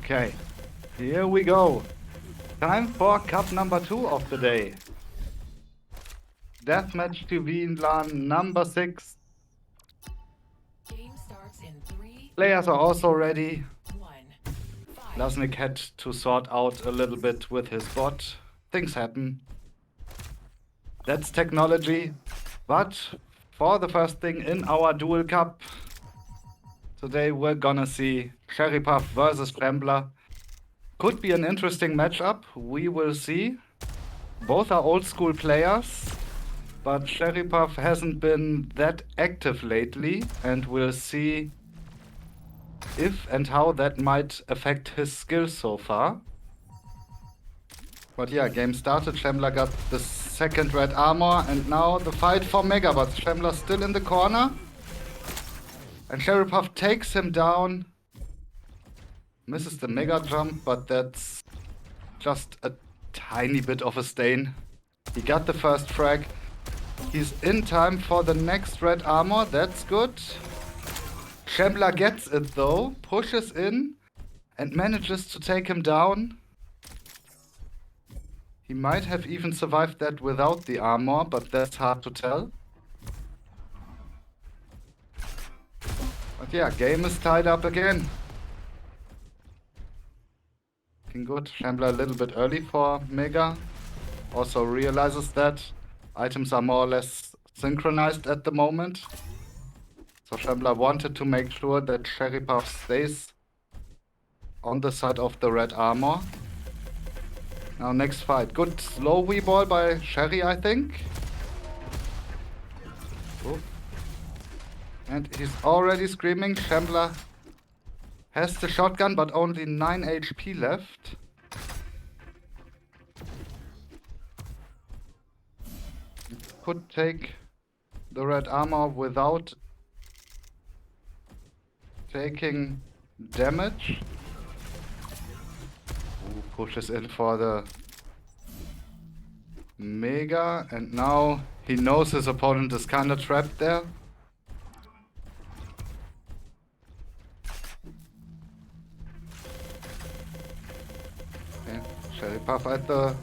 Okay, here we go. Time for cup number 2 of the day. DeathmatchtV LAN number 6. Game starts in 3. Players are also ready. 1. Fight. Lasnik had to sort out a little bit with his bot. Things happen. That's technology. But for the first thing in our Duel Cup, today we're gonna see CherryPuff versus Shambler. Could be an interesting matchup. We will see. Both are old school players, but CherryPuff hasn't been that active lately, and we'll see if and how that might affect his skills so far. But yeah, game started. Shambler got the second red armor, and now the fight for Mega, but Shambler still in the corner. And CherryPuff takes him down. Misses the Mega jump, but that's just a tiny bit of a stain. He got the first frag. He's in time for the next red armor. That's good. Shambler gets it though, pushes in, and manages to take him down. He might have even survived that without the armor, but that's hard to tell. But yeah, game is tied up again. Looking good. Shambler a little bit early for Mega. Also realizes that items are more or less synchronized at the moment. So Shambler wanted to make sure that CherryPuff stays on the side of the red armor. Now next fight. Good slow V-ball by Sherry, I think. Oh. And he's already screaming. Shambler has the shotgun, but only 9 HP left. Could take the red armor without taking damage. Ooh, pushes in for the Mega, and now he knows his opponent is kinda trapped there. Okay, CherryPuff at the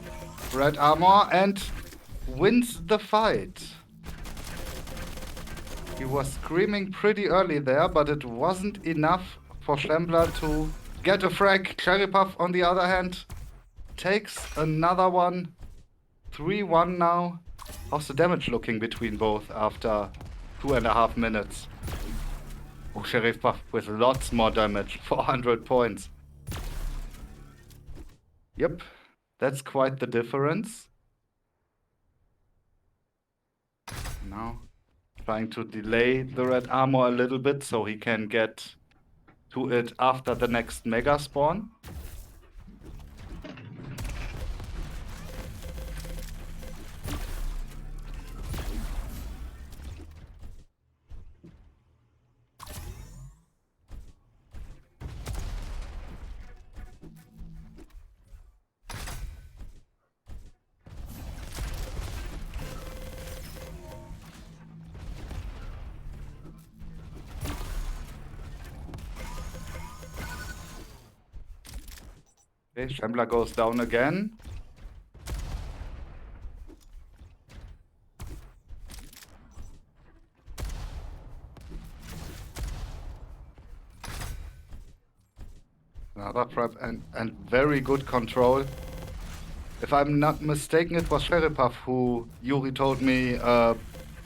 red armor and wins the fight. He was screaming pretty early there, but it wasn't enough for Shambler to get a frag. CherryPuff, on the other hand, takes another one. 3-1 now. How's the damage looking between both after 2.5 minutes? Oh, CherryPuff with lots more damage. 400 points. Yep, that's quite the difference. Now trying to delay the red armor a little bit so he can get to it after the next Mega spawn. Okay, Shambler goes down again. Another trap and very good control. If I'm not mistaken, it was CherryPuff who Yuri told me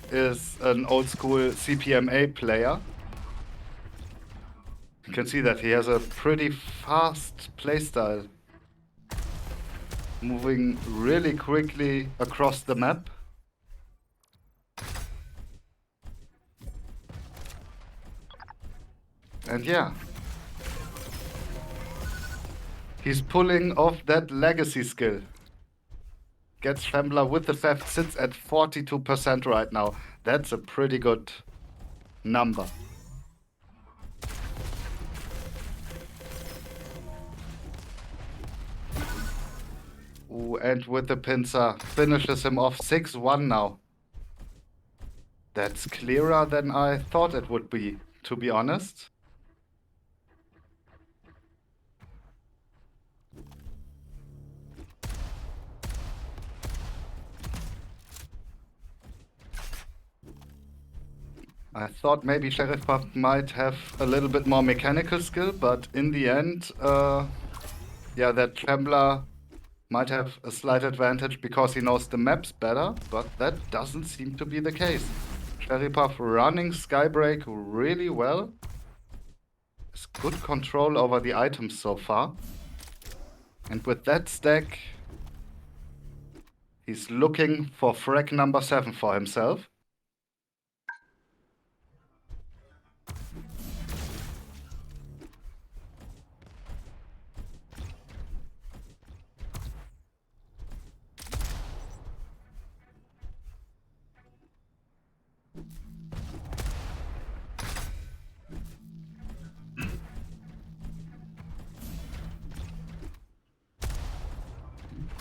is an old school CPMA player. You can see that he has a pretty fast playstyle. Moving really quickly across the map. And yeah. He's pulling off that legacy skill. Gets Shambler with the theft, sits at 42% right now. That's a pretty good number. Ooh, and with the pincer, finishes him off 6-1 now. That's clearer than I thought it would be, to be honest. I thought maybe CherryPuff might have a little bit more mechanical skill, but in the end, yeah, that Shambler might have a slight advantage because he knows the maps better, but that doesn't seem to be the case. CherryPuff running Skybreak really well. Has good control over the items so far. And with that stack, he's looking for frag number 7 for himself.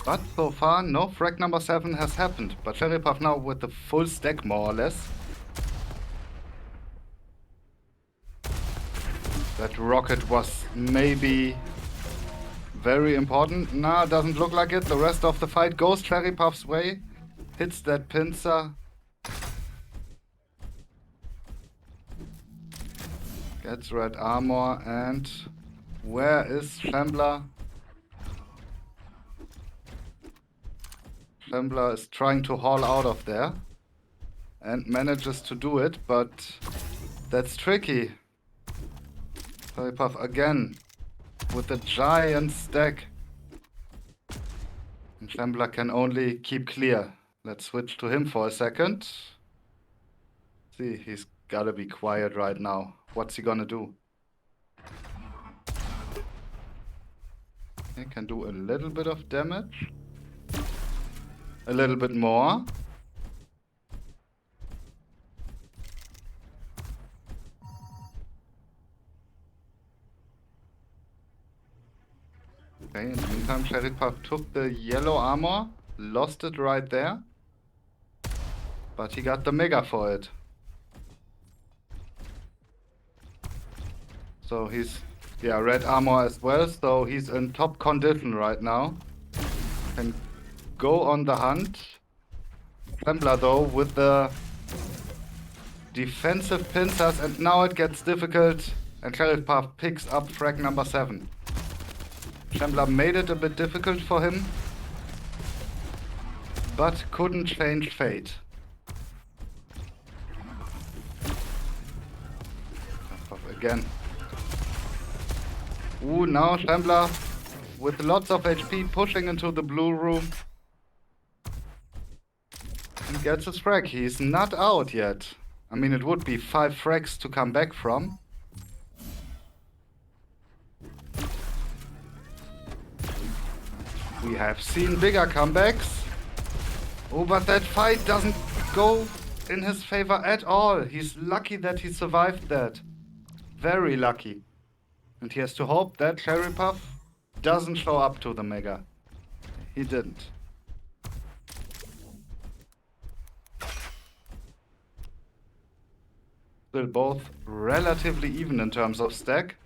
But so far, no frag number 7 has happened. But CherryPuff now with the full stack, more or less. That rocket was maybe very important. Nah, doesn't look like it. The rest of the fight goes CherryPuff's way. Hits that pincer. Gets red armor. And where is Shambler? Shambler is trying to haul out of there. And manages to do it, but that's tricky. CherryPuff again with a giant stack. And Shambler can only keep clear. Let's switch to him for a second. See, he's gotta be quiet right now. What's he gonna do? He can do a little bit of damage. A little bit more. Okay, in the meantime, CherryPuff took the yellow armor, lost it right there. But he got the mega for it. So he's, yeah, red armor as well, so he's in top condition right now. Can go on the hunt. Shambler though with the defensive pincers, and now it gets difficult, and CherryPuff picks up frag number 7. Shambler made it a bit difficult for him, but couldn't change fate. Again. Ooh, now Shambler with lots of HP pushing into the blue room. And gets his frag. He's not out yet. I mean, it would be 5 frags to come back from. We have seen bigger comebacks. Oh, but that fight doesn't go in his favor at all. He's lucky that he survived that. Very lucky. And he has to hope that CherryPuff doesn't show up to the mega. He didn't. Still both relatively even in terms of stack.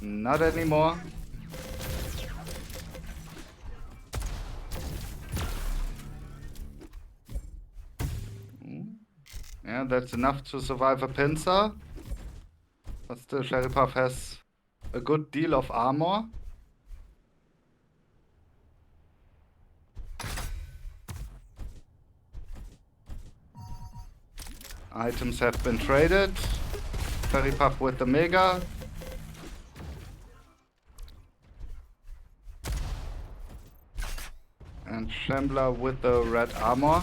Not anymore. Yeah, that's enough to survive a pincer. But still, CherryPuff has a good deal of armor. Items have been traded. CherryPuff with the mega. And Shambler with the red armor.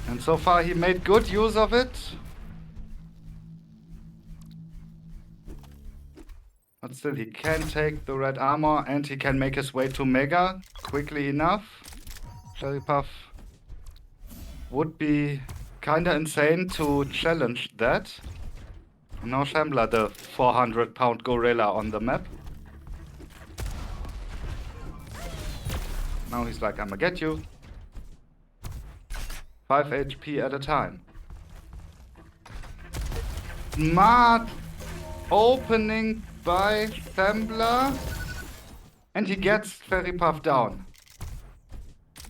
And so far he made good use of it. But still he can take the red armor and he can make his way to mega quickly enough. CherryPuff would be kinda insane to challenge that. Now Shambler, the 400-pound gorilla on the map. Now he's like, I'ma get you. 5 HP at a time. Smart opening by Shambler. And he gets CherryPuff down.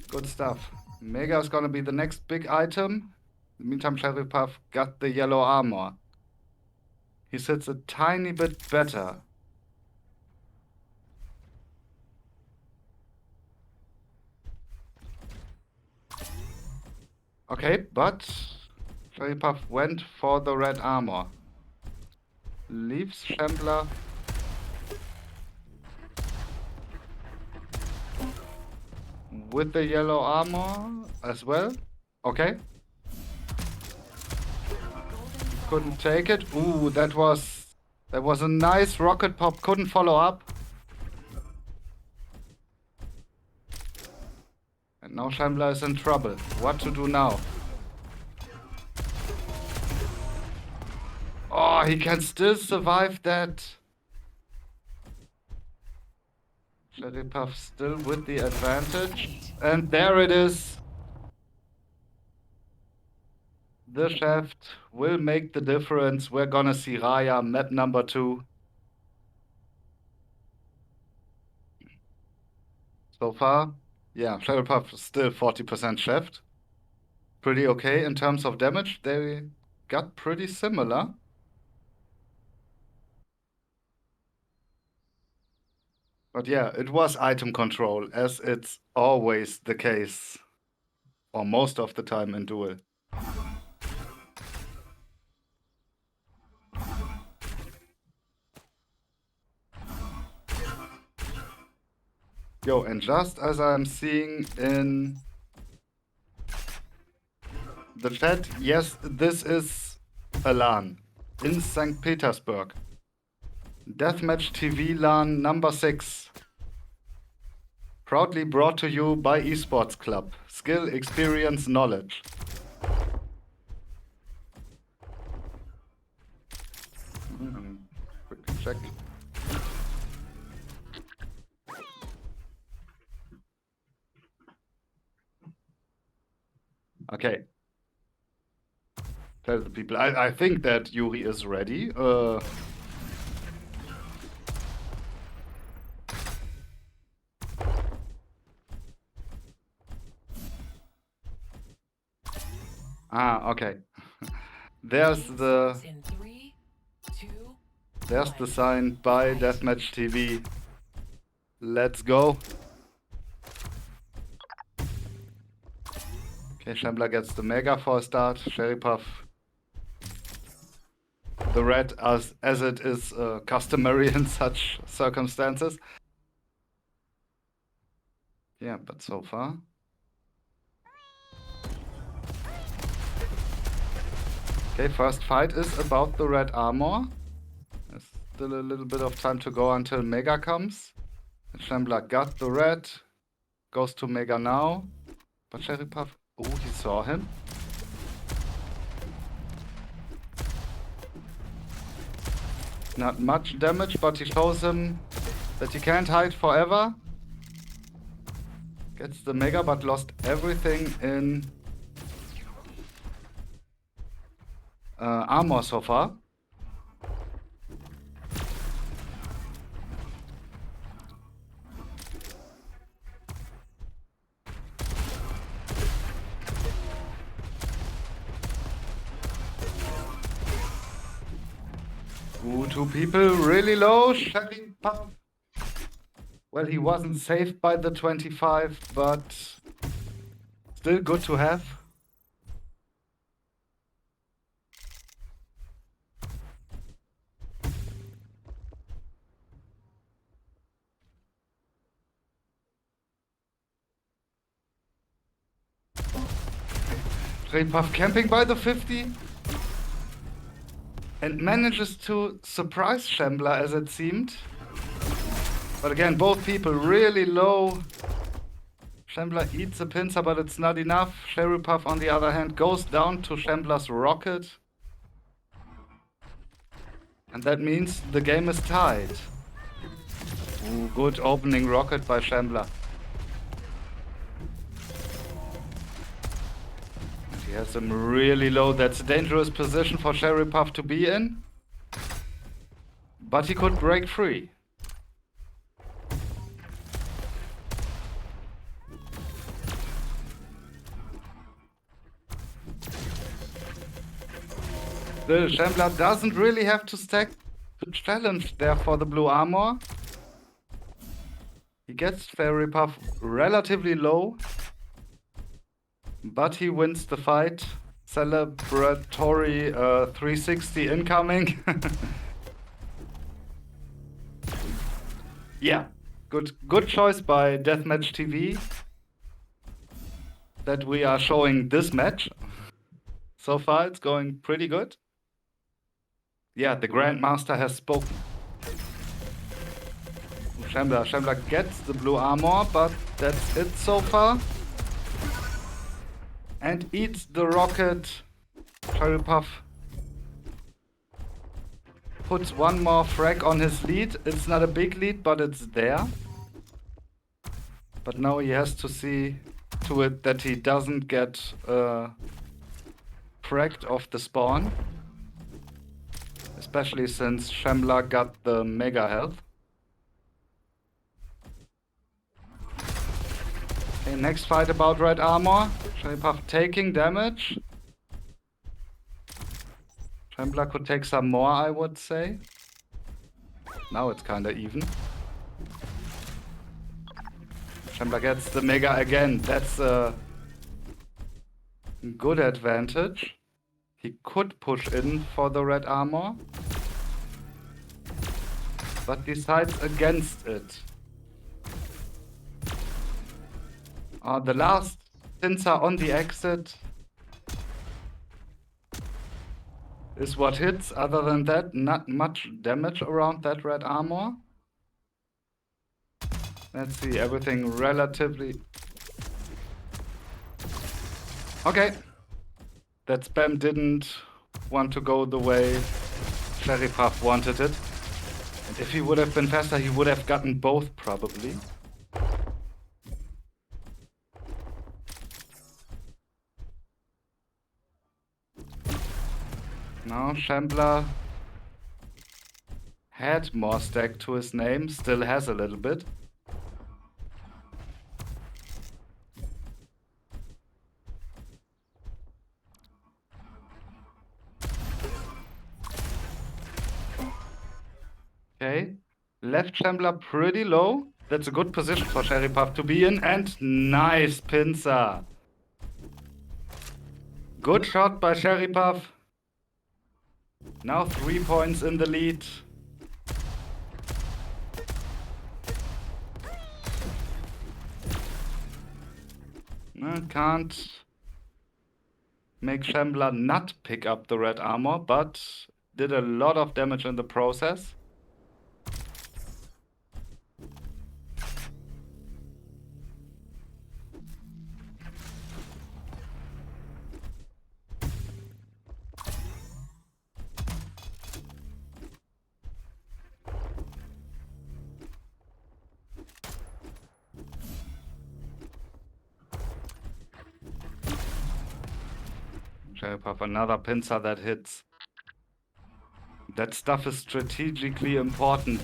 Good stuff. Mega is gonna be the next big item. In the meantime, CherryPuff got the yellow armor. He sits a tiny bit better. Okay, but CherryPuff went for the red armor. Leaves Shambler. With the yellow armor as well. Okay. Couldn't take it. Ooh, that was a nice rocket pop. Couldn't follow up. And now Shambler is in trouble. What to do now? Oh, he can still survive that. CherryPuff still with the advantage. And there it is. The shaft will make the difference. We're gonna see Raya, map number 2. So far, yeah, CherryPuff is still 40% shaft. Pretty okay in terms of damage. They got pretty similar. But yeah, it was item control, as it's always the case. Or most of the time in Duel. Yo, and just as I'm seeing in the chat, yes, this is a LAN in St. Petersburg. Deathmatchtv LAN number 6. Proudly brought to you by Esports Club. Skill, experience, knowledge. Quick check. Okay. Tell the people. I think that Yuri is ready. Okay. There's the In 3, 2, there's the sign by Deathmatchtv. Let's go. Okay, Shambler gets the mega for a start. CherryPuff the red, as it is customary in such circumstances. Yeah, but so far. Okay, first fight is about the red armor. There's still a little bit of time to go until Mega comes. And Shambler got the red. Goes to Mega now. But CherryPuff, oh, he saw him. Not much damage, but he shows him that he can't hide forever. Gets the Mega, but lost everything in armor so far. Ooh, 2 people really low. CherryPuff. Well, he wasn't saved by the 25, but still good to have. CherryPuff camping by the 50 and manages to surprise Shambler, as it seemed. But again, both people really low. Shambler eats a pincer, but it's not enough. CherryPuff, on the other hand, goes down to Shambler's rocket. And that means the game is tied. Ooh, good opening rocket by Shambler. And he has him really low. That's a dangerous position for CherryPuff to be in. But he could break free. Still, Shambler doesn't really have to stack to challenge there for the blue armor. He gets CherryPuff relatively low, but he wins the fight. Celebratory 360 incoming. Yeah, good choice by deathmatchtv that we are showing this match. So far, it's going pretty good. Yeah, the Grandmaster has spoken. Shambler gets the blue armor, but that's it so far. And eats the rocket. CherryPuff puts one more frag on his lead. It's not a big lead, but it's there. But now he has to see to it that he doesn't get fragged off the spawn. Especially since Shambler got the mega health. Okay, next fight about red armor. CherryPuff taking damage. Shambler could take some more, I would say. Now it's kinda even. Shambler gets the mega again. That's a good advantage. He could push in for the red armor, but decides against it. The last pincer on the exit is what hits. Other than that, not much damage around that red armor. Let's see, everything relatively... Okay. That spam didn't want to go the way CherryPuff wanted it. And if he would have been faster, he would have gotten both, probably. Now Shambler had more stack to his name, still has a little bit. Okay, left Shambler pretty low. That's a good position for CherryPuff to be in, and nice pincer. Good shot by CherryPuff. Now 3 points in the lead. Can't make Shambler not pick up the red armor, but did a lot of damage in the process. CherryPuff, another pincer that hits. That stuff is strategically important.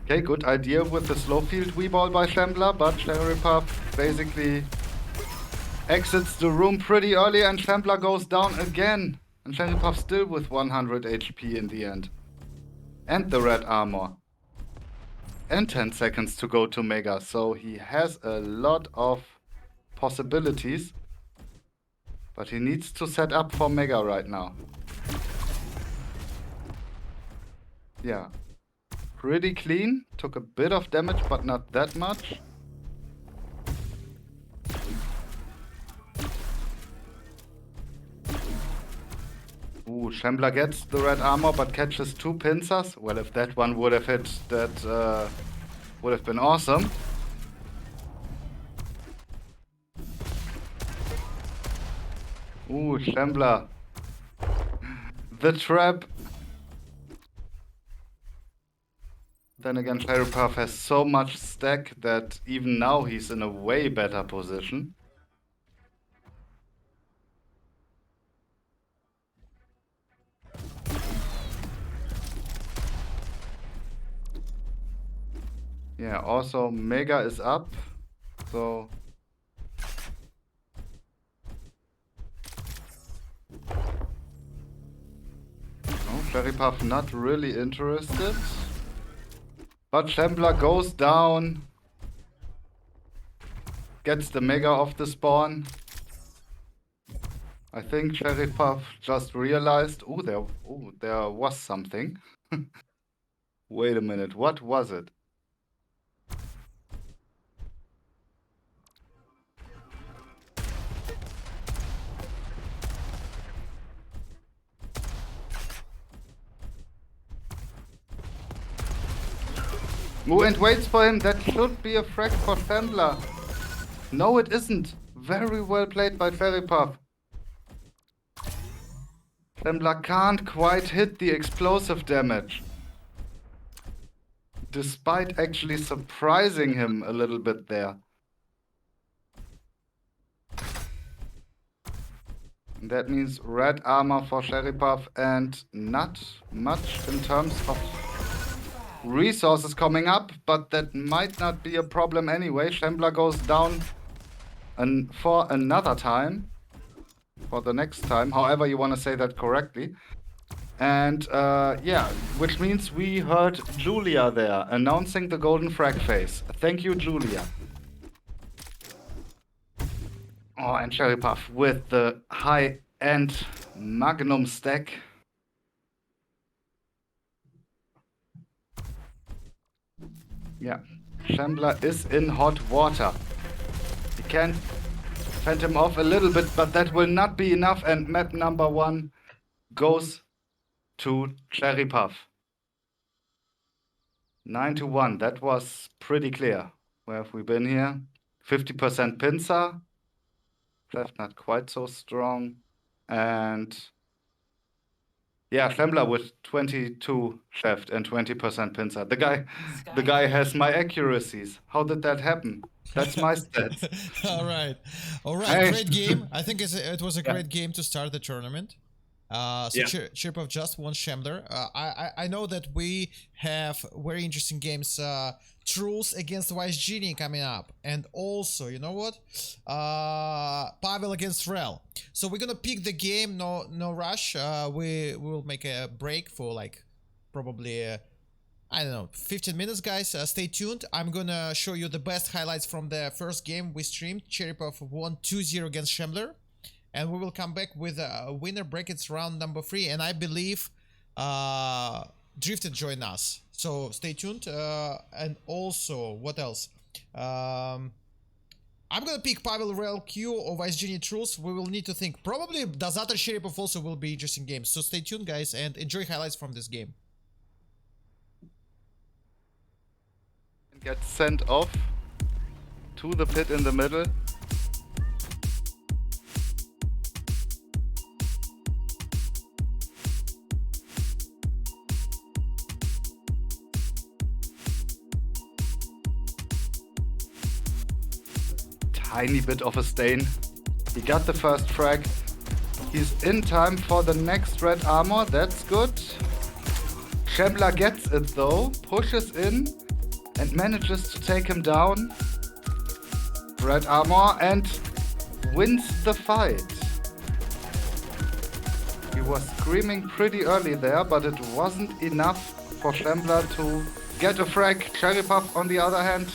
Okay, good idea with the slow field Weeball by Shambler, but CherryPuff basically exits the room pretty early and Shambler goes down again. And CherryPuff still with 100 HP in the end. And the red armor. And 10 seconds to go to Mega, so he has a lot of possibilities. But he needs to set up for Mega right now. Yeah. Pretty clean. Took a bit of damage, but not that much. Ooh, Shambler gets the red armor, but catches 2 pincers. Well, if that one would have hit, that would have been awesome. Ooh, Shambler. The trap. Then again, CherryPuff has so much stack that even now he's in a way better position. Yeah, also Mega is up, so... No, CherryPuff not really interested. But Shambler goes down. Gets the Mega off the spawn. I think CherryPuff just realized... Oh, there was something. Wait a minute, what was it? Oh, and waits for him. That should be a frag for Shambler. No, it isn't. Very well played by CherryPuff. Shambler can't quite hit the explosive damage. Despite actually surprising him a little bit there. And that means red armor for CherryPuff and not much in terms of resources coming up, but that might not be a problem anyway. Shambler goes down for another time. For the next time, however you want to say that correctly. And yeah, which means we heard Julia there announcing the golden frag phase. Thank you, Julia. Oh, and CherryPuff with the high-end Magnum stack. Yeah, Shambler is in hot water. He can fend him off a little bit, but that will not be enough. And map number 1 goes to CherryPuff. 9-1. That was pretty clear. Where have we been here? 50% pincer. Left not quite so strong. And yeah, Shambler with 22 Shaft and 20% pincer. The guy has my accuracies. How did that happen? That's my stats. All right. Hey. Great game. I think it was a great game to start the tournament. CherryPuff just won Shambler. I know that we have very interesting games. Troolz against WiseGenie coming up, and also, you know what? Pavel against Rell. So we're gonna pick the game. No rush. We will make a break for like probably I don't know, 15 minutes, guys. Stay tuned. I'm gonna show you the best highlights from the first game we streamed. CherryPuff won 2-0 against Shambler. And we will come back with a winner brackets round number 3. And I believe Drifted joined us. So stay tuned. And also, what else? I'm going to pick Pavel, Rell, Q, or WiseGenie, Troolz. We will need to think. Probably Dazata CherryPuff also will be interesting games. So stay tuned, guys, and enjoy highlights from this game. Get sent off to the pit in the middle. Tiny bit of a stain. He got the first frag. He's in time for the next red armor. That's good. Shambler gets it though, pushes in and manages to take him down. Red armor and wins the fight. He was screaming pretty early there, but it wasn't enough for Shambler to get a frag. CherryPuff on the other hand.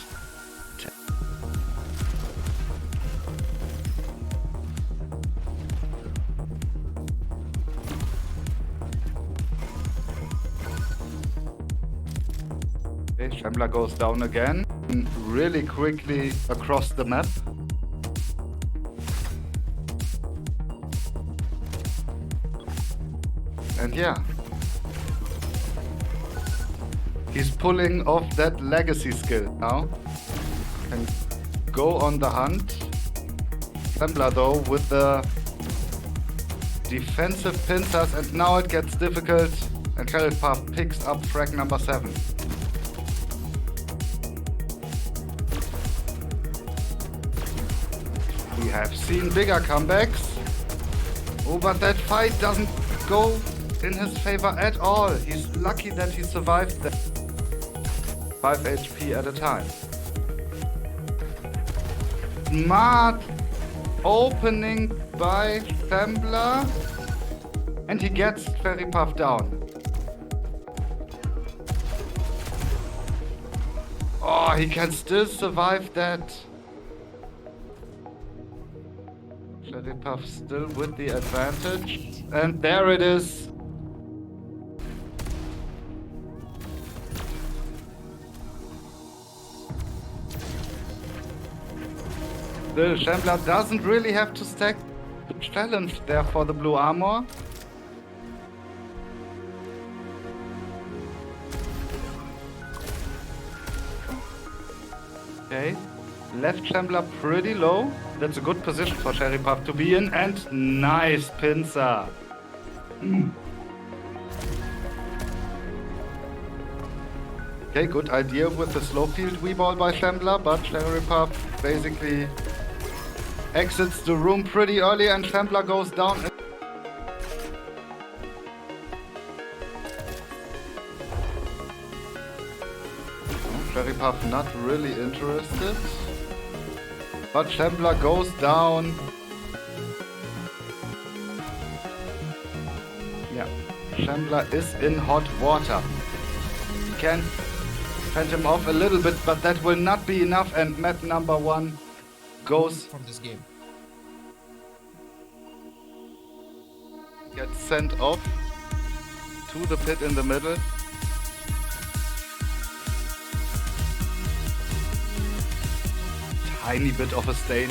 Shambler goes down again, really quickly across the map. And yeah, he's pulling off that legacy skill now. Can go on the hunt. Shambler though with the defensive pincers, and now it gets difficult. And CherryPuff picks up frag number 7. We have seen bigger comebacks. Oh, but that fight doesn't go in his favor at all. He's lucky that he survived that. 5 HP at a time. Smart opening by Shambler. And he gets CherryPuff down. Oh, he can still survive that. CherryPuff still with the advantage. And there it is. Still, Shambler doesn't really have to stack the challenge there for the blue armor. Okay, left Shambler pretty low. That's a good position for CherryPuff to be in, and nice pincer. Okay, good idea with the slow field V-ball by Shambler, but CherryPuff basically exits the room pretty early and Shambler goes down. CherryPuff not really interested. But Shambler goes down. Yeah, Shambler is in hot water. He can fend him off a little bit, but that will not be enough, and map number 1 goes from this game. Gets sent off to the pit in the middle. Tiny bit of a stain.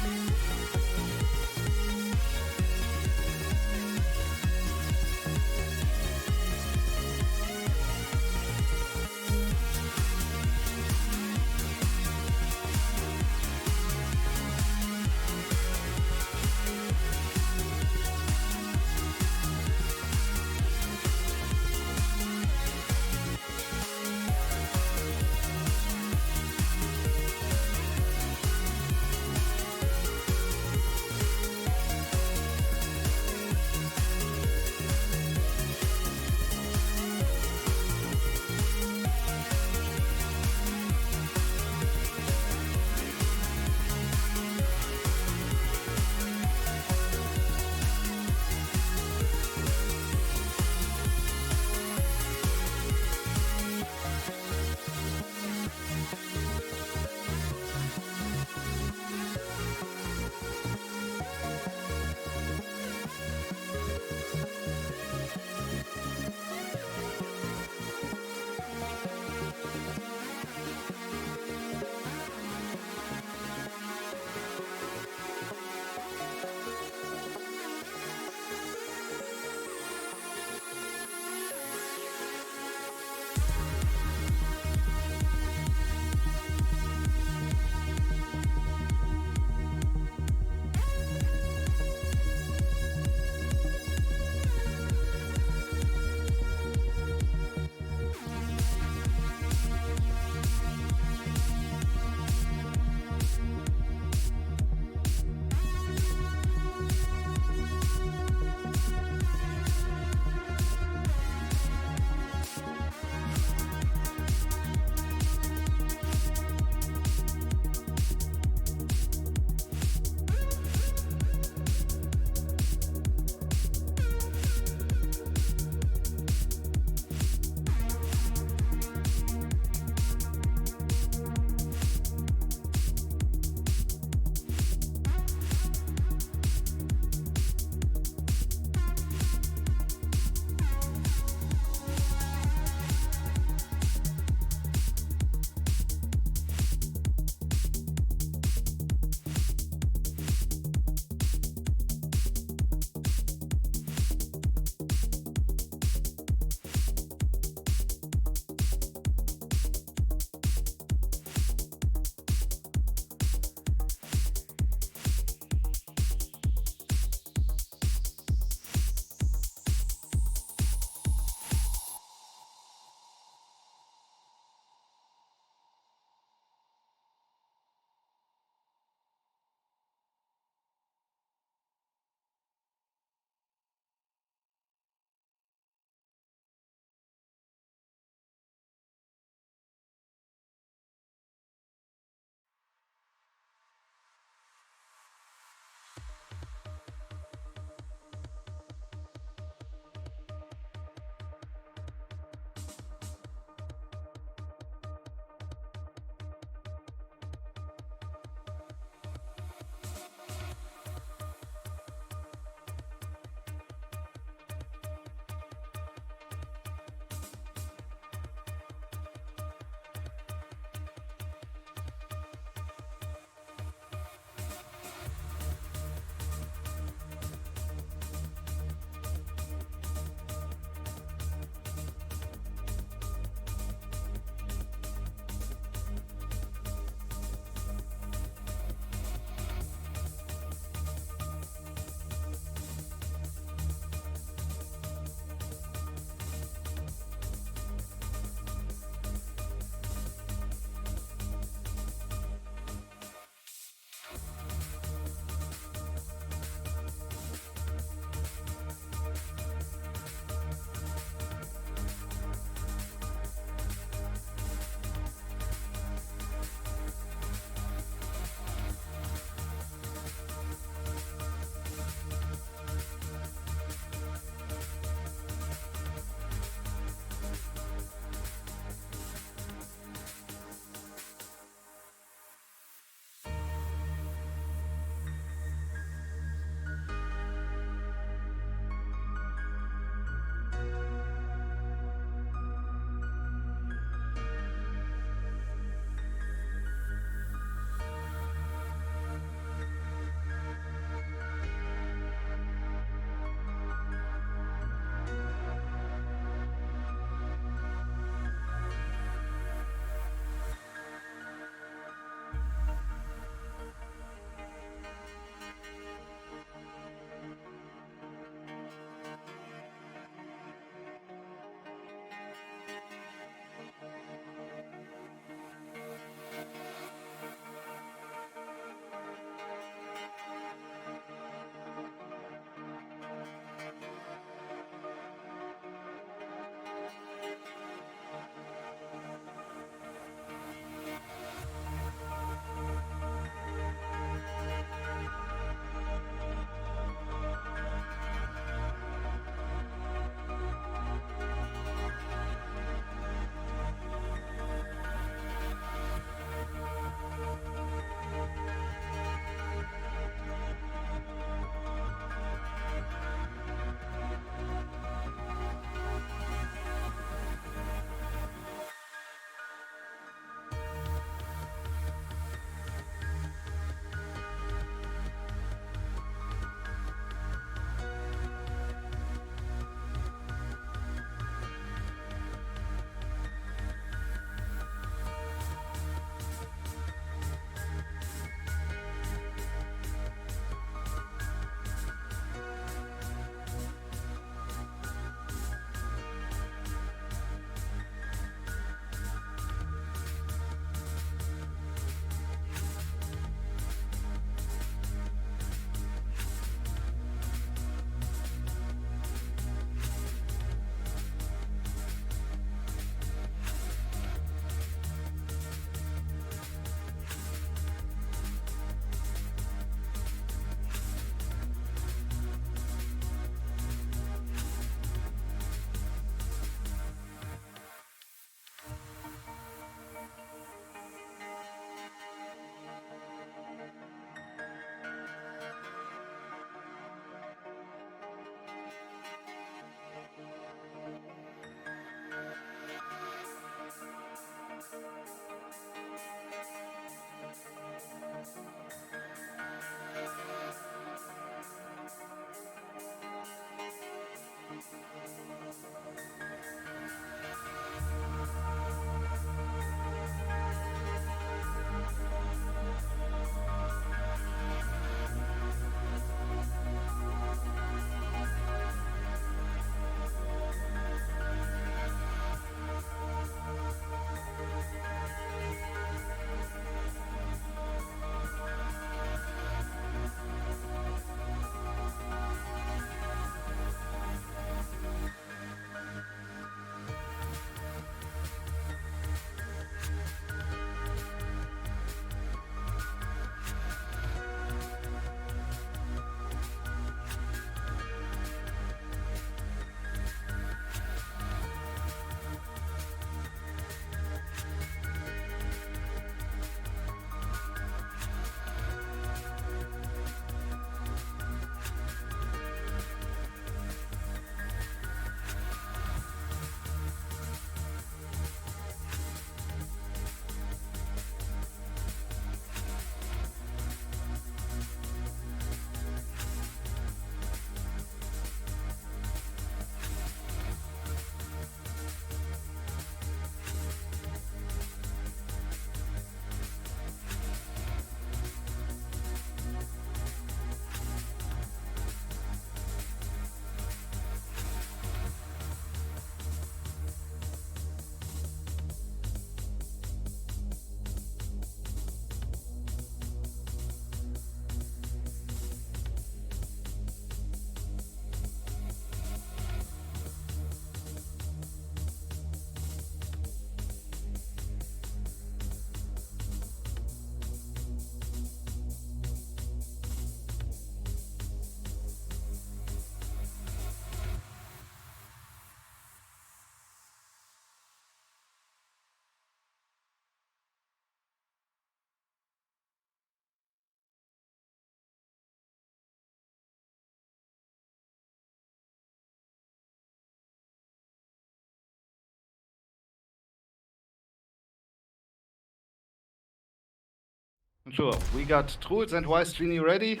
Sure, we got Troolz and WiseGenie ready.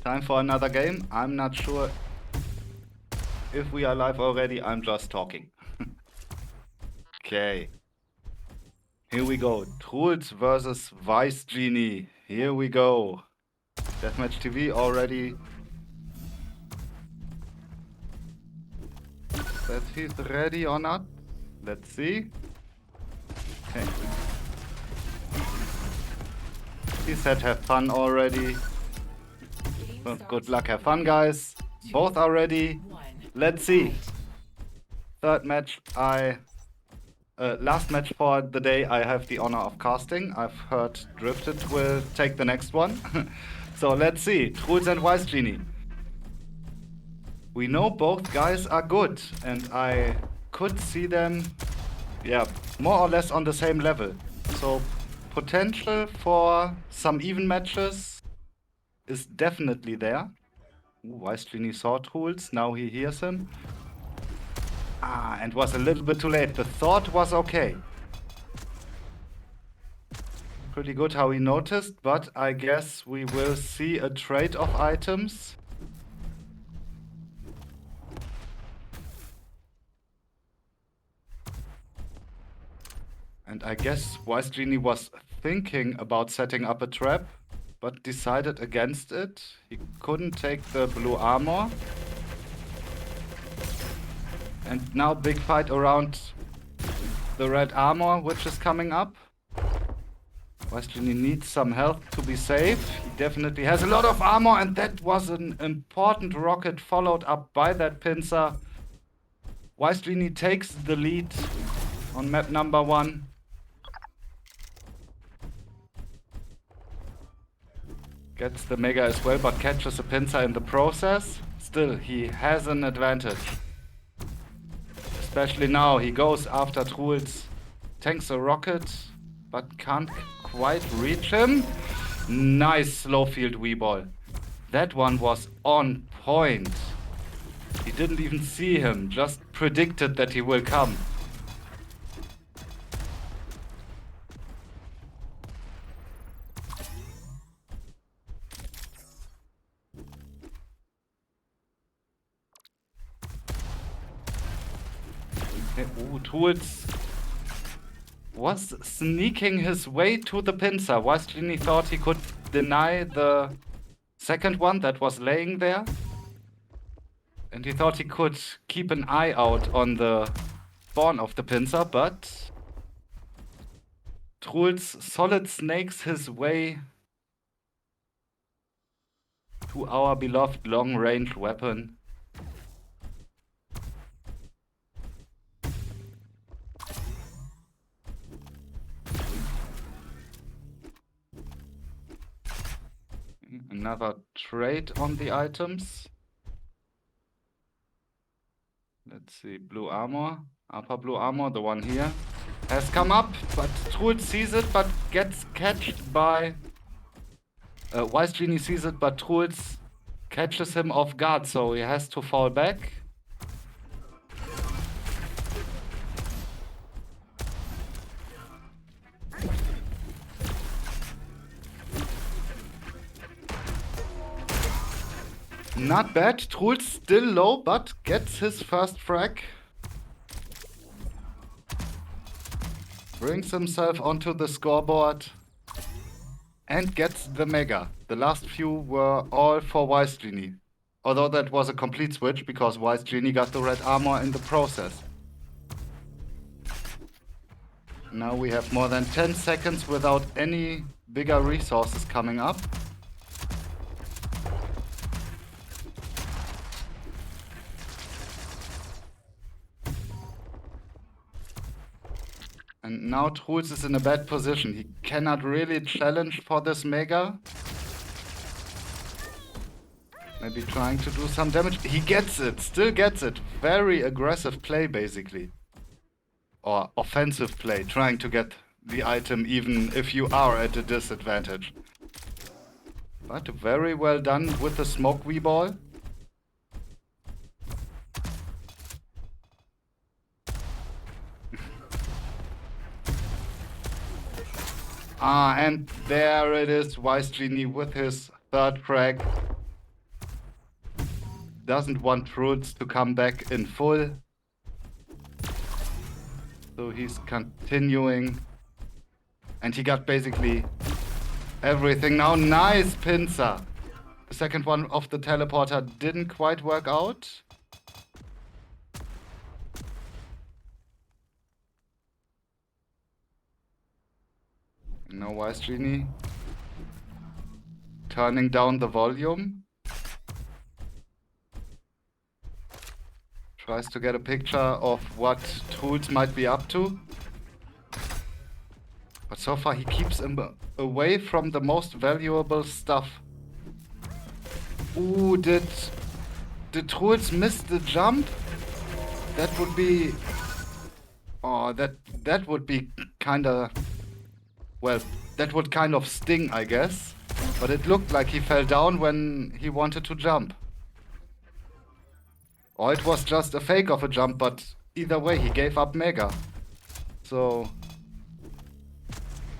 Time for another game. I'm not sure if we are live already. I'm just talking. Okay. Here we go. Troolz versus WiseGenie. Here we go. Deathmatchtv already. That he's ready or not. Let's see. Okay. He said have fun already. Well, good luck, have fun, guys. Both are ready. Let's see. Third match, last match for the day, I have the honor of casting. I've heard Drifted will take the next one. So let's see. Troolz and WiseGenie. We know both guys are good, and I could see them, yeah, more or less on the same level. So potential for some even matches is definitely there. Ooh, WiseGenie saw Troolz, now he hears him. Ah, and was a little bit too late. The thought was okay. Pretty good how he noticed, but I guess we will see a trade of items. And I guess WiseGenie was thinking about setting up a trap, but decided against it. He couldn't take the blue armor. And now big fight around the red armor, which is coming up. WiseGenie needs some health to be safe. He definitely has a lot of armor, and that was an important rocket followed up by that pincer. WiseGenie takes the lead on map number 1. Gets the mega as well, but catches a pincer in the process. Still, he has an advantage. Especially now, he goes after Troolz. Tanks a rocket, but can't quite reach him. Nice slow field Weeball. That one was on point. He didn't even see him, just predicted that he will come. Ooh, Troolz was sneaking his way to the pincer. WiseGenie thought he could deny the second one that was laying there. And he thought he could keep an eye out on the spawn of the pincer, but Troolz solid snakes his way to our beloved long-range weapon. Another trade on the items. Let's see, blue armor, upper blue armor, the one here, has come up, but Troolz sees it, but gets catched by... WiseGenie sees it, but Troolz catches him off guard, so he has to fall back. Not bad. Troolz still low, but gets his first frag. Brings himself onto the scoreboard. And gets the mega. The last few were all for WiseGenie. Although that was a complete switch, because WiseGenie got the red armor in the process. Now we have more than 10 seconds without any bigger resources coming up. And now Troolz is in a bad position. He cannot really challenge for this mega. Maybe trying to do some damage. He gets it, still gets it. Very aggressive play, basically. Or offensive play, trying to get the item even if you are at a disadvantage. But very well done with the smoke Weeball. And there it is, WiseGenie with his third frag. Doesn't want Troolz to come back in full. So he's continuing. And he got basically everything now. Nice pincer. The second one of the teleporter didn't quite work out. Now WiseGenie turning down the volume. Tries to get a picture of what Troolz might be up to. But so far he keeps him away from the most valuable stuff. Ooh, did Troolz miss the jump? That would be... Oh, that would be kinda... Well, that would kind of sting, I guess. But it looked like he fell down when he wanted to jump. Or it was just a fake of a jump, but either way, he gave up Mega. So...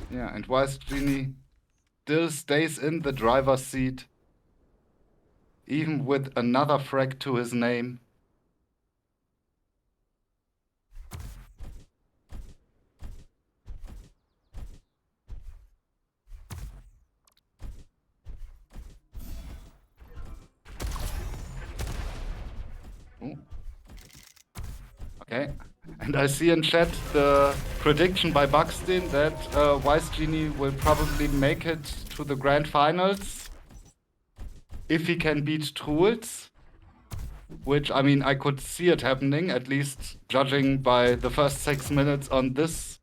Yeah, and WiseGenie still stays in the driver's seat. Even with another frag to his name. Ooh. Okay. And I see in chat the prediction by Buxton that WiseGenie will probably make it to the grand finals if he can beat Troolz. Which, I mean, I could see it happening, at least judging by the first 6 minutes on this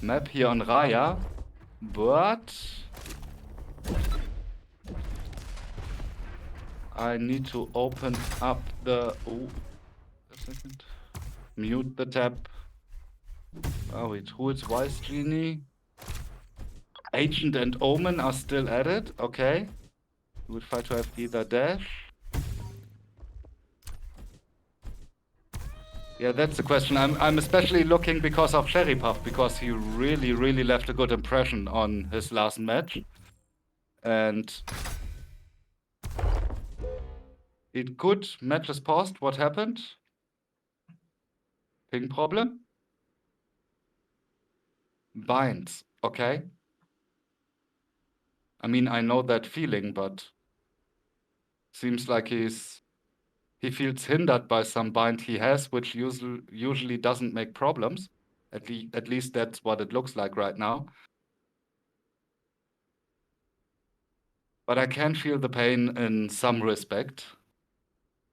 map here on Raya. But I need to open up the... Oh, a second. Mute the tab. Oh, it Troolz, WiseGenie. Agent and Omen are still at it. Okay. We would try to have either dash. Yeah, that's the question. I'm especially looking because of CherryPuff, because he really left a good impression on his last match. And it could matches paused. What happened? Ping problem? Binds. Okay. I mean, I know that feeling, but seems like he feels hindered by some bind he has, which usually doesn't make problems. At least that's what it looks like right now. But I can feel the pain in some respect.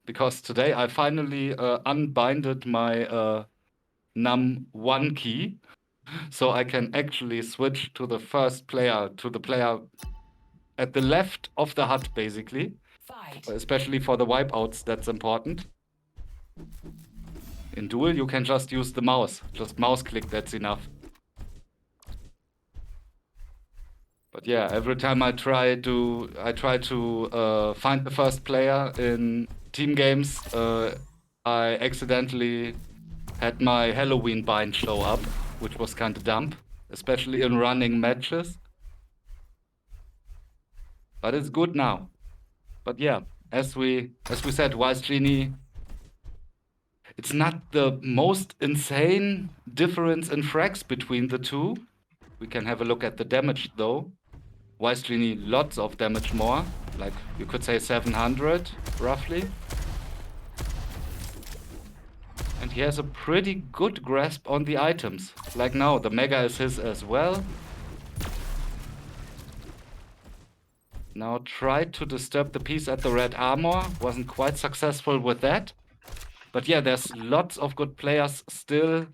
Because today I finally unbinded my num1 key. So I can actually switch to the first player, to the player at the left of the hut, basically. Fight. Especially for the wipeouts, that's important. In Duel, you can just use the mouse. Just mouse click, that's enough. But yeah, every time I try to find the first player in team games, I accidentally had my Halloween bind show up, which was kind of dumb, especially in running matches. But it's good now. But yeah, as we said, WiseGenie, it's not the most insane difference in frags between the two. We can have a look at the damage though. WiseGenie lots of damage more, like you could say 700 roughly. And he has a pretty good grasp on the items. Like now, the Mega is his as well. Now tried to disturb the piece at the red armor, wasn't quite successful with that. But yeah, there's lots of good players still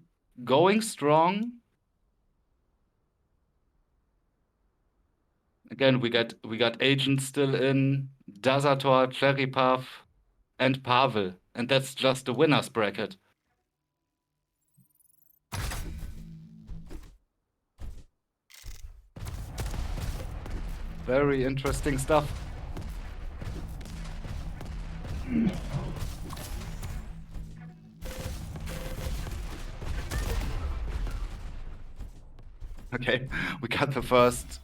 going strong. Again, we got Agent still in, Dazator, CherryPuff, and Pavel. And that's just the winner's bracket. Very interesting stuff. Okay, we got the first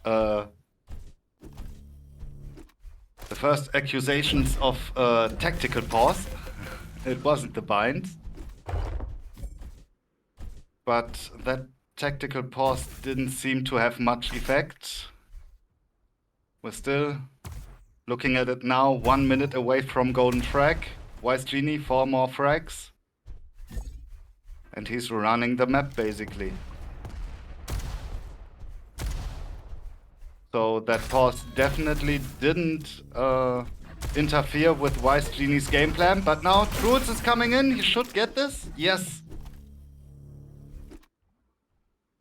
accusations of tactical pause. It wasn't the bind, but that tactical pause didn't seem to have much effect. We're still looking at it now, 1 minute away from golden frag. WiseGenie, 4 more frags. And he's running the map basically. So that pause definitely didn't interfere with WiseGenie's game plan. But now Troolz is coming in. He should get this. Yes.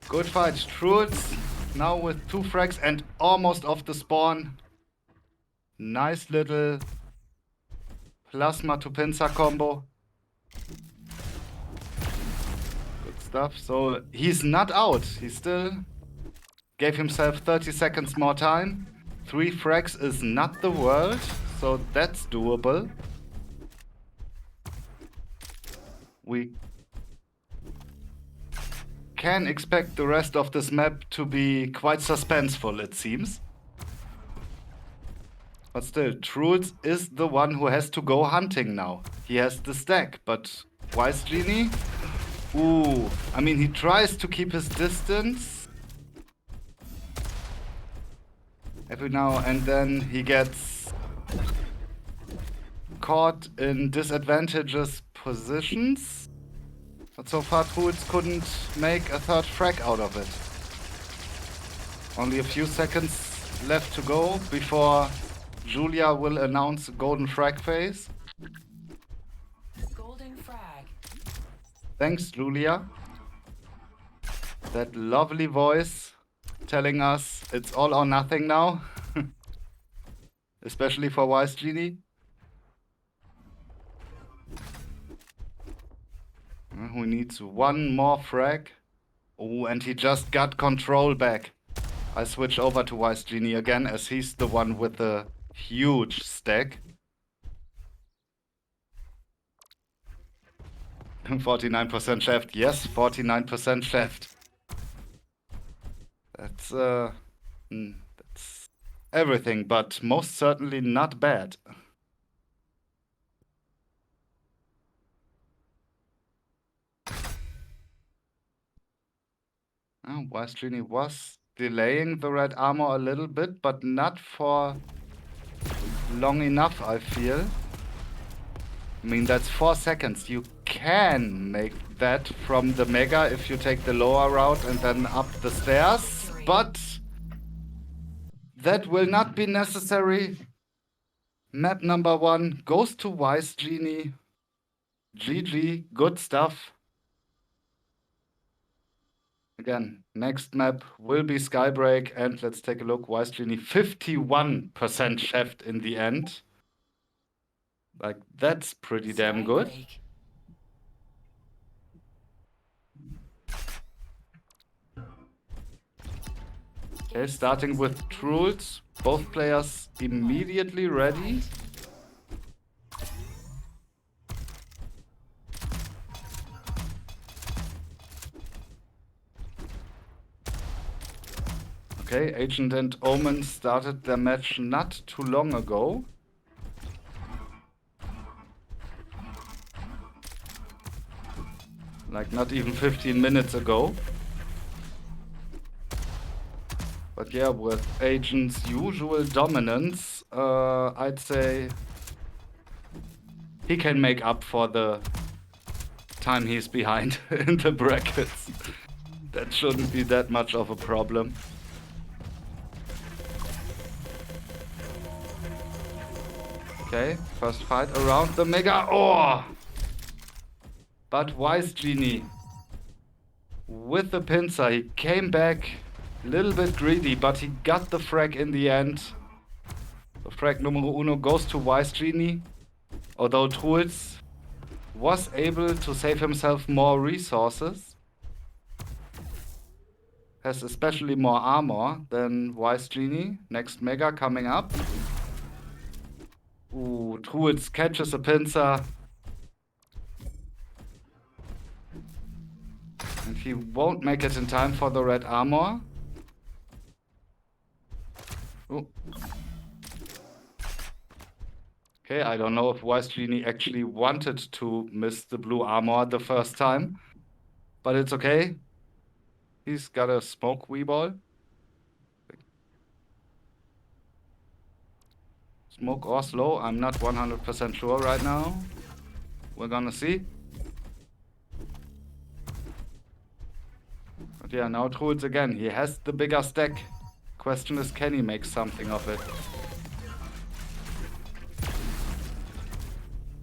Good fight. Troolz now with 2 frags and almost off the spawn. Nice little plasma to pincer combo. Good stuff. So he's not out. He still gave himself 30 seconds more time. 3 frags is not the world, so that's doable. We can expect the rest of this map to be quite suspenseful, it seems. But still, Troolz is the one who has to go hunting now. He has the stack, but WiseGenie? Ooh, I mean, he tries to keep his distance. Every now and then he gets caught in disadvantageous positions. But so far Troolz couldn't make a 3rd frag out of it. Only a few seconds left to go before Julia will announce golden frag phase. Golden frag. Thanks, Julia. That lovely voice telling us it's all or nothing now. Especially for WiseGenie. Who needs 1 more frag. Oh, and he just got control back. I switch over to WiseGenie again as he's the one with the huge stack. 49% left. Yes, 49% left. That's everything, but most certainly not bad. Oh, WiseGenie was delaying the red armor a little bit, but not for long enough, I feel. I mean, that's 4 seconds. You can make that from the mega if you take the lower route and then up the stairs, but that will not be necessary. Map number 1 goes to WiseGenie. GG, good stuff. Again, next map will be Skybreak, and let's take a look. WiseGenie 51% chef in the end. Like, that's pretty damn good. Okay, starting with Troolz. Both players immediately ready. Okay, Agent and Omen started their match not too long ago. Like not even 15 minutes ago. But yeah, with Agent's usual dominance, I'd say he can make up for the time he's behind in the brackets. That shouldn't be that much of a problem. Okay, first fight around the mega. Oh! But WiseGenie with the pincer, he came back a little bit greedy, but he got the frag in the end. The frag numero uno goes to WiseGenie, although Troolz was able to save himself more resources. Has especially more armor than WiseGenie. Next mega coming up. Ooh, Troolz catches a pincer. And he won't make it in time for the red armor. Oh. Okay, I don't know if WiseGenie actually wanted to miss the blue armor the first time, but it's okay. He's got a smoke Weeball. Smoke or slow, I'm not 100% sure right now. We're gonna see. But yeah, now Troolz again. He has the bigger stack. Question is, can he make something of it?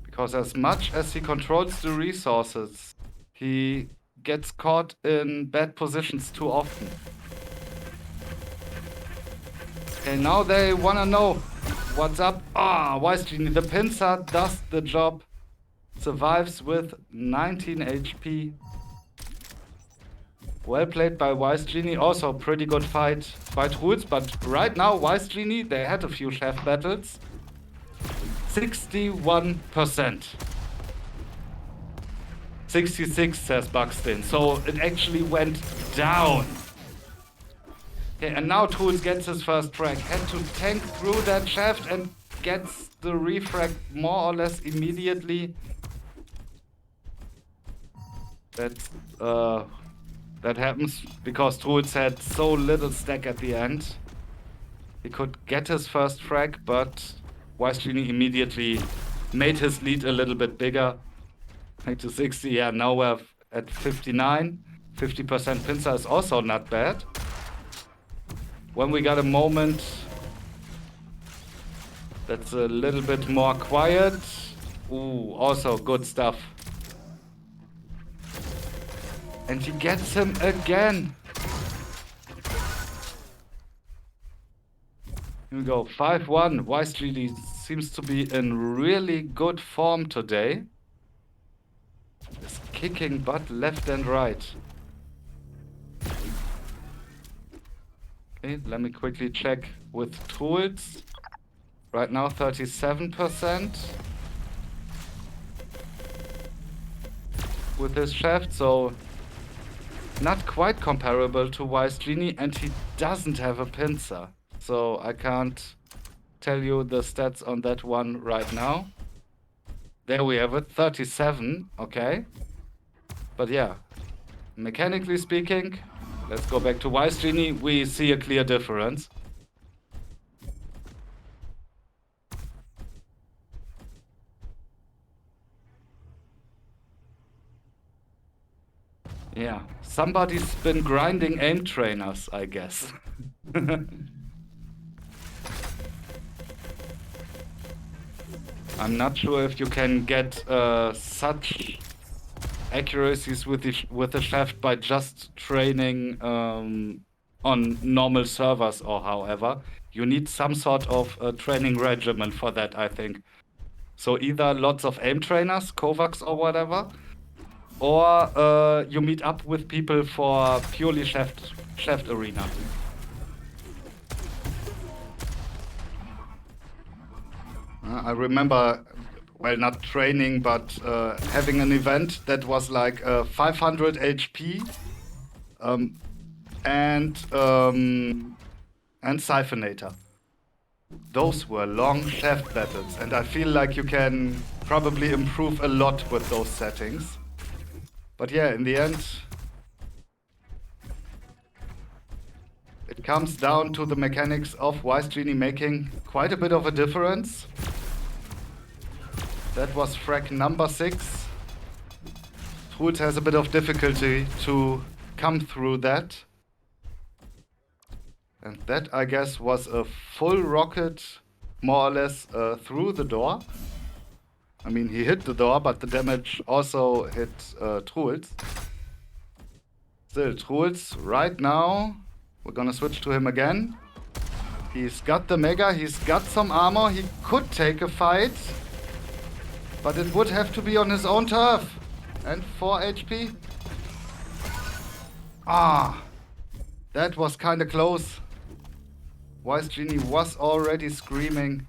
Because as much as he controls the resources, he gets caught in bad positions too often. Okay, now they wanna know what's up. Ah, WiseGenie, the pincer does the job. Survives with 19 HP. Well played by WiseGenie. Also pretty good fight by Troolz, but right now WiseGenie, they had a few chef battles. 61%. 66 says Buxton. So it actually went down. Okay, and now Troolz gets his first frag. Had to tank through that shaft and gets the refrag more or less immediately. That happens because Troolz had so little stack at the end. He could get his first frag, but WiseGenie immediately made his lead a little bit bigger. Back to 60, yeah, now we're at 59. 50% pincer is also not bad. When we got a moment that's a little bit more quiet. Ooh, also good stuff. And he gets him again. Here we go, 5-1. WiseGenie seems to be in really good form today. Is kicking butt left and right. Okay, let me quickly check with Troolz. Right now, 37% with his shaft, so not quite comparable to WiseGenie, and he doesn't have a pincer. So I can't tell you the stats on that one right now. There we have it, 37, okay. But yeah, mechanically speaking, let's go back to WiseGenie, we see a clear difference. Yeah, somebody's been grinding aim trainers, I guess. I'm not sure if you can get such accuracies with the shaft by just training on normal servers or however. You need some sort of training regimen for that, I think. So either lots of aim trainers, Kovacs or whatever, or you meet up with people for purely shaft arena. I remember, well, not training, but having an event that was like 500 HP and Siphonator. Those were long shaft battles, and I feel like you can probably improve a lot with those settings. But yeah, in the end, it comes down to the mechanics of WiseGenie making quite a bit of a difference. That was frag number 6. Troolz has a bit of difficulty to come through that. And that, I guess, was a full rocket, more or less, through the door. I mean, he hit the door, but the damage also hit Troolz. Still, Troolz, right now, we're gonna switch to him again. He's got the Mega, he's got some armor, he could take a fight. But it would have to be on his own turf. And 4 HP. Ah, that was kinda close. WiseGenie was already screaming.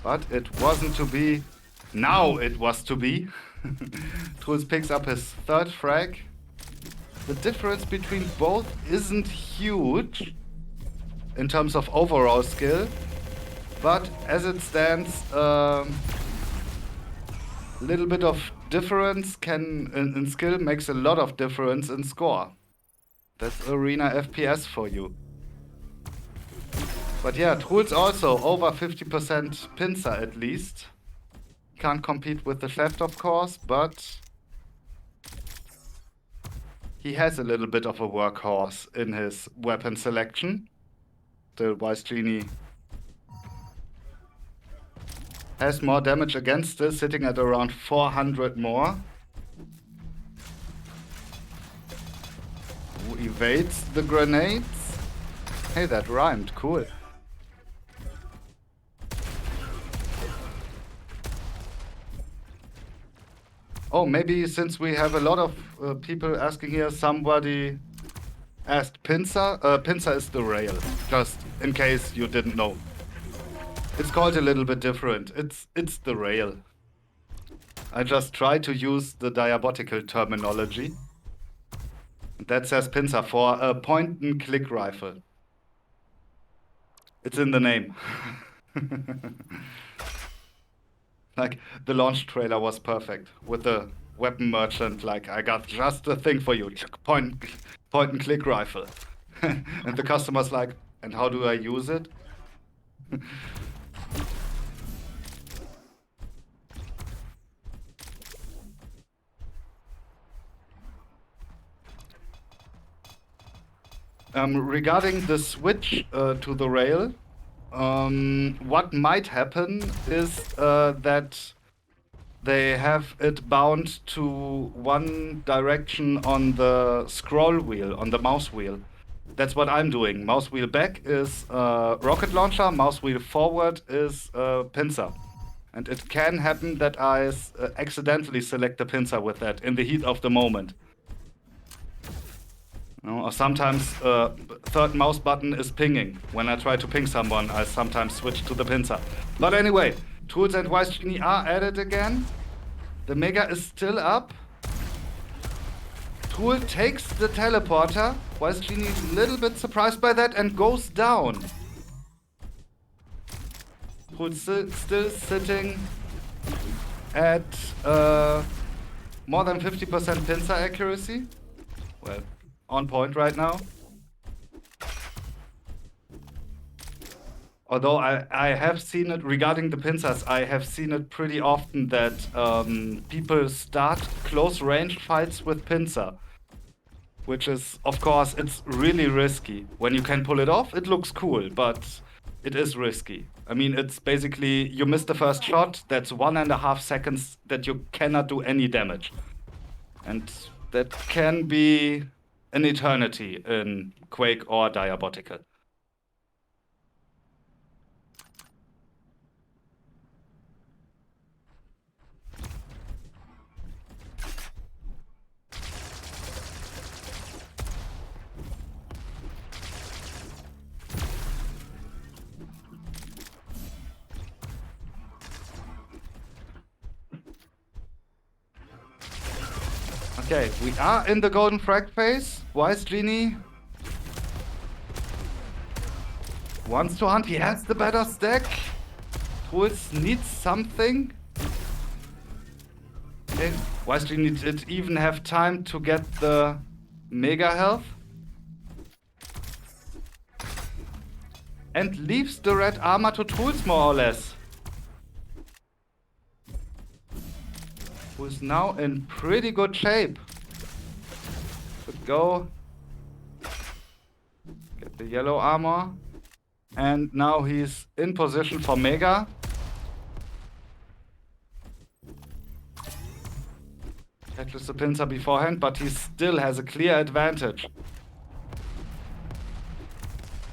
But it wasn't to be. Now it was to be. Troolz picks up his 3rd frag. The difference between both isn't huge. in terms of overall skill, but as it stands, little bit of difference in skill makes a lot of difference in score. That's arena FPS for you. But yeah, Troolz also over 50% pincer at least. Can't compete with the left, of course, but he has a little bit of a workhorse in his weapon selection. The WiseGenie has more damage against this, sitting at around 400 more. Who evades the grenades? Hey, that rhymed. Cool. Oh, maybe since we have a lot of people asking here, somebody asked pincer. Pincer is the rail, just in case you didn't know. It's called a little bit different. It's the rail. I just try to use the Diabotical terminology. That says pincer for a point-and-click rifle. It's in the name. Like, the launch trailer was perfect with the weapon merchant. Like, I got just the thing for you. Point-and-click rifle. And the customer's like, and how do I use it? Regarding the switch to the rail, what might happen is that they have it bound to one direction on the scroll wheel, on the mouse wheel. That's what I'm doing. Mouse wheel back is rocket launcher, mouse wheel forward is pincer. And it can happen that I accidentally select the pincer with that in the heat of the moment. Or sometimes third mouse button is pinging. When I try to ping someone, I sometimes switch to the pincer. But anyway, Troolz and WiseGenie are at it again. The Mega is still up. Troolz takes the teleporter. WiseGenie is a little bit surprised by that and goes down. Troolz still sitting at more than 50% pincer accuracy. Well, on point right now. Although I have seen it, regarding the pincers, I have seen it pretty often that people start close range fights with pincer. Which is, of course, it's really risky. When you can pull it off, it looks cool, but it is risky. I mean, it's basically, you miss the first shot, that's 1.5 seconds that you cannot do any damage. And that can be an eternity in Quake or Diabotical. Okay, we are in the golden frag phase. WiseGenie wants to hunt. He has the better stack. Troolz needs something. Okay, WiseGenie did even have time to get the mega health. And leaves the red armor to Troolz more or less. Who is now in pretty good shape. Could go. Get the yellow armor. And now he's in position for Mega. Tackles the pincer beforehand, but he still has a clear advantage.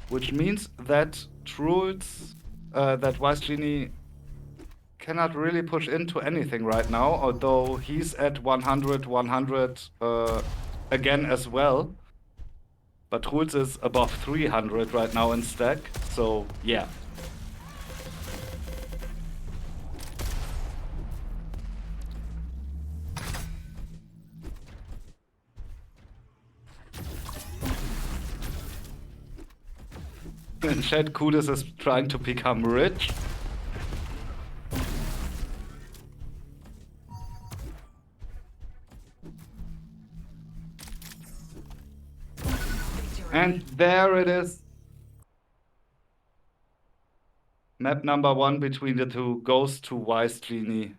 Which means that Troolz, that WiseGenie cannot really push into anything right now, although he's at 100 again as well. But Troolz is above 300 right now in stack, so yeah. In chat, Kudus is trying to become rich. And there it is. Map number 1 between the two goes to WiseGenie.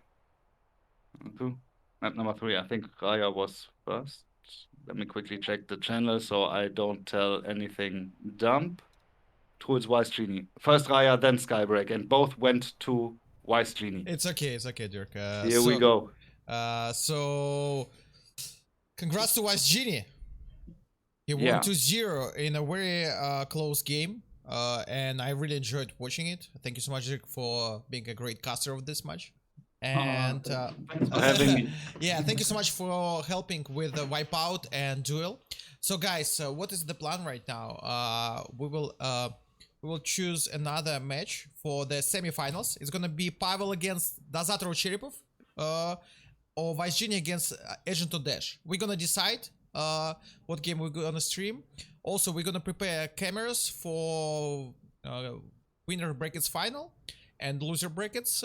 Map number 3, I think Raya was first. Let me quickly check the channel so I don't tell anything dumb. Troolz, WiseGenie. First Raya, then Skybreak, and both went to WiseGenie. It's okay, Dirk. Here we go. So, congrats to WiseGenie. He won 2-0 in a very close game, and I really enjoyed watching it. Thank you so much, Dirk, for being a great caster of this match. And thanks for having me. Yeah, thank you so much for helping with the Wipeout and Duel. So, guys, what is the plan right now? We will choose another match for the semifinals. It's gonna be Pavel against Diabotical CherryPuff, or WiseGenie against Agent of Dash. We're gonna decide what game we're gonna stream. Also, we're gonna prepare cameras for winner brackets final and loser brackets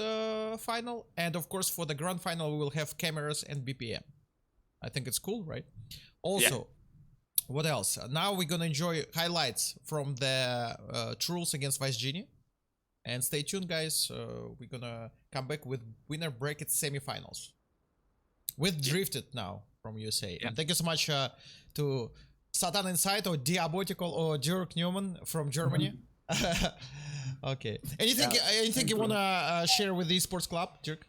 final, and of course for the grand final we will have cameras and BPM. I think it's cool, right? Also, what else? Now we're gonna enjoy highlights from the Troolz against WiseGenie, and stay tuned, guys. We're gonna come back with winner brackets semifinals with Drifted now from USA. And thank you so much to Satan Inside or Diabotical or Dirk Newman from Germany. Okay. Anything you wanna share with the Esports Club, Dirk?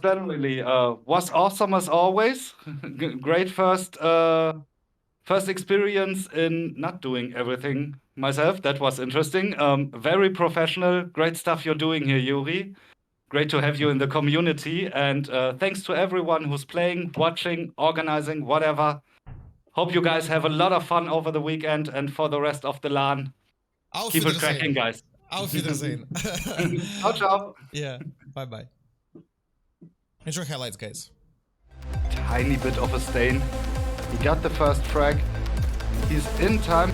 Generally, was awesome as always. Great first experience in not doing everything myself. That was interesting. Very professional. Great stuff you're doing here, Yuri. Great to have you in the community. And thanks to everyone who's playing, watching, organizing, whatever. Hope you guys have a lot of fun over the weekend, and for the rest of the LAN, keep it cracking, guys. Auf Wiedersehen. Ciao, ciao. Yeah, bye-bye. Enjoy highlights, guys. Tiny bit of a stain. He got the first frag. He's in time.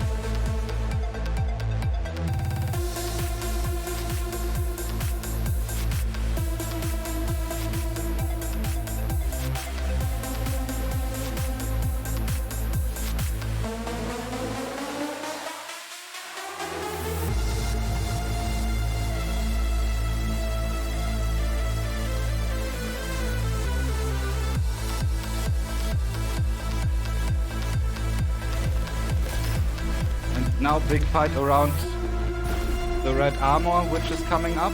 Now big fight around the red armor, which is coming up.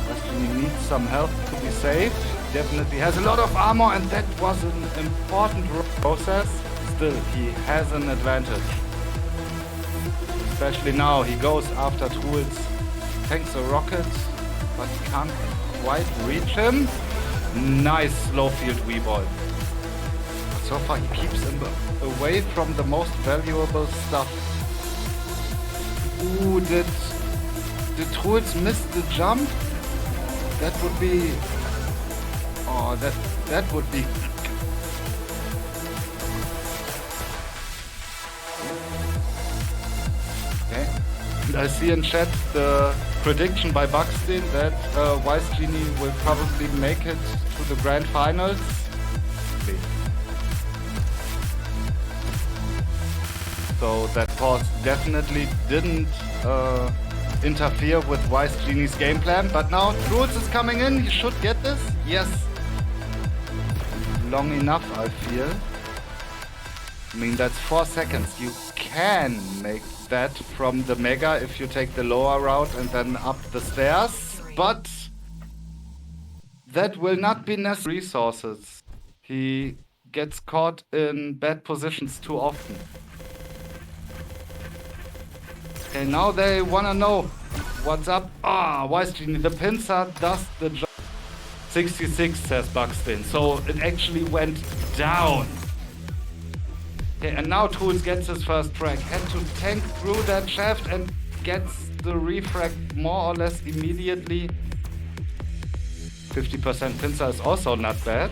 WiseGenie needs some help to be safe. Definitely has a lot of armor, and that was an important process. Still, he has an advantage. Especially now, he goes after Troolz, tanks a rocket, but he can't quite reach him. Nice slow field V-ball. So far he keeps him away from the most valuable stuff. Ooh, did Troolz miss the jump? That would be... Oh, that would be... Okay. And I see in chat the prediction by Buxton that WiseGenie will probably make it to the grand finals. Okay. So that pause definitely didn't interfere with WiseGenie's game plan. But now Troolz is coming in. He should get this. Yes. Long enough, I feel. I mean, that's 4 seconds. You can make that from the Mega if you take the lower route and then up the stairs. But that will not be necessary resources. He gets caught in bad positions too often. Okay, now they wanna know what's up. WiseGenie, the pincer does the job. 66 says Buxton, so it actually went down. Okay, and now Troolz gets his first frag. Had to tank through that shaft and gets the refrag more or less immediately. 50% pincer is also not bad.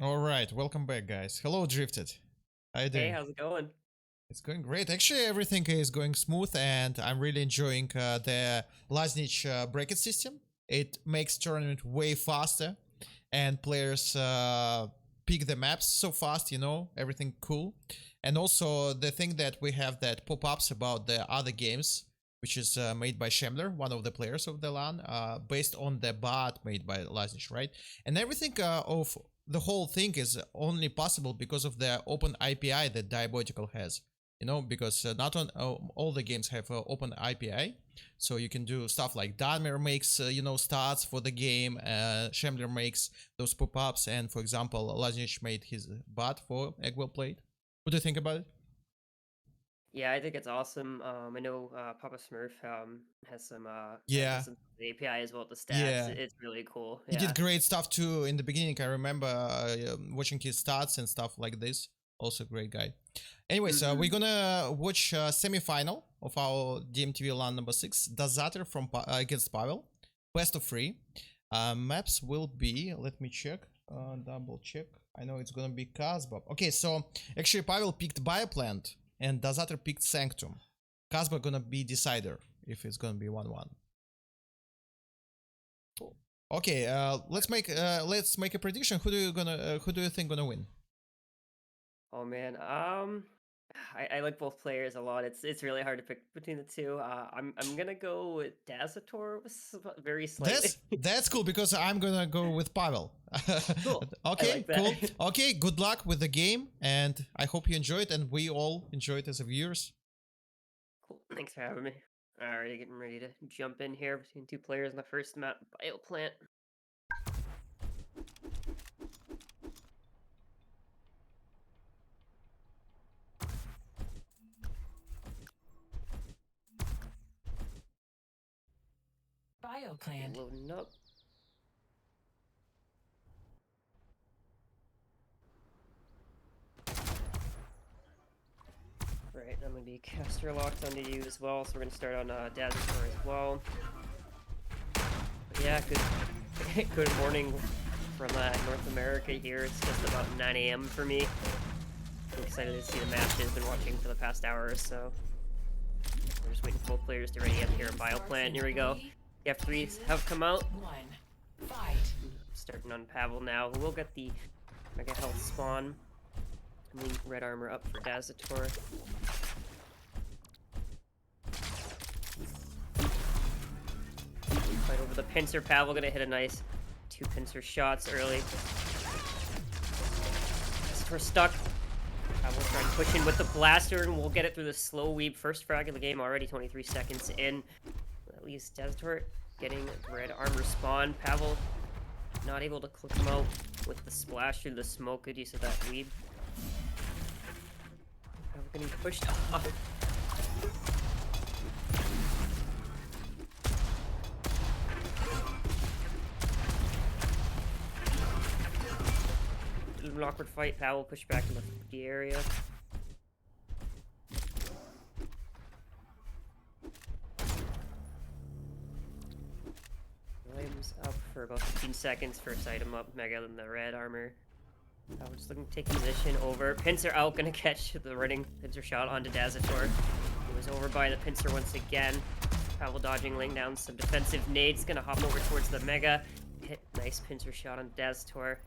All right, welcome back, guys. Hello, Drifted. How you doing? Hey, how's it going? It's going great. Actually, everything is going smooth, and I'm really enjoying the WiseGenie bracket system. It makes tournament way faster, and players pick the maps so fast. You know, everything cool. And also the thing that we have that pop-ups about the other games, which is made by Shambler, one of the players of the LAN, based on the bot made by WiseGenie, right? And everything of the whole thing is only possible because of the open API that Diabotical has. You know, because not on all the games have open API, so you can do stuff like Dahmer makes you know, stats for the game, Shambler makes those pop-ups, and for example, WiseGenie made his bot for Egg Well Played. What do you think about it? Yeah, I think it's awesome. I know Papa Smurf has some Yeah. has some API as well, the stats. Yeah. It's really cool. He Yeah. did great stuff too in the beginning. I remember watching his stats and stuff like this. Also great guy. Anyways, we're gonna watch semi-final of our DMTV LAN number 6, Dazater from against Pavel, best of 3. Maps will be, let me check, double check. I know it's gonna be Kazbab. Okay, so actually Pavel picked Bioplant and Dazater picked Sanctum. Kazbab gonna be decider if it's gonna be 1-1. Okay, let's make a prediction. Who do you think gonna win? Oh man, I like both players a lot. It's really hard to pick between the two. I'm gonna go with Dazator very slightly. That's cool because I'm gonna go with Pavel. Cool. Okay, like that. cool. Okay, good luck with the game, and I hope you enjoy it, and we all enjoy it as a viewers. Cool. Thanks for having me. Alright, getting ready to jump in here between two players in the first map, Bioplant. Bioplant. Loading up. Right, I'm gonna be caster locked onto you as well, so we're gonna start on Dazator as well. But yeah, good morning from North America here. It's just about 9 AM for me. I'm excited to see the matches. Been watching for the past hour or so. We're just waiting for both players to ready up here in Bioplant. Here we go. The F3s have come out. 1. Fight. Starting on Pavel now. We'll get the Mega Health spawn. Leave red armor up for Dazator. Fight over the pincer. Pavel gonna hit a nice 2 pincer shots early. Dazator stuck. Pavel trying to push in with the blaster, and we'll get it through the slow weeb. First frag of the game already, 23 seconds in. At least Dazator getting red armor spawn. Pavel not able to click him out with the splash through the smoke. Good use of that weeb. Pavel getting pushed off. An awkward fight. Pavel pushed back in the 50 area. Items up for about 15 seconds. First item up, Mega in the red armor. Pavel just looking to take position over. Pincer out, gonna catch the running pincer shot onto Dazator. He was over by the pincer once again. Pavel dodging, laying down some defensive nades. Gonna hop over towards the Mega. Hit nice pincer shot on Dazator.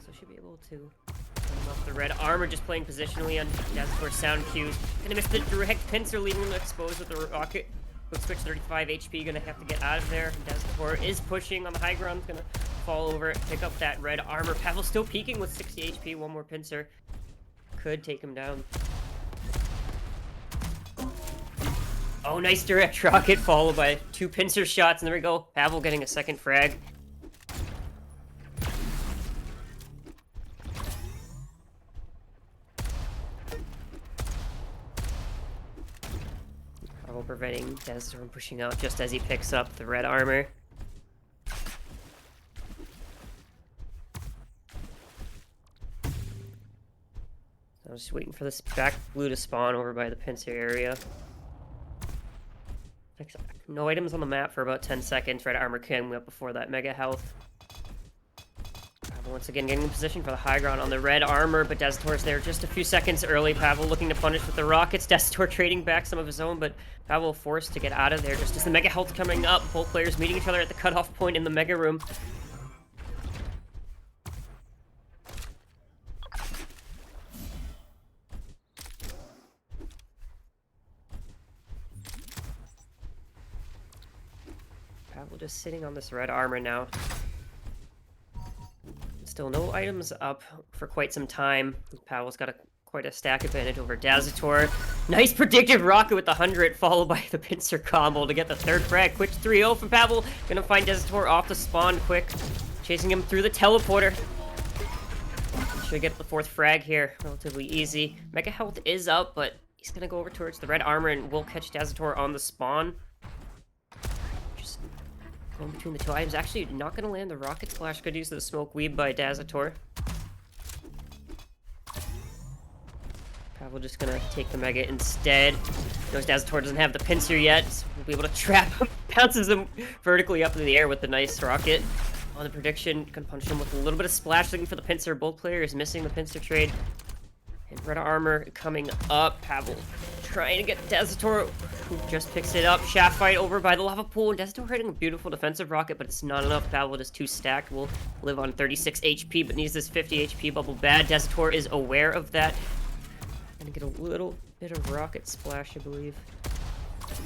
So should be able to come off the red armor, just playing positionally on Dazator's sound cues. Gonna miss the direct pincer, leaving him exposed with the rocket. Quick switch, 35 HP, gonna have to get out of there. Dazator is pushing on the high ground, gonna fall over it, pick up that red armor. Pavel still peeking with 60 HP, one more pincer. Could take him down. Oh, nice direct rocket, followed by 2 pincer shots, and there we go. Pavel getting a second frag. Preventing Dazator from pushing out just as he picks up the red armor. I was just waiting for this back blue to spawn over by the pincer area. No items on the map for about 10 seconds. Red armor came up before that Mega Health. Once again, getting in position for the high ground on the red armor, but Dezator's there just a few seconds early. Pavel looking to punish with the rockets. Dezator trading back some of his own, but Pavel forced to get out of there just as the Mega Health coming up. Both players meeting each other at the cutoff point in the Mega Room. Pavel just sitting on this red armor now. Still no items up for quite some time. Pavel's got quite a stack advantage over Dezator. Nice predictive rocket with the 100, followed by the pincer combo to get the third frag. Quick 3-0 from Pavel. Gonna find Dezator off the spawn quick. Chasing him through the teleporter. Should get the fourth frag here. Relatively easy. Mega Health is up, but he's gonna go over towards the red armor and will catch Dezator on the spawn. Going between the two items. Actually, not going to land the rocket splash. Could use the smoke weave by Dezator. Pavel just going to take the Mega instead. Knows Dezator doesn't have the pincer yet, so we'll be able to trap him. Bounces him vertically up in the air with the nice rocket. On the prediction, going to punch him with a little bit of splash, looking for the pincer. Both players missing the pincer trade. And red armor coming up. Pavel trying to get Dezator, who just picks it up. Shaft fight over by the lava pool. Dezator hitting a beautiful defensive rocket, but it's not enough. Pavel just too stacked. Will live on 36 HP, but needs this 50 HP bubble bad. Dezator is aware of that. Gonna get a little bit of rocket splash, I believe.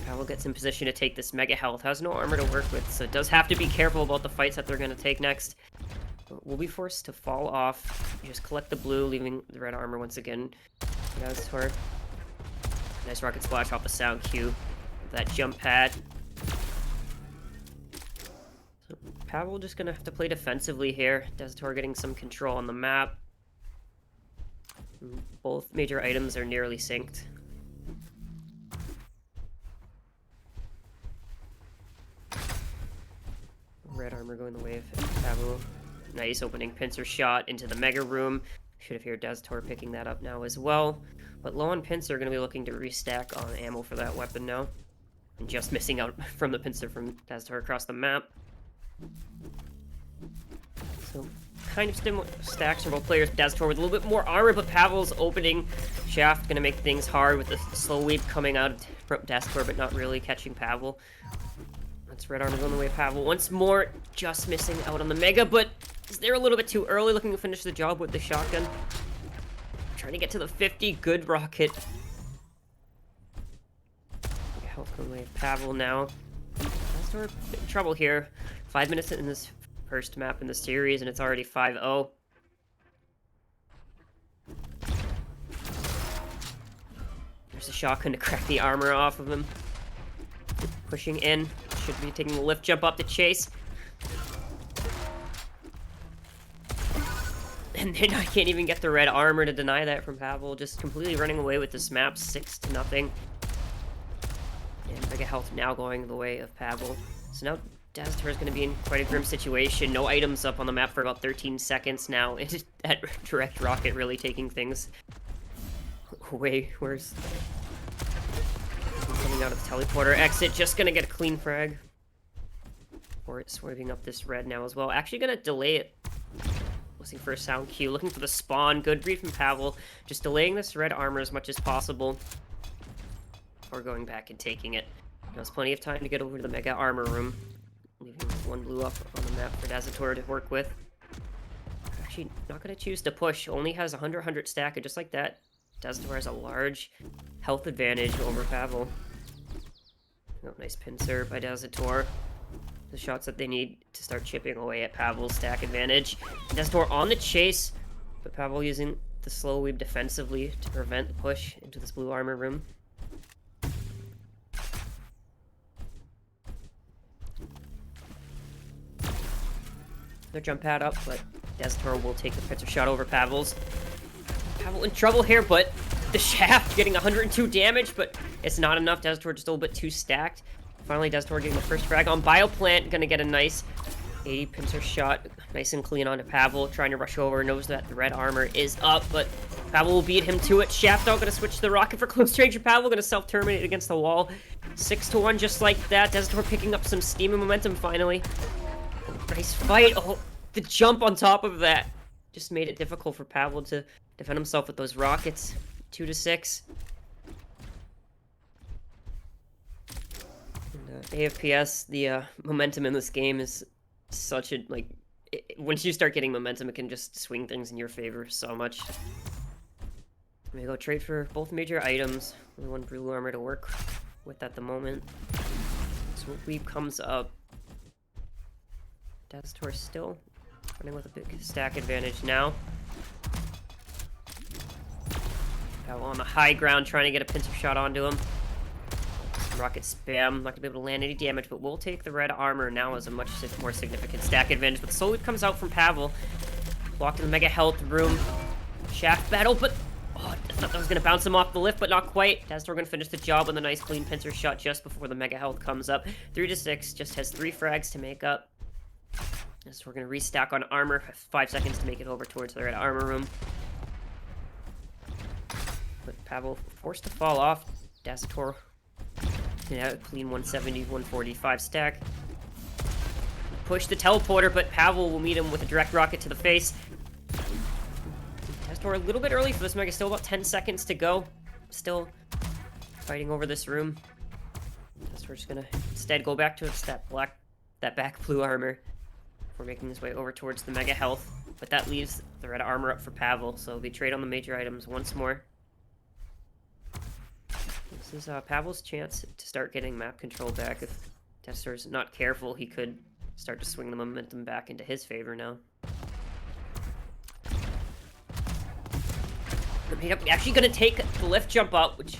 Pavel gets in position to take this Mega Health. Has no armor to work with, so it does have to be careful about the fights that they're gonna take next. We'll be forced to fall off. Just collect the blue, leaving the red armor once again. Dezator. Nice rocket splash off the sound cue. That jump pad. So Pavel just gonna have to play defensively here. Dezator getting some control on the map. Both major items are nearly synced. Red armor going the way of Pavel. Nice opening pincer shot into the Mega Room. Should have heard Dezator picking that up now as well. But low on pincer, going to be looking to restack on ammo for that weapon now. And just missing out from the pincer from Dezator across the map. So kind of similar stacks for both players. Dezator with a little bit more armor, but Pavel's opening shaft going to make things hard with the slow weave coming out from Dezator, but not really catching Pavel. That's red armor going the way of Pavel. Once more, just missing out on the Mega, but is there a little bit too early, looking to finish the job with the shotgun. Trying to get to the 50, good rocket. Health going the way of Pavel now. Dezator in trouble here. 5 minutes in this first map in the series, and it's already 5-0. There's a shotgun to crack the armor off of him. Pushing in. Should be taking the lift jump up to chase. And then I can't even get the red armor to deny that from Pavel. Just completely running away with this map, 6-0. And Mega Health now going the way of Pavel. So now Dezator is going to be in quite a grim situation. No items up on the map for about 13 seconds now. And that direct rocket really taking things way worse. Coming out of the teleporter exit, just gonna get a clean frag. Or it's swerving up this red now as well. Actually gonna delay it. Listening for a sound cue, looking for the spawn. Good read from Pavel. Just delaying this red armor as much as possible. Before going back and taking it. There's plenty of time to get over to the Mega Armor Room. Leaving one blue up on the map for Dezator to work with. Actually, not gonna choose to push. Only has 100 stack, and just like that, Dezator has a large health advantage over Pavel. Oh, nice pincer by Dezator. The shots that they need to start chipping away at Pavel's stack advantage. Dezator on the chase, but Pavel using the slow weave defensively to prevent the push into this blue armor room. Their jump pad up, but Dezator will take the pincer shot over Pavel's. Pavel in trouble here, but the shaft getting 102 damage, but it's not enough. Dezator just a little bit too stacked. Finally, Dezator getting the first frag on Bioplant. Gonna get a nice 80 pincer shot. Nice and clean onto Pavel. Trying to rush over. Knows that the red armor is up, but Pavel will beat him to it. Shaft out. Gonna switch to the rocket for close range. Pavel gonna self-terminate against the wall. 6-1 just like that. Dezator picking up some steam and momentum finally. Nice fight. Oh, the jump on top of that just made it difficult for Pavel to defend himself with those rockets. 2-6. And, AFPS, the momentum in this game is such a, like, once you start getting momentum, it can just swing things in your favor so much. I'm gonna go trade for both major items. Only one blue armor to work with at the moment. So Weep comes up. Dazator still running with a big stack advantage now. Pavel on the high ground trying to get a pincer shot onto him. Rocket spam, not gonna be able to land any damage, but we'll take the red armor now as a much more significant stack advantage. But Soul Leap comes out from Pavel. Blocked in the mega health room. Shaft battle, but oh, I thought that was gonna bounce him off the lift, but not quite. Dazator gonna finish the job with a nice clean pincer shot just before the mega health comes up. 3-6, just has 3 frags to make up. So we're gonna restack on armor. 5 seconds to make it over towards the red armor room. But Pavel forced to fall off. Dazator, yeah, clean 170, 145 stack. Push the teleporter, but Pavel will meet him with a direct rocket to the face. Dazator a little bit early for this mega. Still about 10 seconds to go. Still fighting over this room. Dazator's just gonna instead go back to that back blue armor. We're making his way over towards the mega health, but that leaves the red armor up for Pavel, so we trade on the major items once more. This is Pavel's chance to start getting map control back. If Dazator's not careful, he could start to swing the momentum back into his favor now. Actually gonna take the lift jump up, which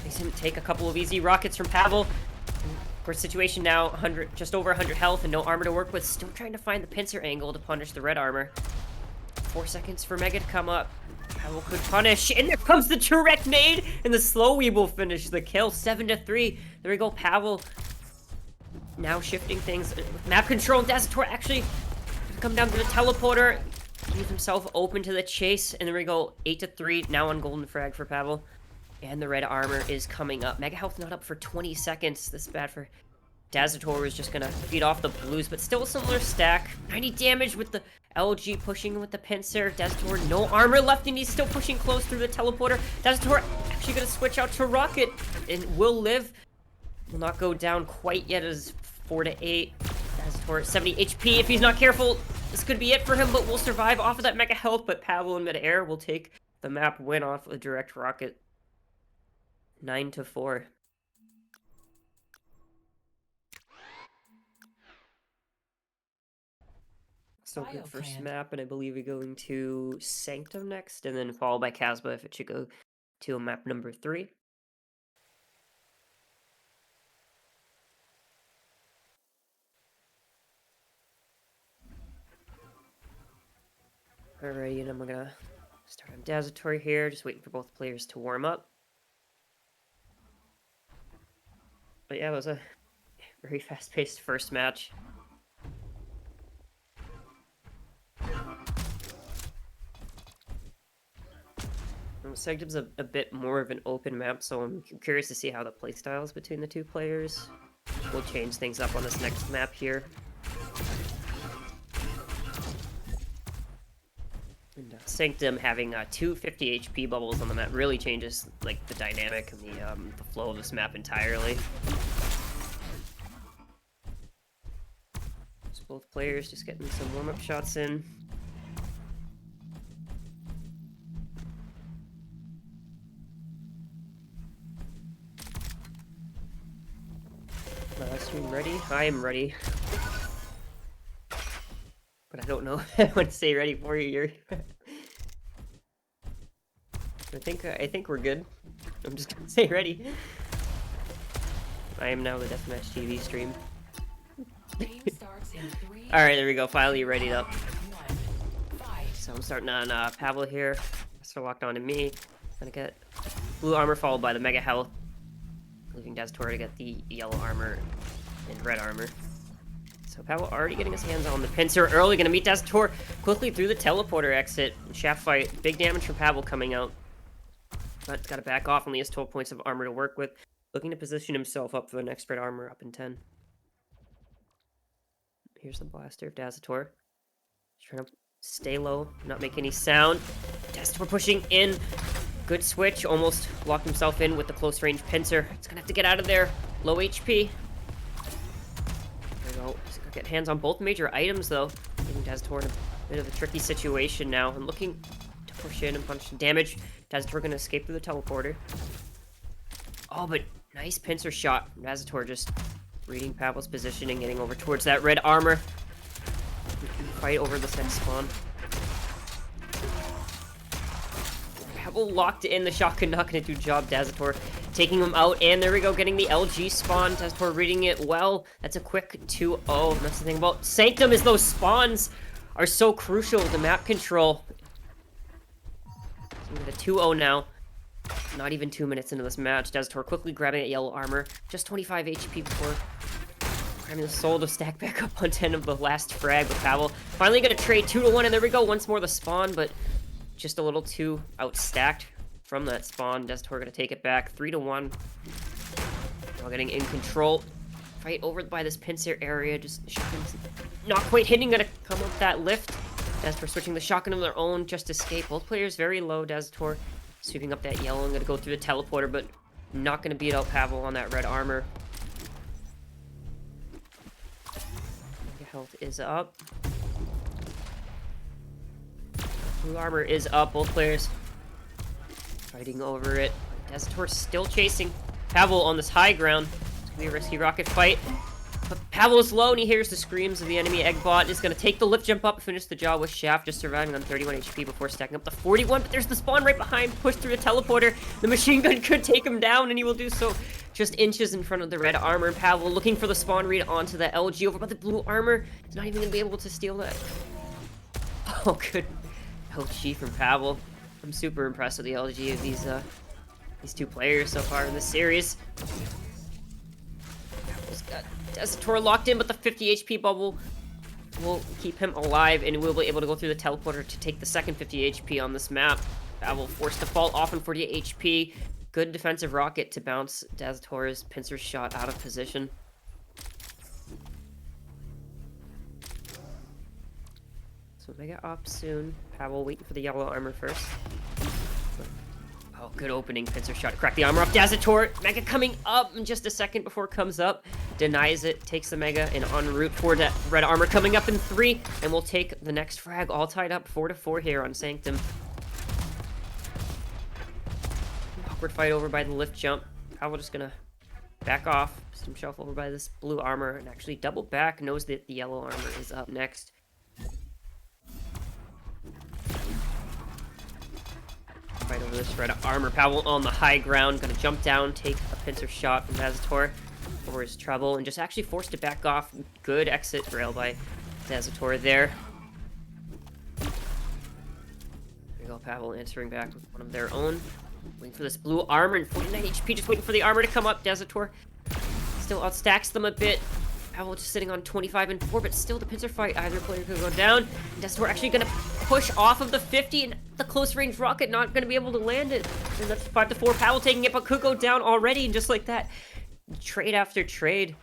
makes him take a couple of easy rockets from Pavel. Of course, situation now, just over 100 health and no armor to work with. Still trying to find the pincer angle to punish the red armor. 4 seconds for Mega to come up. Pavel could punish, and there comes the direct nade, and the slow weeb will finish the kill. 7-3. There we go, Pavel. Now shifting things with map control. Dazator actually come down to the teleporter, leave himself open to the chase, and there we go, 8-3. Now on golden frag for Pavel. And the red armor is coming up. Mega health not up for 20 seconds. This is bad for Dazator. Is just gonna feed off the blues, but still a similar stack. 90 damage with the LG pushing with the pincer. Dazator no armor left, and he's still pushing close through the teleporter. Dazator actually gonna switch out to rocket and will live. Will not go down quite yet as 4-8. Dazator at 70 HP. If he's not careful, this could be it for him, but will survive off of that mega health. But Pavel in midair will take the map win off a direct rocket. 9-4. So good first map, and I believe we're going to Sanctum next, and then followed by Casbah if it should go to map number 3. Alrighty, and I'm gonna start on Dazator here, just waiting for both players to warm up. But yeah, it was a very fast-paced first match. Sanctum's a bit more of an open map, so I'm curious to see how the playstyles between the two players will change things up on this next map here. And Sanctum having 2 50 HP bubbles on the map really changes like the dynamic and the flow of this map entirely. So both players just getting some warm-up shots in. Stream ready? I am ready. But I don't know if I want to say ready for you. I think we're good. I'm just gonna say ready. I am now the deathmatchtv stream. Alright, there we go. Finally readied up. So I'm starting on Pavel here. So locked on to me. Gonna get blue armor followed by the mega health. Leaving Dazator to get the yellow armor and red armor. So Pavel already getting his hands on the pincer early. Gonna meet Dazator quickly through the teleporter exit. Shaft fight. Big damage from Pavel coming out. But it's got to back off. Only has 12 points of armor to work with. Looking to position himself up for the next red armor up in 10. Here's the blaster of Dazator. Trying to stay low, not make any sound. Dazator pushing in. Good switch, almost locked himself in with the close range pincer. It's gonna have to get out of there. Low HP. There we go. He's gonna get hands on both major items though. Giving Dazator in a bit of a tricky situation now. And looking to push in and punch some damage. Dazator gonna escape through the teleporter. Oh, but nice pincer shot. Dazator just reading Pavel's position and getting over towards that red armor. Fight over the said spawn. Pavel locked in the shotgun, not gonna do job. Dazator taking him out, and there we go, getting the LG spawn. Dazator reading it well. That's a quick 2-0. That's the thing about Sanctum, is those spawns are so crucial to map control. So we have a 2-0 now. Not even 2 minutes into this match. Dazator quickly grabbing that yellow armor. Just 25 HP before grabbing the soul to stack back up on 10 of the last frag with Pavel. Finally gonna trade 2-1, and there we go. Once more the spawn, but just a little too outstacked from that spawn. Dazator gonna take it back. 3-1. Now getting in control. Fight over by this pincer area. Just shotguns not quite hitting. Gonna come up that lift. Dazator switching the shotgun of their own. Just escape. Both players very low. Dazator sweeping up that yellow. I'm gonna go through the teleporter, but not gonna beat out Pavel on that red armor. Health is up. Blue armor is up. Both players fighting over it. Dazator still chasing Pavel on this high ground. It's gonna be a risky rocket fight. But Pavel's low, and he hears the screams of the enemy Eggbot. Is gonna take the lift jump up, finish the job with Shaft, just surviving on 31 HP before stacking up to 41. But there's the spawn right behind, pushed through the teleporter. The machine gun could take him down, and he will do so just inches in front of the red armor. Pavel looking for the spawn read onto the LG over by the blue armor. He's not even gonna be able to steal that. Oh, good LG from Pavel. I'm super impressed with the LG of these two players so far in this series. Pavel's got Dazator locked in, but the 50 HP bubble will keep him alive, and we'll be able to go through the teleporter to take the second 50 HP on this map. Pavel forced to fall off on 48 HP. Good defensive rocket to bounce Dazator's pincer shot out of position. So Mega up soon. Pavel waiting for the yellow armor first. Oh, good opening pincer shot. Crack the armor off Dazator. Mega coming up in just a second before it comes up. Denies it, takes the Mega, and en route for that red armor coming up in 3. And we'll take the next frag, all tied up 4-4 here on Sanctum. Awkward fight over by the lift jump. Pavel just gonna back off, put himself over by this blue armor, and actually double back, knows that the yellow armor is up next. Fight over this red armor. Pavel on the high ground, gonna jump down, take a pincer shot from Dazator over his trouble, and just actually forced to back off. Good exit rail by Dazator there. There you go, Pavel answering back with one of their own. Waiting for this blue armor and 49 HP, just waiting for the armor to come up. Dazator still outstacks them a bit. Pavel just sitting on 25 and 4, but still the pincer fight. Either player could go down. Dazator actually gonna push off of the 50, and the close range rocket not gonna be able to land it. And that's 5-4. Pavel taking it, but could go down already, and just like that, trade after trade.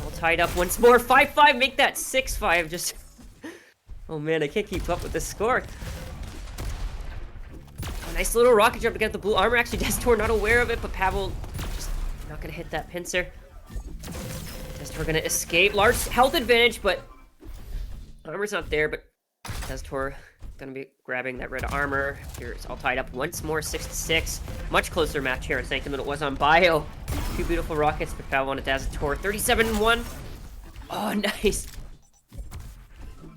All tied up once more. 5-5, make that 6-5. Just, oh man, I can't keep up with this score. Nice little rocket jump to get the blue armor. Actually, Dazator not aware of it, but Pavel just not gonna hit that pincer. Dazator gonna escape. Large health advantage, but armor's not there, but Dazator gonna be grabbing that red armor. Here it's all tied up once more, 6-6. Much closer match here on Sanctum than it was on Bio. Two beautiful rockets for Pavel on a Dazator. 37-1. Oh, nice.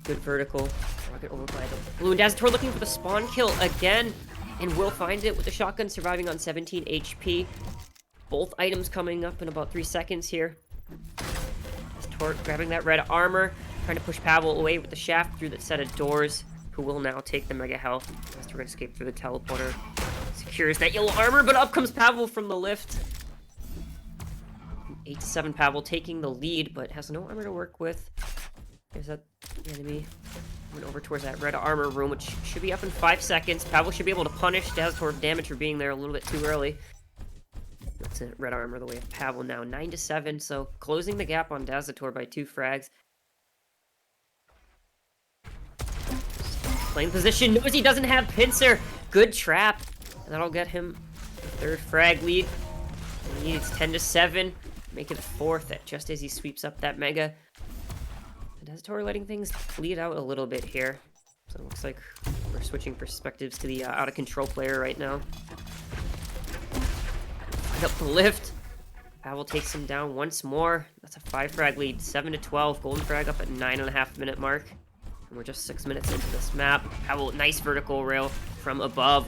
Good vertical. Rocket over by the blue. And Dazator looking for the spawn kill again. And will find it with the shotgun, surviving on 17 HP. Both items coming up in about 3 seconds here. Dazator grabbing that red armor, trying to push Pavel away with the shaft through that set of doors, who will now take the Mega health. Dazator gonna escape through the teleporter. Secures that yellow armor, but up comes Pavel from the lift. 8-7 Pavel taking the lead, but has no armor to work with. There's that enemy. Went over towards that red armor room, which should be up in 5 seconds. Pavel should be able to punish Dazator's damage for being there a little bit too early. That's it. Red armor the way of Pavel now. 9-7, so closing the gap on Dazator by 2 frags. Playing position, knows he doesn't have pincer. Good trap. And that'll get him the third frag lead. He needs 10-7. Make it a fourth just as he sweeps up that mega. Deathmatch letting things bleed out a little bit here. So it looks like we're switching perspectives to the out of control player right now. Up the lift. Pavel takes him down once more. That's a 5 frag lead, 7-12. Golden frag up at 9.5 minute mark. And we're just 6 minutes into this map. Pavel, nice vertical rail from above.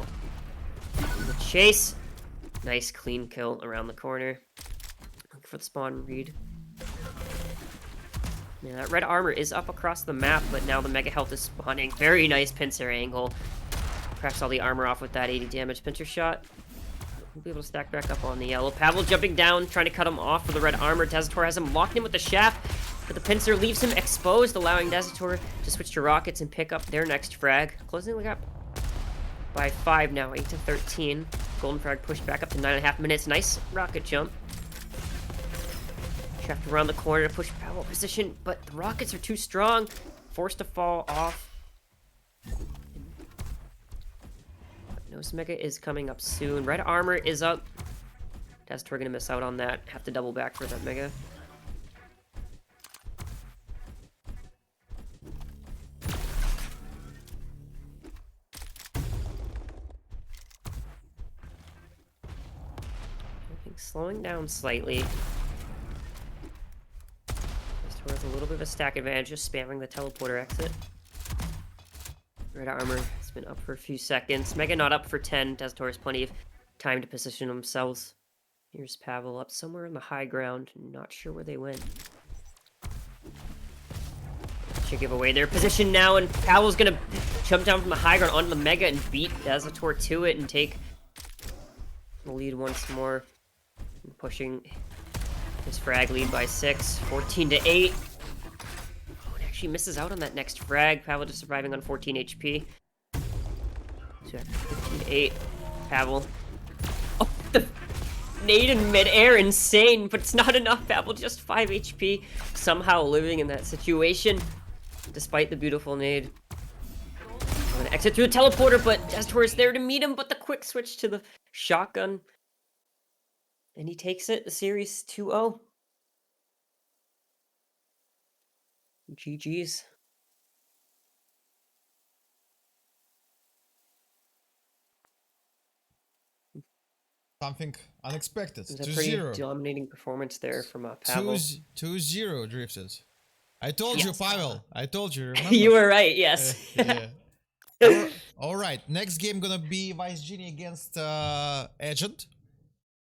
The chase. Nice clean kill around the corner. Look for the spawn read. Yeah, that red armor is up across the map, but now the mega health is spawning. Very nice pincer angle. Cracks all the armor off with that 80 damage pincer shot. We'll be able to stack back up on the yellow. Pavel jumping down, trying to cut him off for the red armor. Deathmatch has him locked in with the shaft, but the pincer leaves him exposed, allowing Deathmatch to switch to rockets and pick up their next frag. Closing the gap by 5 now, 8-13. Golden frag pushed back up to 9.5 minutes. Nice rocket jump. Shaft around the corner to push Pavel position, but the rockets are too strong. Forced to fall off. Nose Mega is coming up soon. Red armor is up. Deathmatch gonna miss out on that. Have to double back for that Mega. I think slowing down slightly. Deathmatch has a little bit of a stack advantage, just spamming the teleporter exit. Red armor has been up for a few seconds. Mega not up for 10. Deathmatch has plenty of time to position themselves. Here's Pavel up somewhere in the high ground. Not sure where they went. Should give away their position now, and Pavel's gonna jump down from the high ground onto the Mega and beat Deathmatch to it and take the lead once more. Pushing his frag lead by 6, 14-8. He misses out on that next frag. Pavel just surviving on 14 HP. So 15-8. Pavel. Oh, the nade in midair, insane, but it's not enough. Pavel just 5 HP, somehow living in that situation, despite the beautiful nade. I'm gonna exit through the teleporter, but Deathmatch is there to meet him, but the quick switch to the shotgun. And he takes it, the series 2-0. GG's. Something unexpected. It was a pretty 2-0. dominating performance there from Pavel. 2-0 drifted. I told you, Pavel. I told you. Remember? You were right, yes. Yeah. All right. Next game gonna be WiseGenie against Agent.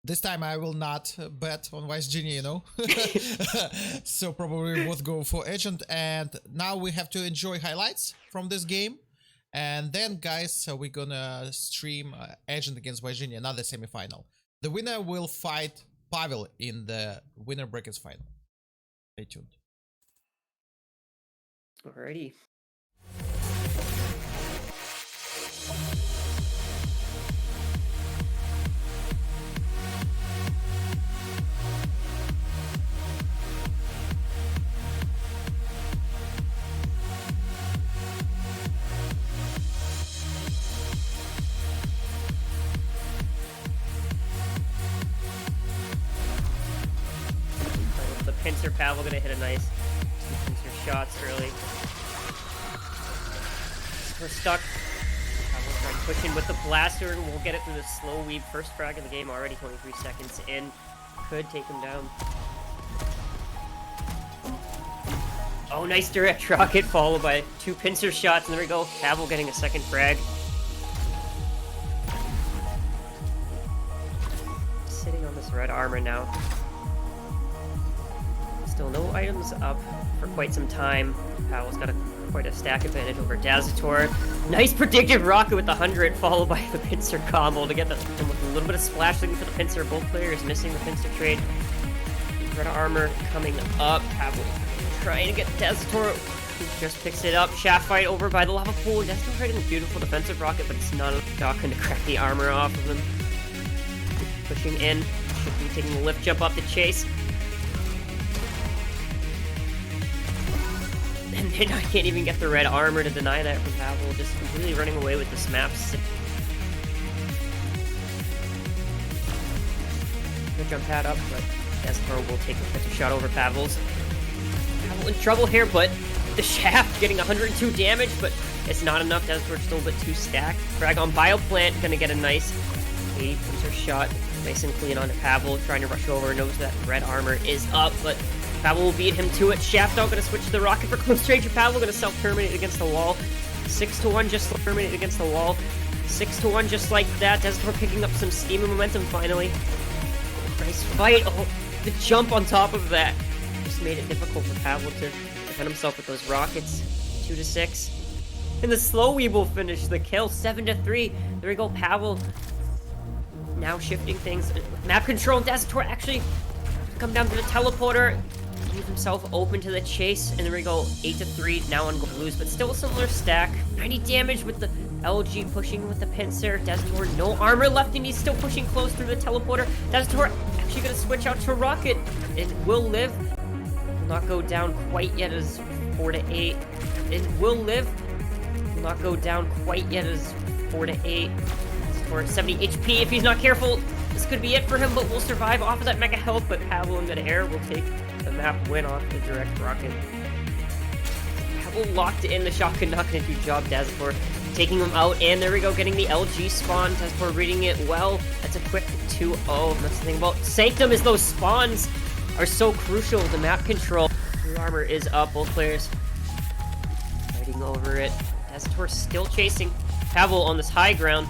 This time I will not bet on WiseGenie, you know. So probably both go for Agent. And now we have to enjoy highlights from this game. And then, guys, we're gonna stream Agent against WiseGenie, another semifinal. The winner will fight Pavel in the winner brackets final. Stay tuned. Alrighty. Pincer Pavel gonna hit a nice pincer shots early. We're stuck. Pavel's trying to push in with the blaster, and we'll get it through the slow weave. First frag of the game already, 23 seconds in. Could take him down. Oh, nice direct rocket followed by 2 pincer shots, and there we go. Pavel getting a second frag. Sitting on this red armor now. Still no items up for quite some time. Pavel's got quite a stack advantage over Deathmatch. Nice predictive rocket with the 100, followed by the pincer combo to get with a little bit of splash looking for the pincer. Both players missing the pincer trade. Red armor coming up. Pavel trying to get Deathmatch. Just picks it up. Shaft fight over by the lava pool. Deathmatch hitting a beautiful defensive rocket, but it's not going to crack the armor off of him. Pushing in. Should be taking the lift jump up to chase. And And I can't even get the red armor to deny that from Pavel, just completely running away with this map. Good jump pad up, but Destor will take a shot over Pavel's. Pavel in trouble here, but the shaft getting 102 damage, but it's not enough. Destor's still a bit too stacked. Frag on Bioplant, gonna get a nice 80 pincer shot. Nice and clean onto Pavel, trying to rush over, knows that red armor is up, but Pavel will beat him to it. Shaft out, gonna switch to the rocket for close range of Pavel, gonna self-terminate against the wall. 6-1, just terminate against the wall. 6-1, just like that. Destor picking up some steam and momentum finally. Nice fight. Oh, the jump on top of that just made it difficult for Pavel to defend himself with those rockets. 2-6. And the slow weeb will finish the kill. 7-3. There we go, Pavel. Now shifting things. Map control. Destor actually come down to the teleporter. Leave himself open to the chase. And there we go. 8-3. Now on blues, but still a similar stack. 90 damage with the LG pushing with the pincer. Destor no armor left, and he's still pushing close through the teleporter. Destor actually gonna switch out to rocket. It will live. Will not go down quite yet as 4-8. It will live. Will not go down quite yet as 4-8. For 70 HP if he's not careful. This could be it for him, but will survive off of that mega health. But Pavel in mid-air will take the map win off the direct rocket. Pavel locked in the shotgun, not gonna do job. Destor taking him out, and there we go, getting the LG spawn. Destor reading it well. That's a quick 2-0. That's the thing about Sanctum, is those spawns are so crucial to map control. Blue armor is up, both players fighting over it. Destor still chasing Pavel on this high ground.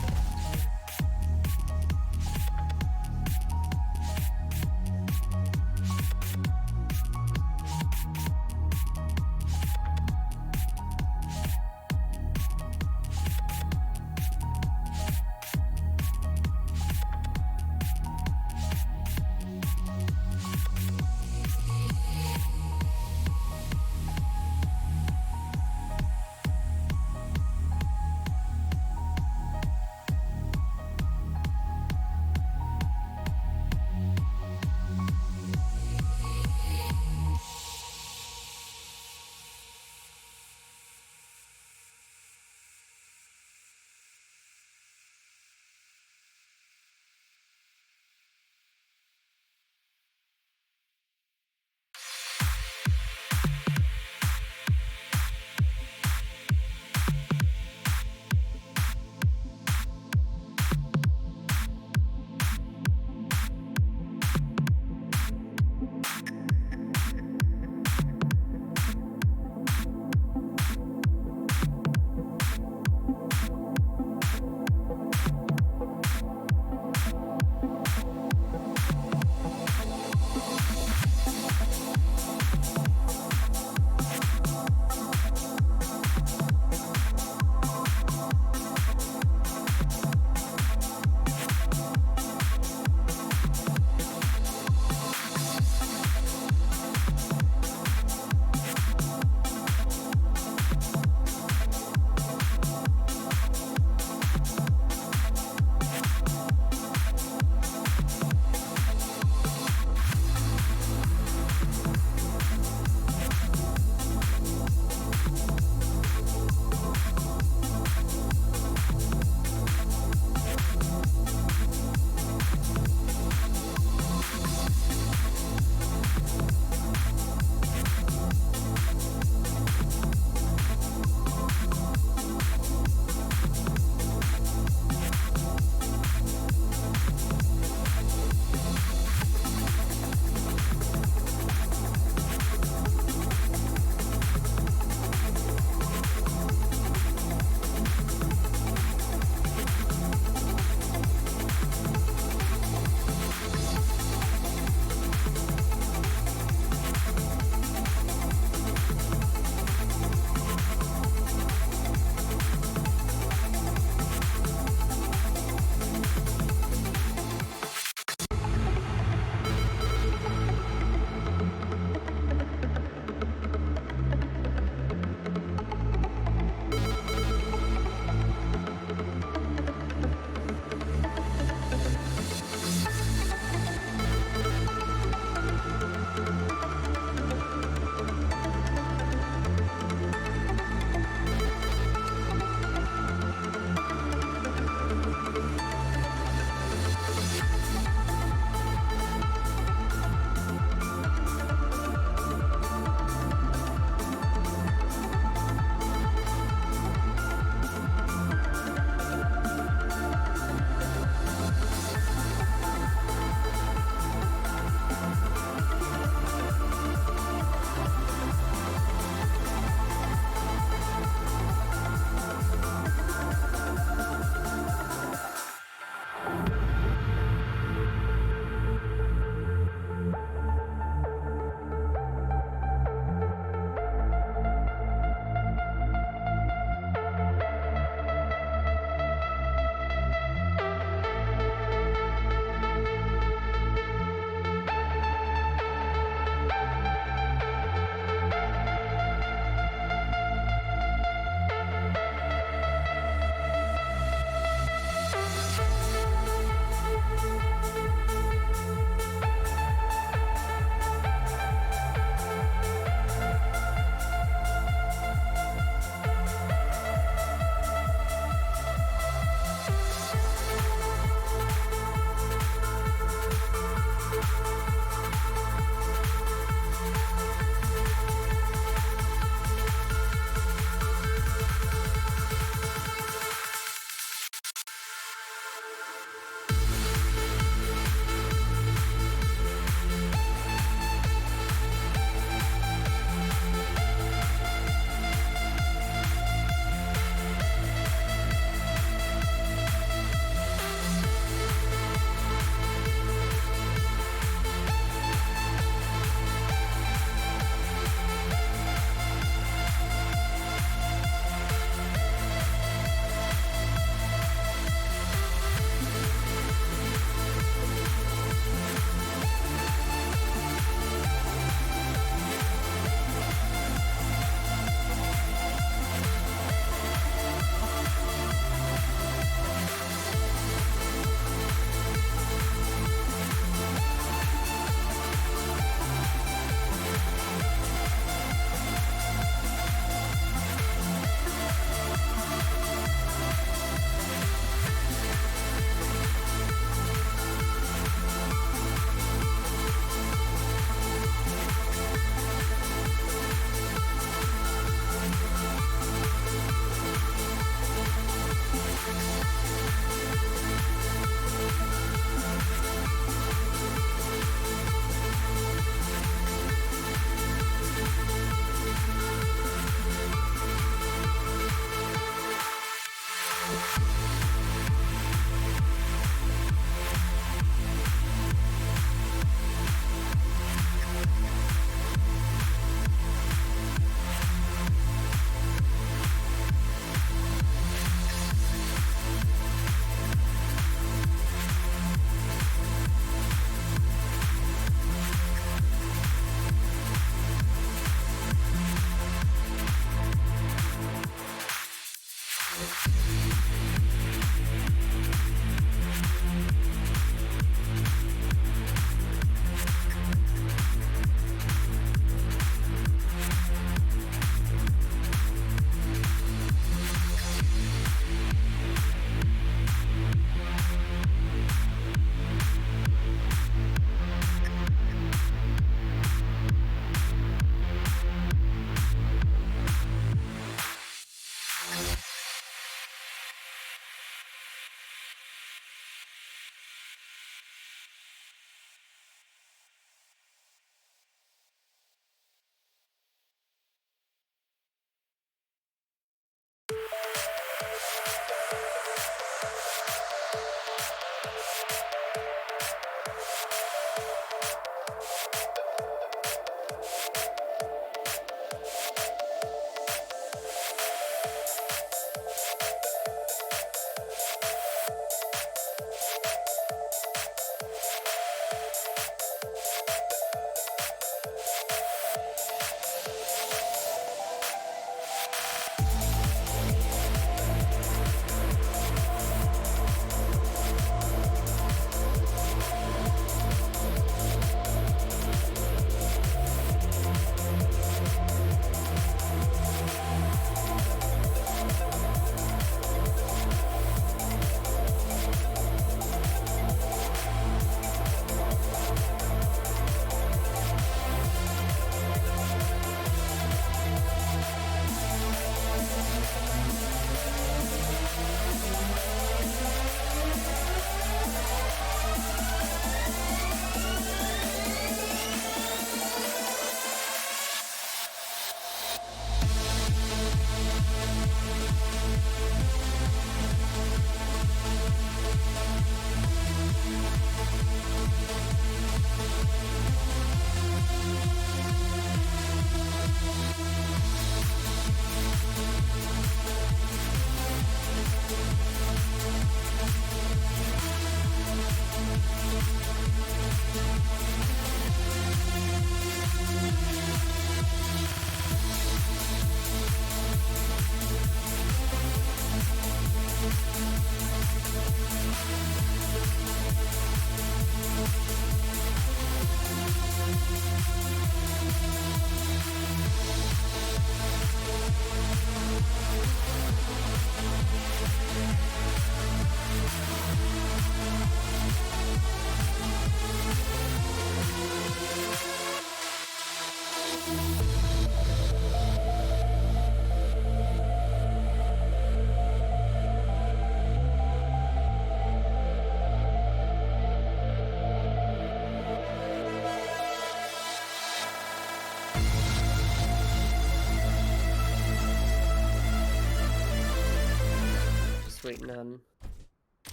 waiting on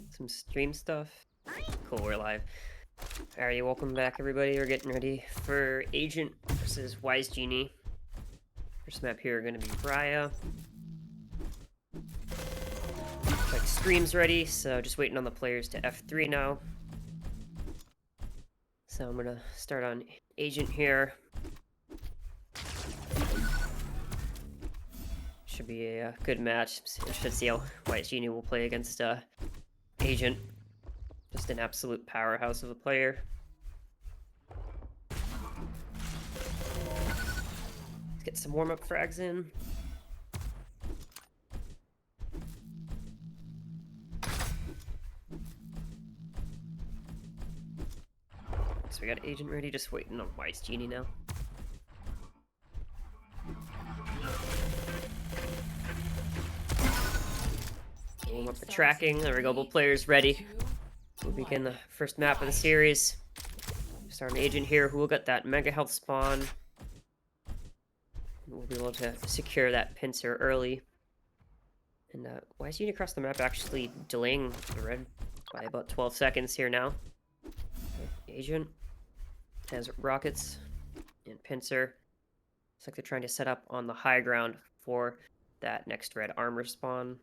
some stream stuff. Cool, we're live. Alright, welcome back everybody. We're getting ready for Agent versus WiseGenie. First map here are going to be Raya. Like stream's ready, so just waiting on the players to F3 now. So I'm gonna start on Agent here. Should be a good match. I should see how WiseGenie will play against Agent. Just an absolute powerhouse of a player. Let's get some warm-up frags in. So we got Agent ready, just waiting on WiseGenie now. Warm up the tracking. There we go, both players ready. We'll begin the first map of the series. Start an Agent here who will get that mega health spawn. We'll be able to secure that pincer early. And WiseGenie across the map actually delaying the red by about 12 seconds here now. Agent has rockets and pincer. Looks like they're trying to set up on the high ground for that next red armor spawn.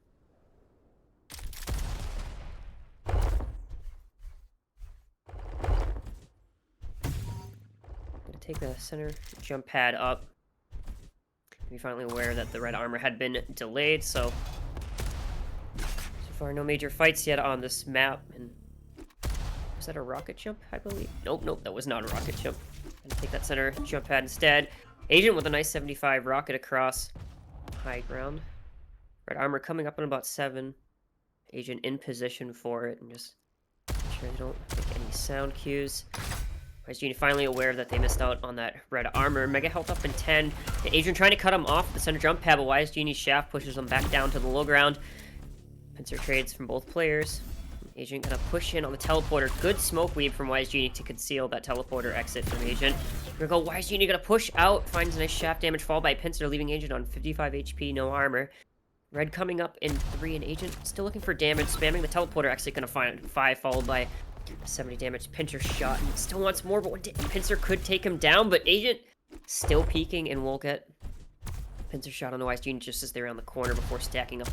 Gonna take the center jump pad up. Be finally aware that the red armor had been delayed, so far no major fights yet on this map. And was that a rocket jump, I believe? Nope, that was not a rocket jump. Gonna take that center jump pad instead. Agent with a nice 75 rocket across high ground. Red armor coming up in about 7. Agent in position for it, and just make sure they don't make any sound cues. WiseGenie finally aware that they missed out on that red armor. Mega health up in 10. The Agent trying to cut him off the center jump pad, but WiseGenie's shaft pushes him back down to the low ground. Pincer trades from both players. Agent gonna push in on the teleporter. Good smoke weave from WiseGenie to conceal that teleporter exit from Agent. Here we go, WiseGenie gonna push out. Finds a nice shaft damage fall by Pincer, leaving Agent on 55 HP, no armor. Red coming up in 3, and Agent still looking for damage, spamming the teleporter exit, gonna find 5, followed by 70 damage Pincer shot, and still wants more, but Pincer could take him down, but Agent still peeking, and we'll get Pincer shot on the WiseGenie just as they're around the corner before stacking up.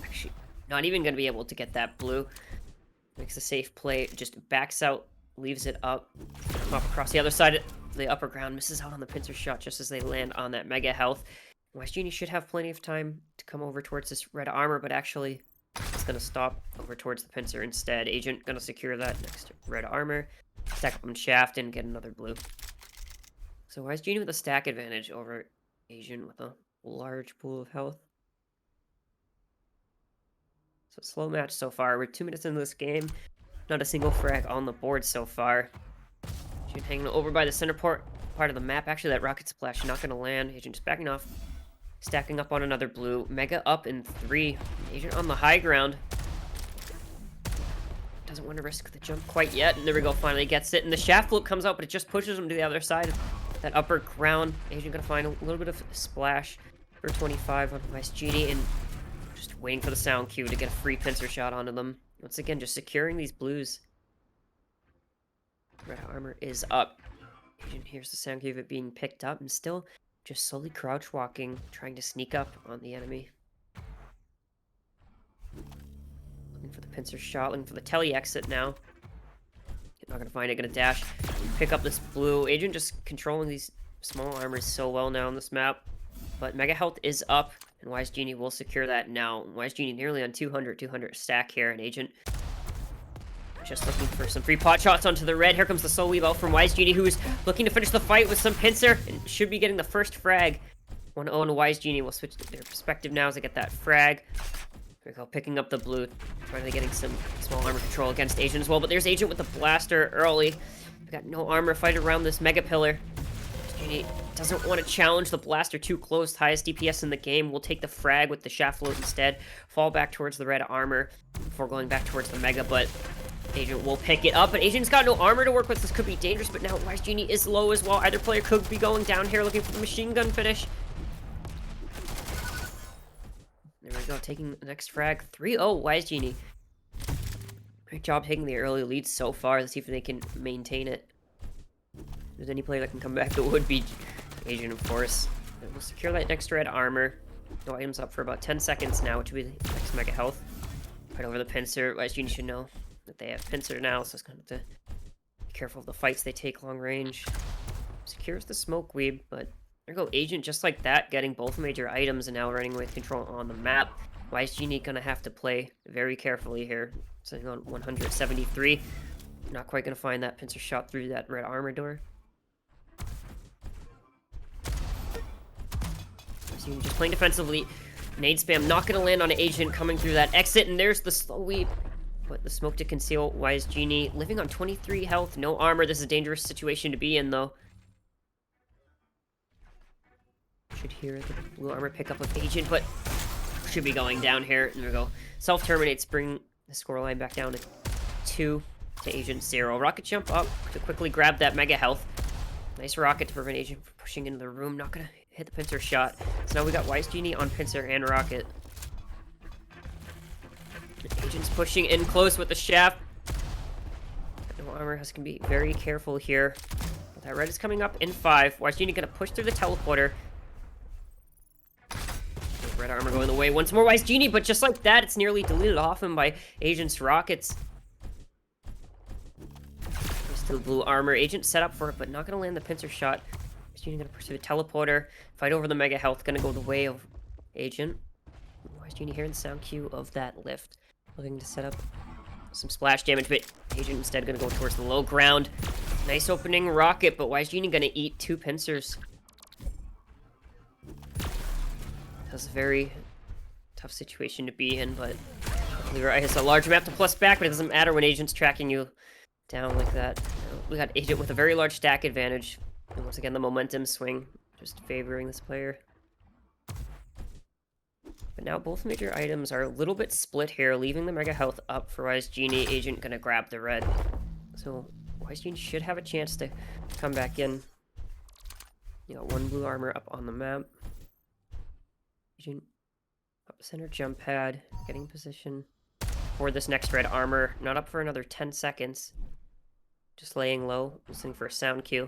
Actually, not even gonna be able to get that blue. Makes a safe play, just backs out, leaves it up across the other side of the upper ground, misses out on the Pincer shot just as they land on that mega health. WiseGenie should have plenty of time to come over towards this red armor, but actually it's going to stop over towards the pincer instead. Agent going to secure that next red armor, stack up on shaft, and get another blue. So WiseGenie with a stack advantage over Agent with a large pool of health. So slow match so far. We're 2 minutes into this game. Not a single frag on the board so far. Agent hanging over by the center part of the map. Actually, that rocket splash not going to land. Agent just backing off. Stacking up on another blue. Mega up in 3. Agent on the high ground. Doesn't want to risk the jump quite yet. And there we go. Finally gets it. And the shaft flip comes out, but it just pushes him to the other side of that upper ground. Agent going to find a little bit of splash for 25 on WiseGenie. And just waiting for the sound cue to get a free pincer shot onto them. Once again, just securing these blues. Red armor is up. Agent hears the sound cue of it being picked up and still just slowly crouch walking, trying to sneak up on the enemy. Looking for the pincer shot, looking for the tele exit now. Not gonna find it, gonna dash, pick up this blue. Agent just controlling these small armors so well now on this map. But mega health is up, and WiseGenie will secure that now. WiseGenie nearly on 200 stack here, and Agent just looking for some free pot shots onto the red. Here comes the soul weave out from WiseGenie, who's looking to finish the fight with some pincer and should be getting the first frag. 1-0 to WiseGenie. We'll switch to their perspective now as they get that frag. Here we go, picking up the blue. Finally getting some small armor control against Agent as well. But there's Agent with the blaster early. We got no armor fight around this mega pillar. WiseGenie doesn't want to challenge the blaster too close. Highest DPS in the game. We'll take the frag with the shaft float instead. Fall back towards the red armor before going back towards the mega, but Agent will pick it up, but Agent's got no armor to work with. This could be dangerous, but now WiseGenie is low as well. Either player could be going down here looking for the machine gun finish. There we go, taking the next frag. 3-0, WiseGenie. Great job taking the early lead so far. Let's see if they can maintain it. If there's any player that can come back, it would be Agent, of course. We'll secure that next red armor. No items up for about 10 seconds now, which will be the next mega health. Right over the pincer. WiseGenie should know that they have pincer now, so it's going to have to be careful of the fights they take long range. Secures the smoke weeb, but there you go. Agent just like that, getting both major items and now running with control on the map. WiseGenie going to have to play very carefully here. Sitting on 173. Not quite going to find that pincer shot through that red armor door. Just playing defensively. Nade spam not going to land on an Agent coming through that exit, and there's the slow weep. But the smoke to conceal WiseGenie. Living on 23 health, no armor. This is a dangerous situation to be in, though. Should hear the blue armor pick up with Agent, but should be going down here. There we go. Self-terminates, bring the scoreline back down to 2 to Agent 0. Rocket jump up to quickly grab that mega health. Nice rocket to prevent Agent from pushing into the room. Not going to hit the pincer shot. So now we got WiseGenie on pincer and rocket. Agent's pushing in close with the shaft. No armor, has to be very careful here. But that red is coming up in 5. WiseGenie gonna push through the teleporter. Red armor going the way once more. WiseGenie, but just like that, it's nearly deleted off him by Agent's rockets. To the blue armor. Agent set up for it, but not gonna land the pincer shot. WiseGenie gonna pursue the teleporter. Fight over the mega health, gonna go the way of Agent. WiseGenie hearing the sound cue of that lift. Looking to set up some splash damage, but Agent instead gonna go towards the low ground. Nice opening rocket, but WiseGenie gonna eat 2 pincers. That's a very tough situation to be in, but Leroy has a large map to plus back, but it doesn't matter when Agent's tracking you down like that. We got Agent with a very large stack advantage. And once again, the momentum swing just favoring this player. But now both major items are a little bit split here, leaving the mega health up for WiseGenie. Agent gonna grab the red. So WiseGenie should have a chance to come back in. You got 1 blue armor up on the map. Agent up center jump pad, getting position for this next red armor. Not up for another 10 seconds. Just laying low, listening for a sound cue.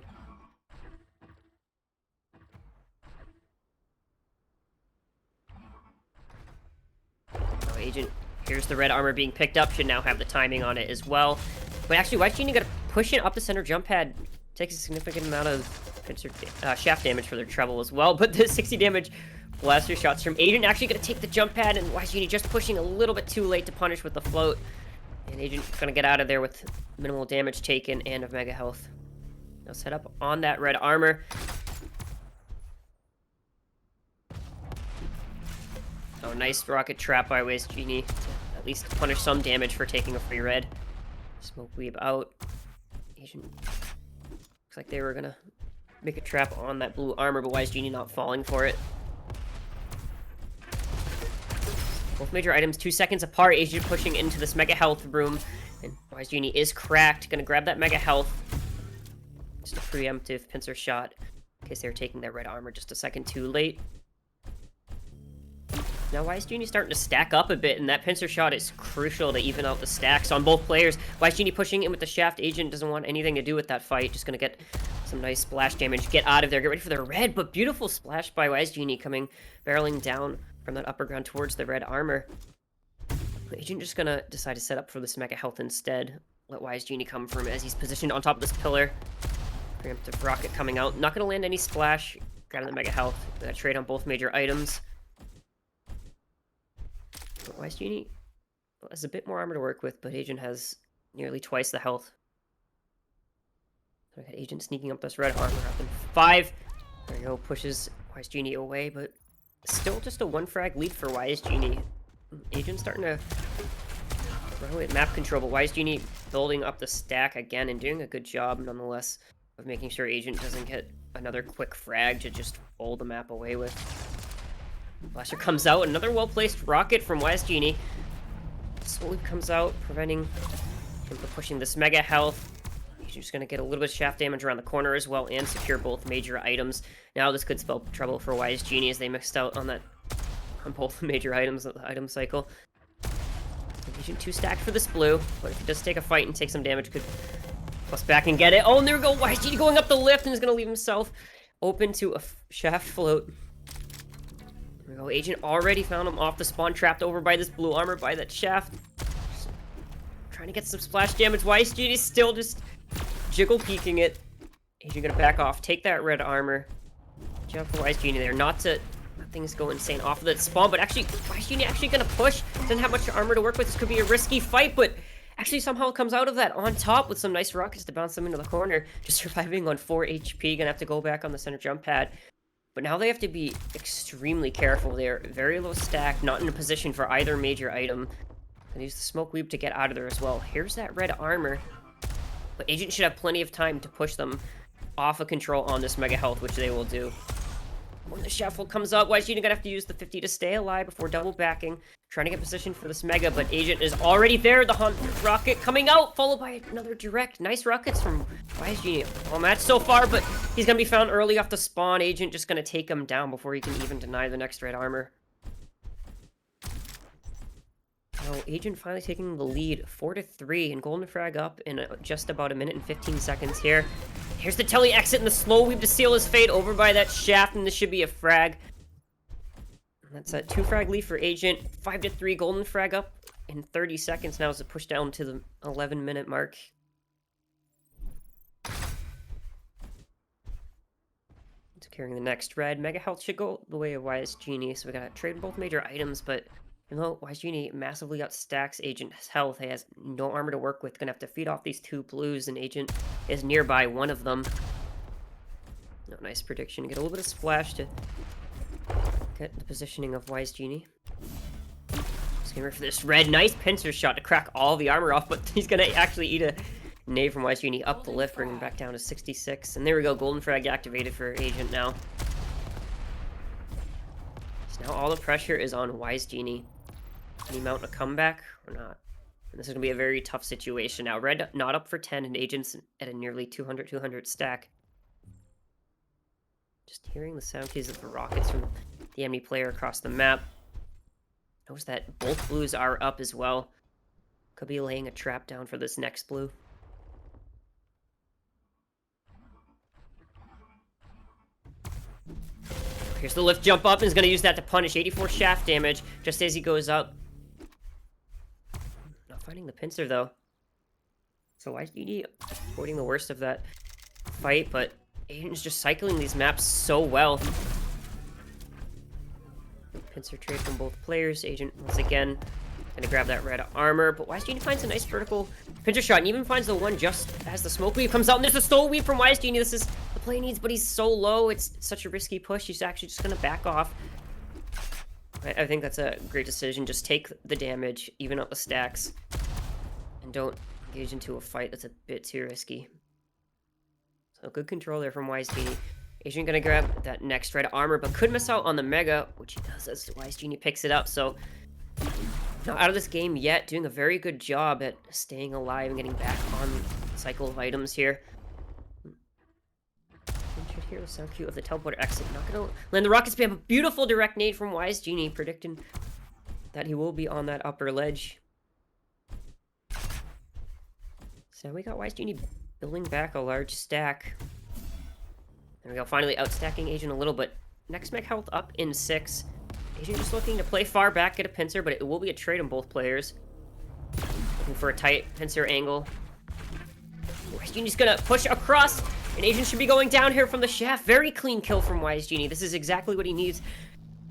Oh, Agent, here's the red armor being picked up. Should now have the timing on it as well. But actually, WiseGenie got to push it up the center jump pad. Takes a significant amount of pincer shaft damage for their treble as well. But the 60 damage blaster shots from Agent actually going to take the jump pad, and WiseGenie just pushing a little bit too late to punish with the float. And Agent going to get out of there with minimal damage taken and a mega health. Now set up on that red armor. Oh, nice rocket trap by WiseGenie to at least punish some damage for taking a free red. Smoke weeb out. Agent looks like they were going to make a trap on that blue armor, but WiseGenie not falling for it. Both major items 2 seconds apart. Agent pushing into this mega health room. And WiseGenie is cracked. Gonna grab that mega health. Just a preemptive pincer shot. In case they were taking their red armor just a second too late. Now WiseGenie starting to stack up a bit, and that pincer shot is crucial to even out the stacks on both players. WiseGenie pushing in with the shaft. Agent doesn't want anything to do with that fight. Just gonna get some nice splash damage. Get out of there. Get ready for the red, but beautiful splash by WiseGenie coming barreling down from that upper ground towards the red armor. Agent just gonna decide to set up for this mega health instead. Let WiseGenie come from as he's positioned on top of this pillar. Preemptive rocket coming out. Not gonna land any splash. Grabbing the mega health. Gonna trade on both major items. But WiseGenie has a bit more armor to work with, but Agent has nearly twice the health. So we got Agent sneaking up this red armor up in 5. There you go, pushes WiseGenie away, but still just a 1 frag lead for WiseGenie. Agent starting to run away with map control, but WiseGenie building up the stack again and doing a good job nonetheless of making sure Agent doesn't get another quick frag to just fold the map away with. Blaster comes out, another well-placed rocket from WiseGenie. Slowly comes out, preventing him from pushing this mega health. He's just going to get a little bit of shaft damage around the corner as well and secure both major items. Now this could spell trouble for WiseGenie as they missed out on that on both major items of the item cycle. Agent 2 stacked for this blue, but if he does take a fight and take some damage, could plus back and get it. Oh, and there we go. WiseGenie going up the lift and is going to leave himself open to a shaft float. There we go. Agent already found him off the spawn, trapped over by this blue armor by that shaft. Just trying to get some splash damage. WiseGenie still just jiggle peeking it. Agent going to back off, take that red armor. Jump for WiseGenie there, not to let things go insane off of that spawn, but actually, WiseGenie actually going to push. Doesn't have much armor to work with. This could be a risky fight, but actually somehow comes out of that on top with some nice rockets to bounce them into the corner. Just surviving on 4 HP, gonna have to go back on the center jump pad. But now they have to be extremely careful. They're very low stack, not in a position for either major item. And use the smoke weave to get out of there as well. Here's that red armor. But Agent should have plenty of time to push them off of control on this mega health, which they will do. When the shuffle comes up, WiseGenie gonna have to use the 50 to stay alive before double backing. Trying to get position for this mega, but Agent is already there. The hunt rocket coming out, followed by another direct. Nice rockets from WiseGenie. All match so far, but he's gonna be found early off the spawn. Agent just gonna take him down before he can even deny the next red armor. Now, Agent finally taking the lead, 4-3, and golden frag up in just about 1 minute and 15 seconds here. Here's the tele exit and the slow weave to seal his fate over by that shaft, and this should be a frag. That's a 2 frag lead for Agent. 5-3, golden frag up in 30 seconds now as it pushed down to the 11-minute mark. Securing the next red. Mega health should go the way of WiseGenie, so we gotta trade both major items, but even though WiseGenie massively got stacks Agent's health, he has no armor to work with. Gonna have to feed off these 2 blues, and Agent is nearby one of them. No, nice prediction. Get a little bit of splash to get the positioning of WiseGenie. Just gonna for this red. Nice pincer shot to crack all the armor off, but he's gonna actually eat a nade from WiseGenie up the lift, bringing him back down to 66. And there we go. Golden frag activated for Agent now. So now all the pressure is on WiseGenie. Can he mount a comeback or not? And this is going to be a very tough situation now. Red not up for 10, and Agent's at a nearly 200 stack. Just hearing the sound keys of the rockets from the enemy player across the map. Notice that both blues are up as well. Could be laying a trap down for this next blue. Here's the lift jump up, and he's going to use that to punish 84 shaft damage just as he goes up. Not finding the pincer, though. So WiseGenie avoiding the worst of that fight, but Agent's just cycling these maps so well. Pincer trade from both players. Agent, once again, going to grab that red armor, but WiseGenie finds a nice vertical pincer shot, and even finds the one just as the smoke weave comes out, and there's a stole weave from WiseGenie. This is the play needs, but he's so low. It's such a risky push. He's actually just going to back off. I think that's a great decision. Just take the damage, even out the stacks, and don't engage into a fight that's a bit too risky. So good control there from WiseGenie. Agent going to grab that next red armor, but could miss out on the mega, which he does as WiseGenie picks it up. So not out of this game yet, doing a very good job at staying alive and getting back on the cycle of items here. You should hear the sound cue of the teleporter exit. Not gonna land the rocket spam. A beautiful direct nade from WiseGenie, predicting that he will be on that upper ledge. So we got WiseGenie building back a large stack. There we go, finally outstacking Agent a little, but next mech health up in 6. Agent just looking to play far back, get a pincer, but it will be a trade on both players. Looking for a tight pincer angle. WiseGenie's gonna push across, and Agent should be going down here from the shaft. Very clean kill from WiseGenie. This is exactly what he needs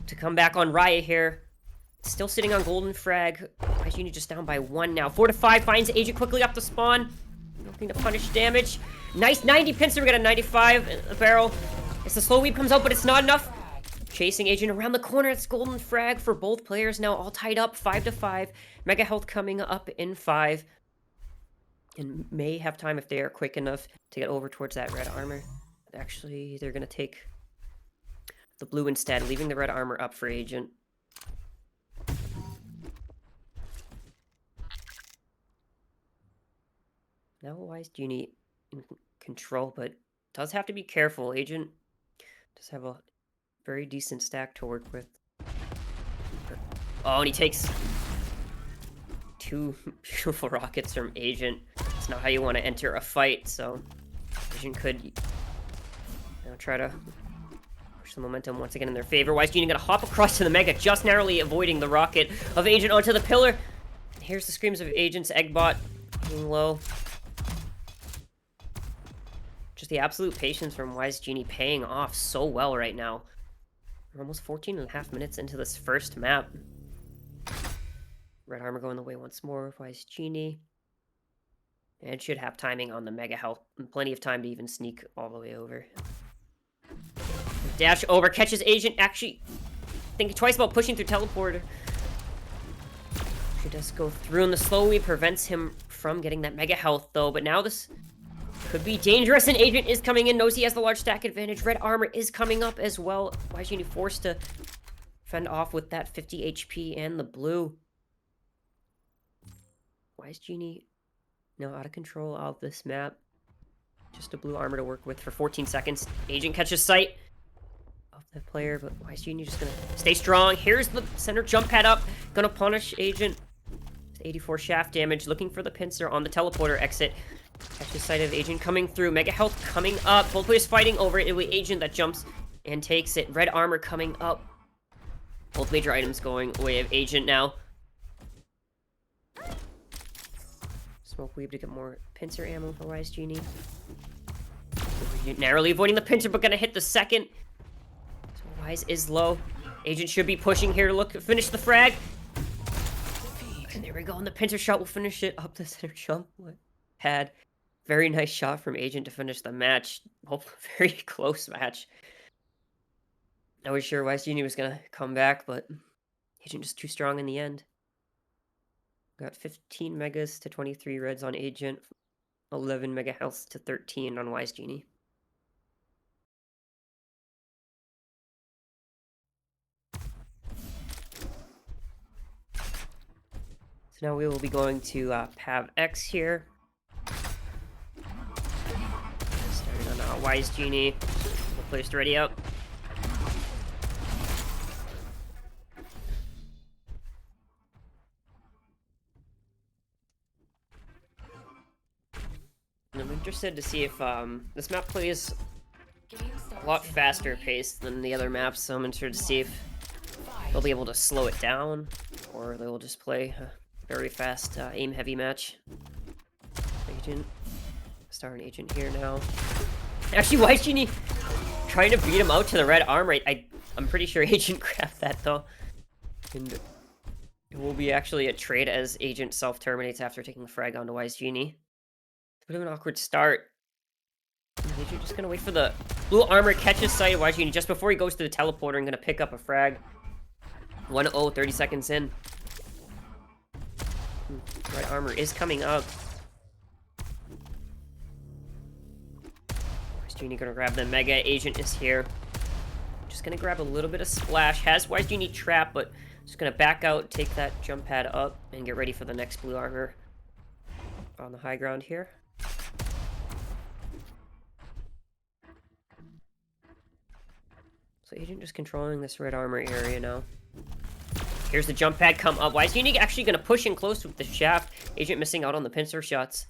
to come back on Raya here. Still sitting on golden frag. WiseGenie just down by 1 now. 4-5 finds Agent quickly up the spawn. Looking to punish damage. Nice 90 pincer. We got a 95 in the barrel. As the slow weave comes out, but it's not enough. Chasing Agent around the corner. It's golden frag for both players now, all tied up 5-5. Mega health coming up in 5. And may have time if they are quick enough to get over towards that red armor. Actually, they're going to take the blue instead, leaving the red armor up for Agent. Now WiseGenie in control, but does have to be careful. Agent does have a very decent stack to work with. Oh, and he takes 2 beautiful rockets from Agent. It's not how you want to enter a fight, so Agent could try to push the momentum once again in their favor. WiseGenie gonna hop across to the Mega, just narrowly avoiding the rocket of Agent onto the pillar. And here's the screams of Agent's Eggbot being low. Just the absolute patience from WiseGenie paying off so well right now. We're almost 14.5 minutes into this first map. Red Armor going the way once more of WiseGenie. And should have timing on the Mega Health. And plenty of time to even sneak all the way over. Dash over, catches Agent. Actually, thinking twice about pushing through Teleporter. She does go through in the slow weave, prevents him from getting that Mega Health though. But now this could be dangerous, and Agent is coming in. Knows he has the large stack advantage. Red Armor is coming up as well. WiseGenie forced to fend off with that 50 HP and the blue. WiseGenie now out of control of this map. Just a blue armor to work with for 14 seconds. Agent catches sight of the player, but WiseGenie just gonna stay strong. Here's the center jump pad up. Gonna punish Agent. 84 shaft damage. Looking for the pincer on the teleporter exit. Catches sight of Agent coming through. Mega Health coming up. Both players fighting over it. It'll be Agent that jumps and takes it. Red Armor coming up. Both major items going away of Agent now. Smoke weave to get more pincer ammo for WiseGenie. Narrowly avoiding the pincer, but gonna hit the second. So Wise is low. Agent should be pushing here to finish the frag. And there we go, and the pincer shot will finish it up the center jump pad. Very nice shot from Agent to finish the match. Hopefully, very close match. I was sure WiseGenie was gonna come back, but Agent just too strong in the end. Got 15 megas to 23 reds on Agent, 11 mega health to 13 on WiseGenie. So now we will be going to Pav X here. Starting on WiseGenie. We'll place ready up. I'm interested to see if this map plays a lot faster paced than the other maps, so I'm interested to see if they'll be able to slow it down, or they will just play a very fast aim heavy match. Agent, starting Agent here now. Actually, WiseGenie trying to beat him out to the red armor. I'm pretty sure Agent grabbed that though, and it will be actually a trade as Agent self-terminates after taking the frag onto WiseGenie. Bit of an awkward start. Agent just gonna wait for the blue armor, catches sight of WiseGenie just before he goes to the teleporter and gonna pick up a frag. 1-0, 30 seconds in. Red armor is coming up. WiseGenie gonna grab the mega. Agent is here. Just gonna grab a little bit of splash. Has WiseGenie trapped, but just gonna back out, take that jump pad up, and get ready for the next blue armor on the high ground here. So Agent just controlling this red armor area now. Here's the jump pad come up. WiseGenie actually going to push in close with the shaft. Agent missing out on the pincer shots.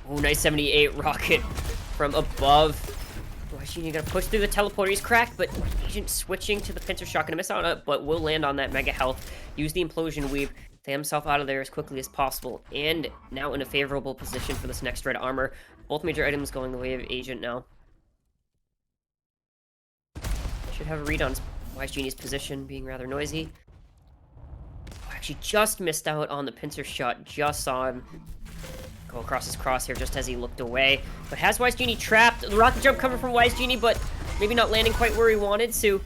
Oh, nice 78 rocket from above. WiseGenie going to push through the teleporter. He's cracked, but Agent switching to the pincer shot. Going to miss out on it, but will land on that mega health. Use the implosion weave. Get himself out of there as quickly as possible. And now in a favorable position for this next red armor. Both major items going the way of Agent now. Should have a read on WiseGenie's position, being rather noisy. Oh, actually just missed out on the pincer shot. Just saw him go across his crosshair just as he looked away. But has WiseGenie trapped. The rocket jump coming from WiseGenie, but maybe not landing quite where he wanted to.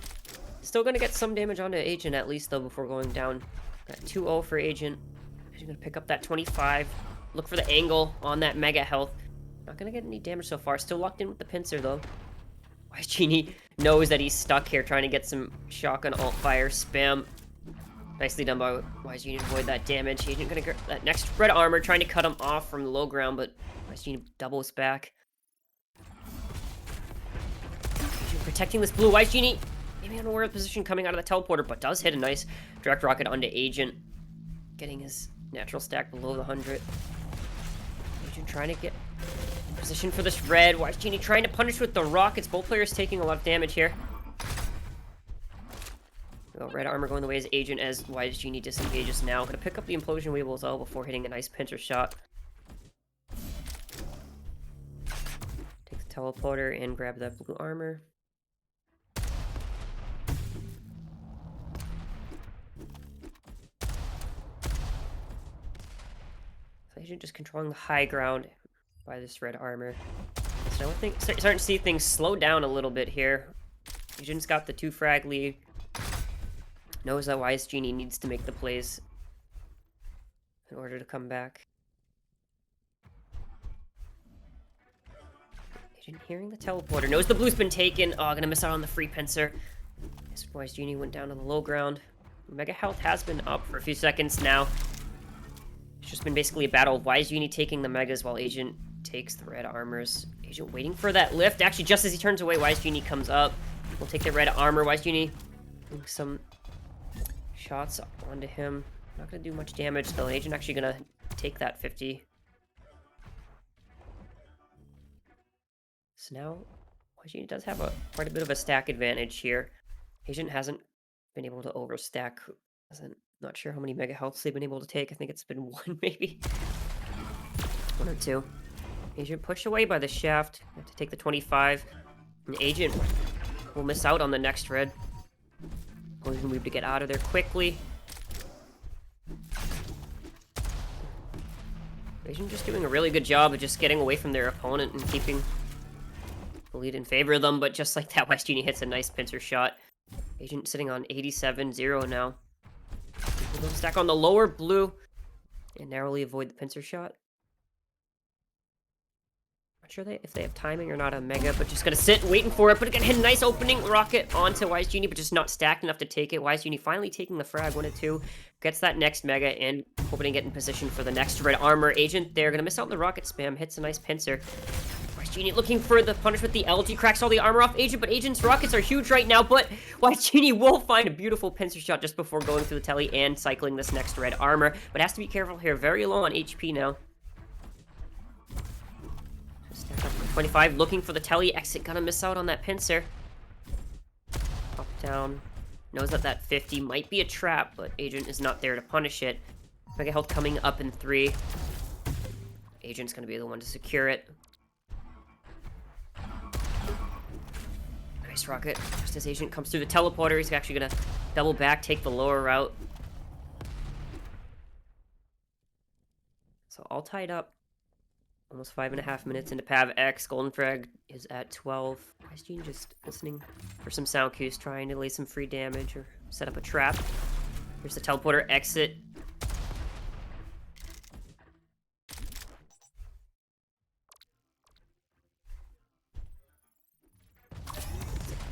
Still going to get some damage onto Agent at least, though, before going down. Got 2-0 for Agent. He's going to pick up that 25. Look for the angle on that mega health. Not going to get any damage so far. Still locked in with the pincer, though. WiseGenie knows that he's stuck here, trying to get some shotgun alt fire spam. Nicely done by WiseGenie to avoid that damage. Agent going to get that next red armor, trying to cut him off from the low ground, but WiseGenie doubles back. Agent protecting this blue. WiseGenie be unaware of the position coming out of the teleporter, but does hit a nice direct rocket onto Agent, getting his natural stack below the 100. Agent trying to get in position for this red. WiseGenie trying to punish with the rockets. Both players taking a lot of damage here. Oh, red armor going the way as Agent as WiseGenie disengages now. Gonna pick up the implosion wheel as well before hitting a nice pincer shot. Take the teleporter and grab that blue armor. Agent just controlling the high ground by this red armor. So I think starting to see things slow down a little bit here. Agent's got the 2 frag lead. Knows that WiseGenie needs to make the plays in order to come back. Agent hearing the teleporter. Knows the blue's been taken. Oh, gonna miss out on the free pincer. As WiseGenie went down to the low ground. Mega health has been up for a few seconds now. It's just been basically a battle of WiseGenie taking the megas while Agent takes the red armors. Agent waiting for that lift. Actually, just as he turns away, WiseGenie comes up. We'll take the red armor. WiseGenie doing some shots onto him. Not going to do much damage, though. Agent actually going to take that 50. So now, WiseGenie does have quite a bit of a stack advantage here. Agent hasn't been able to overstack. Not sure how many mega healths they've been able to take. I think it's been 1, maybe. 1 or 2. Agent pushed away by the shaft. Have to take the 25. And Agent will miss out on the next red. We're gonna move to get out of there quickly. Agent just doing a really good job of just getting away from their opponent and keeping the lead in favor of them. But just like that, WiseGenie hits a nice pincer shot. Agent sitting on 87-0 now. We'll stack on the lower blue and narrowly avoid the pincer shot. Not sure if they have timing or not on Mega, but just gonna sit waiting for it. But again, hit a nice opening rocket onto WiseGenie, but just not stacked enough to take it. WiseGenie finally taking the frag 1 and 2, gets that next Mega and hoping to get in position for the next red armor. Agent there, gonna miss out on the rocket spam, hits a nice pincer. WiseGenie looking for the punish with the LG, cracks all the armor off Agent, but Agent's rockets are huge right now, but WiseGenie will find a beautiful pincer shot just before going through the telly and cycling this next red armor, but has to be careful here, very low on HP now. Just stack up 25, looking for the telly, exit, gonna miss out on that pincer. Up, down, knows that 50 might be a trap, but Agent is not there to punish it. Mega health coming up in 3. Agent's gonna be the one to secure it. Nice rocket. Just as Agent comes through the teleporter, he's actually gonna double back, take the lower route. So all tied up. Almost 5.5 minutes into Pav X. Golden Frag is at 12. WiseGenie just listening for some sound cues, trying to lay some free damage or set up a trap. Here's the teleporter exit.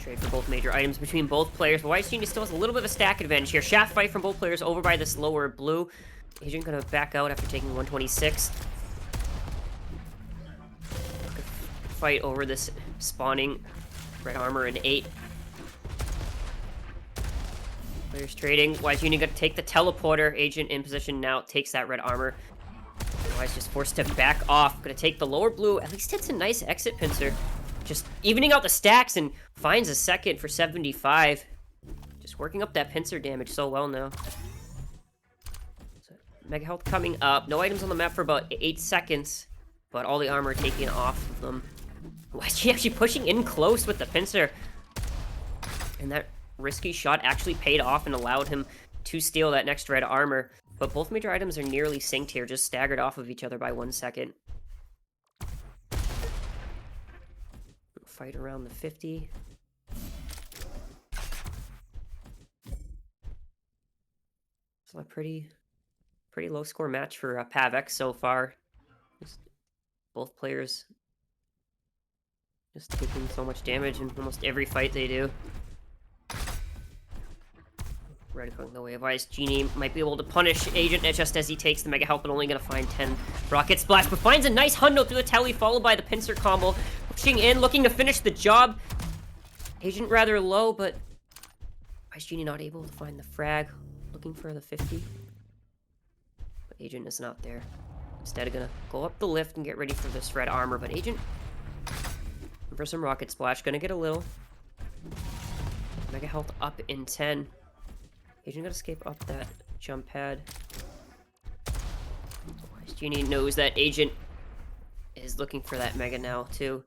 Trade for both major items between both players, but WiseGenie still has a little bit of a stack advantage here. Shaft fight from both players over by this lower blue. Agent gonna back out after taking 126. Fight over this spawning red armor in 8. Players trading. WiseGenie gonna take the teleporter. Agent in position now, takes that red armor. Wise just forced to back off. Gonna take the lower blue. At least hits a nice exit pincer. Just evening out the stacks and finds a second for 75. Just working up that pincer damage so well now. So, Mega health coming up. No items on the map for about 8 seconds, but all the armor taken off of them. WiseGenie actually pushing in close with the pincer. And that risky shot actually paid off and allowed him to steal that next red armor. But both major items are nearly synced here, just staggered off of each other by 1 second. Fight around the 50. So a pretty low score match for Pav X so far. Just both players just taking so much damage in almost every fight they do. Red going the way of WiseGenie, might be able to punish Agent just as he takes the Mega Health, but only gonna find 10 rocket splash, but finds a nice hundo through the telly, followed by the pincer combo. Pushing in, looking to finish the job. Agent rather low, but WiseGenie not able to find the frag. Looking for the 50. But Agent is not there. Instead of gonna go up the lift and get ready for this red armor. But Agent, for some rocket splash, gonna get a little. Mega health up in 10. Agent gotta escape up that jump pad. WiseGenie knows that Agent is looking for that mega now too.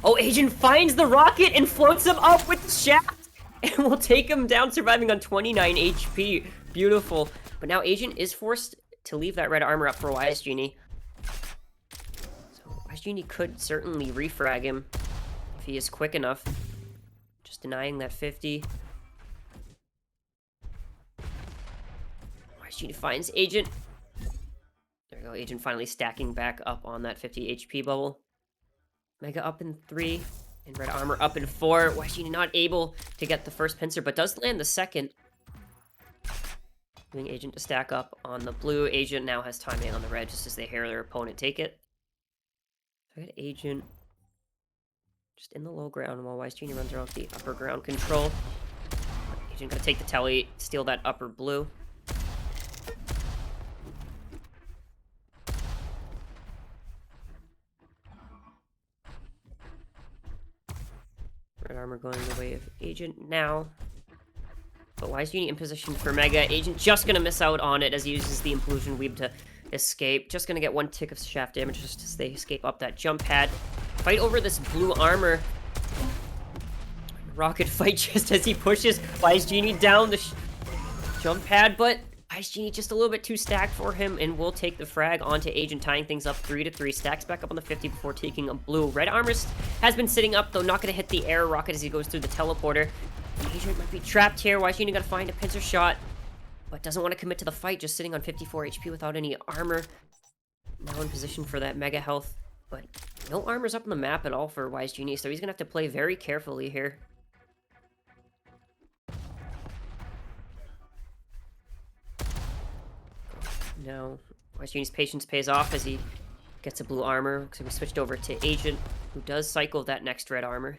Oh, Agent finds the rocket and floats him up with the shaft and will take him down, surviving on 29 HP. Beautiful. But now Agent is forced to leave that red armor up for WiseGenie. So WiseGenie could certainly refrag him if he is quick enough. Just denying that 50. WiseGenie finds Agent. There we go. Agent finally stacking back up on that 50 HP bubble. Mega up in 3, and red armor up in 4. WiseGenie not able to get the first pincer, but does land the second. Doing Agent to stack up on the blue. Agent now has timing on the red, just as they hear their opponent take it. So I got Agent just in the low ground, while WiseGenie runs around the upper ground control. Agent gonna take the telly, steal that upper blue. Red armor going the way of Agent now. But WiseGenie in position for Mega. Agent just gonna miss out on it as he uses the Implosion Weave to escape. Just gonna get 1 tick of shaft damage just as they escape up that jump pad. Fight over this blue armor. Rocket fight just as he pushes WiseGenie down the jump pad, but WiseGenie just a little bit too stacked for him and will take the frag onto Agent, tying things up 3-3. Stacks back up on the 50 before taking a blue. Red armor has been sitting up, though not going to hit the air rocket as he goes through the teleporter. Agent might be trapped here. WiseGenie got to find a pincer shot, but doesn't want to commit to the fight, just sitting on 54 HP without any armor. Now in position for that mega health, but no armors up on the map at all for WiseGenie, so he's going to have to play very carefully here. Now, WiseGenie's patience pays off as he gets a blue armor. So we switched over to Agent, who does cycle that next red armor.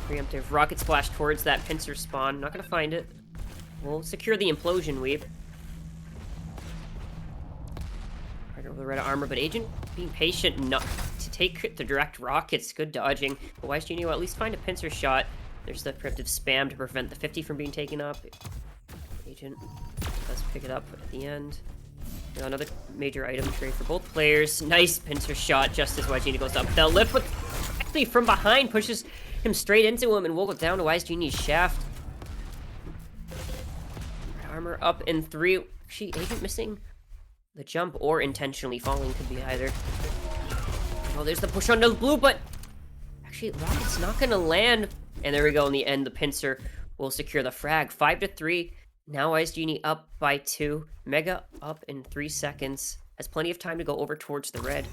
Preemptive rocket splash towards that pincer spawn. Not gonna find it. We'll secure the Implosion Weave. Right over the red armor, but Agent being patient not to take the direct rockets. Good dodging. But WiseGenie will at least find a pincer shot. There's the preemptive spam to prevent the 50 from being taken up. Agent does pick it up at the end. Now another major item trade for both players. Nice pincer shot just as WiseGenie goes up. The lift, but actually from behind pushes him straight into him and will go down to WiseGenie's shaft. Armor up in 3. Actually, Agent missing the jump or intentionally falling, could be either. Oh, there's the push on the blue, but actually, rocket's not gonna land. And there we go. In the end, the pincer will secure the frag. 5-3. Now WiseGenie up by 2. Mega up in 3 seconds. Has plenty of time to go over towards the red.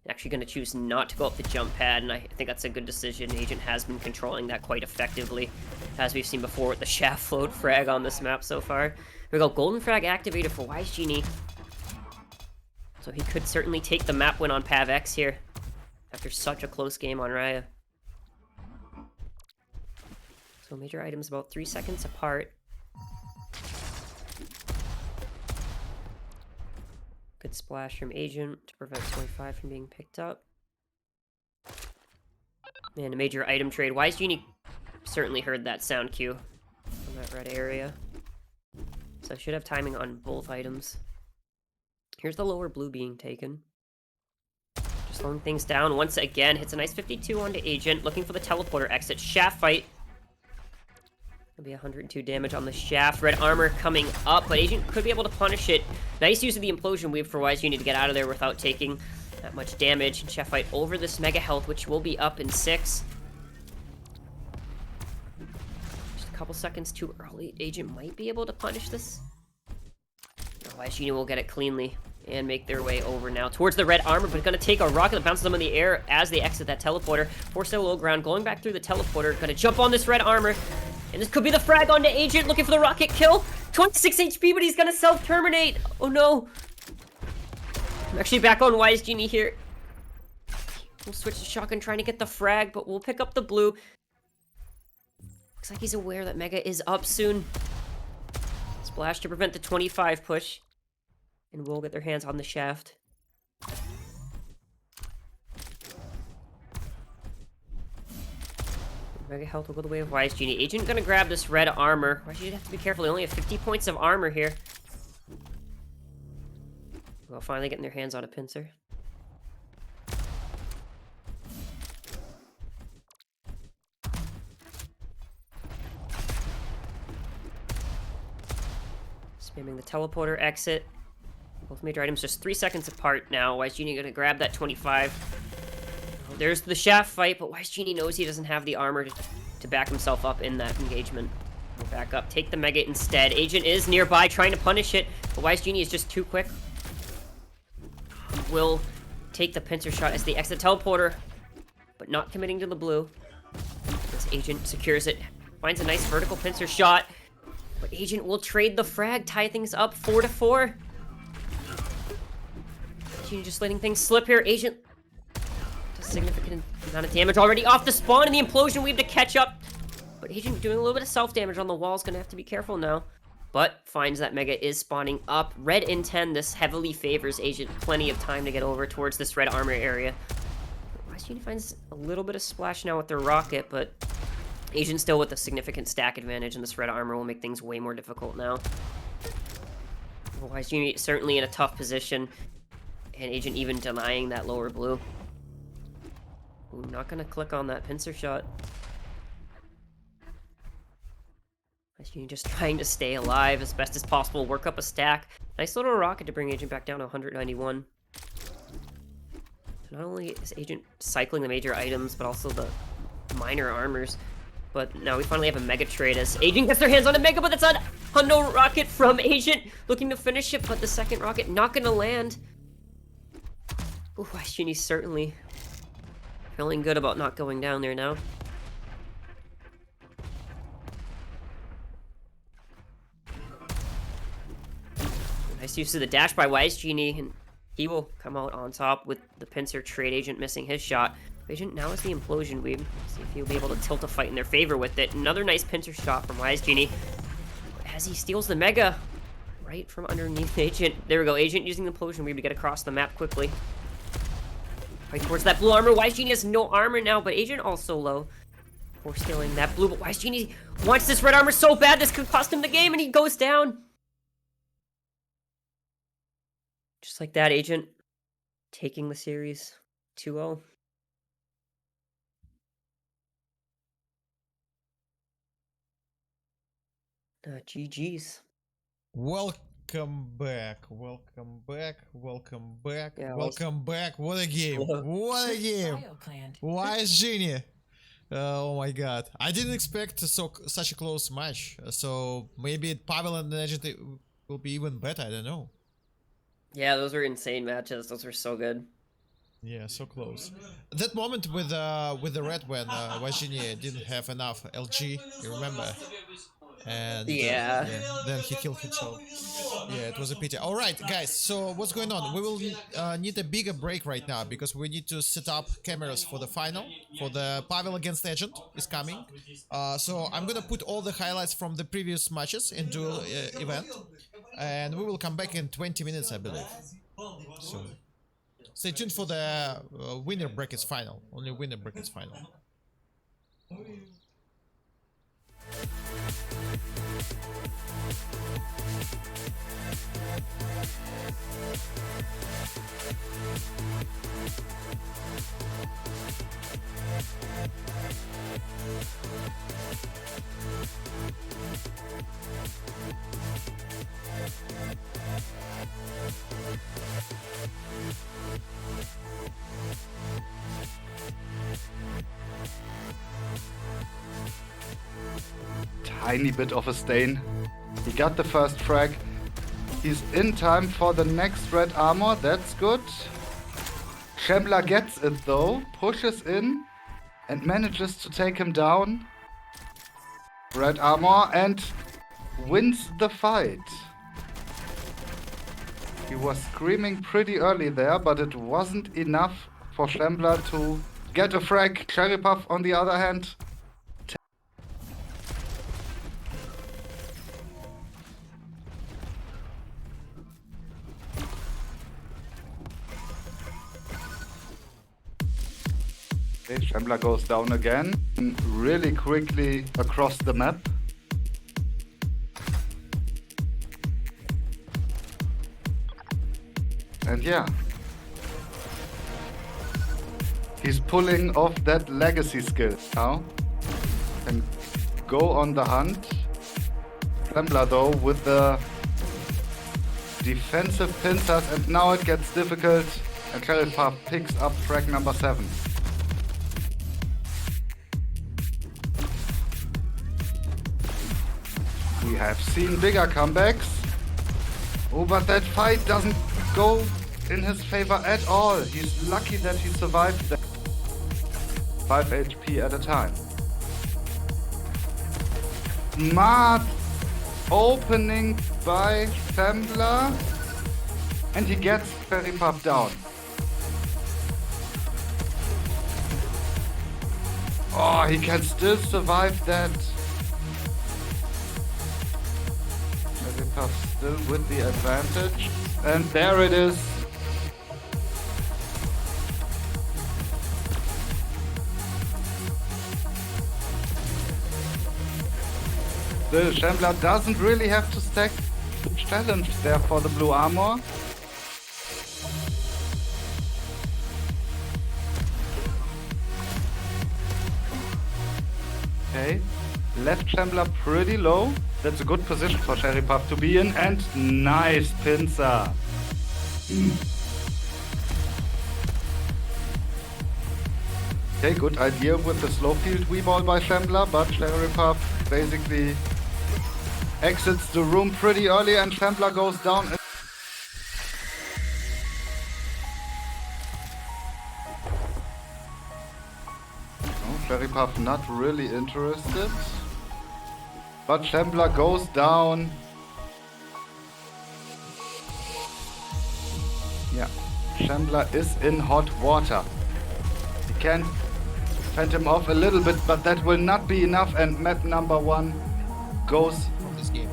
Actually going to choose not to go up the jump pad, and I think that's a good decision. Agent has been controlling that quite effectively, as we've seen before with the shaft float frag on this map so far. Here we go, golden frag activated for WiseGenie. So he could certainly take the map win on PavX here, after such a close game on Raya. So major items about 3 seconds apart. Good splash from Agent to prevent 25 from being picked up. And a major item trade. WiseGenie certainly heard that sound cue from that red area. So I should have timing on both items. Here's the lower blue being taken. Just slowing things down once again. Hits a nice 52 onto Agent. Looking for the teleporter exit. Shaft fight. It'll be 102 damage on the shaft. Red armor coming up, but Agent could be able to punish it. Nice use of the Implosion Weave for WiseGenie to get out of there without taking that much damage. Shaft fight over this mega health, which will be up in 6. Just a couple seconds too early. Agent might be able to punish this. No, WiseGenie will get it cleanly and make their way over now towards the red armor, but gonna take a rocket that bounces them in the air as they exit that teleporter. Forced to low ground, going back through the teleporter. Gonna jump on this red armor. And this could be the frag onto Agent, looking for the rocket kill. 26 HP, but he's gonna self-terminate. Oh no. I'm actually back on WiseGenie here. We'll switch to shotgun, trying to get the frag, but we'll pick up the blue. Looks like he's aware that Mega is up soon. Splash to prevent the 25 push. And we'll get their hands on the shaft. Mega health will go the way of WiseGenie. Agent gonna grab this red armor. WiseGenie have to be careful. They only have 50 points of armor here. Well, finally getting their hands on a pincer. Spamming the teleporter exit. Both major items just 3 seconds apart now. WiseGenie gonna grab that 25. There's the shaft fight, but WiseGenie knows he doesn't have the armor to back himself up in that engagement. We'll back up, take the Mega instead. Agent is nearby trying to punish it, but WiseGenie is just too quick. Will take the pincer shot as they exit teleporter, but not committing to the blue. This Agent secures it, finds a nice vertical pincer shot, but Agent will trade the frag, tie things up 4-4. Agent just letting things slip here. Agent does a significant amount of damage already off the spawn, and the implosion weave to catch up. But Agent doing a little bit of self-damage on the wall is gonna have to be careful now. But finds that Mega is spawning up. Red in 10, this heavily favors Agent. Plenty of time to get over towards this red armor area. WiseGenie finds a little bit of splash now with their rocket, but Agent still with a significant stack advantage, and this red armor will make things way more difficult now. WiseGenie certainly in a tough position, and Agent even denying that lower blue. Ooh, not gonna click on that pincer shot. WiseGenie just trying to stay alive as best as possible, work up a stack. Nice little rocket to bring Agent back down to 191. So not only is Agent cycling the major items, but also the minor armors. But now we finally have a Mega trade as Agent gets their hands on a Mega, but that's a Hundo rocket from Agent, looking to finish it, but the second rocket not gonna land. Ooh, WiseGenie's certainly feeling good about not going down there now. Nice use of the dash by WiseGenie, and he will come out on top with the pincer trade. Agent missing his shot. Agent now is the implosion weave. See if he'll be able to tilt a fight in their favor with it. Another nice pincer shot from WiseGenie. As he steals the Mega right from underneath Agent. There we go. Agent using the implosion weave to get across the map quickly. Right towards that blue armor. WiseGenie has no armor now, but Agent also low for stealing that blue. But WiseGenie wants this red armor so bad, this could cost him the game, and he goes down. Just like that, Agent taking the series 2-0. GG's. Welcome back. Welcome back. Welcome back. Yeah, welcome back. What a game. What a game. BioClan. WiseGenie. Oh my god. I didn't expect such a close match. So maybe Pavel and Legend will be even better. I don't know. Yeah, those were insane matches. Those were so good. Yeah, so close. That moment with the red when WiseGenie didn't have enough LG, you remember? And yeah. Then he killed himself. Yeah, it was a pity. All right, guys. So what's going on? We will need a bigger break right now because we need to set up cameras for the final. For the Pavel against Agent is coming. So I'm gonna put all the highlights from the previous matches in Duel event, and we will come back in 20 minutes, I believe. So stay tuned for the winner brackets final. Only winner brackets final. Tiny bit of a stain. He got the first frag. He's in time for the next red armor. That's good. Shambler gets it though, pushes in and manages to take him down. Red armor, and wins the fight. He was screaming pretty early there, but it wasn't enough for Shambler to get a frag. CherryPuff, on the other hand, okay, Shambler goes down again, really quickly across the map. And yeah, he's pulling off that legacy skill now and go on the hunt. Shambler though with the defensive pincers, and now it gets difficult, and CherryPuff picks up frag number 7. We have seen bigger comebacks. Oh, but that fight doesn't go in his favor at all. He's lucky that he survived that. 5 HP at a time. Smart opening by Shambler, and he gets CherryPuff down. Oh, he can still survive that. CherryPuff still with the advantage. And there it is. The Shambler doesn't really have to stack the challenge there for the blue armor. Okay, left Shambler pretty low. That's a good position for CherryPuff to be in, and nice pincer. Okay, good idea with the slow field Weeball by Shambler, but CherryPuff basically exits the room pretty early, and Shambler goes down. No, CherryPuff not really interested. But Shambler goes down. Yeah, Shambler is in hot water. He can fend him off a little bit, but that will not be enough, and map number 1 goes From this game.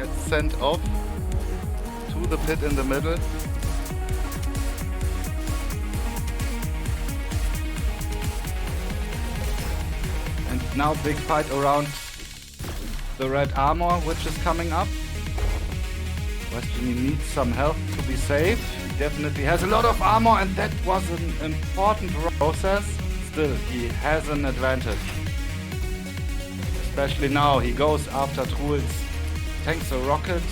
gets sent off to the pit in the middle. And now big fight around the red armor, which is coming up. WiseGenie needs some health to be safe. He definitely has a lot of armor, and that was an important process. Still, he has an advantage. Especially now, he goes after Troolz, tanks a rocket,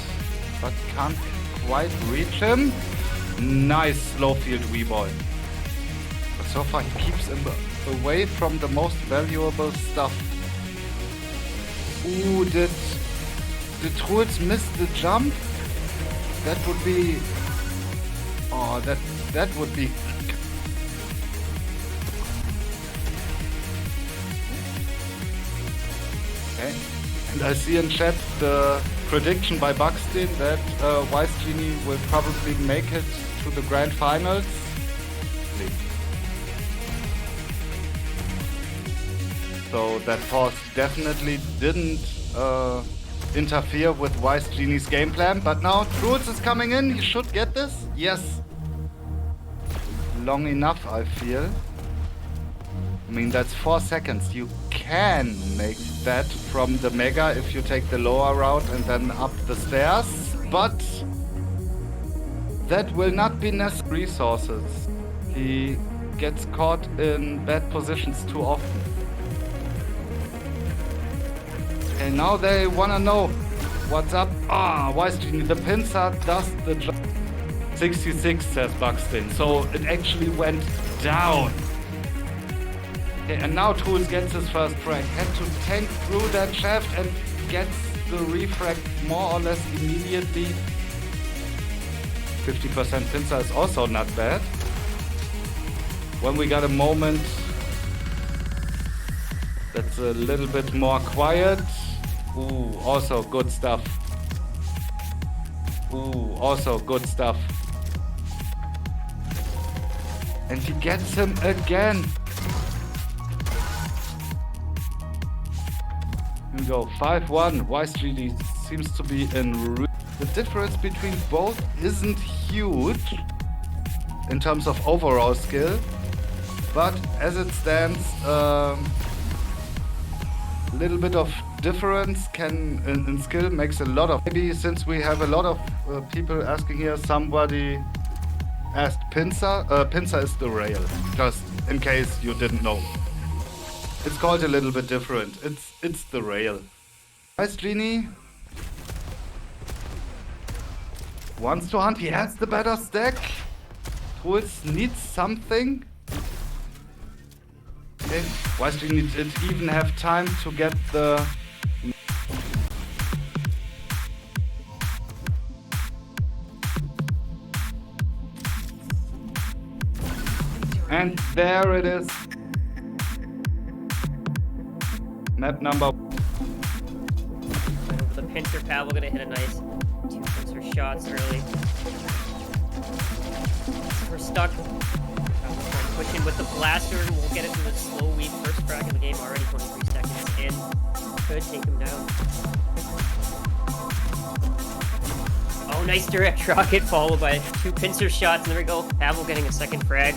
but can't quite reach him. Nice slow field Weeball. But so far he keeps him away from the most valuable stuff. Ooh, did Troolz miss the jump? That would be... Oh, that would be... Okay. And I see in chat the prediction by Buxton that WiseGenie will probably make it to the grand finals. So that pause definitely didn't interfere with WiseGenie's game plan. But now Troolz is coming in. He should get this. Yes. Long enough, I feel. I mean, that's 4 seconds. You can make that from the Mega if you take the lower route and then up the stairs. But that will not be necessary resources. He gets caught in bad positions too often. Okay, now they wanna know what's up. Ah, WiseGenie, the pincer does the job. 66, says Buxton. So it actually went down. Okay, and now Troolz gets his first frag. Had to tank through that shaft and gets the refrag more or less immediately. 50% pincer is also not bad. When we got a moment That's a little bit more quiet. Ooh, also good stuff. Ooh, also good stuff. And he gets him again. Here we go, 5-1. WiseGenie seems to be in. The difference between both isn't huge in terms of overall skill, but as it stands, little bit of difference in skill makes a lot of. Maybe since we have a lot of people asking here, somebody asked Pincer. Pincer is the rail, just in case you didn't know. It's called a little bit different. It's the rail. WiseGenie wants to hunt. He has the better stack. Troolz needs something. Okay, WiseGenie didn't even have time to get the. And there it is. Map number. Over the pincer, Pavel gonna hit a nice 2 pincer shots early. We're stuck. Push in with the blaster and we'll get into the slow weak first frag of the game already. 23 seconds in. Could take him down. Oh, nice direct rocket followed by 2 pincer shots. And there we go. Pavel getting a second frag.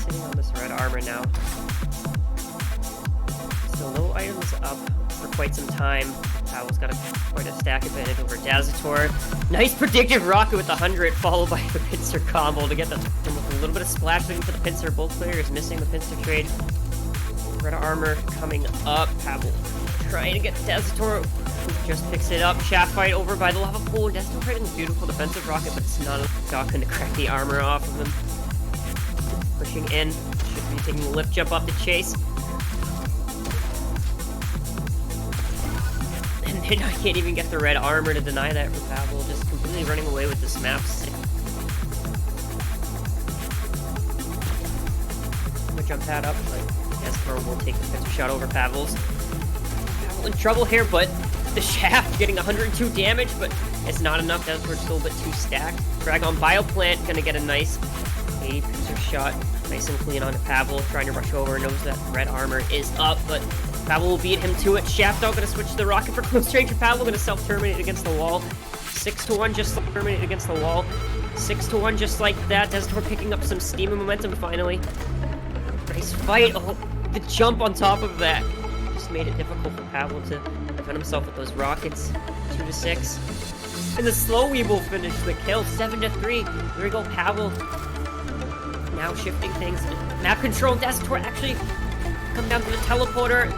Sitting on this red armor now. Still no items up for quite some time. Pavel's got quite a stack advantage over Dazator. Nice predictive rocket with the 100, followed by the pincer combo to get the with a little bit of splash looking for the pincer. Both players missing the pincer trade. Red armor coming up. Pavel trying to get Dazator, who just picks it up. Shaft fight over by the lava pool. Dazator fighting a beautiful defensive rocket, but it's not a shotgun to crack the armor off of him. Pushing in. Should be taking the lift jump off the chase. I can't even get the red armor to deny that for Pavel, just completely running away with this map. I'm gonna jump that up, but Dazator will take the pincer shot over Pavel's. Pavel in trouble here, but the shaft getting 102 damage, but it's not enough. Dazator's still a bit too stacked. Drag on Bioplant, gonna get a nice 80 pincer shot, nice and clean onto Pavel, trying to rush over, knows that red armor is up, but Pavel will beat him to it. Shaft out, gonna switch to the rocket for close range. Pavel gonna self-terminate against the wall. 6-1, just terminate against the wall. 6-1, just like that. Dazator picking up some steam and momentum finally. Nice fight. Oh, the jump on top of that just made it difficult for Pavel to defend himself with those rockets. 2-6. And the slow weave will finish the kill. 7-3. There we go, Pavel. Now shifting things. Map control. Dazator actually come down to the teleporter.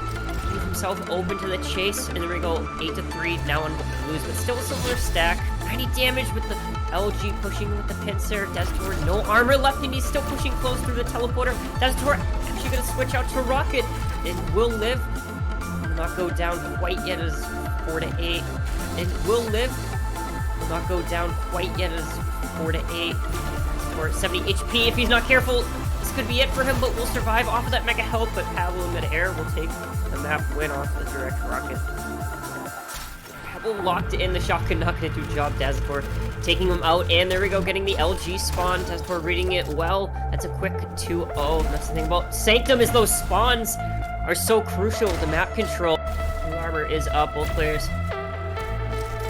Leave himself open to the chase. And there we go. 8-3. Now on lose, but still a similar stack. 90 damage with the LG pushing with the pincer. Dazator no armor left, and he's still pushing close through the teleporter. Dazator actually going to switch out to rocket. It will live. Will not go down quite yet as 4-8. It will live. Will not go down quite yet as 4-8. Or 70 HP if he's not careful. This could be it for him, but will survive off of that mega health. But Pavel in mid-air will take the map win off the direct rocket. Pavel locked in the shotgun, not going to do job. Dazator taking him out, and there we go, getting the LG spawn. Dazator reading it well. That's a quick 2-0. That's the thing about Sanctum, is those spawns are so crucial to map control. Blue armor is up, both players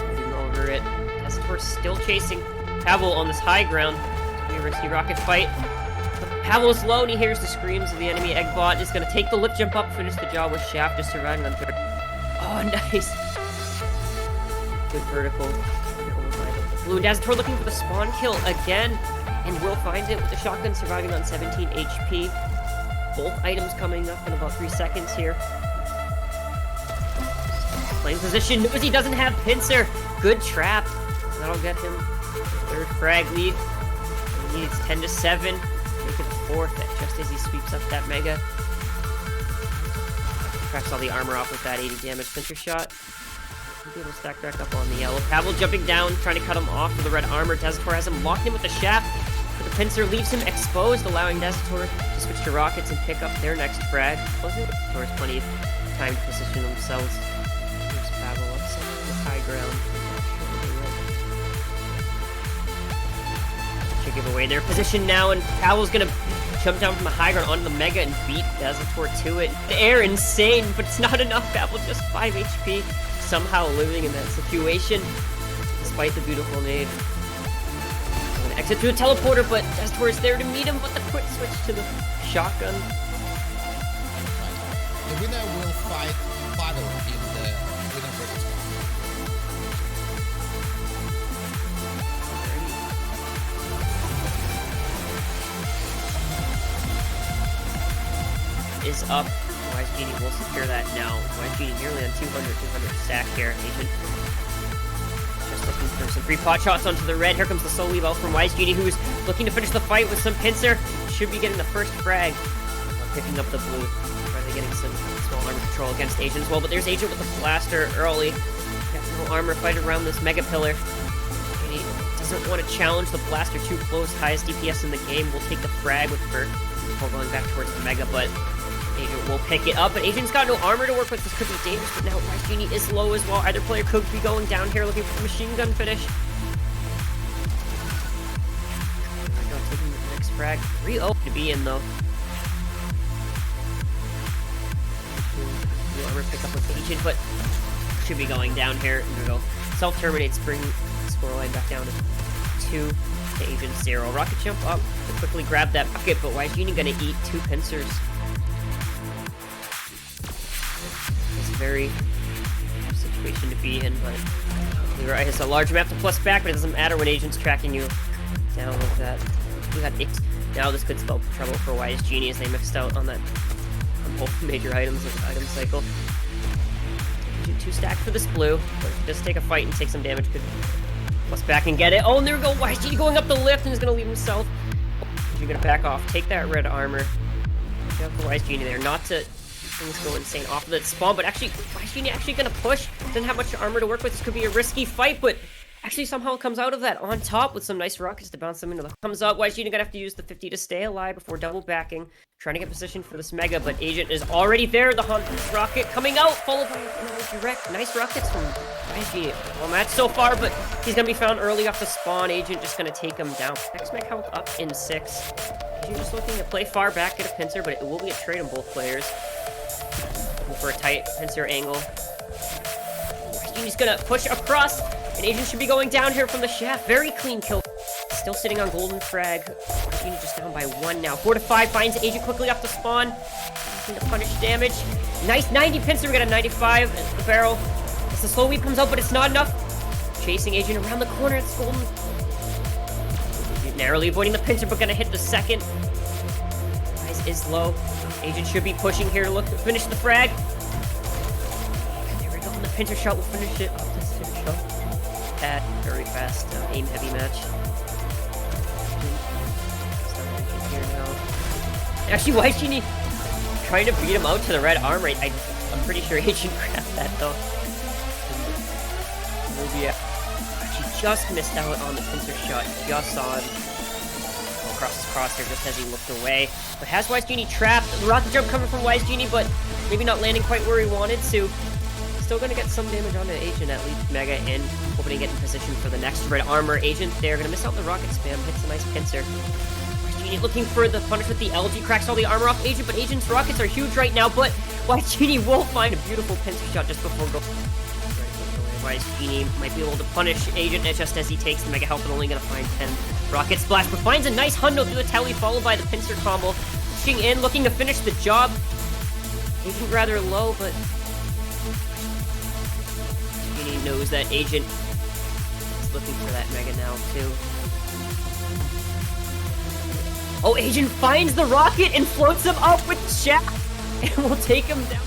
moving over it. Dazator still chasing Pavel on this high ground. Risky rocket fight. Pavel's low, and he hears the screams of the enemy. Eggbot is going to take the lip jump up, finish the job with Shaft, just surviving on third. Oh, nice. Good vertical. Blue Dazator looking for the spawn kill again, and will find it with the shotgun, surviving on 17 HP. Both items coming up in about 3 seconds here. Playing position, knows he doesn't have pincer. Good trap. That'll get him third frag lead. He needs 10-7. Make it a fourth just as he sweeps up that mega. Cracks all the armor off with that 80 damage pincer shot. He'll be able to stack back up on the yellow. Pavel jumping down, trying to cut him off with the red armor. Dazator has him locked in with the shaft. for the pincer, leaves him exposed, allowing Deathmatch to switch to rockets and pick up their next frag. Closing towards plenty of time to position themselves. Here's pavel up the high ground. Should give away their position now, and pavel's gonna jump down from the high ground onto the mega and beat Deathmatch to it. The air insane, but it's not enough. Pavel just 5 HP, somehow living in that situation, despite the beautiful nade. Exit to a teleporter, but Deathmatch there to meet him, but the quick switch to the shotgun. The winner will fight pavel in the winning bracket. Is up. WiseGenie will secure that now. WiseGenie nearly on 200 stack here. Agent just looking for some free pot shots onto the red. Here comes the soul leave out from WiseGenie, who's looking to finish the fight with some pincer. Should be getting the first frag. Picking up the blue. Probably getting some small armor control against Agent as well. But there's Agent with the blaster early. Got no armor fight around this mega pillar. And he doesn't want to challenge the blaster too close. Highest DPS in the game. Will take the frag with her before going back towards the mega, but Agent will pick it up, but Agent's got no armor to work with. This could be dangerous, but now WiseGenie is low as well. Either player could be going down here looking for the machine gun finish. Taking the next frag. 3-0 to be in, though. No armor pick up with Agent, but should be going down here. There we go. Self-terminates, bring score line back down to 2 to Agent 0. Rocket jump up to quickly grab that bucket, but WiseGenie gonna eat 2 pincers. Very tough situation to be in, but you're right, it's a large map to plus back, but it doesn't matter when Agent's tracking you down like that. We got X. Now this could spell trouble for WiseGenie as they mixed out on that on both major items of the item cycle. Agent 2 stack for this blue, but just take a fight and take some damage. Could plus back and get it. Oh, and there we go. WiseGenie going up the lift and is going to leave himself. You're going to back off. Take that red armor. Get for WiseGenie there. Not to things go insane off of that spawn, but actually, WiseGenie actually gonna push. Doesn't have much armor to work with. This could be a risky fight, but actually somehow comes out of that on top with some nice rockets to bounce them into the... Comes up, WiseGenie gonna have to use the 50 to stay alive before double backing. Trying to get position for this mega, but Agent is already there. The Hunt rocket coming out, followed by another direct. Nice rockets from WiseGenie. Well, match so far, but he's gonna be found early off the spawn. Agent just gonna take him down. Next mech health up in 6. Agent just looking to play far back, get a pincer, but it will be a trade on both players. For a tight pincer angle. WiseGenie's gonna push across, and Agent should be going down here from the shaft. Very clean kill. Still sitting on golden frag. WiseGenie just down by 1 now. 4 to 5 finds Agent quickly off the spawn. Looking to punish damage. Nice 90 pincer. We got a 95 at the barrel. As the slow weep comes out, but it's not enough. Chasing Agent around the corner. It's golden. Narrowly avoiding the pincer, but gonna hit the second. Rise is low. Agent should be pushing here to look to finish the frag. There we go, and the pincer shot will finish it off this pincer shot. That very fast aim heavy match. Here now. Actually, WiseGenie trying to beat him out to the red arm right. I'm pretty sure Agent grabbed that though. Maybe actually just missed out on the pincer shot. Just saw him across his crosshair just as he looked away. But has WiseGenie trapped. The rocket jump coming from WiseGenie, but maybe not landing quite where he wanted to. Still gonna get some damage on the Agent at least mega and hoping to get in position for the next red armor. Agent there, gonna miss out the rocket spam, hits a nice pincer. WiseGenie looking for the punish with the LG, cracks all the armor off Agent, but Agent's rockets are huge right now, but WiseGenie will find a beautiful pincer shot just before go. WiseGenie might be able to punish Agent just as he takes the mega health, but only gonna find 10 rocket splash, but finds a nice hundo through the telly, followed by the pincer combo. Pushing in, looking to finish the job. Agent rather low, but WiseGenie knows that Agent is looking for that mega now too. Oh, Agent finds the rocket and floats him up with the shaft and will take him down.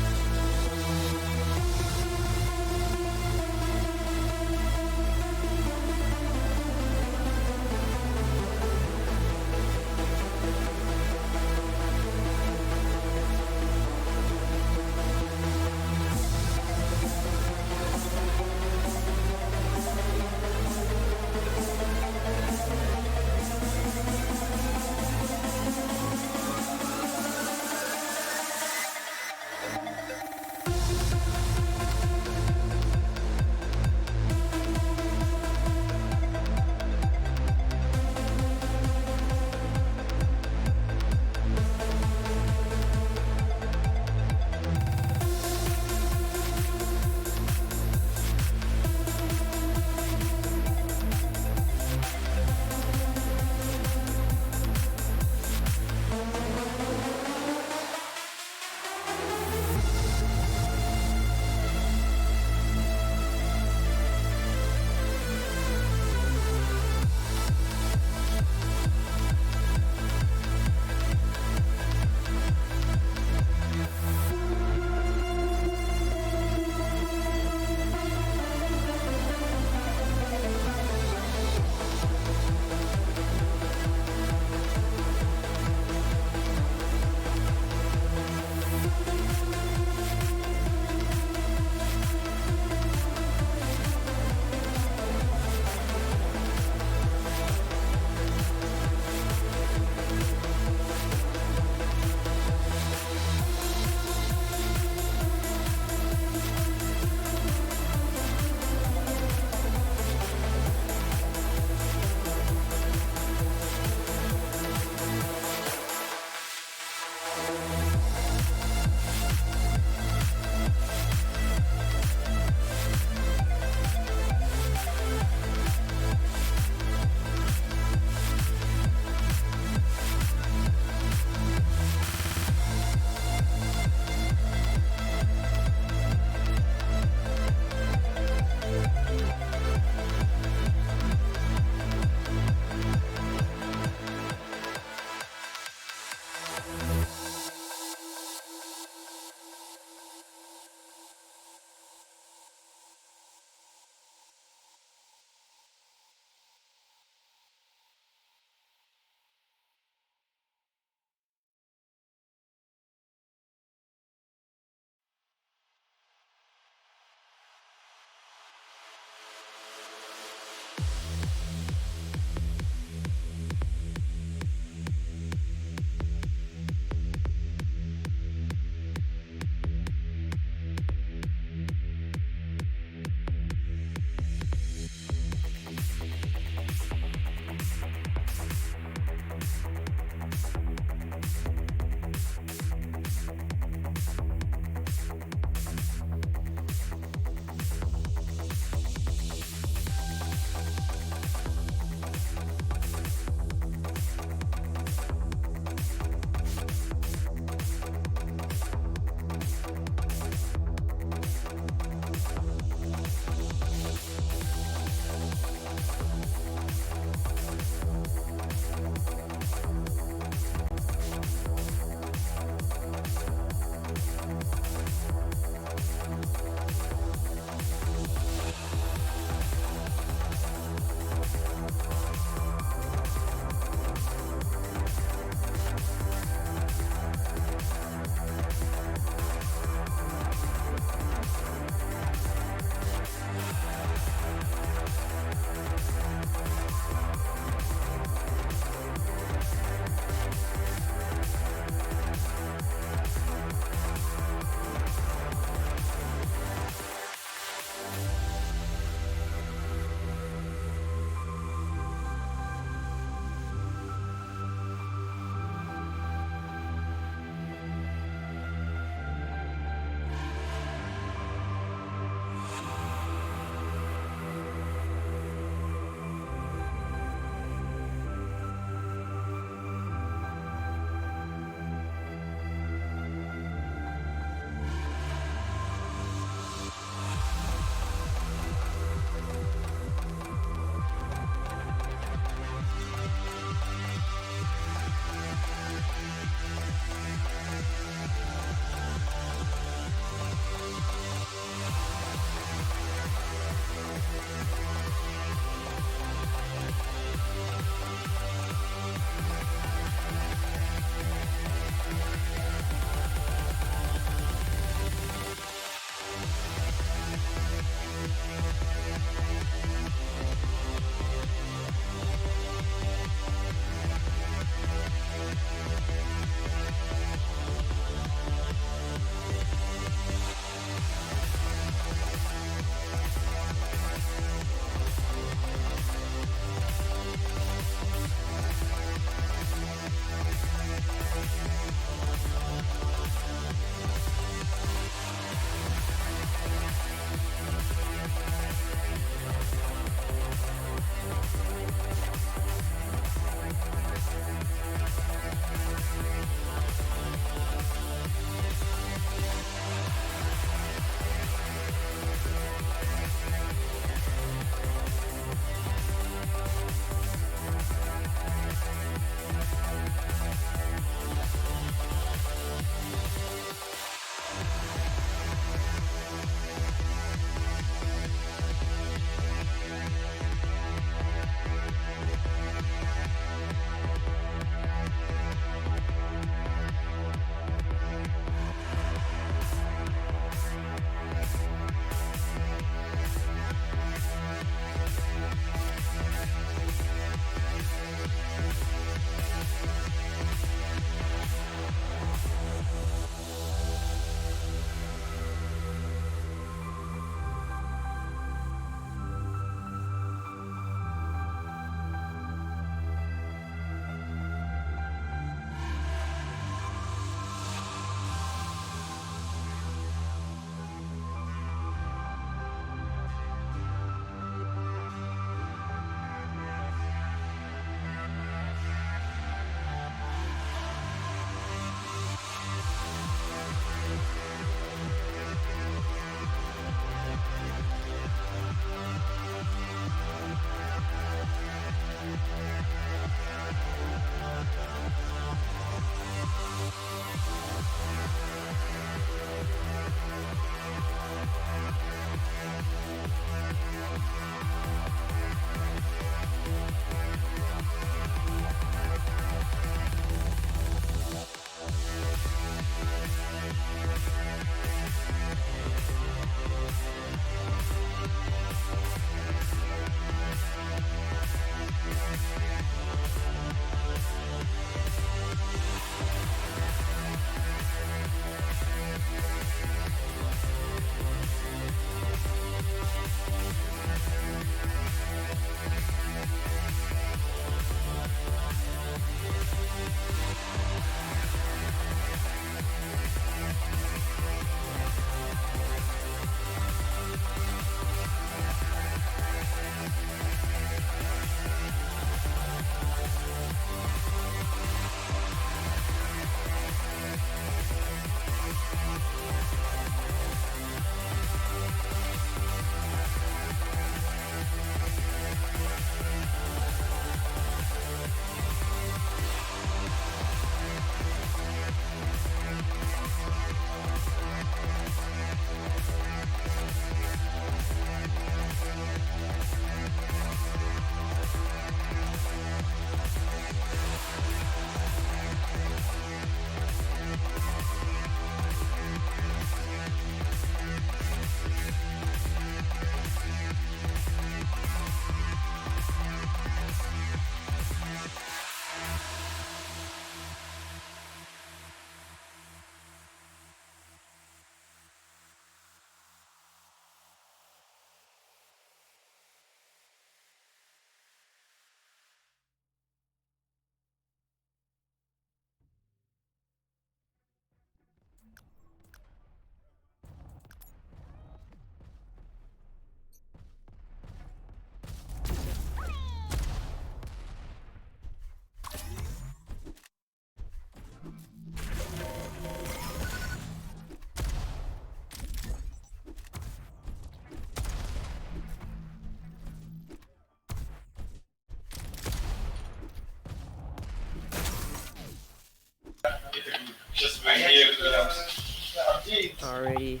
Alrighty.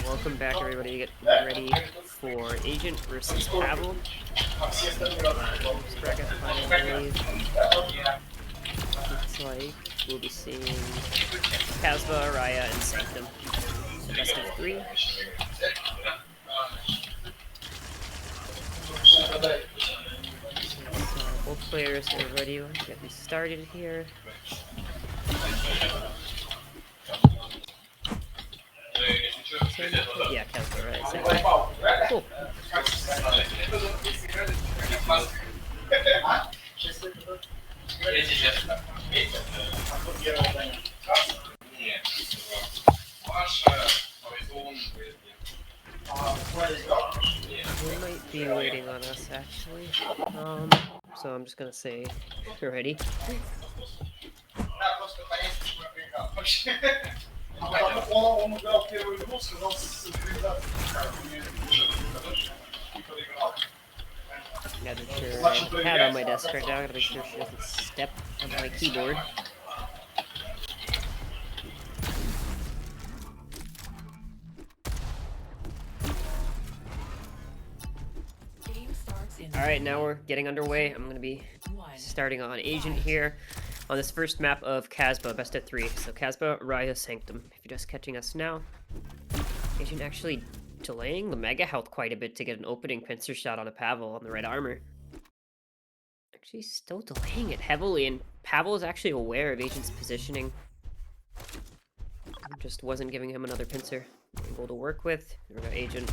Welcome back, everybody. Get ready for Agent versus Pavel. Bracket final, I believe. Looks like we'll be seeing Casba, Raya, and Sanctum. So best of 3. Both players are ready. Let's get me started here. Yeah, Casba, right? Exactly. Cool. They might be waiting on us, actually. So I'm just gonna say, you're ready. Gotta make sure I have on my desk right now. Gotta make sure she doesn't step on my keyboard. Alright, now we're getting underway. I'm gonna be starting on Agent here on this first map of Casba, best of 3. So Casba, Raya, Sanctum. If you're just catching us now, Agent actually delaying the mega health quite a bit to get an opening pincer shot on a Pavel on the red armor. Actually still delaying it heavily, and Pavel is actually aware of Agent's positioning. Just wasn't giving him another pincer angle to work with. There we go, Agent.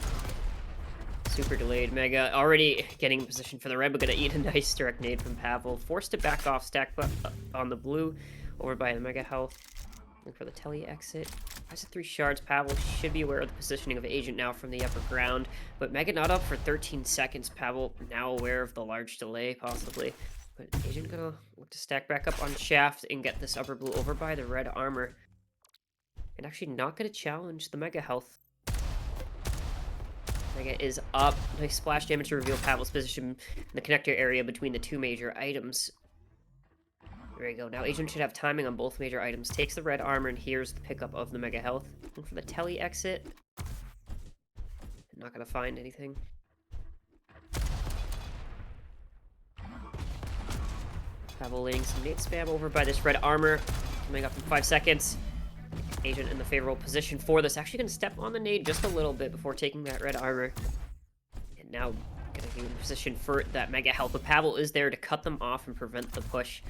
Super delayed mega, already getting in position for the red, but gonna eat a nice direct nade from Pavel. Forced to back off, stack on the blue, over by the mega health. Looking for the telly exit. Has 3 shards. Pavel should be aware of the positioning of Agent now from the upper ground, but mega not up for 13 seconds. Pavel now aware of the large delay, possibly. But Agent gonna look to stack back up on Shaft and get this upper blue over by the red armor. And actually not gonna challenge the mega health. Mega is up. Nice splash damage to reveal Pavel's position in the connector area between the 2 major items. There you go. Now Agent should have timing on both major items. Takes the red armor, and here's the pickup of the mega health. Looking for the telly exit. Not gonna find anything. Pavel laying some nade spam over by this red armor. Coming up in 5 seconds. Agent in the favorable position for this. Actually gonna step on the nade just a little bit before taking that red armor. And now gonna be in position for that mega health. But Pavel is there to cut them off and prevent the push.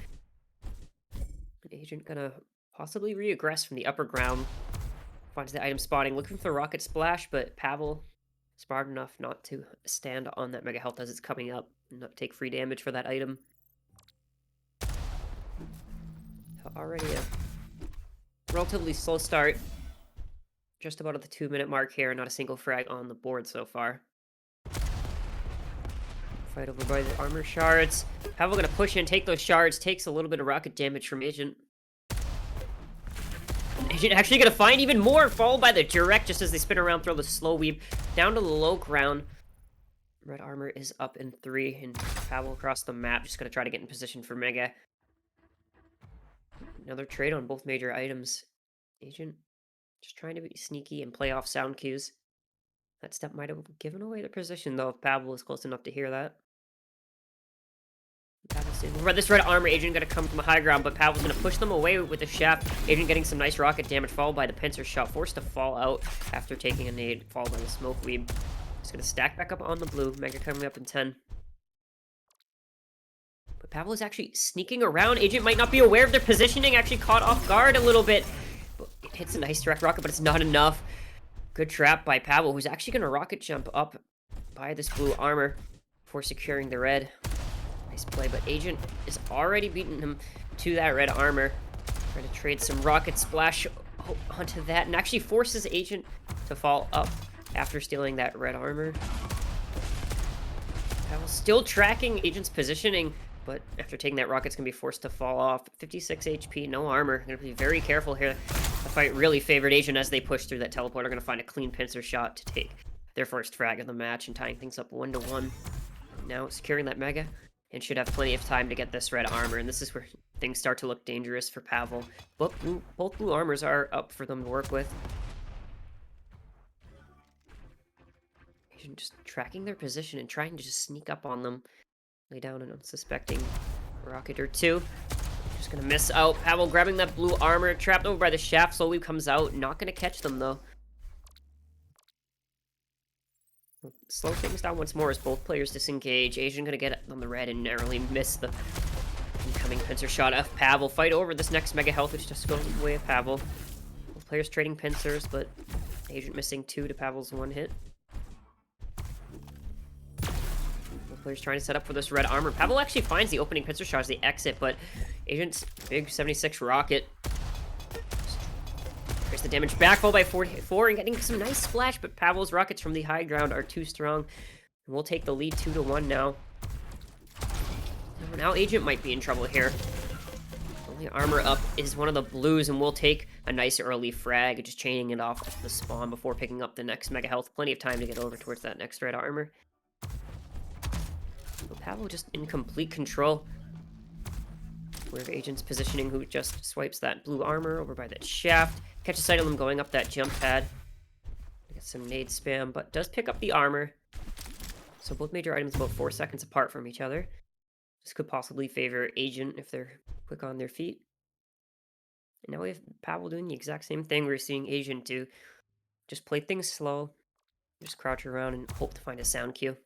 Agent gonna possibly re-aggress from the upper ground. Finds the item spotting, looking for the rocket splash, but Pavel smart enough not to stand on that mega health as it's coming up and not take free damage for that item. So already a relatively slow start. Just about at the 2-minute mark here, not a single frag on the board so far. Fight over by the armor shards. Pavel gonna push in, take those shards, takes a little bit of rocket damage from Agent. Agent actually gonna find even more, followed by the direct just as they spin around, throw the slow weave down to the low ground. Red armor is up in 3, and Pavel across the map, just gonna try to get in position for mega. Another trade on both major items. Agent just trying to be sneaky and play off sound cues. That step might have given away the position, though, if Pavel was close enough to hear that. This red armor, Agent gonna come from the high ground, but Pavel's gonna push them away with the shaft. Agent getting some nice rocket damage, followed by the pincer shot, forced to fall out after taking a nade, followed by the smoke weave. Just gonna stack back up on the blue. Mega coming up in 10. But Pavel is actually sneaking around. Agent might not be aware of their positioning, actually caught off guard a little bit. It hits a nice direct rocket, but it's not enough. Good trap by Pavel, who's actually gonna rocket jump up by this blue armor before securing the red. Nice play, but Agent is already beating him to that red armor. Trying to trade some rocket splash onto that, and actually forces Agent to fall up after stealing that red armor. Pavel still tracking Agent's positioning, but after taking that rocket's gonna be forced to fall off. 56 HP, no armor. Gonna be very careful here. The fight really favored Agent as they push through that teleporter. Gonna find a clean pincer shot to take their first frag of the match and tying things up 1-1. Now securing that mega. and should have plenty of time to get this red armor, and this is where things start to look dangerous for Pavel. But both blue armors are up for them to work with. Just tracking their position and trying to just sneak up on them. Lay down an unsuspecting rocket or two. Just gonna miss out. Pavel grabbing that blue armor, trapped over by the shaft, slowly comes out. Not gonna catch them though. Slow things down once more as both players disengage. Asian gonna get on the red and narrowly miss the incoming pincer shot of Pavel. Fight over this next mega health, which just goes the way of Pavel. Both players trading pincers, but Asian missing 2 to Pavel's 1 hit. Both players trying to set up for this red armor. Pavel actually finds the opening pincer shot as they exit, but Asian's big 76 rocket there's the damage back, followed by 44, and getting some nice splash, but Pavel's rockets from the high ground are too strong. And we'll take the lead 2-1 now. Now Agent might be in trouble here. Only armor up is one of the blues, and we'll take a nice early frag, just chaining it off the spawn before picking up the next mega health. Plenty of time to get over towards that next red armor. But Pavel just in complete control. Where Agent's positioning, who just swipes that blue armor over by that shaft. Catches sight of them going up that jump pad. Get some nade spam, but does pick up the armor. So both major items about 4 seconds apart from each other. This could possibly favor Agent if they're quick on their feet. And now we have Pavel doing the exact same thing we're seeing Agent do. Just play things slow. Just crouch around and hope to find a sound cue.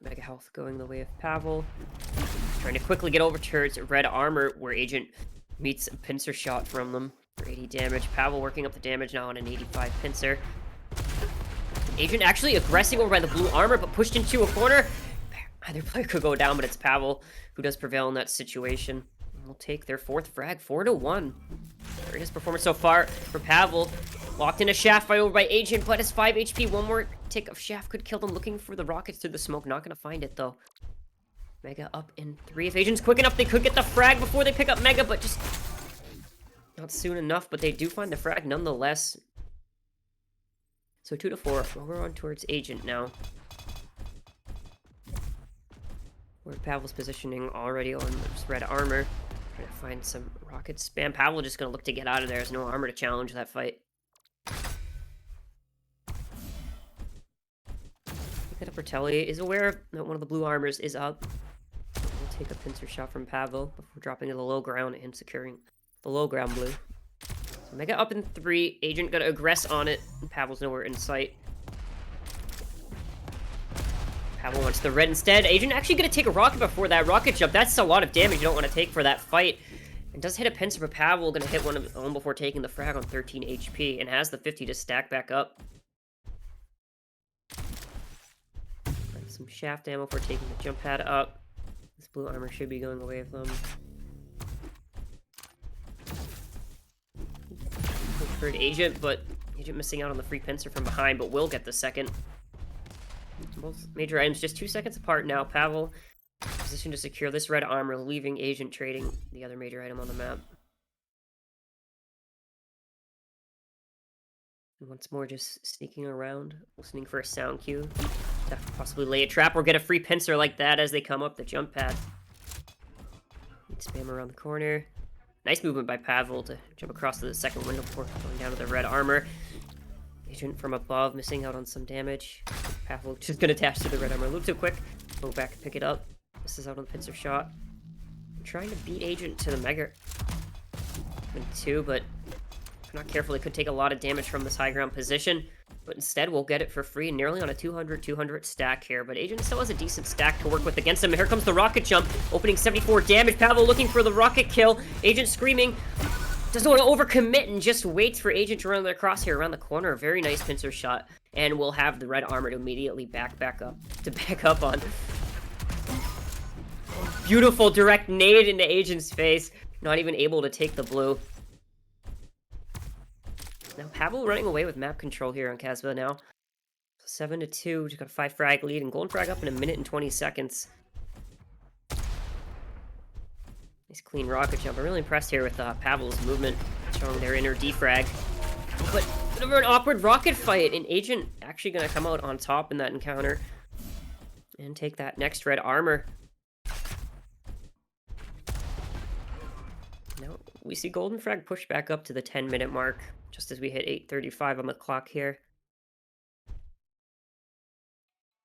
Mega health going the way of Pavel. Trying to quickly get over towards red armor where Agent meets a pincer shot from them for 80 damage. Pavel working up the damage now on an 85 pincer. Agent actually aggressing over by the blue armor, but pushed into a corner. Either player could go down, but it's Pavel who does prevail in that situation. We'll take their 4th frag, 4-1. Very nice performance so far for Pavel. Locked in a shaft fight over by Agent, but has 5 HP. One more tick of shaft could kill them. Looking for the rockets through the smoke. Not going to find it, though. Mega up in 3. If Agent's quick enough, they could get the frag before they pick up Mega, but just not soon enough. But they do find the frag nonetheless. So 2-4. Well, we're on towards Agent now. Where Pavel's positioning already on this red armor. Trying to find some rocket spam. Pavel just going to look to get out of there. There's no armor to challenge that fight. Fratelli is aware that one of the blue armors is up. We'll take a pincer shot from Pavel before dropping to the low ground and securing the low ground blue. So Mega up in 3. Agent gonna aggress on it. And Pavel's nowhere in sight. Pavel wants the red instead. Agent actually gonna take a rocket before that rocket jump. That's a lot of damage you don't want to take for that fight. And does hit a pincer, but Pavel gonna hit one of his own before taking the frag on 13 HP and has the 50 to stack back up. Some shaft ammo for taking the jump pad up. This blue armor should be going away with them. Preferred Agent, but Agent missing out on the free pincer from behind, but will get the second. Both major items just 2 seconds apart now. Pavel positioned to secure this red armor, leaving Agent trading the other major item on the map. And once more, just sneaking around, listening for a sound cue. To possibly lay a trap or get a free pincer like that as they come up the jump pad. Spam around the corner. Nice movement by Pavel to jump across to the second window before going down to the red armor. Agent from above, missing out on some damage. Pavel just gonna attach to the red armor a little too quick. Go back and pick it up. Misses out on the pincer shot. I'm trying to beat Agent to the Mega 2, but if not careful, they could take a lot of damage from this high ground position. But instead, we'll get it for free, nearly on a 200 stack here. But Agent still has a decent stack to work with against him. Here comes the rocket jump, opening 74 damage. Pavel looking for the rocket kill. Agent screaming. Doesn't want to overcommit and just waits for Agent to run their crosshair around the corner. A very nice pincer shot. And we'll have the red armor to immediately back up on. Beautiful direct nade into Agent's face. Not even able to take the blue. Now Pavel running away with map control here on Casbah now. 7-2, just got a 5 frag lead, and golden frag up in 1 minute and 20 seconds. Nice clean rocket jump. I'm really impressed here with Pavel's movement, showing their inner defrag. But bit of an awkward rocket fight, and Agent actually going to come out on top in that encounter. and take that next red armor. Now we see Golden Frag push back up to the 10-minute mark, just as we hit 8:35 on the clock here.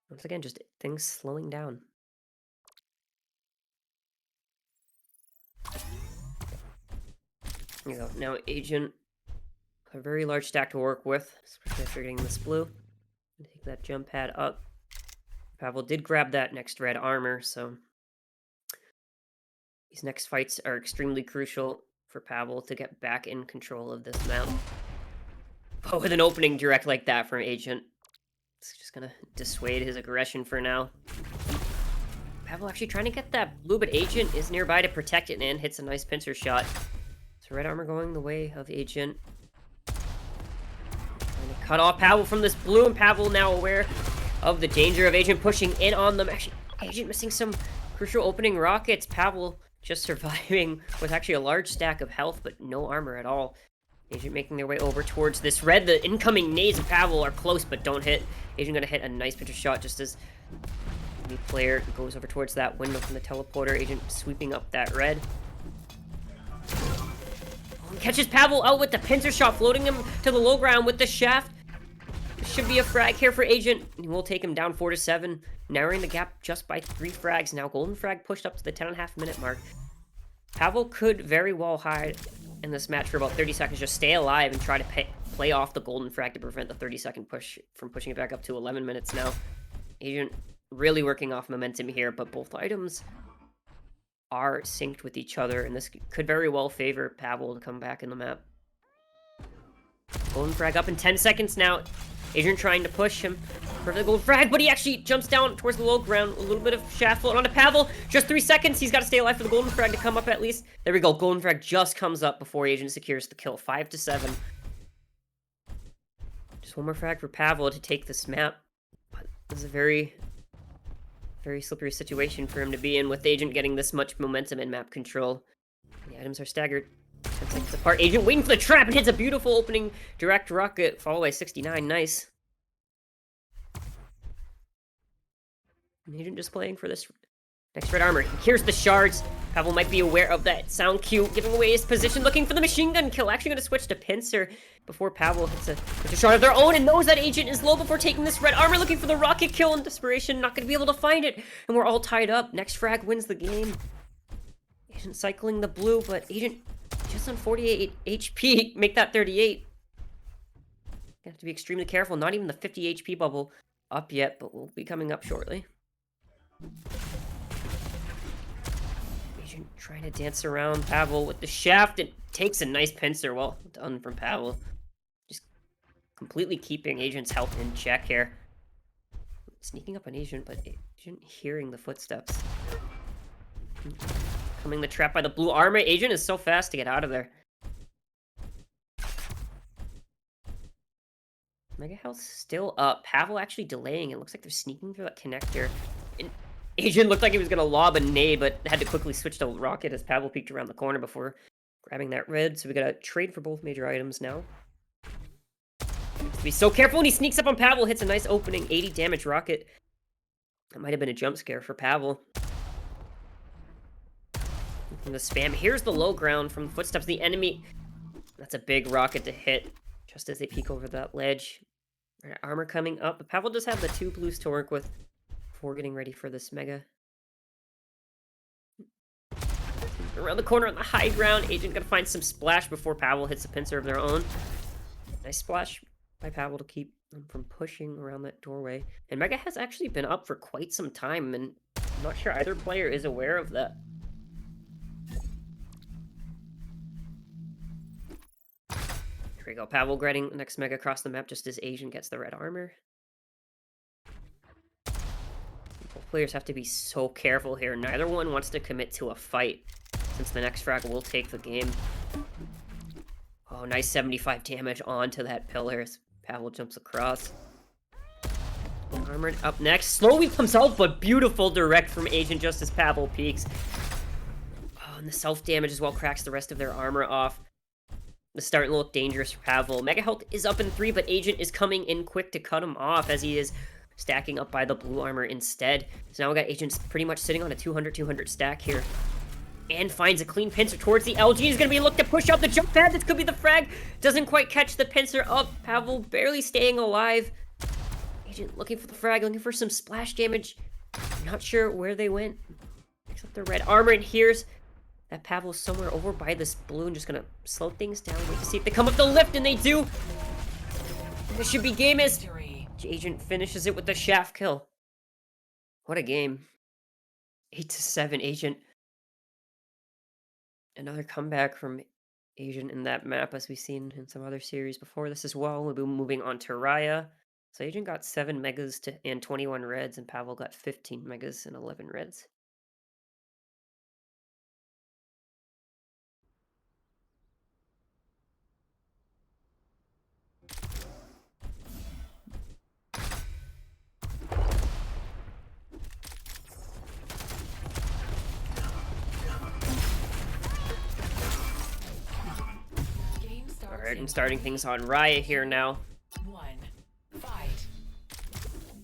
Once again, just things slowing down. There you go. Now Agent, a very large stack to work with, especially after getting this blue. Take that jump pad up. Pavel did grab that next red armor, so these next fights are extremely crucial for Pavel to get back in control of this map. But with an opening direct like that from Agent, it's just gonna dissuade his aggression for now. Pavel actually trying to get that blue, but Agent is nearby to protect it and hits a nice pincer shot. So red armor going the way of Agent. Trying to cut off Pavel from this blue, and Pavel now aware of the danger of Agent pushing in on them. Actually, Agent missing some crucial opening rockets. Pavel just surviving with actually a large stack of health, but no armor at all. Agent making their way over towards this red. The incoming nades of Pavel are close, but don't hit. Agent gonna hit a nice pincer shot just as the player goes over towards that window from the teleporter. Agent sweeping up that red. Catches Pavel out with the pincer shot, floating him to the low ground with the shaft. Should be a frag here for Agent. He will take him down 4-7, narrowing the gap just by 3 frags. Now Golden Frag pushed up to the 10.5-minute mark. Pavel could very well hide in this match for about 30 seconds, just stay alive and try to play off the Golden Frag to prevent the 30-second push from pushing it back up to 11 minutes now. Agent really working off momentum here, but both items are synced with each other, and this could very well favor Pavel to come back in the map. Golden Frag up in 10 seconds now. Agent trying to push him for the Golden Frag, but he actually jumps down towards the low ground. A little bit of shaft float onto Pavel. Just 3 seconds. He's got to stay alive for the Golden Frag to come up at least. There we go. Golden Frag just comes up before Agent secures the kill. 5-7. Just one more frag for Pavel to take this map. But this is a very, very slippery situation for him to be in with Agent getting this much momentum and map control. The items are staggered. 10 seconds apart. Agent waiting for the trap and hits a beautiful opening direct rocket, followed by 69. Nice. Agent just playing for this next red armor. Here's the shards. Pavel might be aware of that sound cue, giving away his position, looking for the machine gun kill. Actually going to switch to pincer before Pavel hits a shard of their own and knows that Agent is low before taking this red armor, looking for the rocket kill in desperation. Not going to be able to find it. And we're all tied up. Next frag wins the game. Agent cycling the blue, but Agent just on 48 HP. Make that 38. You have to be extremely careful. Not even the 50 HP bubble up yet, but we'll be coming up shortly. Agent trying to dance around Pavel with the shaft. It takes a nice pincer. Well done from Pavel. Just completely keeping Agent's health in check here. Sneaking up on Agent, but Agent hearing the footsteps. Coming the trap by the blue armor. Agent is so fast to get out of there. Mega health still up. Pavel actually delaying. It looks like they're sneaking through that connector. And Agent looked like he was going to lob a nade, but had to quickly switch to rocket as Pavel peeked around the corner before grabbing that red. So we got to trade for both major items now. Be so careful, and he sneaks up on Pavel, hits a nice opening 80 damage rocket. That might have been a jump scare for Pavel. From the spam. Here's the low ground from the footsteps of the enemy. That's a big rocket to hit just as they peek over that ledge. Armor coming up, but Pavel does have the 2 blues to work with before getting ready for this mega. Around the corner on the high ground, Agent gonna find some splash before Pavel hits a pincer of their own. Nice splash by Pavel to keep them from pushing around that doorway. And Mega has actually been up for quite some time, and I'm not sure either player is aware of that. Here we go. Pavel getting the next Mega across the map just as Agent gets the red armor. Both players have to be so careful here. Neither one wants to commit to a fight, since the next frag will take the game. Oh, nice 75 damage onto that pillar as Pavel jumps across. Armored up next. Slowly comes out, but beautiful direct from Agent just as Pavel peeks. Oh, and the self-damage as well cracks the rest of their armor off. It's starting to look dangerous for Pavel. Mega health is up in 3, but Agent is coming in quick to cut him off as he is stacking up by the blue armor instead. So now we got Agents pretty much sitting on a 200-200 stack here. And finds a clean pincer towards the LG. He's going to be looking to push out the jump pad. This could be the frag. Doesn't quite catch the pincer up. Pavel barely staying alive. Agent looking for the frag, looking for some splash damage. Not sure where they went. Picks up the red armor and hears that Pavel's somewhere over by this blue and just going to slow things down. Wait to see if they come up the lift, and they do. This should be game as Victory. Agent finishes it with the shaft kill. What a game. 8-7 Agent. Another comeback from Agent in that map, as we've seen in some other series before this as well. We'll be moving on to Raya. So Agent got 7 megas and 21 reds, and Pavel got 15 megas and 11 reds. Game starts Alright, in and starting things on Raya here now. 1. Fight.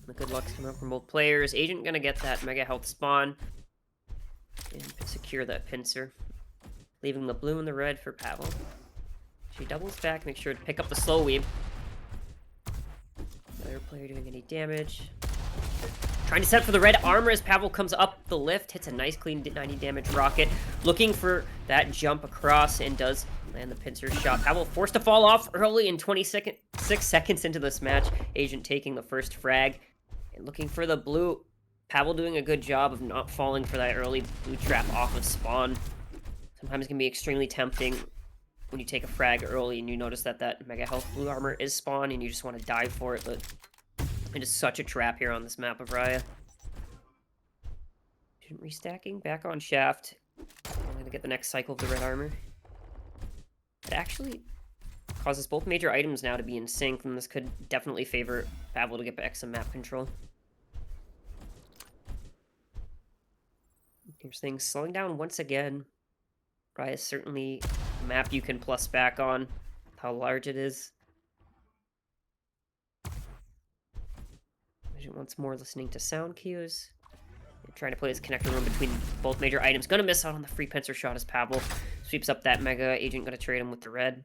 The good luck's coming up from both players. Agent gonna get that mega health spawn and secure that pincer, leaving the blue and the red for Pavel. She doubles back, make sure to pick up the slow weave. Another player doing any damage. Trying to set for the red armor as Pavel comes up the lift, hits a nice clean 90 damage rocket, looking for that jump across, and does land the pincer shot. Pavel forced to fall off early in 6 seconds into this match. Agent taking the first frag and looking for the blue. Pavel doing a good job of not falling for that early blue trap off of spawn. Sometimes it can be extremely tempting when you take a frag early and you notice that that mega health blue armor is spawn and you just want to dive for it, but it is such a trap here on this map of Raya. Restacking back on shaft. I'm going to get the next cycle of the red armor. It actually causes both major items now to be in sync, and this could definitely favor Pavel to get back some map control. Here's things slowing down once again. Raya is certainly a map you can plus back on, how large it is. Once more listening to sound cues. Trying to play this connector room between both major items. Gonna miss out on the free pincer shot as Pavel sweeps up that mega. Agent gonna trade him with the red.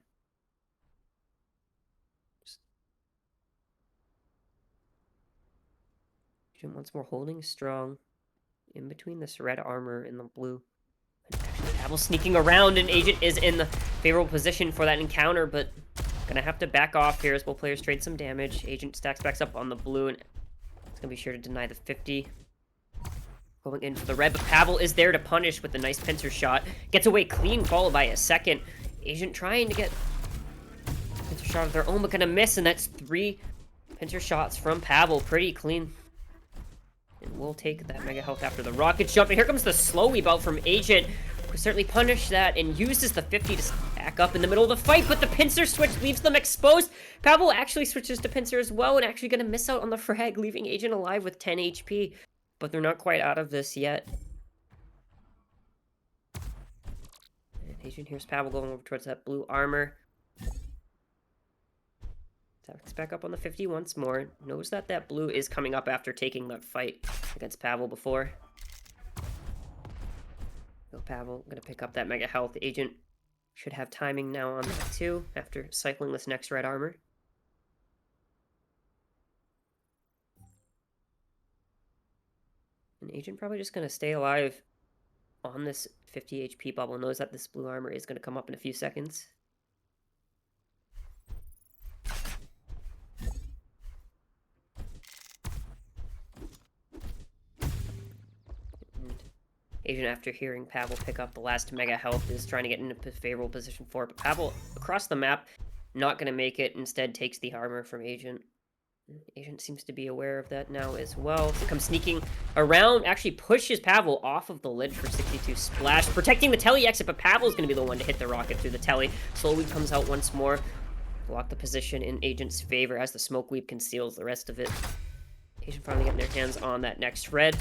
Agent once more holding strong in between this red armor and the blue. And actually Pavel sneaking around, and Agent is in the favorable position for that encounter, but gonna have to back off here as both players trade some damage. Agent stacks back up on the blue, and it's gonna be sure to deny the 50. Going in for the red, but Pavel is there to punish with a nice pincer shot. Gets away clean, followed by a second. Agent trying to get a pincer shot of their own, but gonna miss, and that's 3 pincer shots from Pavel. Pretty clean. And we'll take that mega health after the rocket jump. And here comes the slow weave out from Agent, who certainly punished that and uses the 50 to stack up in the middle of the fight, but the pincer switch leaves them exposed. Pavel actually switches to pincer as well, and actually gonna miss out on the frag, leaving Agent alive with 10 HP. But they're not quite out of this yet. And Agent here's Pavel going over towards that blue armor. Stacks back up on the 50 once more. Knows that that blue is coming up after taking that fight against Pavel before. So Pavel gonna pick up that mega health. Agent should have timing now on that too after cycling this next red armor. And Agent probably just going to stay alive on this 50 HP bubble. Knows that this blue armor is going to come up in a few seconds. And Agent, after hearing Pavel pick up the last mega health, is trying to get into a favorable position for it. But Pavel, across the map, not going to make it. Instead, takes the armor from Agent. Agent seems to be aware of that now as well. So comes sneaking around, actually pushes Pavel off of the lid for 62 splash, protecting the telly exit, but Pavel's going to be the one to hit the rocket through the telly. Slowly comes out once more, block the position in Agent's favor as the smoke weave conceals the rest of it. Agent finally getting their hands on that next red.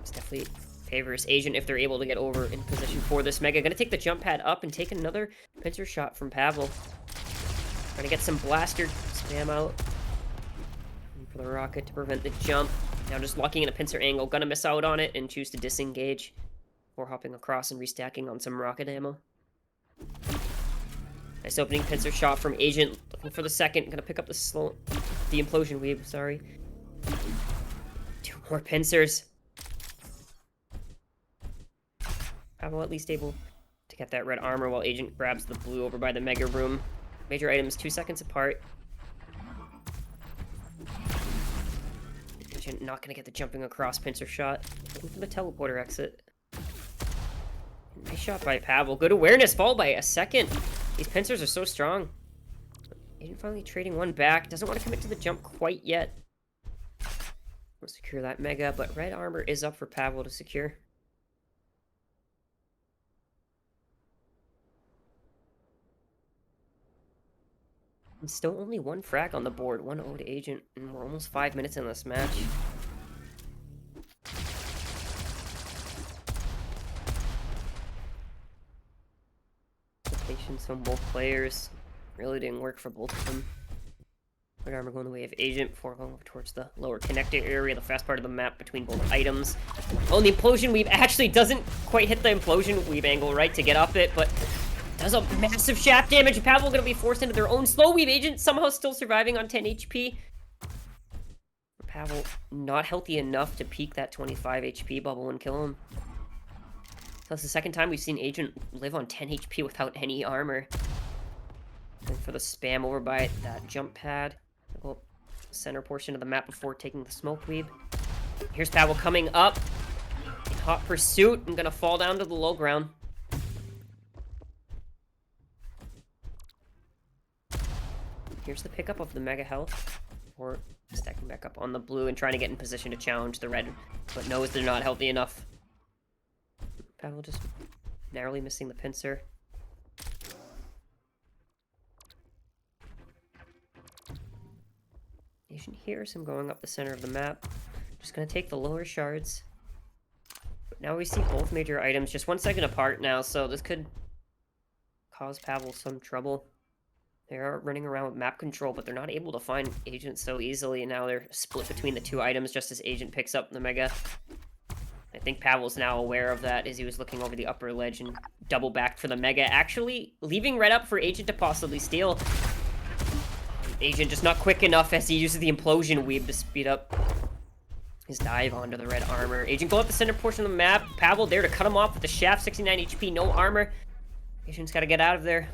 It's definitely favors Agent if they're able to get over in position for this mega. Going to take the jump pad up and take another pincer shot from Pavel. Trying to get some blaster spam out. For the rocket to prevent the jump. Now just locking in a pincer angle. Gonna miss out on it and choose to disengage. Or hopping across and restacking on some rocket ammo. Nice opening pincer shot from Agent. Looking for the second. Gonna pick up the implosion weave, sorry. 2 more pincers. Pavel at least able to get that red armor while Agent grabs the blue over by the mega room. Major items 2 seconds apart. Agent not gonna get the jumping across pincer shot. Looking for the teleporter exit. Nice shot by Pavel. Good awareness, followed by a second. These pincers are so strong. Agent finally trading one back. Doesn't want to commit to the jump quite yet. We'll secure that mega, but red armor is up for Pavel to secure. And still only 1 frag on the board. 1-0 to Agent, and we're almost 5 minutes in this match. Patience on both players. Really didn't work for both of them. Red armor going the way of Agent before going over towards the lower connector area, the fast part of the map between both items. Oh, the implosion weave actually doesn't quite hit the implosion weave angle right to get up it, but does a massive shaft damage. Pavel gonna be forced into their own slow weave. Agent somehow still surviving on 10 HP. Pavel not healthy enough to peak that 25 HP bubble and kill him. That's the second time we've seen Agent live on 10 HP without any armor. And for the spam over by that jump pad. Well, center portion of the map before taking the smoke weave. Here's Pavel coming up. In hot pursuit. I'm gonna fall down to the low ground. Here's the pickup of the mega health. Or stacking back up on the blue and trying to get in position to challenge the red. But knows they're not healthy enough. Pavel just narrowly missing the pincer. Agent hears him going up the center of the map. Just gonna take the lower shards. But now we see both major items just 1 second apart now, so this could cause Pavel some trouble. They are running around with map control, but they're not able to find Agent so easily, and now they're split between the 2 items just as Agent picks up the mega. I think Pavel's now aware of that as he was looking over the upper ledge and double backed for the mega, actually leaving red up for Agent to possibly steal. Agent just not quick enough as he uses the implosion weave to speed up his dive onto the red armor. Agent go up the center portion of the map. Pavel there to cut him off with the shaft, 69 HP, no armor. Agent's got to get out of there.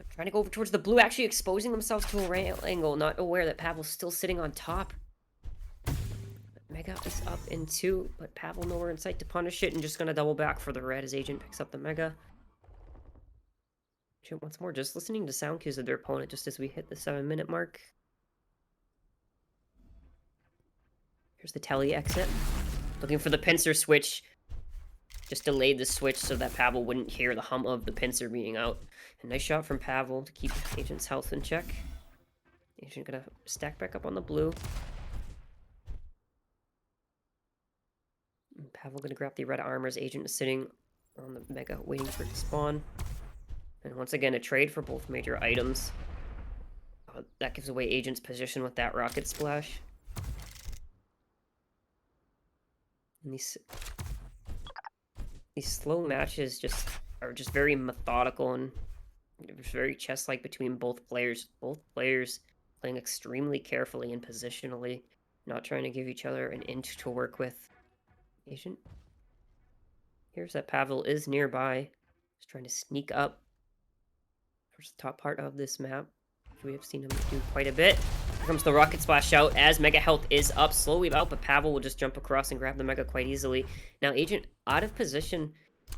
Trying to go over towards the blue, actually exposing themselves to a rail angle, not aware that Pavel's still sitting on top. Mega is up in 2, but Pavel nowhere in sight to punish it, and just gonna double back for the red as Agent picks up the mega. Agent once more, just listening to sound cues of their opponent just as we hit the 7-minute mark. Here's the telly exit. Looking for the pincer switch. Just delayed the switch so that Pavel wouldn't hear the hum of the pincer being out. A nice shot from Pavel to keep Agent's health in check. Agent gonna stack back up on the blue. And Pavel gonna grab the red armor as Agent is sitting on the mega waiting for it to spawn. And once again, a trade for both major items. That gives away Agent's position with that rocket splash. And these slow matches are just very methodical and very chess-like between both players. Both players playing extremely carefully and positionally, not trying to give each other an inch to work with. Agent here's that Pavel is nearby. Just trying to sneak up towards the top part of this map. We have seen him do quite a bit. Here comes the rocket splash out as mega health is up, slowly out, but Pavel will just jump across and grab the mega quite easily. Now Agent out of position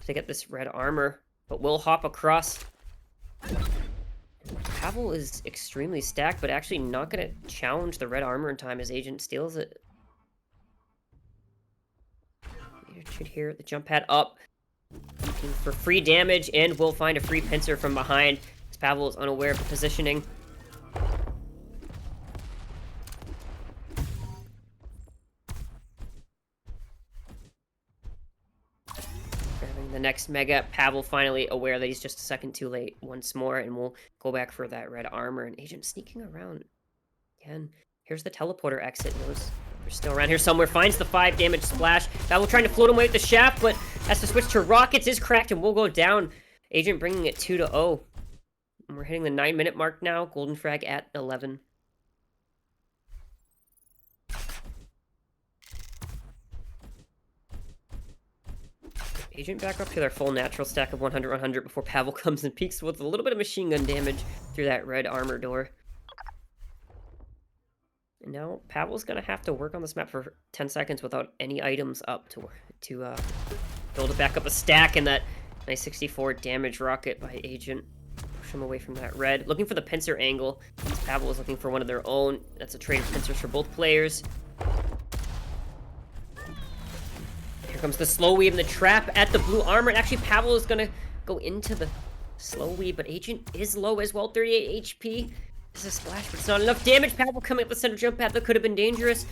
to get this red armor, but will hop across. Pavel is extremely stacked, but actually not going to challenge the red armor in time as Agent steals it. Agent should hear the jump pad up. Looking for free damage and will find a free pincer from behind as Pavel is unaware of the positioning. the next Mega, Pavel finally aware that he's just a second too late once more, and we'll go back for that red armor, and Agent sneaking around. Again, here's the teleporter exit. Knows they're still around here somewhere. Finds the 5 damage splash. Pavel trying to float him away with the shaft, but has to switch to rockets. Is cracked and will go down. Agent bringing it 2-0. And we're hitting the 9-minute mark now. Golden frag at 11. Agent back up to their full natural stack of 100-100 before Pavel comes and peeks with a little bit of machine gun damage through that red armor door. And now Pavel's gonna have to work on this map for 10 seconds without any items up to build it back up a stack, and that nice 64 damage rocket by Agent. Push him away from that red. Looking for the pincer angle. Pavel is looking for one of their own. That's a trade of pincers for both players. Here comes the slow weave and the trap at the blue armor. And actually, Pavel is gonna go into the slow weave, but Agent is low as well, 38 HP. This is a splash, but it's not enough damage. Pavel coming up the center jump pad that could have been dangerous.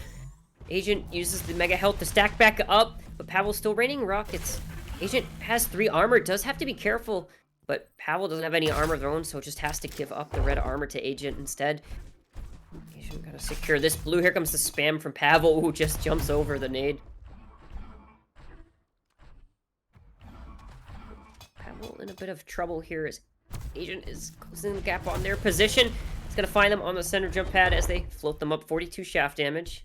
Agent uses the mega health to stack back up, but Pavel's still raining rockets. Agent has 3 armor, does have to be careful, but Pavel doesn't have any armor of their own, so just has to give up the red armor to Agent instead. Agent gotta secure this blue. Here comes the spam from Pavel, who just jumps over the nade. Pavel in a bit of trouble here as Agent is closing the gap on their position. It's gonna find them on the center jump pad as they float them up. 42 shaft damage.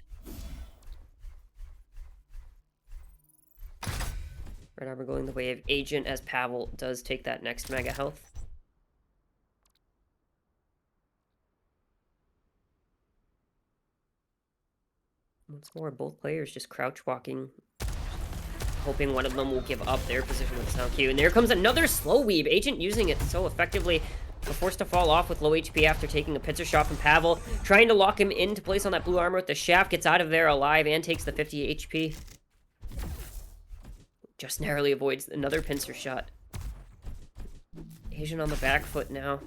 Red armor going the way of Agent as Pavel does take that next mega health. Once more, both players just crouch walking, hoping one of them will give up their position with sound cue. And there comes another slow weave. Agent using it so effectively, but forced to fall off with low HP after taking a pincer shot from Pavel. Trying to lock him into place on that blue armor with the shaft. Gets out of there alive and takes the 50 HP. Just narrowly avoids another pincer shot. Agent on the back foot now.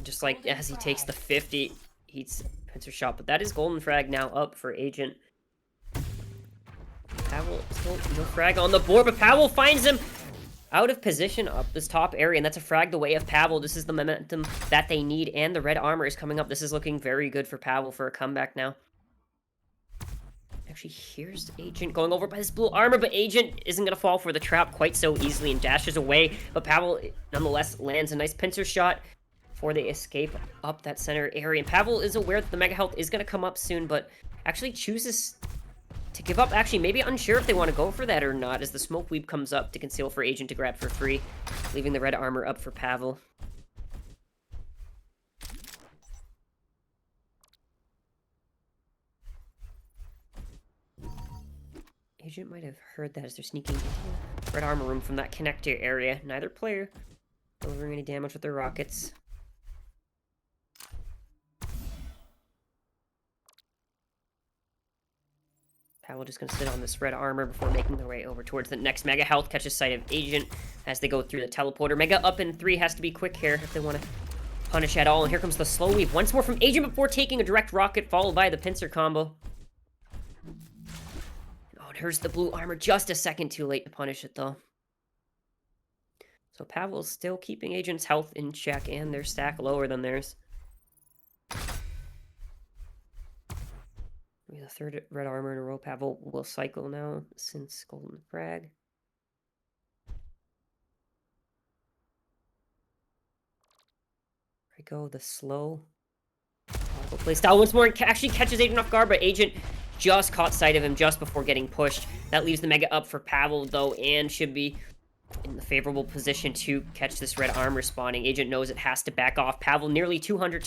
Just like as he takes the 50, he's pincer shot. But that is golden frag now up for Agent. Pavel still no frag on the board, but Pavel finds him out of position up this top area, and that's a frag the way of Pavel. This is the momentum that they need, and the red armor is coming up. This is looking very good for Pavel for a comeback now. Actually, here's Agent going over by this blue armor, but Agent isn't going to fall for the trap quite so easily and dashes away. But Pavel, nonetheless, lands a nice pincer shot before they escape up that center area. And Pavel is aware that the mega health is going to come up soon, but actually chooses to give up. Actually, maybe unsure if they want to go for that or not, as the smoke weave comes up to conceal for Agent to grab for free, leaving the red armor up for Pavel. Agent might have heard that as they're sneaking into the red armor room from that connector area. Neither player delivering any damage with their rockets. Pavel just gonna sit on this red armor before making their way over towards the next mega health. Catches sight of Agent as they go through the teleporter. Mega up in 3 has to be quick here if they want to punish at all. And here comes the slow weave once more from Agent before taking a direct rocket, followed by the pincer combo. Here's the blue armor, just a second too late to punish it, though. So Pavel's still keeping Agent's health in check and their stack lower than theirs. Maybe the 3rd red armor in a row. Pavel will cycle now since golden frag. There we go, the slow. Pavel plays style once more and actually catches Agent off guard, but Agent just caught sight of him just before getting pushed. That leaves the mega up for Pavel, though, and should be in the favorable position to catch this red armor spawning. Agent knows it has to back off. Pavel nearly 200.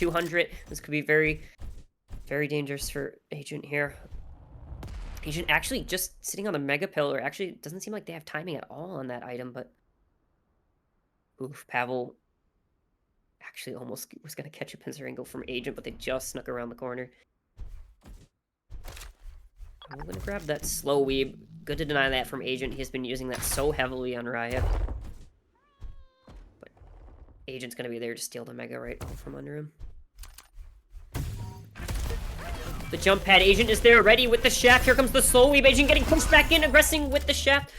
This could be very, very dangerous for Agent here. Agent actually just sitting on the mega pillar. Actually, doesn't seem like they have timing at all on that item, but oof, Pavel actually almost was going to catch a pincer angle from Agent, but they just snuck around the corner. I'm going to grab that slow weave. Good to deny that from Agent. He has been using that so heavily on Raya. But Agent's going to be there to steal the mega right out from under him. The jump pad. Agent is there ready with the shaft. Here comes the slow weave. Agent getting pushed back in, aggressing with the shaft.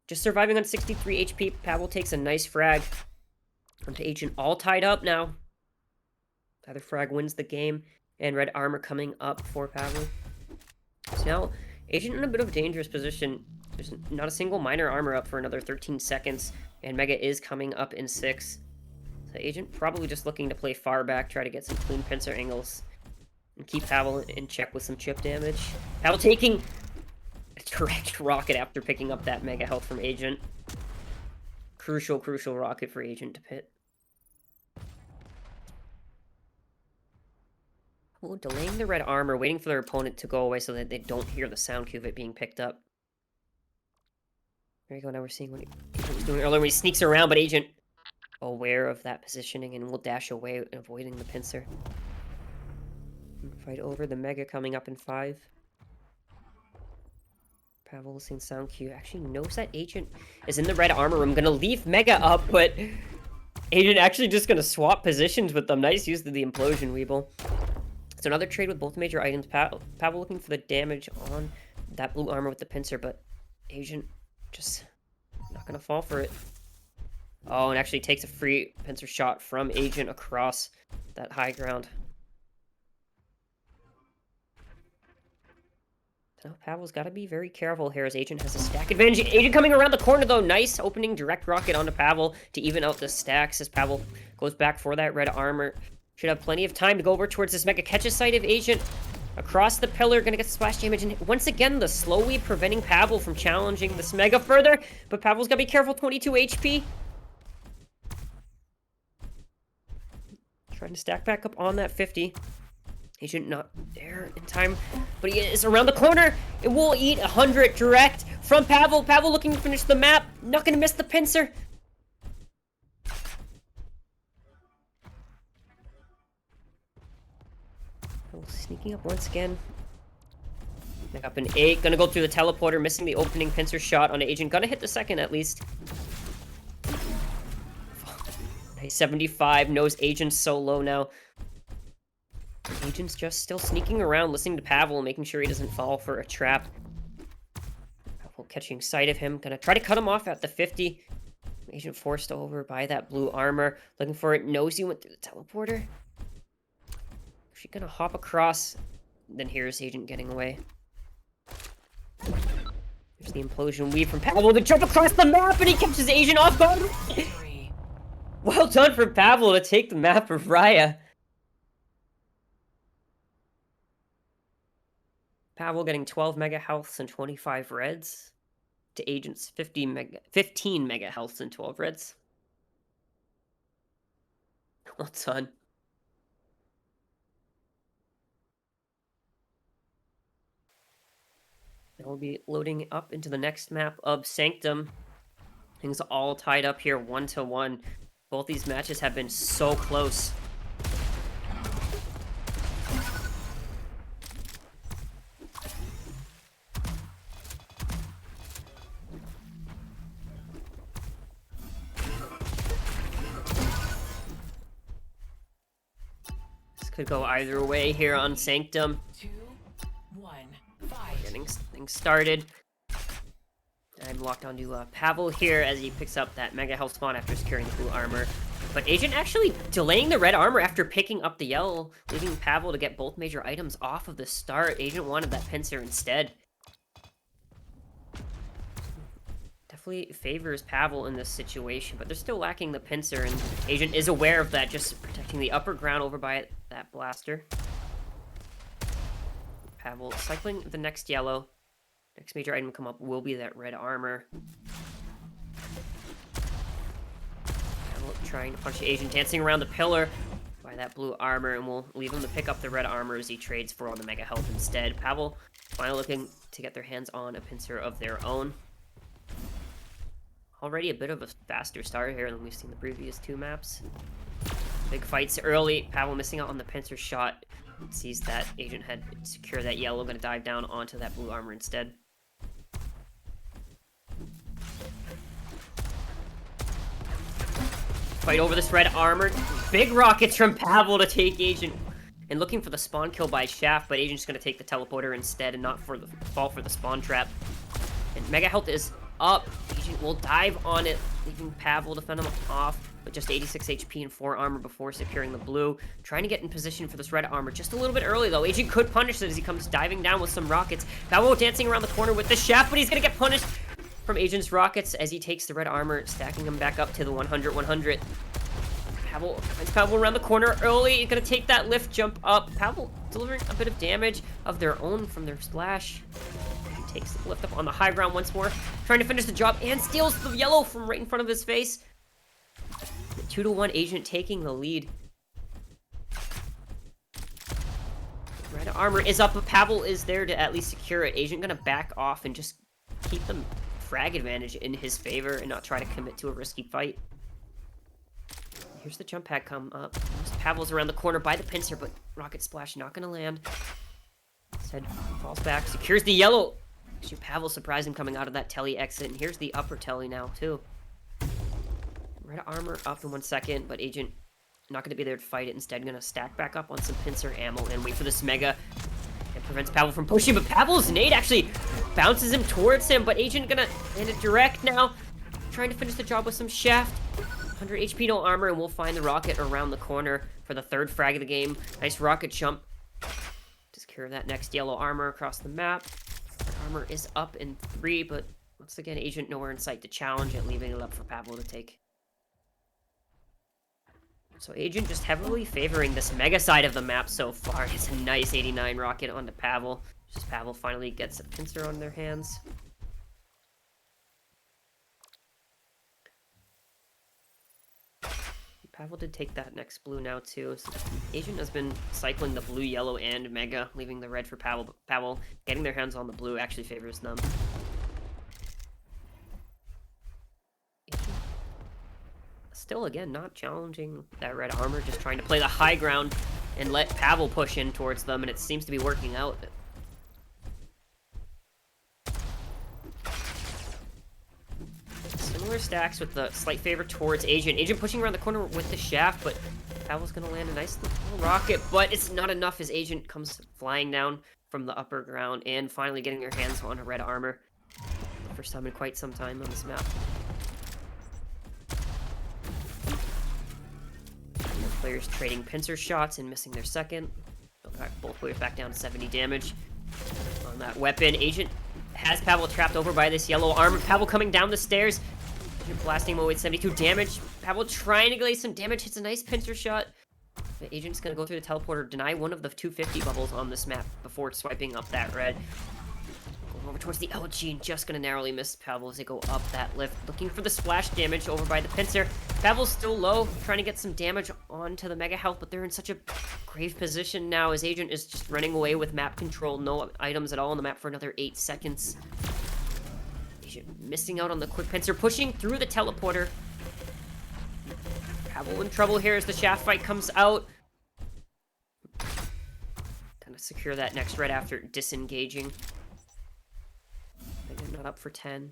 Just surviving on 63 HP. Pavel takes a nice frag. Onto Agent all tied up now. Either frag wins the game. And red armor coming up for Pavel. So now, Agent in a bit of a dangerous position. There's not a single minor armor up for another 13 seconds. And Mega is coming up in 6. So Agent probably just looking to play far back, try to get some clean pincer angles. And keep Pavel in check with some chip damage. Pavel taking a direct rocket after picking up that Mega health from Agent. Crucial rocket for Agent to pit. Well, delaying the red armor, waiting for their opponent to go away so that they don't hear the sound cue of it being picked up. There you go, now we're seeing what Agent was doing earlier when he sneaks around, but Agent aware of that positioning and will dash away, avoiding the pincer. Fight over the Mega coming up in 5. Pavel listening sound cue. Actually knows that Agent is in the red armor room. Gonna leave Mega up, but Agent actually just gonna swap positions with them. Nice use of the Implosion Weeble. So another trade with both major items. Pavel looking for the damage on that blue armor with the pincer, but Agent just not gonna fall for it. Oh, and actually takes a free pincer shot from Agent across that high ground. So Pavel's got to be very careful here as Agent has a stack advantage. Agent coming around the corner though. Nice opening direct rocket onto Pavel to even out the stacks as Pavel goes back for that red armor. Should have plenty of time to go over towards this Mega. Catch a sight of Agent across the pillar. Gonna get splash damage. And once again, the slow weave preventing Pavel from challenging this Mega further. But Pavel's got to be careful. 22 HP. Trying to stack back up on that 50. Agent not there in time, but he is around the corner. It will eat 100 direct from Pavel. Pavel looking to finish the map. Not going to miss the pincer. Sneaking up once again. Up an 8. Going to go through the teleporter, missing the opening pincer shot on Agent. Going to hit the second at least. Nice 75. Knows Agent's so low now. Agent's just still sneaking around, listening to Pavel, making sure he doesn't fall for a trap. Pavel catching sight of him, gonna try to cut him off at the 50. Agent forced over by that blue armor, looking for it, knows he went through the teleporter. She's gonna hop across, then here's Agent getting away. There's the implosion weave from Pavel to jump across the map, and he catches Agent off guard. Well done for Pavel to take the map of Raya. Pavel getting 12 mega healths and 25 reds. To Agent's 15 mega healths and 12 reds. Well done. Now we'll be loading up into the next map of Sanctum. Things all tied up here 1-1. Both these matches have been so close. Could go either way here on Sanctum. 2, 1, fight. Getting things started. I'm locked onto Pavel here as he picks up that mega health spawn after securing the blue armor. But Agent actually delaying the red armor after picking up the yellow, leaving Pavel to get both major items off of the start. Agent wanted that pincer instead. Definitely favors Pavel in this situation, but they're still lacking the pincer, and Agent is aware of that, just protecting the upper ground over by that blaster. Pavel cycling the next yellow. Next major item come up will be that red armor. Pavel trying to punch the Agent, dancing around the pillar by that blue armor, and we'll leave him to pick up the red armor as he trades for all the mega health instead. Pavel finally looking to get their hands on a pincer of their own. Already a bit of a faster start here than we've seen the previous 2 maps. Big fights early. Pavel missing out on the pincer shot. Sees that Agent had secured that yellow. Gonna dive down onto that blue armor instead. Fight over this red armor. Big rockets from Pavel to take Agent. And looking for the spawn kill by Shaft, but Agent's gonna take the teleporter instead and not fall for the spawn trap. And mega health is up. Agent will dive on it, leaving Pavel to fend him off with just 86 HP and 4 armor before securing the blue. Trying to get in position for this red armor just a little bit early, though. Agent could punish it as he comes diving down with some rockets. Pavel dancing around the corner with the shaft, but he's going to get punished from Agent's rockets as he takes the red armor, stacking him back up to the 100-100. Pavel finds Pavel around the corner early. He's going to take that lift jump up. Pavel delivering a bit of damage of their own from their splash. He takes the lift up on the high ground once more, trying to finish the job, and steals the yellow from right in front of his face. The 2-1 Agent taking the lead. Red armor is up, but Pavel is there to at least secure it. Agent going to back off and just keep the frag advantage in his favor and not try to commit to a risky fight. Here's the jump pad come up. Pavel's around the corner by the pincer, but rocket splash not gonna land. Instead, falls back, secures the yellow. Actually, Pavel surprised him coming out of that telly exit, and here's the upper telly now, too. Red armor up in 1 second, but Agent not gonna be there to fight it. Instead, gonna stack back up on some pincer ammo and wait for this mega. It prevents Pavel from pushing, but Pavel's nade actually bounces him towards him, but Agent gonna land it direct now. Trying to finish the job with some shaft. 100 HP, no armor, and we'll find the rocket around the corner for the 3rd frag of the game. Nice rocket jump to secure that next yellow armor across the map. Armor is up in 3, but once again, Agent nowhere in sight to challenge it, leaving it up for Pavel to take. So Agent just heavily favoring this mega side of the map so far. It's a nice 89 rocket onto Pavel. Just Pavel finally gets a pincer on their hands. Pavel did take that next blue now too. So Agent has been cycling the blue, yellow, and mega, leaving the red for Pavel. But Pavel getting their hands on the blue actually favors them. Agent still, again, not challenging that red armor, just trying to play the high ground and let Pavel push in towards them, and it seems to be working out. Similar stacks with the slight favor towards Agent. Agent pushing around the corner with the shaft, but Pavel's gonna land a nice little rocket, but it's not enough as Agent comes flying down from the upper ground and finally getting their hands on a red armor. First time in quite some time on this map. Both players trading pincer shots and missing their second. Both players back down to 70 damage on that weapon. Agent has Pavel trapped over by this yellow armor. Pavel coming down the stairs. Agent blasting him with 72 damage. Pavel trying to glaze some damage. Hits a nice pincer shot. The Agent's going to go through the teleporter, deny one of the 250 bubbles on this map before swiping up that red. Going over towards the LG and just going to narrowly miss Pavel as they go up that lift. Looking for the splash damage over by the pincer. Pavel's still low, trying to get some damage onto the mega health, but they're in such a grave position now as Agent is just running away with map control. No items at all on the map for another 8 seconds. Agent missing out on the quick pincer, pushing through the teleporter. Pavel in trouble here as the shaft fight comes out. Kind of secure that next red after disengaging. They're not up for 10.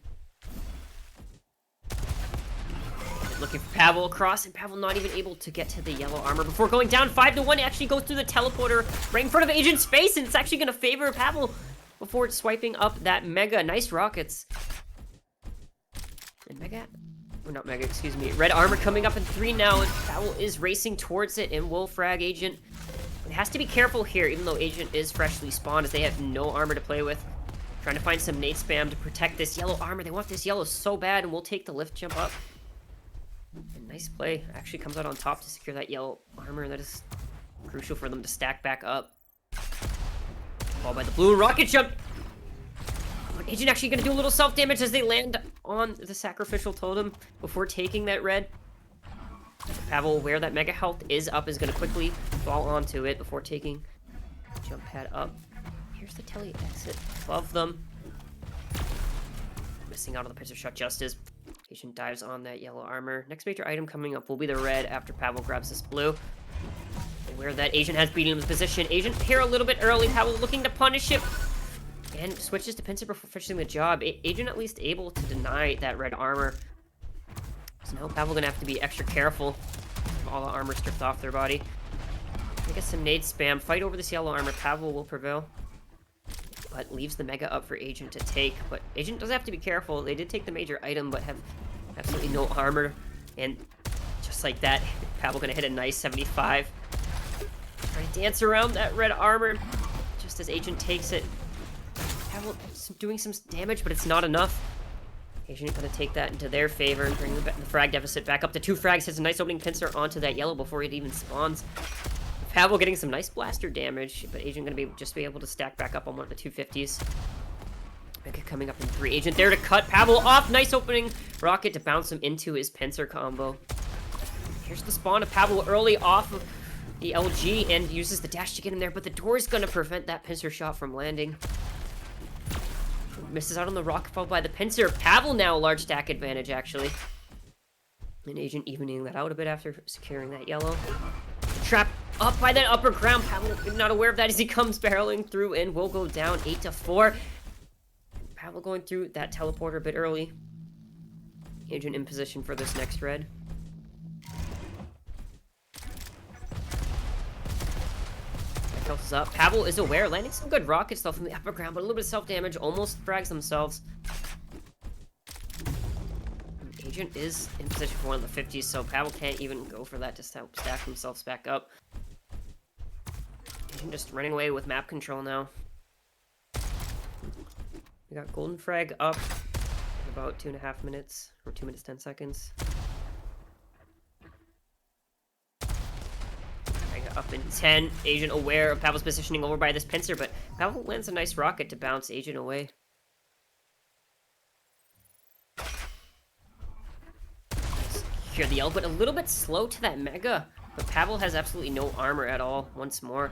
Looking for Pavel across, and Pavel not even able to get to the yellow armor before going down 5-1. It actually goes through the teleporter right in front of Agent's face, and it's actually going to favor Pavel before it's swiping up that mega. Nice rockets. And mega, or not mega, excuse me. Red armor coming up in 3 now, and Pavel is racing towards it and will frag Agent. It has to be careful here, even though Agent is freshly spawned, as they have no armor to play with. Trying to find some nade spam to protect this yellow armor. They want this yellow so bad, and we'll take the lift jump up. And nice play. Actually comes out on top to secure that yellow armor. That is crucial for them to stack back up. Ball by the blue. Rocket jump! Agent actually going to do a little self-damage as they land on the sacrificial totem before taking that red. Pavel, where that mega health is up, is going to quickly fall onto it before taking jump pad up. Here's the telly exit above them. Missing out on the pincer shot just as Agent dives on that yellow armor. Next major item coming up will be the red after Pavel grabs this blue. Where that Agent has beaten him in position. Agent here a little bit early. Pavel looking to punish him. And switches to pincer before finishing the job. Agent at least able to deny that red armor. So now Pavel gonna have to be extra careful. All the armor stripped off their body. I guess some nade spam. Fight over this yellow armor. Pavel will prevail. but leaves the Mega up for Agent to take. But Agent does have to be careful. They did take the major item, but have absolutely no armor. And just like that, Pavel gonna hit a nice 75. Trying to dance around that red armor just as Agent takes it. Pavel doing some damage, but it's not enough. Agent gonna take that into their favor and bring the frag deficit back up to 2 frags. Hits a nice opening pincer onto that yellow before it even spawns. Pavel getting some nice blaster damage, but Agent gonna just be able to stack back up on one of the 250s. Mega coming up in 3. Agent there to cut Pavel off. Nice opening rocket to bounce him into his pincer combo. Here's the spawn of Pavel early off of the LG and uses the dash to get him there, but the door is gonna prevent that pincer shot from landing. Misses out on the rocket followed by the pincer. Pavel now a large stack advantage actually. And Agent evening that out a bit after securing that yellow. Trap up by that upper ground. Pavel not aware of that as he comes barreling through and will go down 8-4. Pavel going through that teleporter a bit early. Agent in position for this next red. Health is up. Pavel is aware, landing some good rocket stuff from the upper ground, but a little bit of self-damage, almost frags themselves. Agent is in position for one of the 50s, so Pavel can't even go for that to help stack themselves back up. Agent just running away with map control now. We got golden frag up in about 2.5 minutes, or 2 minutes 10 seconds. Up in 10. Agent aware of Pavel's positioning over by this pincer, but Pavel lands a nice rocket to bounce Agent away. Here the L, but a little bit slow to that Mega. But Pavel has absolutely no armor at all once more.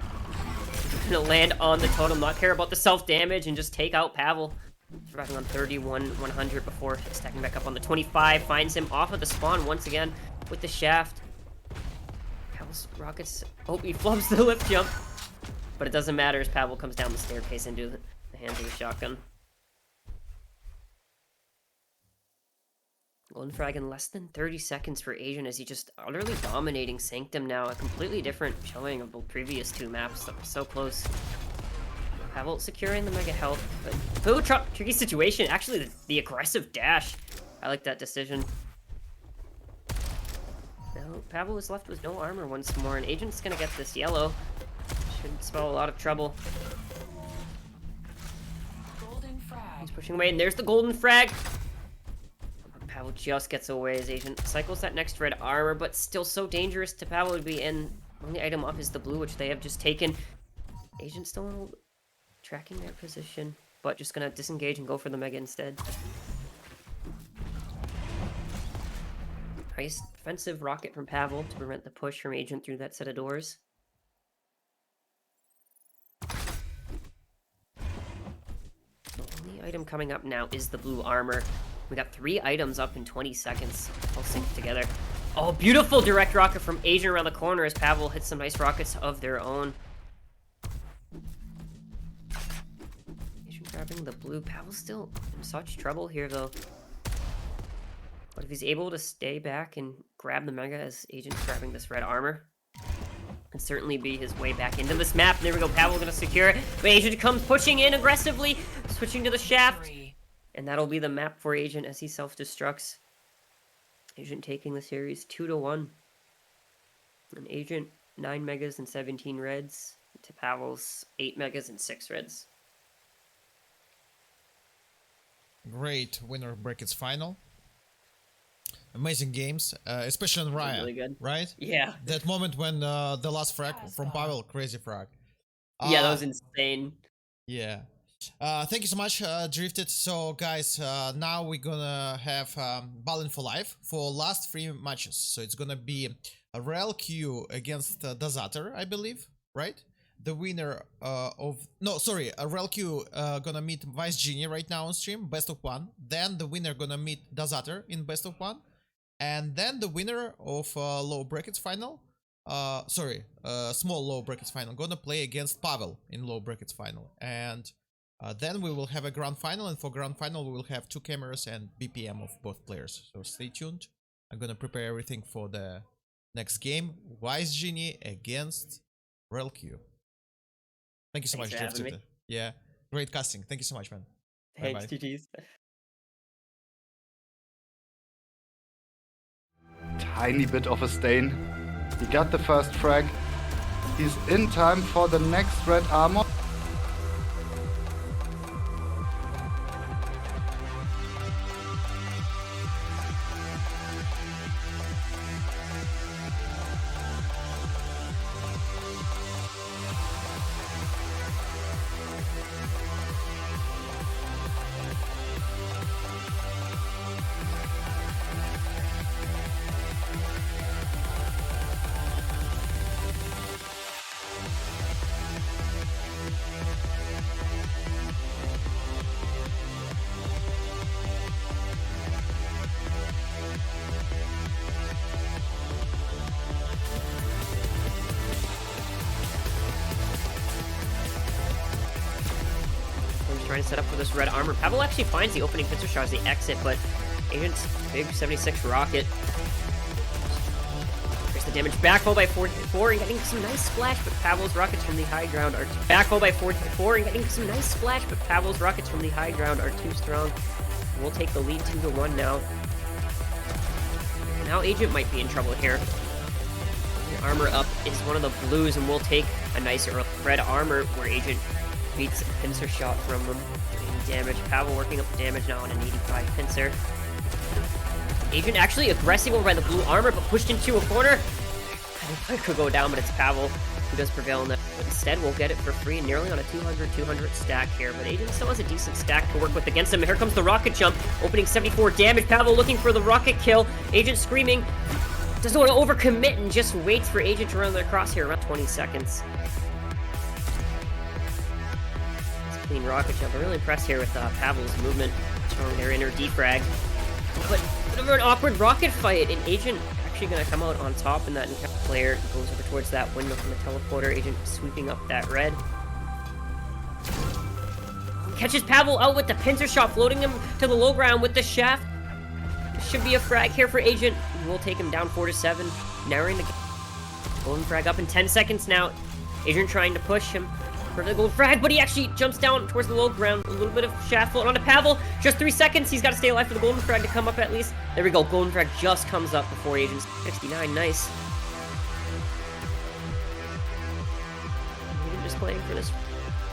Gonna land on the totem, not care about the self-damage, and just take out Pavel. Surviving on 31-100 before stacking back up on the 25. Finds him off of the spawn once again with the shaft. Rockets. Oh, he flubs the lift jump. But it doesn't matter as Pavel comes down the staircase into the hands of the shotgun. Golden frag in less than 30 seconds for Agent as he just utterly dominating Sanctum now. A completely different showing of the previous 2 maps that were so close. Pavel securing the Mega health. But a little tricky situation. Actually, the aggressive dash. I like that decision. Now, Pavel is left with no armor once more, and Agent's gonna get this yellow. Should spell a lot of trouble. Golden frag. He's pushing away, and there's the golden frag. Pavel just gets away as Agent cycles that next red armor, but still so dangerous to Pavel to be in. Only item up is the blue, which they have just taken. Agent still tracking their position, but just gonna disengage and go for the Mega instead. Nice defensive rocket from Pavel to prevent the push from Agent through that set of doors. The only item coming up now is the blue armor. We got 3 items up in 20 seconds. All synced together. Oh, beautiful direct rocket from Agent around the corner as Pavel hits some nice rockets of their own. Agent grabbing the blue. Pavel's still in such trouble here, though. But if he's able to stay back and grab the Mega as Agent's grabbing this red armor, can certainly be his way back into this map. And there we go, Pavel gonna secure it. But Agent comes pushing in aggressively, switching to the shaft. 3. And that'll be the map for Agent as he self-destructs. Agent taking the series 2-1. And Agent 9 Megas and 17 reds to Pavel's 8 Megas and 6 reds. Great winner brackets final. Amazing games, especially on Ryan, really good. right? Yeah. That moment when the last frag from Pavel, crazy frag. Yeah, that was insane. Yeah. Thank you so much, Drifted. So, guys, now we're gonna have Ballin for life for last 3 matches. So it's gonna be a Rell Q against Dazater, I believe, right? The winner a Rell Q gonna meet WiseGenie right now on stream, best of 1. Then the winner gonna meet Dazater in best of 1. And then the winner of low brackets final, small low brackets final, gonna play against Pavel in low brackets final. And then we will have a grand final, and for grand final we will have 2 cameras and BPM of both players. So stay tuned. I'm gonna prepare everything for the next game. WiseGenie against Rell Q. Thank you so much, Jeff. Yeah. Great casting. Thank you so much, man. Thanks, Bye-bye. GG's. Tiny bit of a stain. He got the first frag. He's in time for the next red armor. Trying to set up for this red armor. Pavel actually finds the opening pincer shot as the exit, but Agent's big 76 rocket. There's the damage. Backfall by 44 and getting some nice splash, but Pavel's rockets from the high ground are backfall by 44 and getting some nice splash, but Pavel's rockets from the high ground are too strong. We'll take the lead 2-1 now. Now Agent might be in trouble here. The armor up is one of the blues, and we'll take a nice red armor where Agent beats a pincer shot from them. Doing damage. Pavel working up the damage now on an 85 pincer. Agent actually aggressive over by the blue armor, but pushed into a corner. I could go down, but it's Pavel who does prevail in that. But instead, we'll get it for free, nearly on a 200 stack here. But Agent still has a decent stack to work with against him. Here comes the rocket jump, opening 74 damage. Pavel looking for the rocket kill. Agent screaming. Doesn't want to overcommit and just waits for Agent to run the crosshair around 20 seconds. Clean rocket jump. I'm really impressed here with Pavel's movement, showing their inner defrag. But bit of an awkward rocket fight, and Agent actually going to come out on top, and that player goes over towards that window from the teleporter. Agent sweeping up that red. Catches Pavel out with the pincer shot, floating him to the low ground with the shaft. Should be a frag here for Agent. We'll take him down 4-7, narrowing the golden frag up in 10 seconds now. Agent trying to push him for the gold frag, but he actually jumps down towards the low ground. A little bit of shaft floating onto Pavel. Just 3 seconds. He's got to stay alive for the golden frag to come up at least. There we go. Golden frag just comes up before Agent's 69. Nice. Agent just playing for this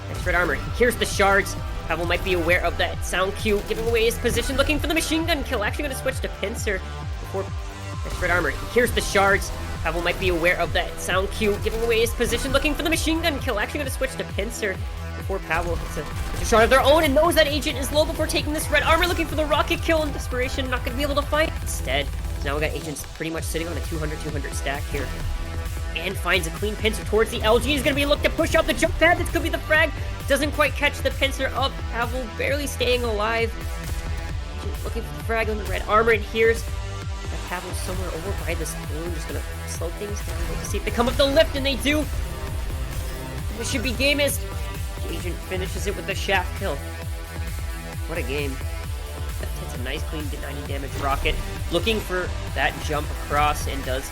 next red armor. Here's the shards. Pavel might be aware of that sound cue, giving away his position, looking for the machine gun kill. Actually going to switch to pincer before next red armor. Here's the shards. Pavel might be aware of that sound cue, giving away his position, looking for the machine gun kill. Actually going to switch to pincer before Pavel hits a shot of their own and knows that Agent is low before taking this red armor, looking for the rocket kill in desperation. Not going to be able to fight. Instead, now we got Agents pretty much sitting on a 200 stack here. And finds a clean pincer towards the LG. He's going to be looking to push out the jump pad. This could be the frag. Doesn't quite catch the pincer up. Pavel barely staying alive. Agent looking for the frag on the red armor, and here's that Pavel somewhere over by this balloon. Just going to slow things down. Let's see if they come up the lift, and they do. This should be game is. Agent finishes it with the shaft kill. What a game. Hits a nice clean 90 damage rocket. Looking for that jump across, and does.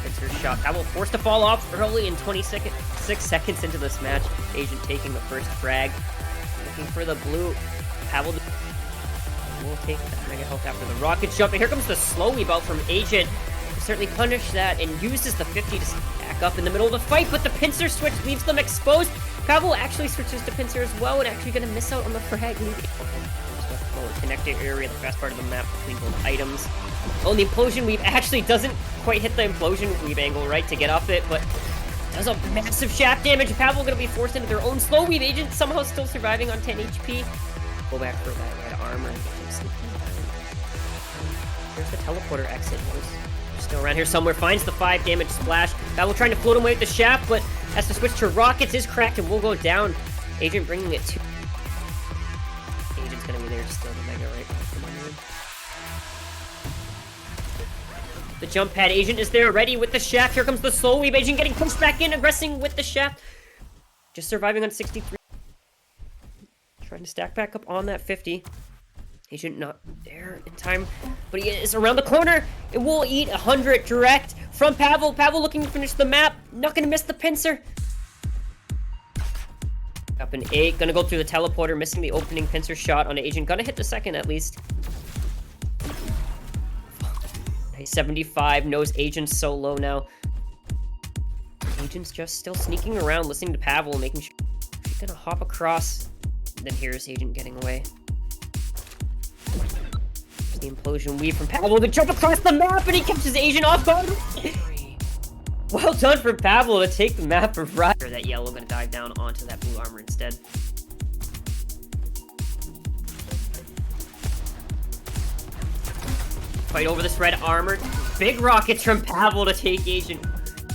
Pincer shot. Pavel forced to fall off early in 6 seconds into this match. Agent taking the first frag. Looking for the blue. Pavel will take that mega health after the rocket jump. And here comes the slow weave out from Agent. Certainly punish that and uses the 50 to stack up in the middle of the fight, but the pincer switch leaves them exposed. Pavel actually switches to pincer as well, and actually going to miss out on the frag. Connected area, the fast part of the map between both items. Oh, and the implosion weave actually doesn't quite hit the implosion weave angle right to get off it, but does a massive shaft damage. Pavel going to be forced into their own slow weave. Agent somehow still surviving on 10 HP. Go back for that red armor. There's the teleporter exit. He's still around here somewhere. Finds the 5 damage splash. Pavel trying to float him away with the shaft, but has to switch to rockets. Is cracked and will go down. Agent bringing it to. Agent's going to be there to steal the mega right from under him. The jump pad. Agent is there ready with the shaft. Here comes the slow weave. Agent getting pushed back in, aggressing with the shaft. Just surviving on 63. Trying to stack back up on that 50. Agent not there in time, but he is around the corner. It will eat 100 direct from Pavel. Pavel looking to finish the map. Not going to miss the pincer. Up in 8, gonna go through the teleporter, missing the opening pincer shot on Agent. Gonna hit the second at least. Nice 75, knows Agent's so low now. Agent's just still sneaking around, listening to Pavel, making sure she's gonna hop across. Then here's Agent getting away. There's the implosion weave from Pavel to jump across the map, and he catches Agent off guard. Well done for Pavel to take the map for right. That yellow gonna dive down onto that blue armor instead. Fight over this red armor. Big rockets from Pavel to take Agent.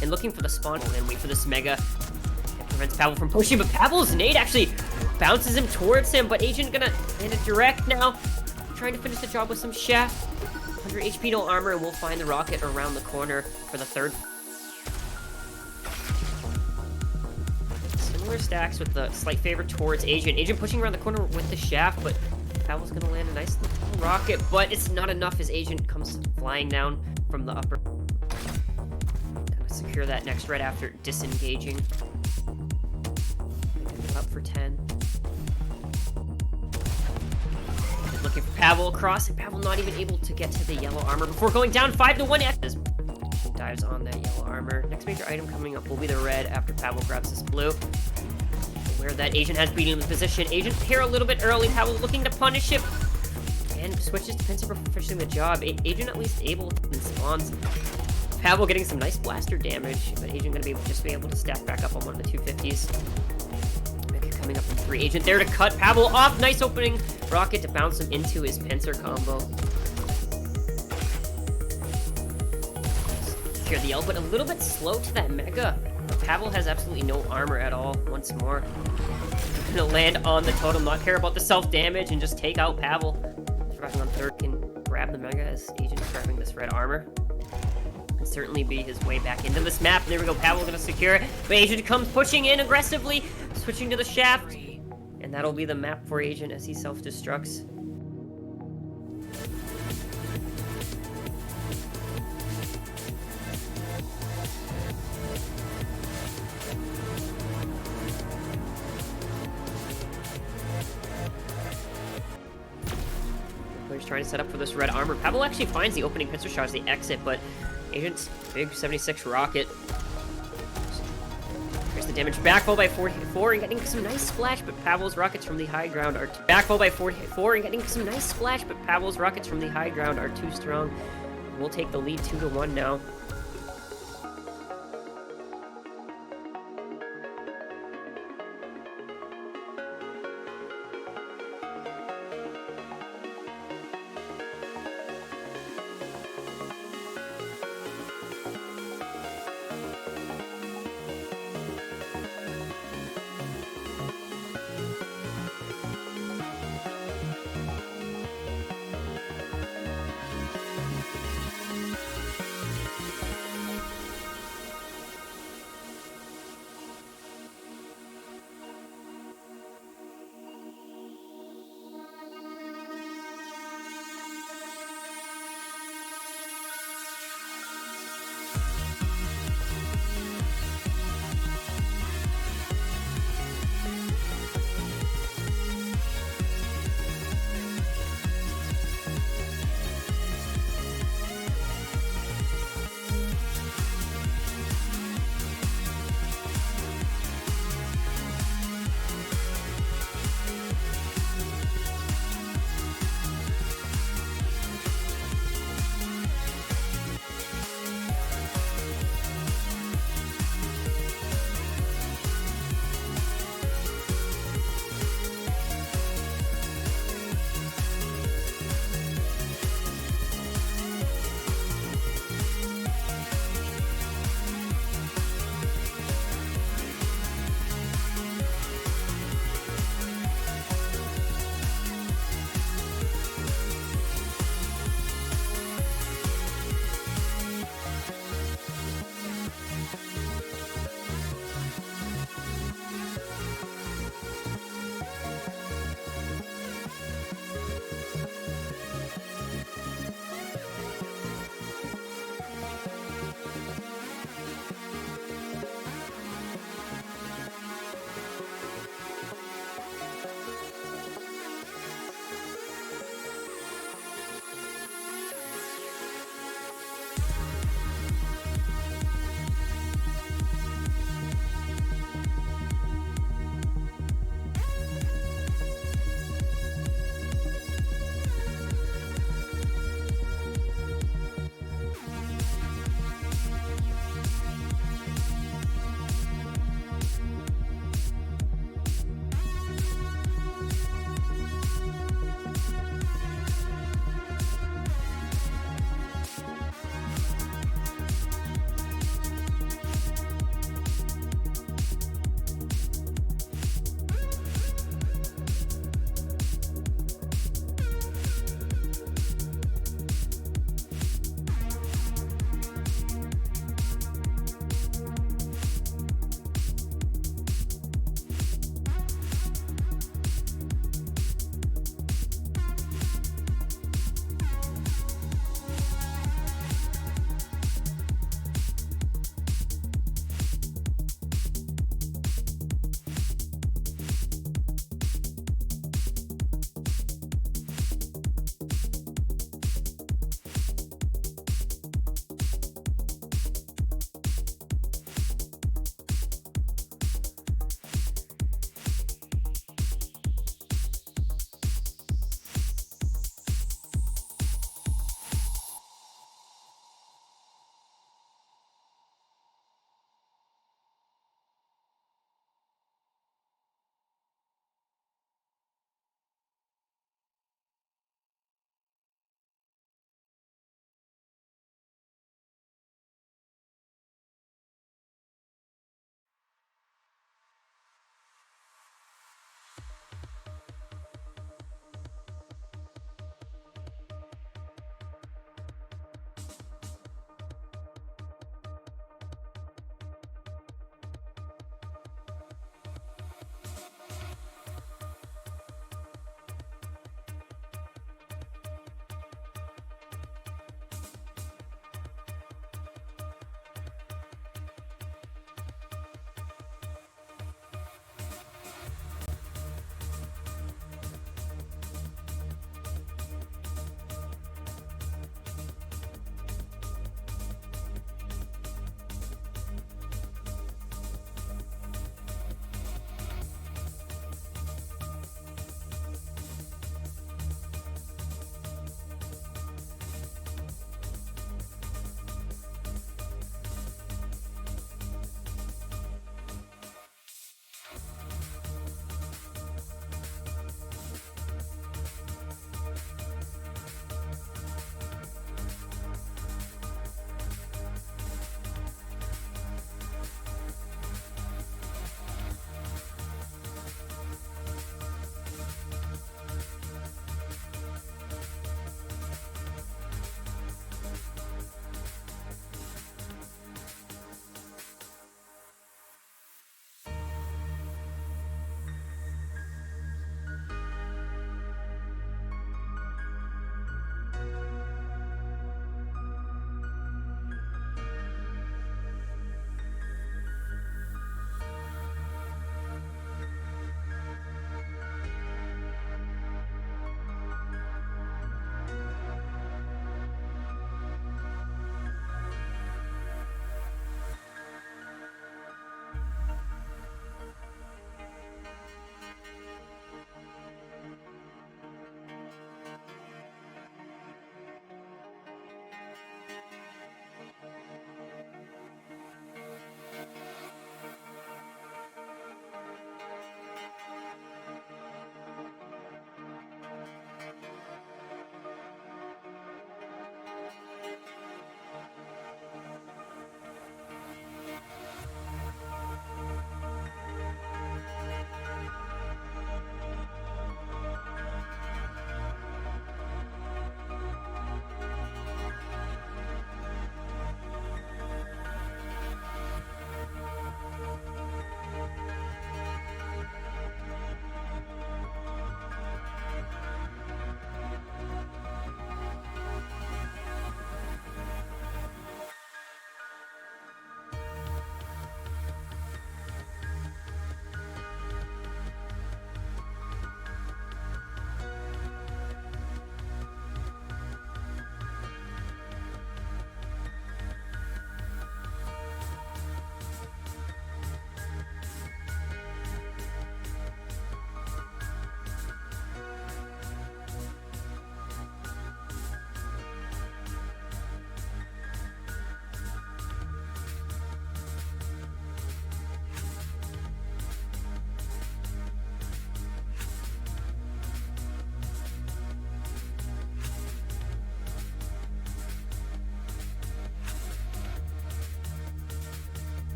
And looking for the spawn and wait for this mega. It prevents Pavel from pushing, but Pavel's nade actually bounces him towards him, but Agent gonna hit it direct now. Trying to finish the job with some shaft. 100 HP, no armor, and we'll find the rocket around the corner for the third. Similar stacks with the slight favor towards Agent. Agent pushing around the corner with the shaft, but Pavel's gonna land a nice little rocket, but it's not enough as Agent comes flying down from the upper. Gonna secure that next red after disengaging. Up for 10. Looking for Pavel across, and Pavel not even able to get to the yellow armor before going down 5-1. As dives on that yellow armor. Next major item coming up will be the red after Pavel grabs this blue. Where that Agent has beaten the position. Agent here a little bit early. Pavel looking to punish him. And switches to pincer for finishing the job. Agent at least able to spawns. Pavel getting some nice blaster damage, but Agent gonna be able to stack back up on one of the 250s. Coming up in 3. Agent there to cut Pavel off. Nice opening rocket to bounce him into his pincer combo. Secure the L, but a little bit slow to that mega. But Pavel has absolutely no armor at all. Once more. Gonna land on the totem, not care about the self-damage, and just take out Pavel. Surviving on 3rd can grab the mega as Agent's grabbing this red armor. Can certainly be his way back into this map. There we go, Pavel gonna secure it. But Agent comes pushing in aggressively, switching to the shaft. And that'll be the map for Agent as he self-destructs. Player's trying to set up for this red armor. Pavel actually finds the opening pincer shot as they exit, but Agent's big 76 rocket. There's the damage. Backfall by 44 and getting some nice splash, but Pavel's rockets from the high ground are backfall by 44 and getting some nice splash, but Pavel's rockets from the high ground are too strong. We'll take the lead 2-1 now.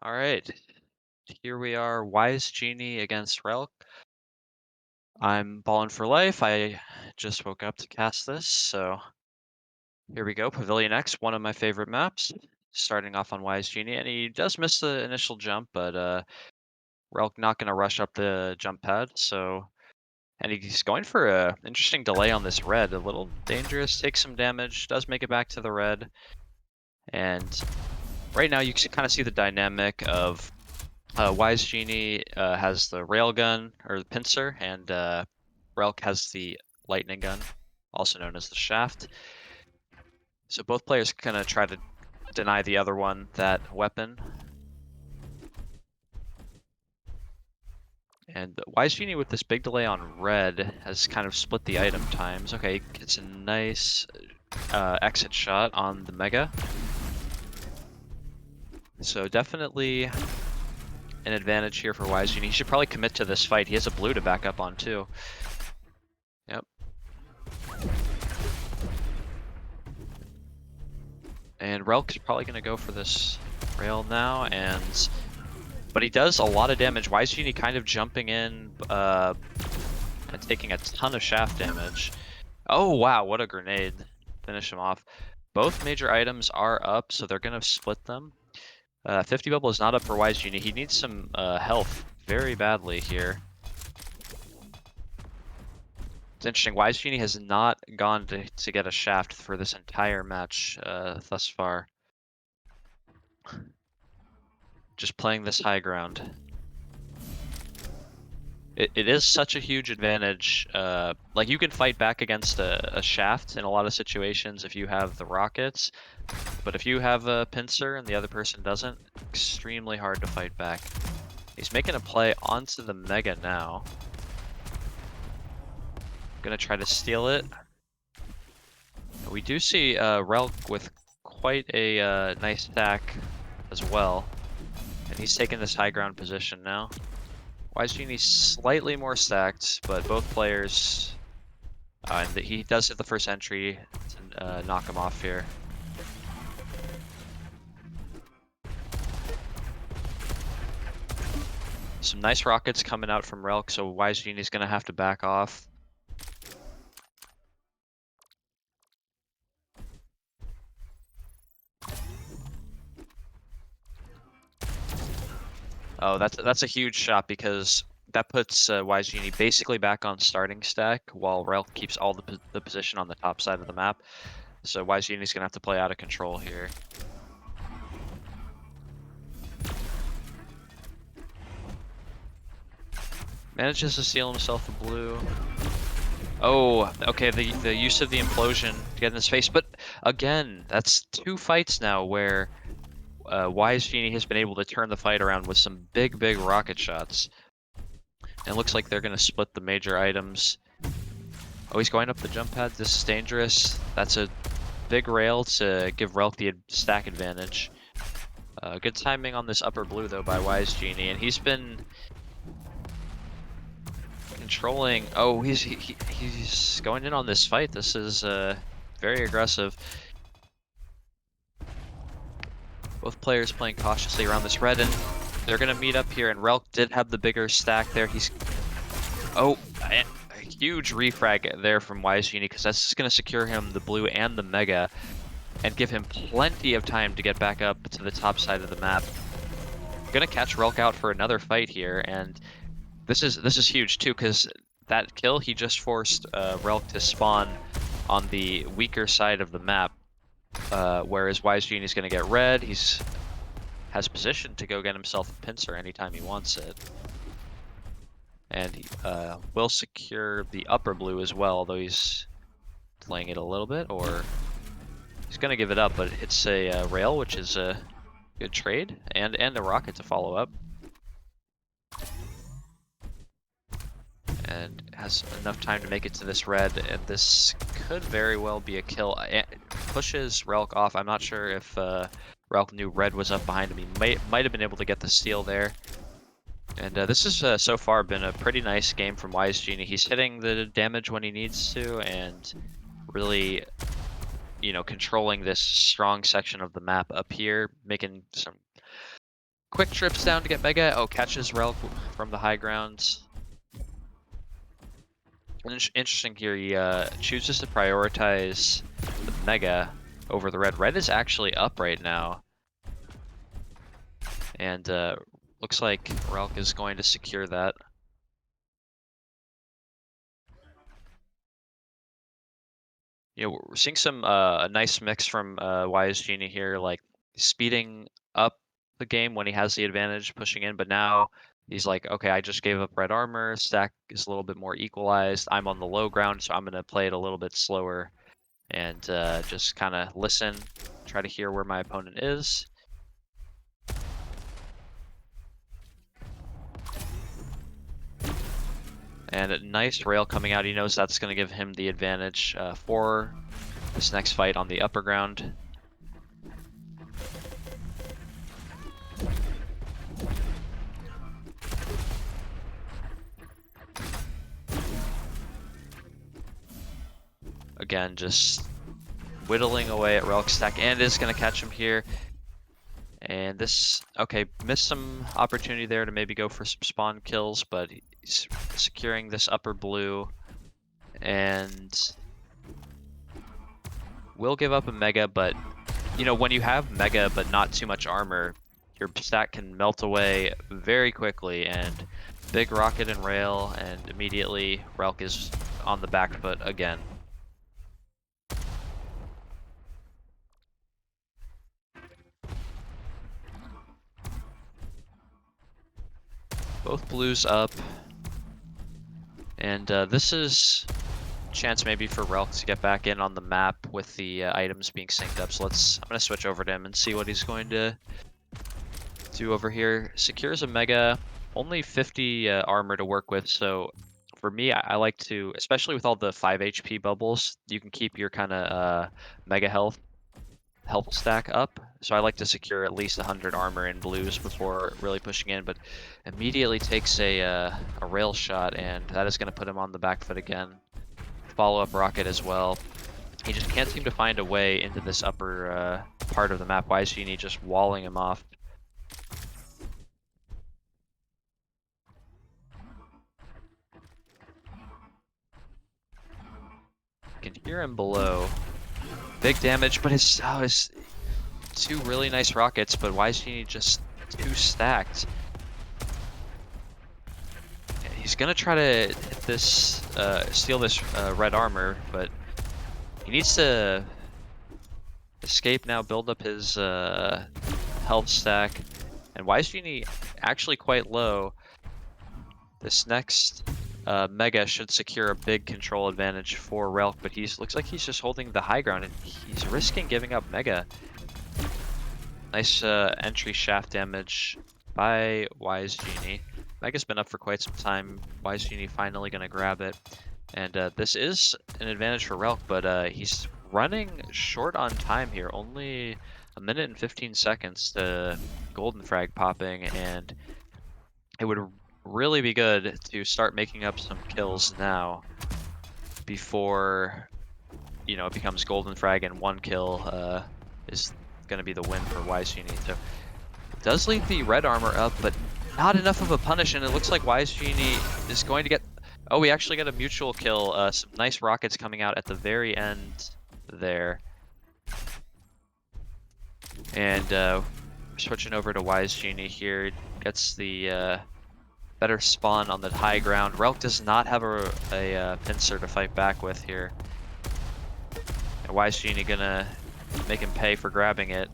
All right. Here we are, WiseGenie against Rell. I'm balling for life. I just woke up to cast this, so here we go. Pavilion X, one of my favorite maps. Starting off on WiseGenie, and he does miss the initial jump, but Rell not going to rush up the jump pad, so... And he's going for a interesting delay on this red. A little dangerous, takes some damage, does make it back to the red. And right now you can kind of see the dynamic of WiseGenie has the railgun, or the pincer, and Relk has the lightning gun, also known as the shaft. So both players kind of try to deny the other one that weapon. And WiseGenie with this big delay on red has kind of split the item times. Okay, gets a nice exit shot on the Mega. So definitely an advantage here for WiseGenie. He should probably commit to this fight. He has a blue to back up on too. Yep. And Relk is probably going to go for this rail now, but he does a lot of damage. WiseGenie kind of jumping in and taking a ton of shaft damage. Oh wow, what a grenade. Finish him off. Both major items are up, so they're going to split them. 50 bubble is not up for WiseGenie. He needs some health very badly here. It's interesting, WiseGenie has not gone to get a shaft for this entire match thus far. Just playing this high ground. It is such a huge advantage. Like, you can fight back against a shaft in a lot of situations if you have the rockets, but if you have a pincer and the other person doesn't, extremely hard to fight back. He's making a play onto the Mega now. Gonna try to steal it. We do see Rell with quite a nice stack as well. And he's taking this high ground position now. WiseGenie's slightly more stacked, but both players... and he does hit the first entry to knock him off here. Some nice rockets coming out from Relk, so WiseGenie's gonna have to back off. Oh, that's a huge shot because that puts WiseGenie basically back on starting stack while Relk keeps all the position on the top side of the map. So WiseGenie's gonna have to play out of control here. Manages to steal himself a blue. Oh, okay, the use of the implosion to get in his face. But again, that's two fights now where WiseGenie has been able to turn the fight around with some big rocket shots. And it looks like they're going to split the major items. Oh, he's going up the jump pad. This is dangerous. That's a big rail to give Relk the stack advantage. Good timing on this upper blue, though, by WiseGenie. And he's been... controlling. Oh, he's going in on this fight. This is very aggressive. Both players playing cautiously around this red, and they're gonna meet up here. And Relk did have the bigger stack there. He's a huge refrag there from WiseGenie because that's just gonna secure him the blue and the Mega, and give him plenty of time to get back up to the top side of the map. Gonna catch Relk out for another fight here, and this is huge too, because that kill, he just forced Relk to spawn on the weaker side of the map, whereas WiseGenie is going to get red. Has position to go get himself a pincer anytime he wants it, and he will secure the upper blue as well, though he's playing it a little bit, or he's going to give it up, but it's a rail, which is a good trade, and a rocket to follow up. And has enough time to make it to this red, and this could very well be a kill. It pushes Relk off. I'm not sure if Relk knew red was up behind him. He might have been able to get the steal there. And this has so far been a pretty nice game from WiseGenie. He's hitting the damage when he needs to, and really, you know, controlling this strong section of the map up here, making some quick trips down to get Mega. Oh, catches Rell from the high ground. Interesting here, he chooses to prioritize the Mega over the Red. Red is actually up right now. And looks like Relk is going to secure that. You know, we're seeing some a nice mix from WiseGenie here, like speeding up the game when he has the advantage, pushing in, but now he's like, okay, I just gave up red armor, stack is a little bit more equalized, I'm on the low ground, so I'm going to play it a little bit slower and just kind of listen, try to hear where my opponent is. And a nice rail coming out. He knows that's going to give him the advantage for this next fight on the upper ground. Again, just whittling away at Relk's stack, and is going to catch him here. And this, okay, missed some opportunity there to maybe go for some spawn kills, but he's securing this upper blue and will give up a Mega, but you know, when you have Mega but not too much armor, your stack can melt away very quickly, and big rocket and rail, and immediately Relk is on the back foot again. Both blues up, and this is a chance maybe for Relk to get back in on the map with the items being synced up. So I'm gonna switch over to him and see what he's going to do over here. Secures a Mega, only 50 armor to work with. So for me, I like to, especially with all the 5 HP bubbles, you can keep your kind of Mega health stack up. So I like to secure at least 100 armor in blues before really pushing in, but immediately takes a rail shot, and that is going to put him on the back foot again. Follow-up rocket as well. He just can't seem to find a way into this upper part of the map. WiseGenie just walling him off. You can hear him below. Big damage, but his two really nice rockets, but WiseGenie just too stacked. He's gonna try to hit this, steal this red armor, but he needs to escape now, build up his health stack. And WiseGenie actually quite low. This next Mega should secure a big control advantage for Relk, but looks like he's just holding the high ground, and he's risking giving up Mega. Nice entry shaft damage by WiseGenie. Mega's been up for quite some time. WiseGenie finally going to grab it. And this is an advantage for Relk, but he's running short on time here. Only a minute and 15 seconds to golden frag popping, and it would really be good to start making up some kills now before, you know, it becomes golden frag and one kill is going to be the win for WiseGenie. So it does leave the red armor up, but not enough of a punish, and it looks like WiseGenie is going to get... Oh, we actually got a mutual kill. Some nice rockets coming out at the very end there. And switching over to WiseGenie here. Gets the better spawn on the high ground. Relk does not have a pincer to fight back with here. And WiseGenie gonna make him pay for grabbing it.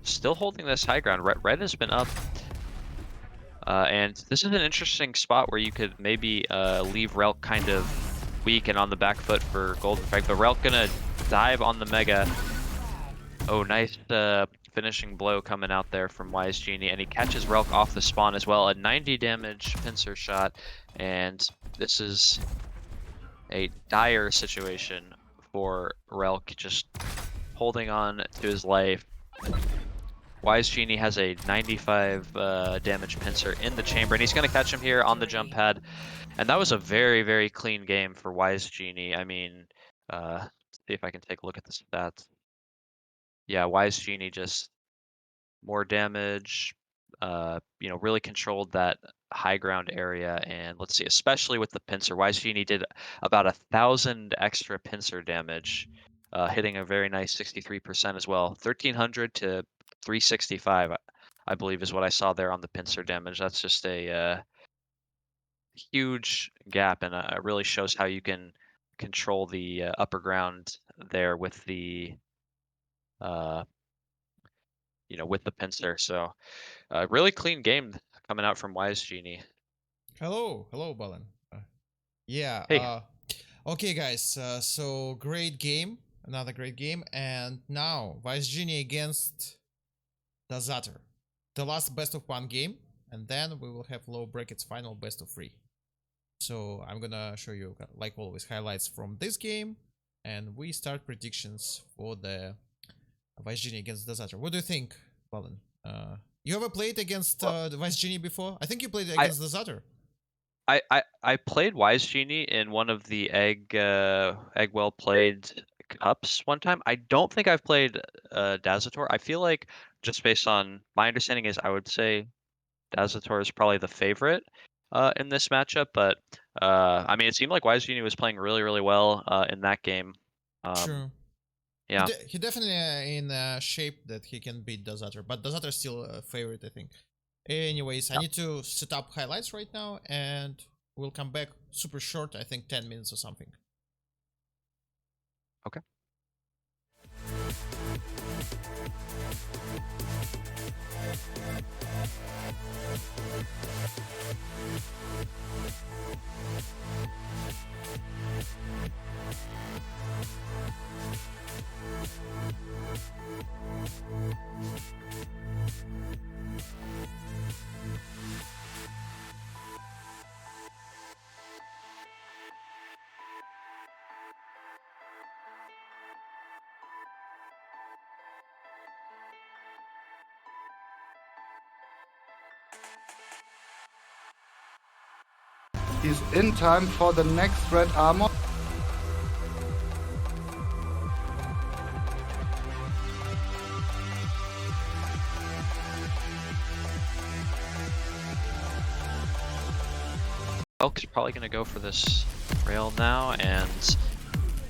Still holding this high ground. Red has been up. And this is an interesting spot where you could maybe leave Relk kind of weak and on the back foot for golden frag, but Relk gonna dive on the Mega. Oh, nice finishing blow coming out there from WiseGenie, and he catches Relk off the spawn as well. A 90 damage pincer shot, and this is a dire situation for Relk, just holding on to his life. WiseGenie has a 95 damage pincer in the chamber, and he's going to catch him here on the jump pad. And that was a very, very clean game for WiseGenie. I mean, see if I can take a look at the stats. yeah, WiseGenie just more damage. Really controlled that high ground area, and let's see, especially with the pincer, WiseGenie did about 1,000 extra pincer damage, hitting a very nice 63% as well. 1,300 to 365, I believe, is what I saw there on the pincer damage. That's just a huge gap, and it really shows how you can control the upper ground there with the uh, with the pincer. So really clean game coming out from WiseGenie. Hello, Balin. Yeah. Hey, Okay, guys. So great game, another great game, and now WiseGenie against Dazater. The last best of 1 game, and then we will have low brackets final best of 3. So I'm gonna show you, like always, highlights from this game, and we start predictions for the WiseGenie against Dazater. What do you think, Balin? You ever played against the WiseGenie before? I think you played against Dazater. I played WiseGenie in one of the egg well played cups one time. I don't think I've played Dazator. I feel like, just based on my understanding, is I would say Dazator is probably the favorite in this matchup. But I mean, it seemed like WiseGenie was playing really, really well in that game. True. Yeah. He definitely in shape that he can beat Dazater, but Dazater is still a favorite, I think. Anyways, I need to set up highlights right now, and we'll come back super short, I think 10 minutes or something. Okay. He's in time for the next red armor. Elk is probably going to go for this rail now,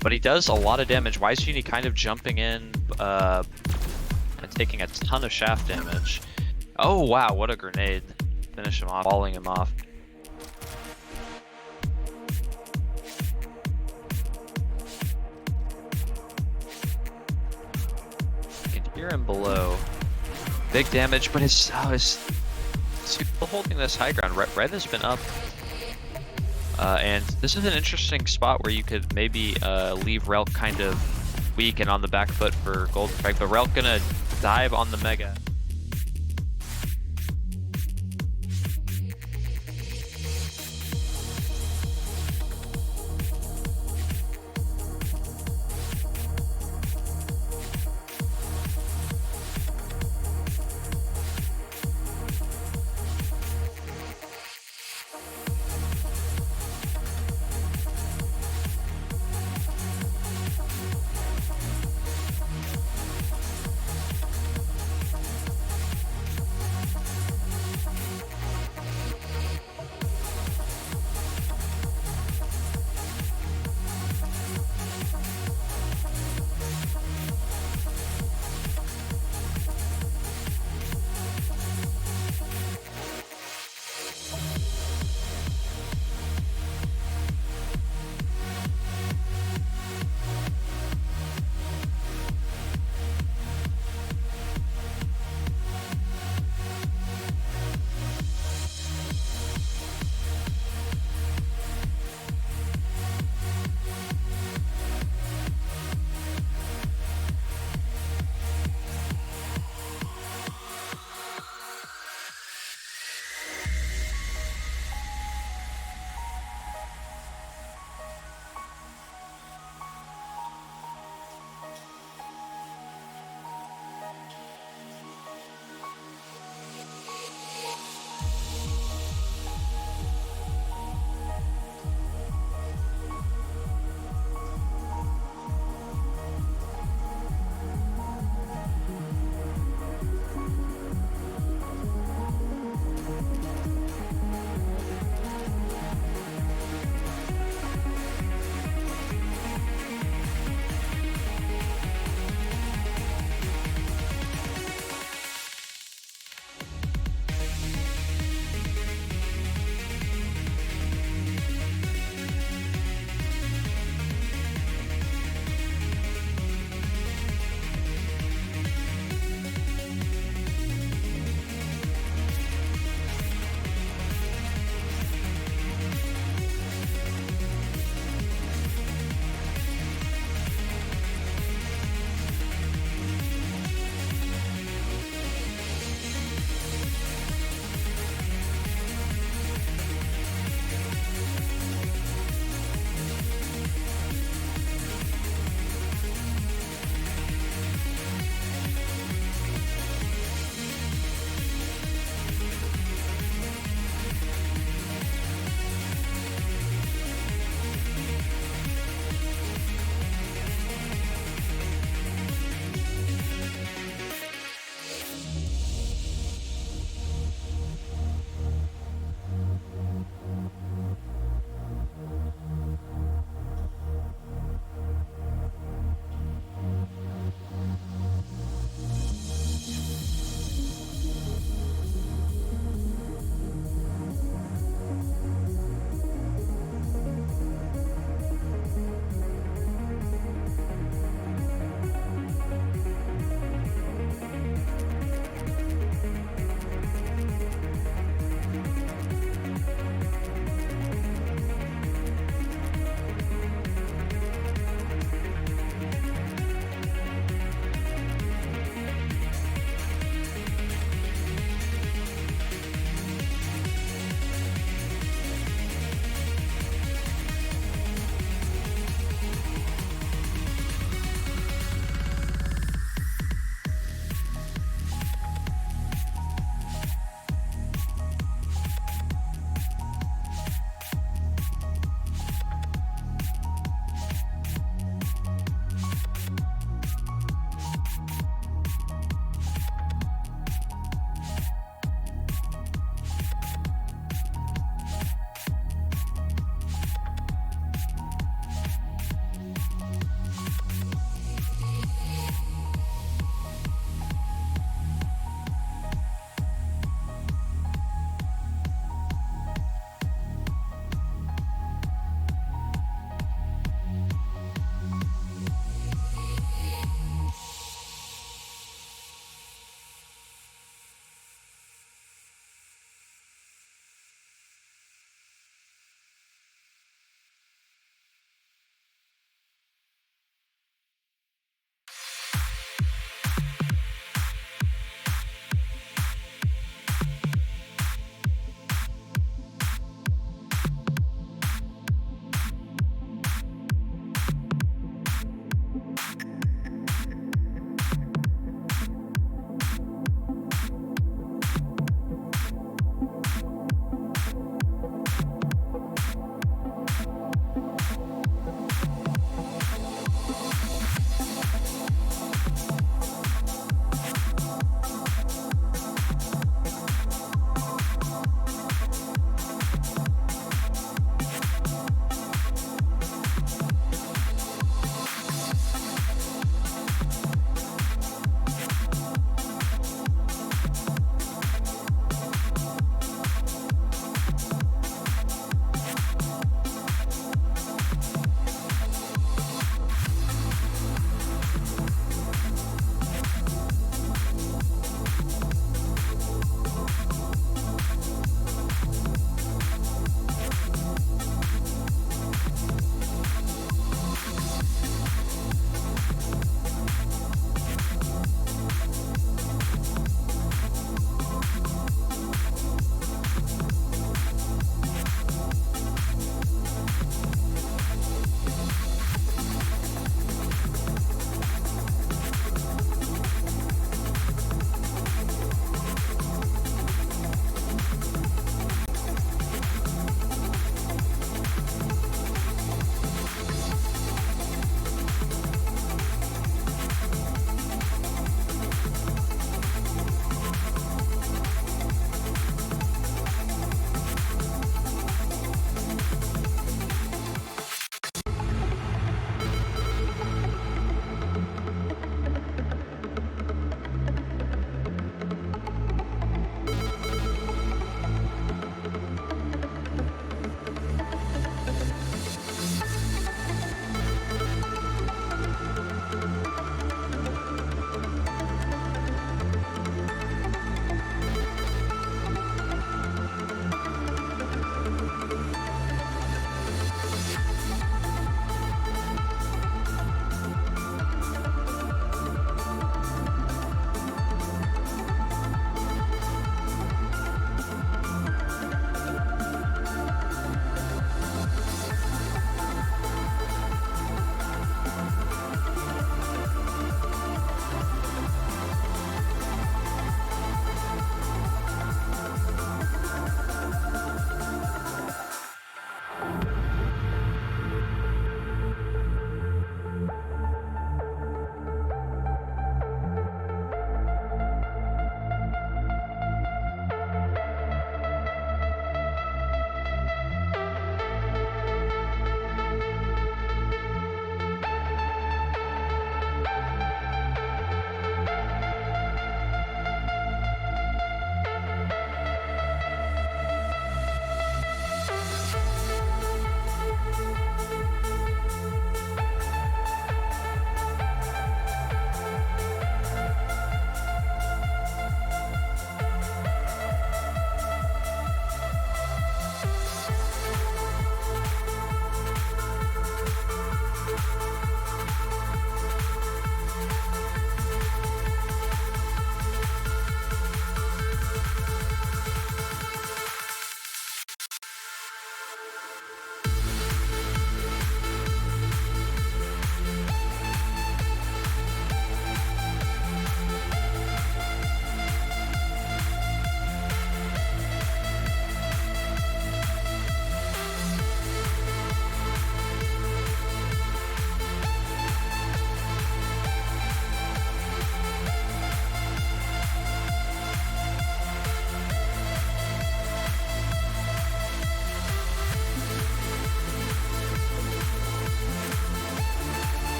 but he does a lot of damage. WiseGenie kind of jumping in and taking a ton of shaft damage. Oh wow, what a grenade. Finish him off, balling him off. You can hear him below. Big damage, but he's still holding this high ground. Red has been up. And this is an interesting spot where you could maybe leave Rell kind of weak and on the back foot for Golden Frag, but Rell gonna dive on the Mega.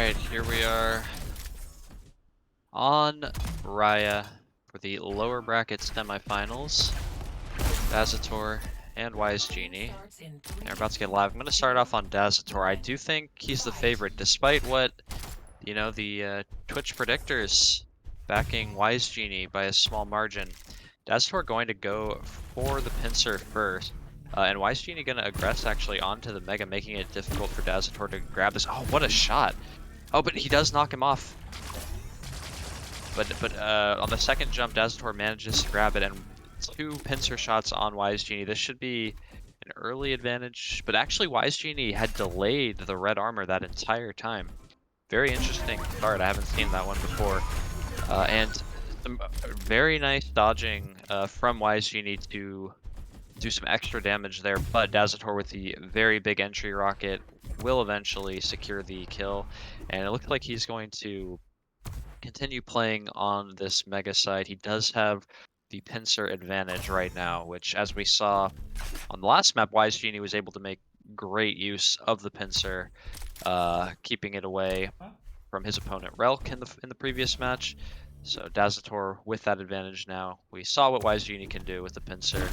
Alright, here we are on Raya for the lower bracket semifinals. Dazator and WiseGenie. And we're about to get live. I'm going to start off on Dazator. I do think he's the favorite, despite what, you know, the Twitch predictors backing WiseGenie by a small margin. Dazator going to go for the pincer first. And WiseGenie going to aggress actually onto the Mega, making it difficult for Dazator to grab this. Oh, what a shot. Oh, but he does knock him off. But on the second jump, Dazator manages to grab it, and 2 pincer shots on WiseGenie. This should be an early advantage, but actually WiseGenie had delayed the red armor that entire time. Very interesting card. I haven't seen that one before. And some very nice dodging from WiseGenie to do some extra damage there, but Dazator with the very big entry rocket will eventually secure the kill, and it looks like he's going to continue playing on this Mega side. He does have the pincer advantage right now, which, as we saw on the last map, WiseGenie was able to make great use of the pincer, keeping it away from his opponent Rell in the previous match. So Dazator with that advantage now. We saw what WiseGenie can do with the pincer.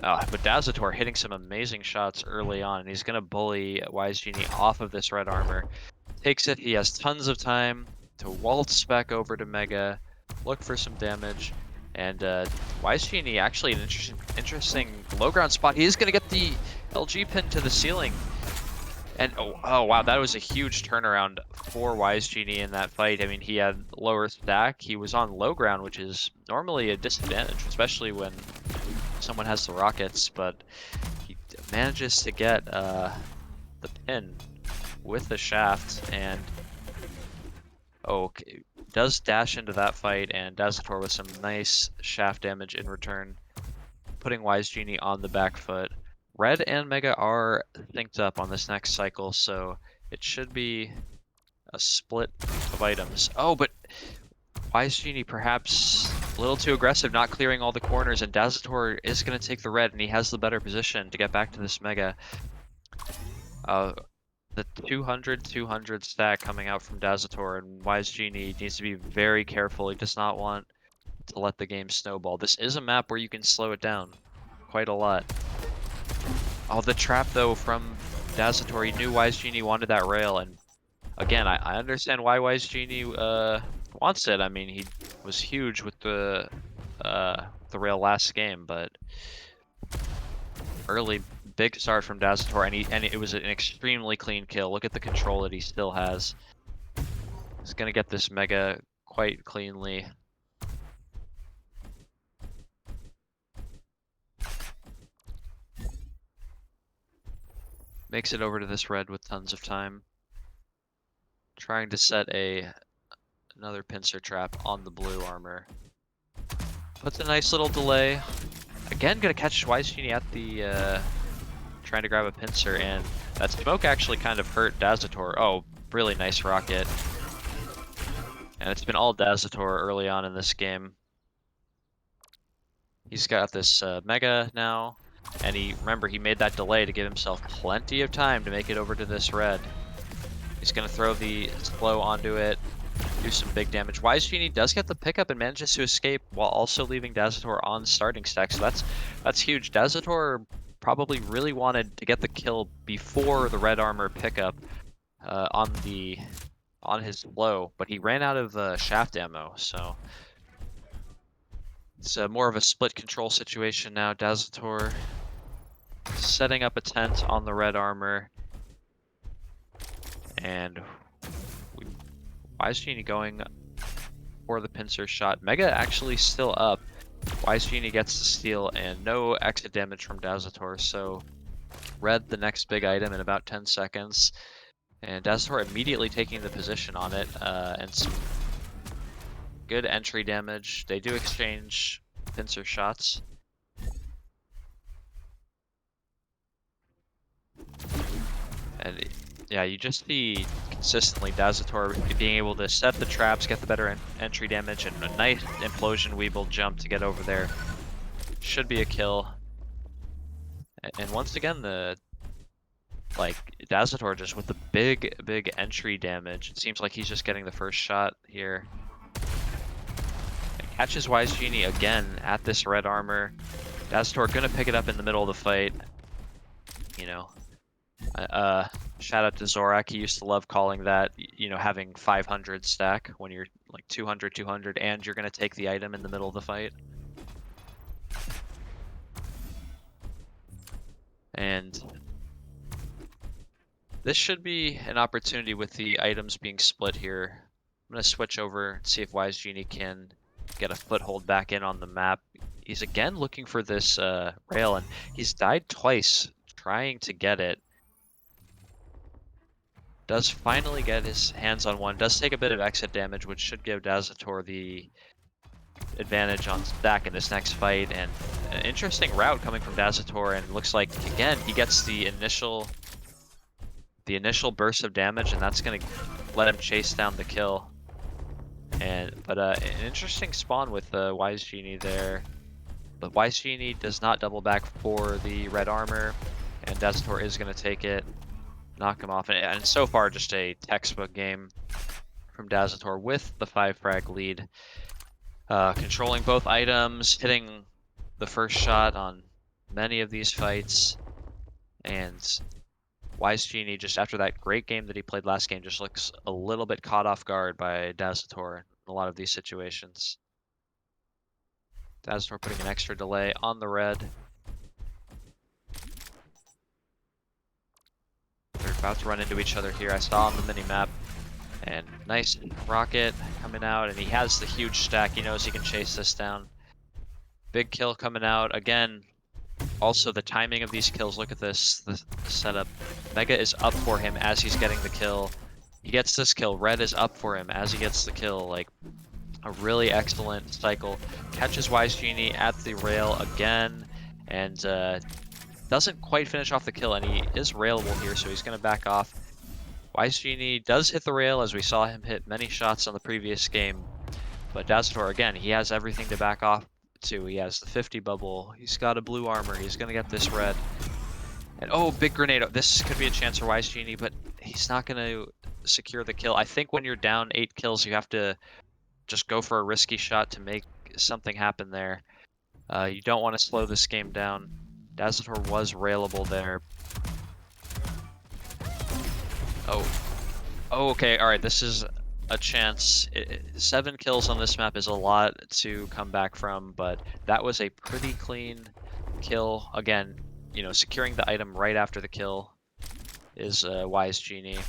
But Dazator hitting some amazing shots early on, and he's going to bully WiseGenie off of this red armor. Takes it, he has tons of time to waltz back over to Mega, look for some damage, and WiseGenie actually an interesting low ground spot. He is going to get the LG pin to the ceiling. And oh wow, that was a huge turnaround for WiseGenie in that fight. I mean, he had lower stack, he was on low ground, which is normally a disadvantage, especially when someone has the rockets, but he manages to get the pin with the shaft, and okay, does dash into that fight, and Dazator with some nice shaft damage in return, putting WiseGenie on the back foot. Red and Mega are synced up on this next cycle, so it should be a split of items. Oh, but WiseGenie perhaps a little too aggressive, not clearing all the corners, and Dazator is going to take the red, and he has the better position to get back to this Mega. The 200-200 stack coming out from Dazator, and WiseGenie needs to be very careful. He does not want to let the game snowball. This is a map where you can slow it down quite a lot. Oh, the trap though from Dazator. He knew WiseGenie wanted that rail, and again, I understand why WiseGenie wants it. I mean, he was huge with the rail last game, but early big start from Dazator, and it was an extremely clean kill. Look at the control that he still has. He's gonna get this Mega quite cleanly. Makes it over to this red with tons of time. Trying to set another pincer trap on the blue armor. Puts a nice little delay. Again, gonna catch WiseGenie at the trying to grab a pincer, and that smoke actually kind of hurt Dazator. Oh, really nice rocket. And it's been all Dazator early on in this game. He's got this Mega now, and remember, he made that delay to give himself plenty of time to make it over to this red. He's gonna throw the slow onto it, do some big damage. WiseGenie does get the pickup and manages to escape while also leaving Dazator on starting stack, so that's huge. Dazator probably really wanted to get the kill before the red armor pickup on his low, but he ran out of shaft ammo, so it's more of a split control situation now. Dazator setting up a tent on the red armor, and WiseGenie going for the pincer shot. Mega actually still up. WiseGenie gets the steal and no exit damage from Dazator, so red the next big item in about 10 seconds. And Dazator immediately taking the position on it, and some good entry damage. They do exchange pincer shots. And yeah, you just see consistently Dazator being able to set the traps, get the better entry damage, and a nice implosion weeble jump to get over there. Should be a kill. And once again, the like Dazator just with the big entry damage. It seems like he's just getting the first shot here. And catches WiseGenie again at this red armor. Dazator gonna pick it up in the middle of the fight. You know, shout out to Zorak. He used to love calling that, you know, having 500 stack when you're like 200, 200, and you're gonna take the item in the middle of the fight. And this should be an opportunity with the items being split here. I'm gonna switch over and see if WiseGenie can get a foothold back in on the map. He's again looking for this rail, and he's died twice trying to get it. Does finally get his hands on one. Does take a bit of exit damage, which should give Dazator the advantage on stack in this next fight. And an interesting route coming from Dazator, and looks like again he gets the initial burst of damage, and that's gonna let him chase down the kill. But an interesting spawn with WiseGenie there. But WiseGenie does not double back for the red armor, and Dazator is gonna take it, knock him off. And so far, just a textbook game from Dazator with the 5 frag lead. Controlling both items, hitting the first shot on many of these fights. And WiseGenie, just after that great game that he played last game, just looks a little bit caught off guard by Dazator in a lot of these situations. Dazator putting an extra delay on the red. They're about to run into each other here. I saw on the mini-map. And nice rocket coming out, and he has the huge stack. He knows he can chase this down. Big kill coming out. Again, also the timing of these kills. Look at this, the setup. Mega is up for him as he's getting the kill. He gets this kill. Red is up for him as he gets the kill. Like, a really excellent cycle. Catches WiseGenie at the rail again, and doesn't quite finish off the kill, and he is railable here, so he's going to back off. WiseGenie does hit the rail, as we saw him hit many shots on the previous game. But Dazator, again, he has everything to back off to. He has the 50 bubble. He's got a blue armor. He's going to get this red. And oh, big grenade. This could be a chance for WiseGenie, but he's not going to secure the kill. I think when you're down 8 kills, you have to just go for a risky shot to make something happen there. You don't want to slow this game down. Dazator was railable there. Oh, okay, alright, this is a chance. 7 kills on this map is a lot to come back from, but that was a pretty clean kill. Again, you know, securing the item right after the kill is WiseGenie.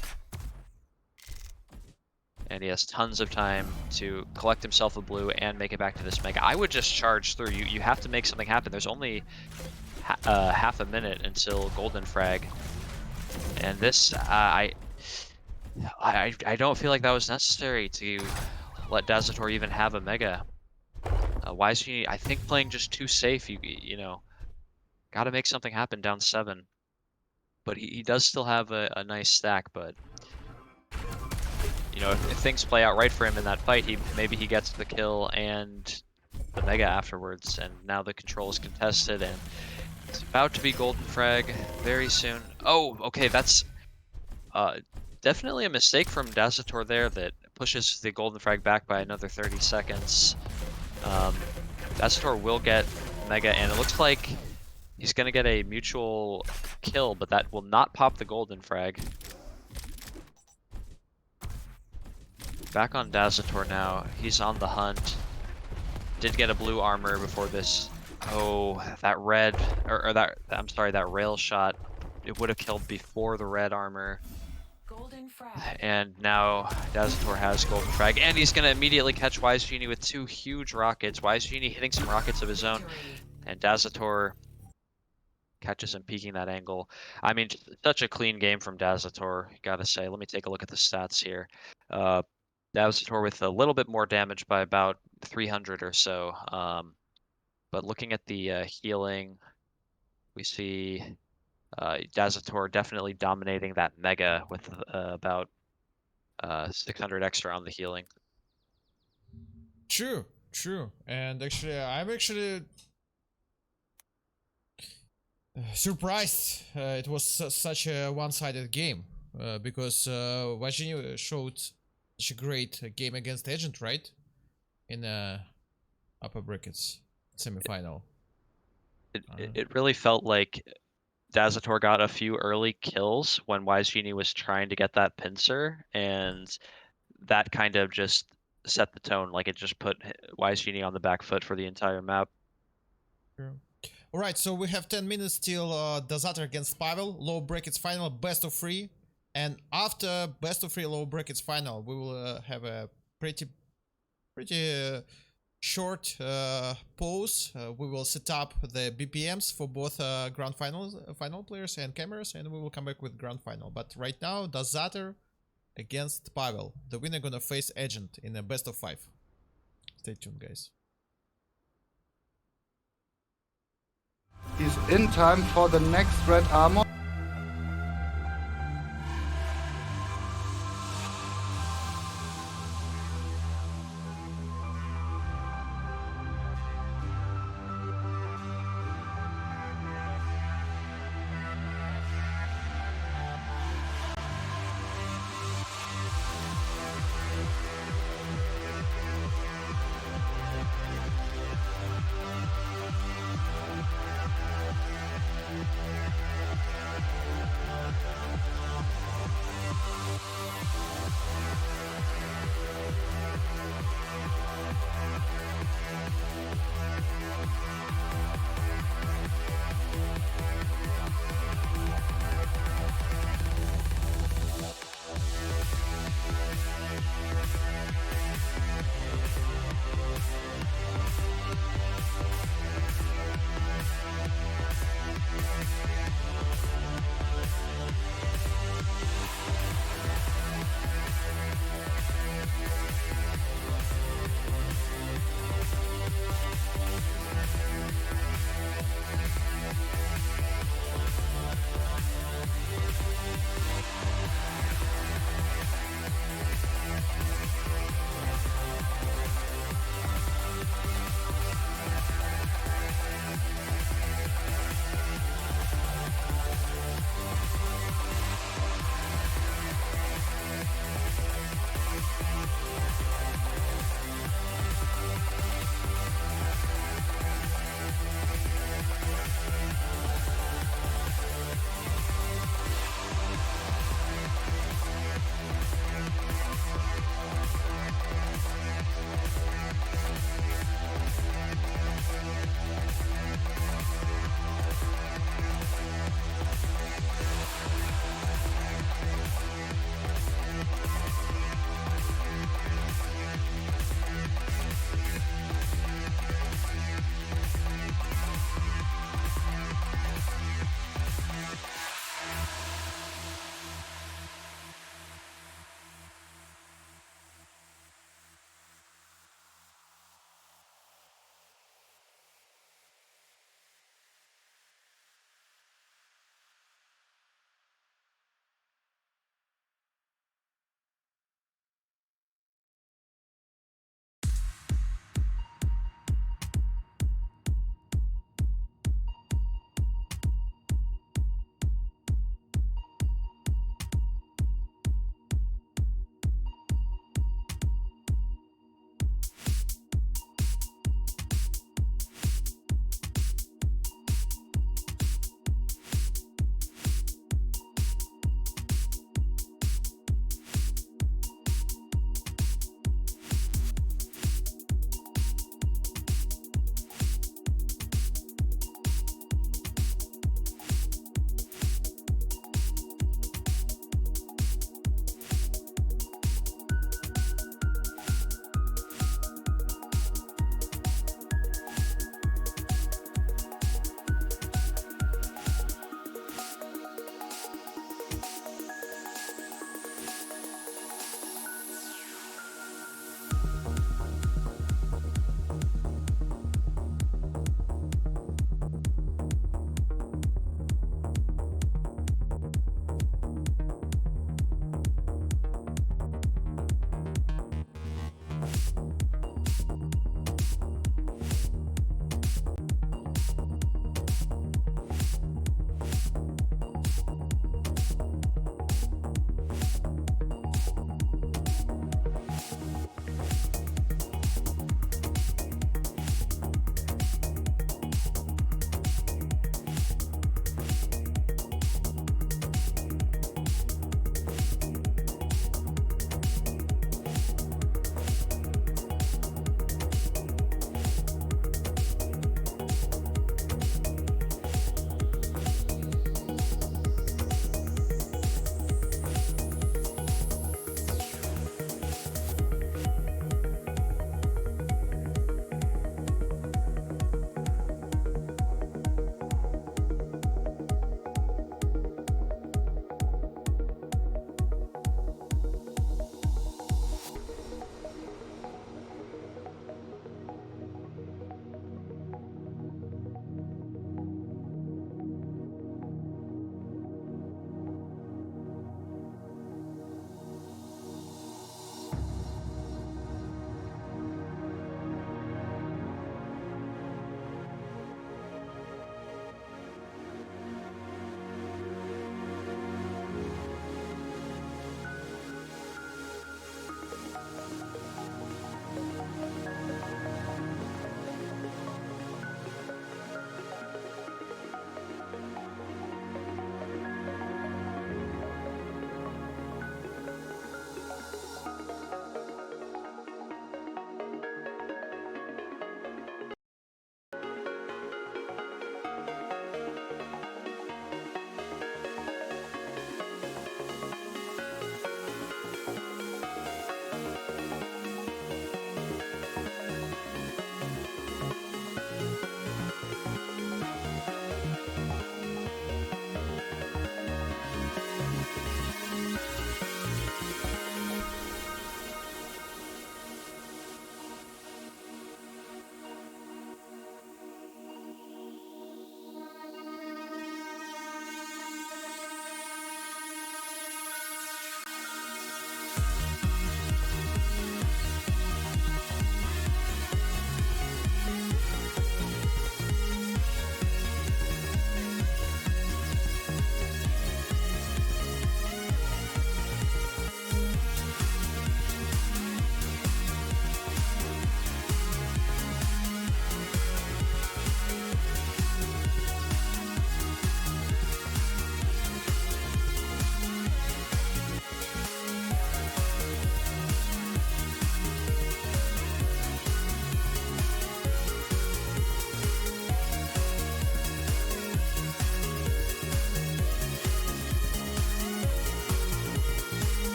And he has tons of time to collect himself a blue and make it back to this mega. I would just charge through. You have to make something happen. There's only half a minute until golden frag. And this, I don't feel like that was necessary to let Dazator even have a mega. WiseGenie, I think, playing just too safe. You know, got to make something happen down 7. But he does still have a nice stack. But you know, if things play out right for him in that fight, maybe he gets the kill and the mega afterwards. And now the control is contested, and it's about to be golden frag very soon. Oh, okay, that's definitely a mistake from Dazator there that pushes the golden frag back by another 30 seconds. Dazator will get mega, and it looks like he's going to get a mutual kill, but that will not pop the golden frag. Back on Dazator now. He's on the hunt. Did get a blue armor before this. Oh, that red, I'm sorry, that rail shot, it would have killed before the red armor. Golden frag. And now Dazator has golden frag, and he's going to immediately catch WiseGenie with 2 huge rockets. WiseGenie hitting some rockets of his own, and Dazator catches him peeking that angle. I mean, such a clean game from Dazator, gotta say. Let me take a look at the stats here. Dazator with a little bit more damage by about 300 or so. But looking at the healing, we see Dazator definitely dominating that mega with about 600 extra on the healing. True. And actually, I'm actually surprised it was such a one-sided game because WiseGenie showed such a great game against Agent, right? In upper brackets semi-final. It really felt like Dazator got a few early kills when WiseGenie was trying to get that pincer, and that kind of just set the tone. Like it just put WiseGenie on the back foot for the entire map. Alright, so we have 10 minutes till Dazator against Pavel, low brackets final, best of 3. And after best of 3 low brackets final, we will have a pretty short pause. We will set up the BPMs for both grand final players and cameras, and we will come back with grand final. But right now, Dazator against Pavel. The winner gonna face Agent in a best of 5. Stay tuned, guys. He's in time for the next red armor.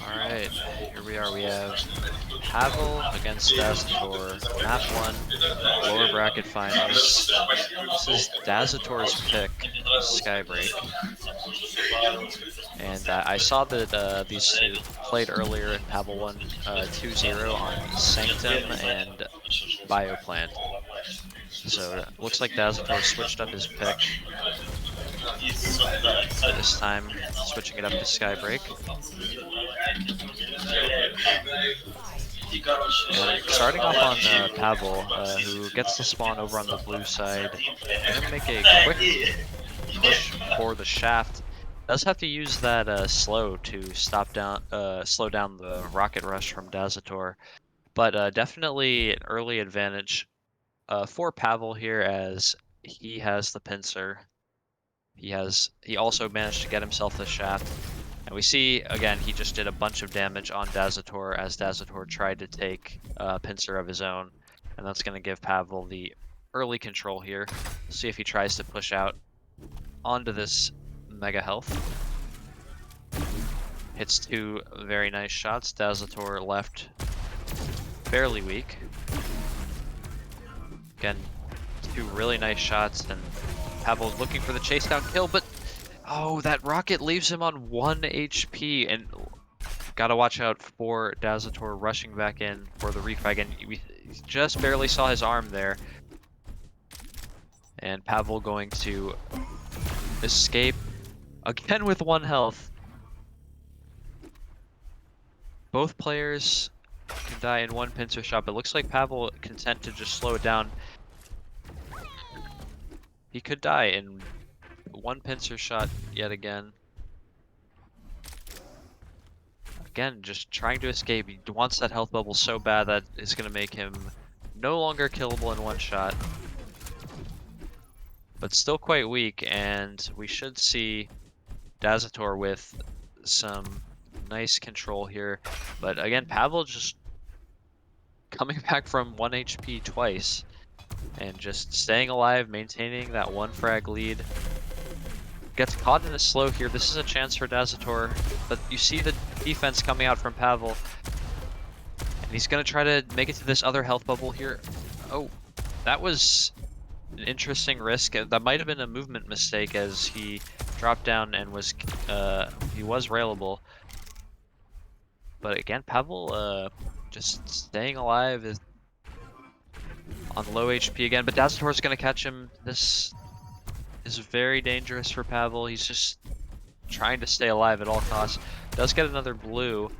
Alright, here we are. We have Pavel against Dazator, map 1, lower bracket finals. This is Dazator's pick, Skybreak. And I saw that these two played earlier and Pavel won 2-0 on Sanctum and Bioplant. So it looks like Dazator switched up his pick. This time switching it up to Skybreak. And starting off on Pavel, who gets the spawn over on the blue side. I'm gonna make a quick push for the shaft. Does have to use that slow to slow down the rocket rush from Dazator, but definitely an early advantage for Pavel here, as he has the pincer. He also managed to get himself the shaft, and we see again he just did a bunch of damage on Dazator as Dazator tried to take a pincer of his own, and that's going to give Pavel the early control here. See if he tries to push out onto this mega health. Hits 2 very nice shots. Dazator left fairly weak. Again, 2 really nice shots, and Pavel's looking for the chase down kill, but oh, that rocket leaves him on 1 HP, and gotta watch out for Dazator rushing back in for the refrag, and we just barely saw his arm there. And Pavel going to escape again with 1 health. Both players can die in 1 pincer shot, but looks like Pavel content to just slow it down. He could die in 1 pincer shot yet again. Again, just trying to escape. He wants that health bubble so bad that it's going to make him no longer killable in 1 shot. But still quite weak, and we should see Dazator with some nice control here. But again, Pavel just coming back from 1 HP twice and just staying alive, maintaining that 1 frag lead. Gets caught in a slow here. This is a chance for Dazator, but you see the defense coming out from Pavel, and he's going to try to make it to this other health bubble here. Oh, that was an interesting risk. That might have been a movement mistake, as he dropped down and was railable. But again, Pavel just staying alive is on low HP again, but Dazator's going to catch him. This is very dangerous for Pavel. He's just trying to stay alive at all costs. Does get another blue,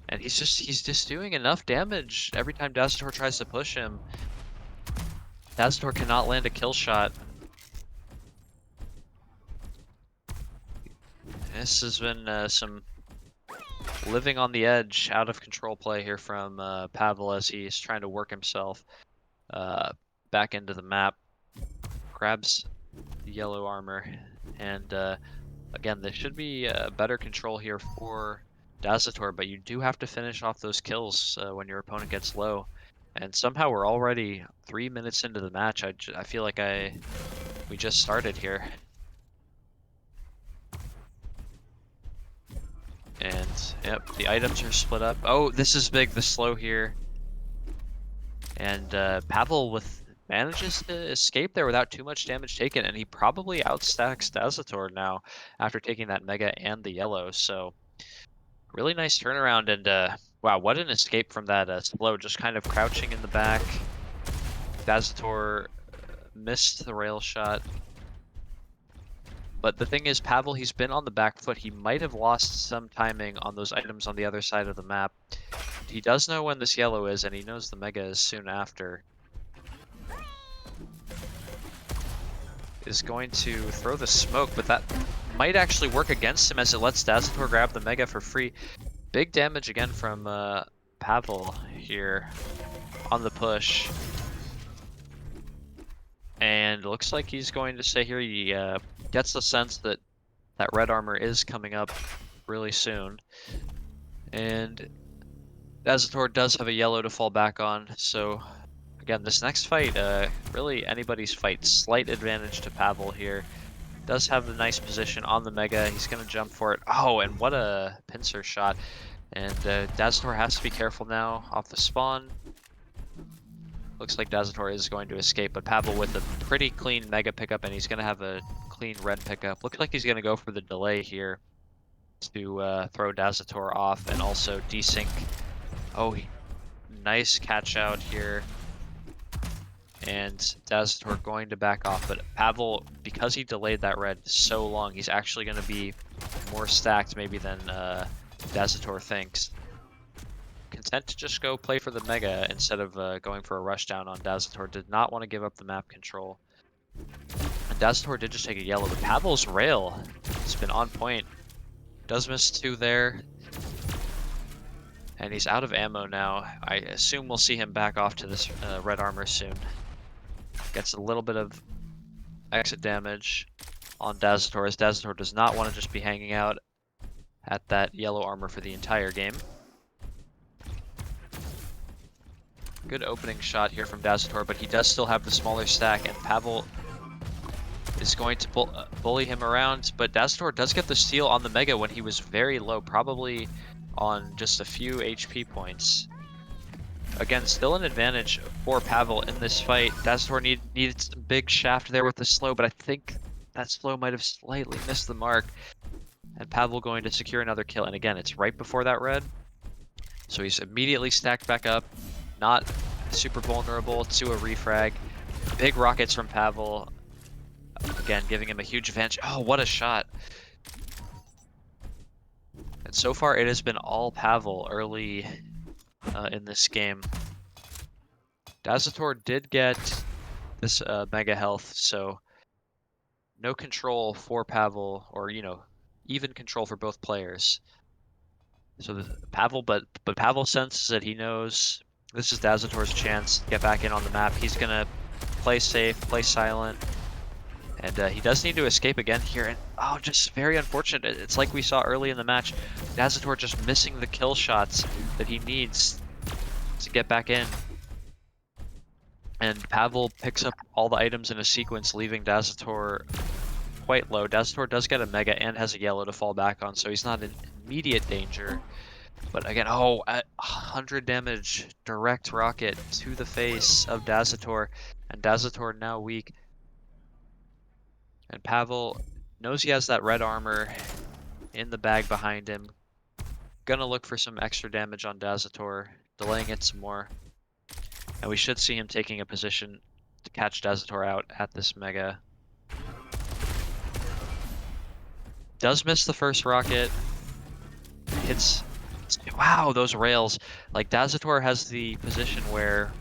and he's just doing enough damage every time Dazator tries to push him. Dazator cannot land a kill shot. This has been some living on the edge, out of control play here from Pavel, as he's trying to work himself back into the map. Grabs the yellow armor, and again, there should be better control here for Dazator, but you do have to finish off those kills when your opponent gets low. And somehow we're already 3 minutes into the match. I feel like we just started here. And yep, the items are split up. Oh, this is big, the slow here. And Pavel manages to escape there without too much damage taken, and he probably outstacks Dazator now after taking that mega and the yellow. So really nice turnaround, and wow, what an escape from that slow, just kind of crouching in the back. Dazator missed the rail shot. But the thing is, Pavel, he's been on the back foot. He might have lost some timing on those items on the other side of the map. He does know when this yellow is, and he knows the mega is soon after. Is going to throw the smoke, but that might actually work against him, as it lets Dazator grab the mega for free. Big damage again from Pavel here on the push. And looks like he's going to stay here. He gets the sense that that red armor is coming up really soon. And Dazator does have a yellow to fall back on, so again, this next fight, really anybody's fight. Slight advantage to Pavel here. Does have the nice position on the Mega. He's going to jump for it. Oh, and what a pincer shot. And Dazator has to be careful now off the spawn. Looks like Dazator is going to escape, but Pavel with a pretty clean Mega pickup, and he's going to have a clean red pickup. Looks like he's going to go for the delay here to throw Dazator off and also desync. Oh, nice catch out here. And Dazator going to back off, but Pavel, because he delayed that red so long, he's actually going to be more stacked maybe than Dazator thinks. Content to just go play for the Mega instead of going for a rushdown on Dazator. Did not want to give up the map control. And Dazator did just take a yellow, but Pavel's rail has been on point. Does miss 2 there. And he's out of ammo now. I assume we'll see him back off to this red armor soon. Gets a little bit of exit damage on Dazator, as Dazator does not want to just be hanging out at that yellow armor for the entire game. Good opening shot here from Dazator, but he does still have the smaller stack, and Pavel is going to bully him around, but Dazator does get the steal on the Mega when he was very low, probably on just a few HP points. Again, still an advantage for Pavel in this fight. Dazator needed some big shaft there with the slow, but I think that slow might have slightly missed the mark. And Pavel going to secure another kill, and again, it's right before that red. So he's immediately stacked back up, not super vulnerable to a refrag. Big rockets from Pavel. Again, giving him a huge advantage. Oh, what a shot. And so far, it has been all Pavel early in this game. Dazator did get this Mega health, so no control for Pavel, or, you know, even control for both players. So Pavel, but Pavel senses that he knows this is Dazator's chance to get back in on the map. He's gonna play safe, play silent, and he does need to escape again here. And oh, just very unfortunate. It's like we saw early in the match, Dazator just missing the kill shots that he needs to get back in. And Pavel picks up all the items in a sequence, leaving Dazator quite low. Dazator does get a Mega and has a yellow to fall back on, so he's not in immediate danger. But again, oh, at 100 damage, direct rocket to the face of Dazator, and Dazator now weak. And Pavel knows he has that red armor in the bag behind him. Gonna look for some extra damage on Dazator, delaying it some more. And we should see him taking a position to catch Dazator out at this Mega. Does miss the first rocket. Hits. Wow, those rails. Like, Dazator has the position where,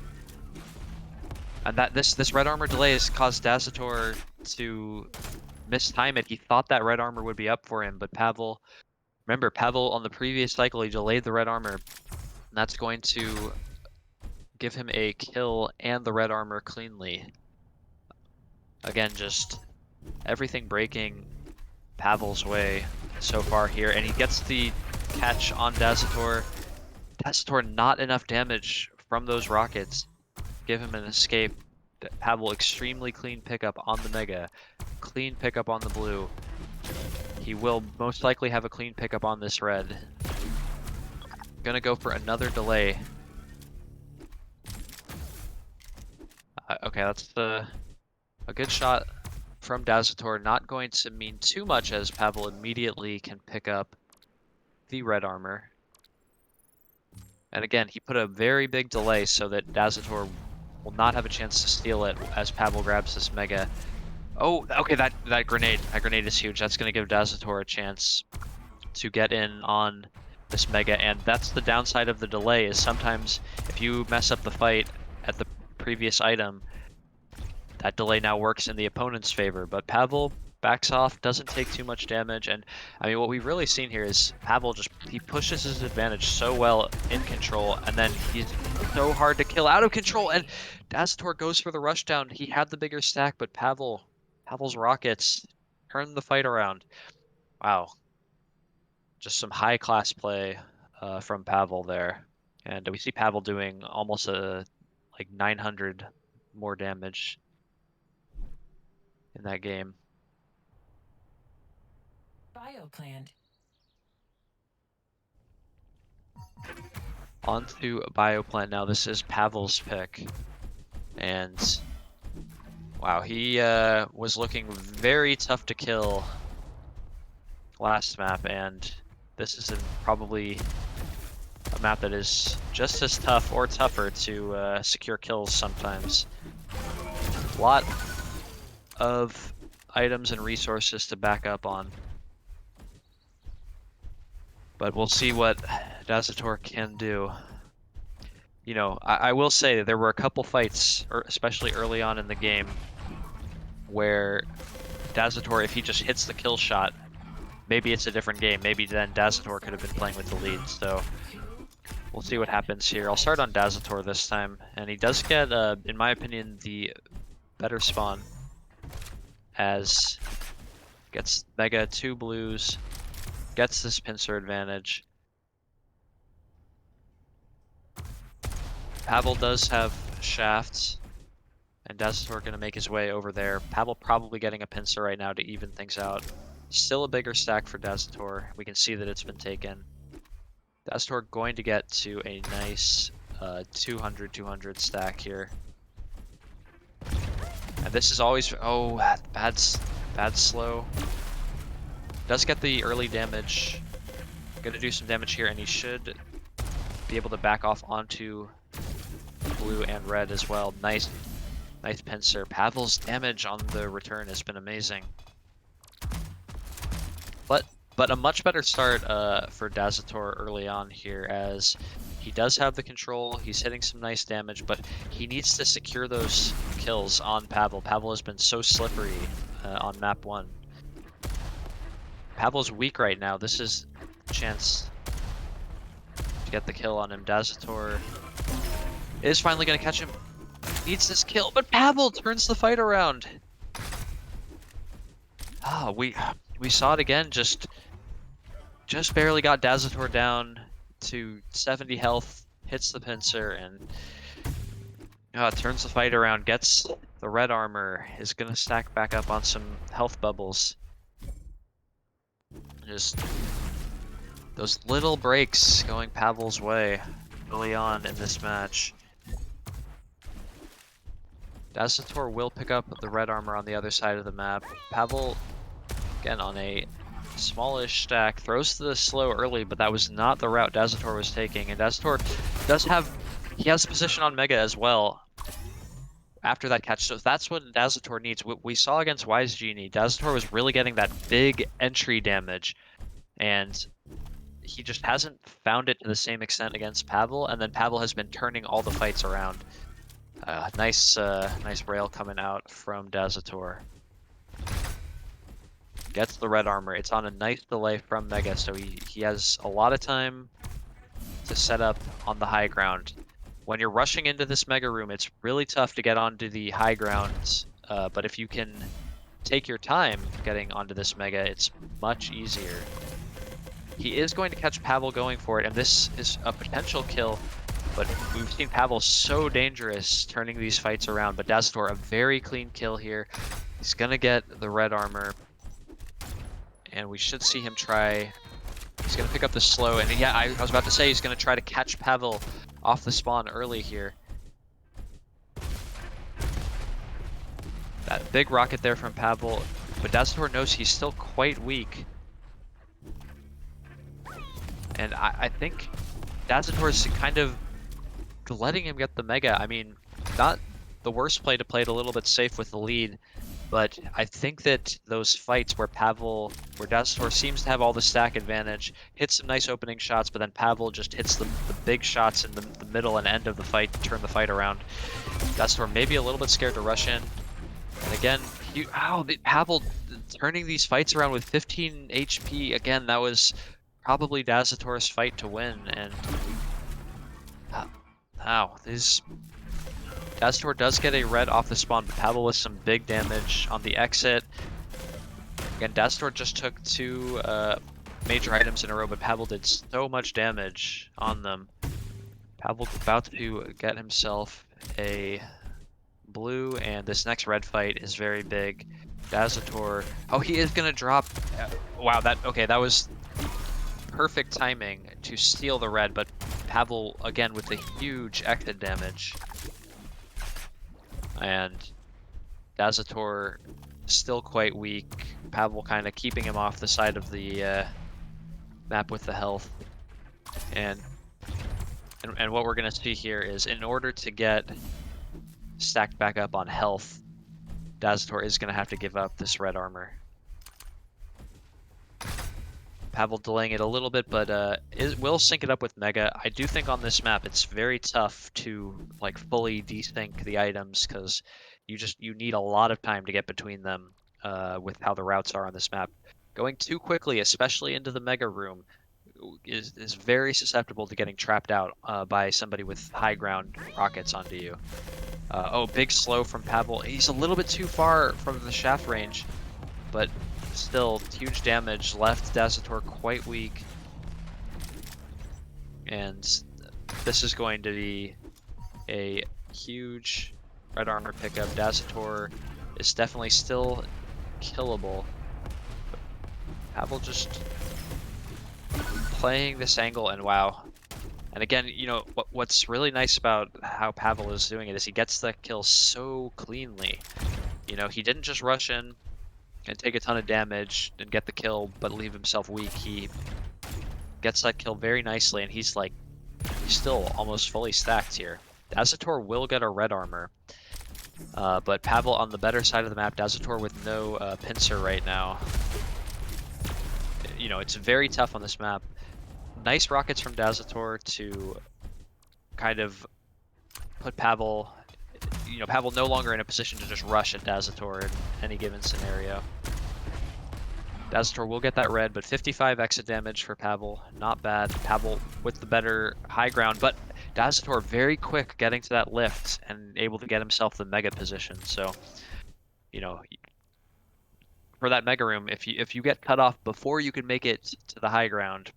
and that this red armor delay has caused Dazator to mistime it. He thought that red armor would be up for him, but Pavel, remember, Pavel on the previous cycle, he delayed the red armor, and that's going to give him a kill and the red armor cleanly. Again, just everything breaking Pavel's way so far here, and he gets the catch on Dazator. Dazator not enough damage from those rockets. Give him an escape. Pavel extremely clean pickup on the Mega. Clean pickup on the blue. He will most likely have a clean pickup on this red. Gonna go for another delay. Okay, that's a good shot from Dazator. Not going to mean too much, as Pavel immediately can pick up the red armor. And again, he put a very big delay so that Dazator will not have a chance to steal it as Pavel grabs this Mega. Oh, okay, that grenade is huge. That's going to give Dazator a chance to get in on this Mega, and that's the downside of the delay, is sometimes if you mess up the fight at the previous item, that delay now works in the opponent's favor. But Pavel backs off, doesn't take too much damage, and I mean, what we've really seen here is Pavel he pushes his advantage so well in control, and then he's so hard to kill out of control, and Dazator goes for the rushdown. He had the bigger stack, but Pavel's rockets turned the fight around. Wow. Just some high-class play from Pavel there. And we see Pavel doing almost like 900 more damage in that game. Bioplant. On to Bioplant now. This is Pavel's pick. And wow, he was looking very tough to kill last map, and this is probably a map that is just as tough or tougher to secure kills sometimes. A lot of items and resources to back up on. But we'll see what Dazator can do. You know, I will say that there were a couple fights, especially early on in the game, where Dazator, if he just hits the kill shot, maybe it's a different game. Maybe then Dazator could have been playing with the lead. So we'll see what happens here. I'll start on Dazator this time, and he does get, in my opinion, the better spawn, as gets Mega 2 blues, gets this pincer advantage. Pavel does have shafts, and Dazator going to make his way over there. Pavel probably getting a pincer right now to even things out. Still a bigger stack for Dazator. We can see that it's been taken. Dazator going to get to a nice 200 stack here. And this is always, oh, bad slow. Does get the early damage. Gonna do some damage here, and he should be able to back off onto blue and red as well. Nice pincer. Pavel's damage on the return has been amazing. But a much better start for Dazator early on here, as he does have the control. He's hitting some nice damage, but he needs to secure those kills on Pavel. Pavel has been so slippery on map 1. Pavel's weak right now. This is a chance to get the kill on him. Dazator is finally going to catch him. Needs this kill, but Pavel turns the fight around. Ah, we saw it again. Just barely got Dazator down to 70 health. Hits the pincer and turns the fight around. Gets the red armor. Is going to stack back up on some health bubbles. Just those little breaks going Pavel's way early on in this match. Dazator will pick up the red armor on the other side of the map. Pavel, again, on a smallish stack, throws the slow early, but that was not the route Dazator was taking. And Dazator does have, he has position on Mega as well after that catch. So that's what Dazator needs. What we saw against WiseGenie, Dazator was really getting that big entry damage, and he just hasn't found it to the same extent against Pavel. And then Pavel has been turning all the fights around. Nice rail coming out from Dazator. Gets the red armor. It's on a nice delay from Mega, so he has a lot of time to set up on the high ground. When you're rushing into this Mega room, it's really tough to get onto the high ground, but if you can take your time getting onto this Mega, it's much easier. He is going to catch Pavel going for it, and this is a potential kill, but we've seen Pavel so dangerous turning these fights around. But Dazator, a very clean kill here. He's going to get the red armor, and we should see him try. He's going to pick up the slow, and yeah, I was about to say he's going to try to catch Pavel off the spawn early here. That big rocket there from Pavel, but Dazator knows he's still quite weak. And I think Dazator is kind of letting him get the Mega. I mean, not the worst play to play it a little bit safe with the lead, but I think that those fights where Dazator seems to have all the stack advantage, hits some nice opening shots, but then Pavel just hits the big shots in the middle and end of the fight to turn the fight around. Dazator maybe a little bit scared to rush in. And again, Pavel turning these fights around with 15 HP. Again, that was probably Dazator's fight to win, and Dazator does get a red off the spawn, but Pavel with some big damage on the exit. Again, Dazator just took 2 major items in a row, but Pavel did so much damage on them. Pavel about to get himself a blue, and this next red fight is very big. Dazator, oh, he is gonna drop. Wow, that was perfect timing to steal the red, but Pavel again with the huge exit damage. And Dazator still quite weak. Pavel kind of keeping him off the side of the map with the health. And what we're gonna see here is, in order to get stacked back up on health, Dazator is gonna have to give up this red armor. Pavel delaying it a little bit, but will sync it up with Mega. I do think on this map it's very tough to like fully desync the items, because you need a lot of time to get between them with how the routes are on this map. Going too quickly, especially into the Mega room, is very susceptible to getting trapped out by somebody with high ground rockets onto you. Oh, big slow from Pavel. He's a little bit too far from the shaft range, but still huge damage. Left Dazator quite weak. And this is going to be a huge red armor pickup. Dazator is definitely still killable. Pavel just playing this angle, and wow. And again, you know, what's really nice about how Pavel is doing it is he gets the kill so cleanly. You know, he didn't just rush in and take a ton of damage and get the kill, but leave himself weak. He gets that kill very nicely, and he's still almost fully stacked here. Dazator will get a red armor, but Pavel on the better side of the map. Dazator with no pincer right now. You know, it's very tough on this map. Nice rockets from Dazator to kind of put Pavel, you know, Pavel no longer in a position to just rush at Dazator in any given scenario. Dazator will get that red, but 55 exit damage for Pavel, not bad. Pavel with the better high ground, but Dazator very quick getting to that lift and able to get himself the mega position. So, you know, for that mega room, if you get cut off before you can make it to the high ground,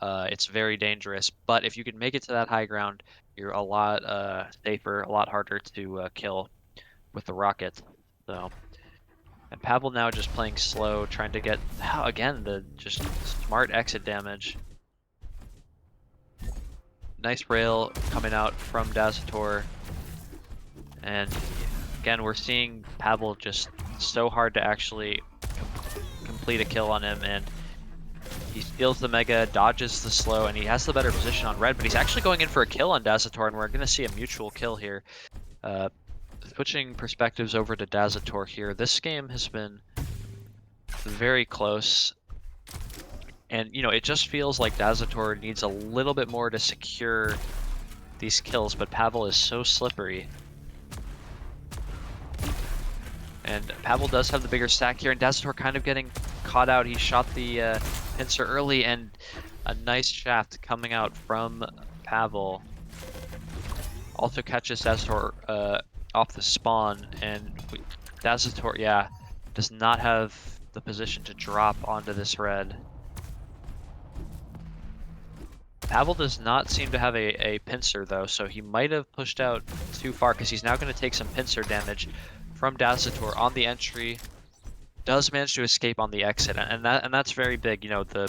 it's very dangerous. But if you can make it to that high ground, you're a lot safer, a lot harder to kill with the rockets. So, and Pavel now just playing slow, trying to get again the just smart exit damage. Nice rail coming out from Dazator, and again we're seeing Pavel just so hard to actually complete a kill on him, and he steals the mega, dodges the slow, and he has the better position on red, but he's actually going in for a kill on Dazator, and we're going to see a mutual kill here. Switching perspectives over to Dazator here, this game has been very close, and you know, it just feels like Dazator needs a little bit more to secure these kills, but Pavel is so slippery. And Pavel does have the bigger stack here, and Dazator kind of getting caught out. He shot the pincer early, and a nice shaft coming out from Pavel also catches Dazator off the spawn, and Dazator, yeah, does not have the position to drop onto this red. Pavel does not seem to have a pincer though, so he might have pushed out too far, because he's now going to take some pincer damage from Dazator on the entry. Does manage to escape on the exit, and that's very big. You know, the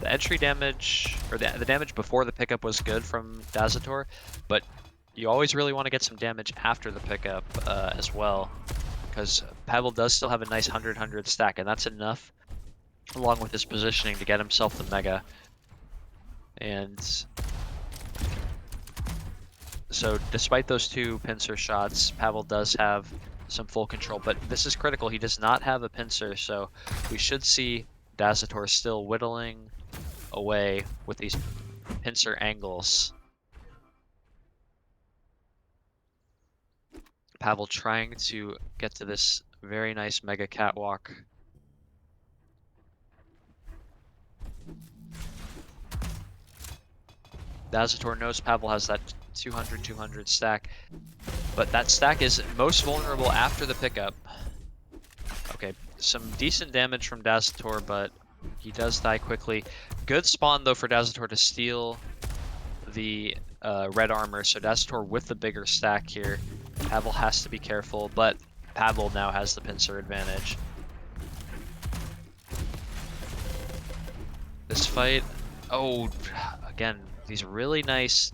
entry damage, or the damage before the pickup was good from Dazator, but you always really want to get some damage after the pickup as well, because Pavel does still have a nice 100-100 stack, and that's enough, along with his positioning, to get himself the mega. And so despite those two pincer shots, Pavel does have some full control, but this is critical. He does not have a pincer, so we should see Dazator still whittling away with these pincer angles. Pavel trying to get to this very nice mega catwalk. Dazator knows Pavel has that 200-200 stack, but that stack is most vulnerable after the pickup. Okay, some decent damage from Dazator, but he does die quickly. Good spawn though for Dazator to steal the red armor, so Dazator with the bigger stack here. Pavel has to be careful, but Pavel now has the pincer advantage. This fight, oh, again, these really nice.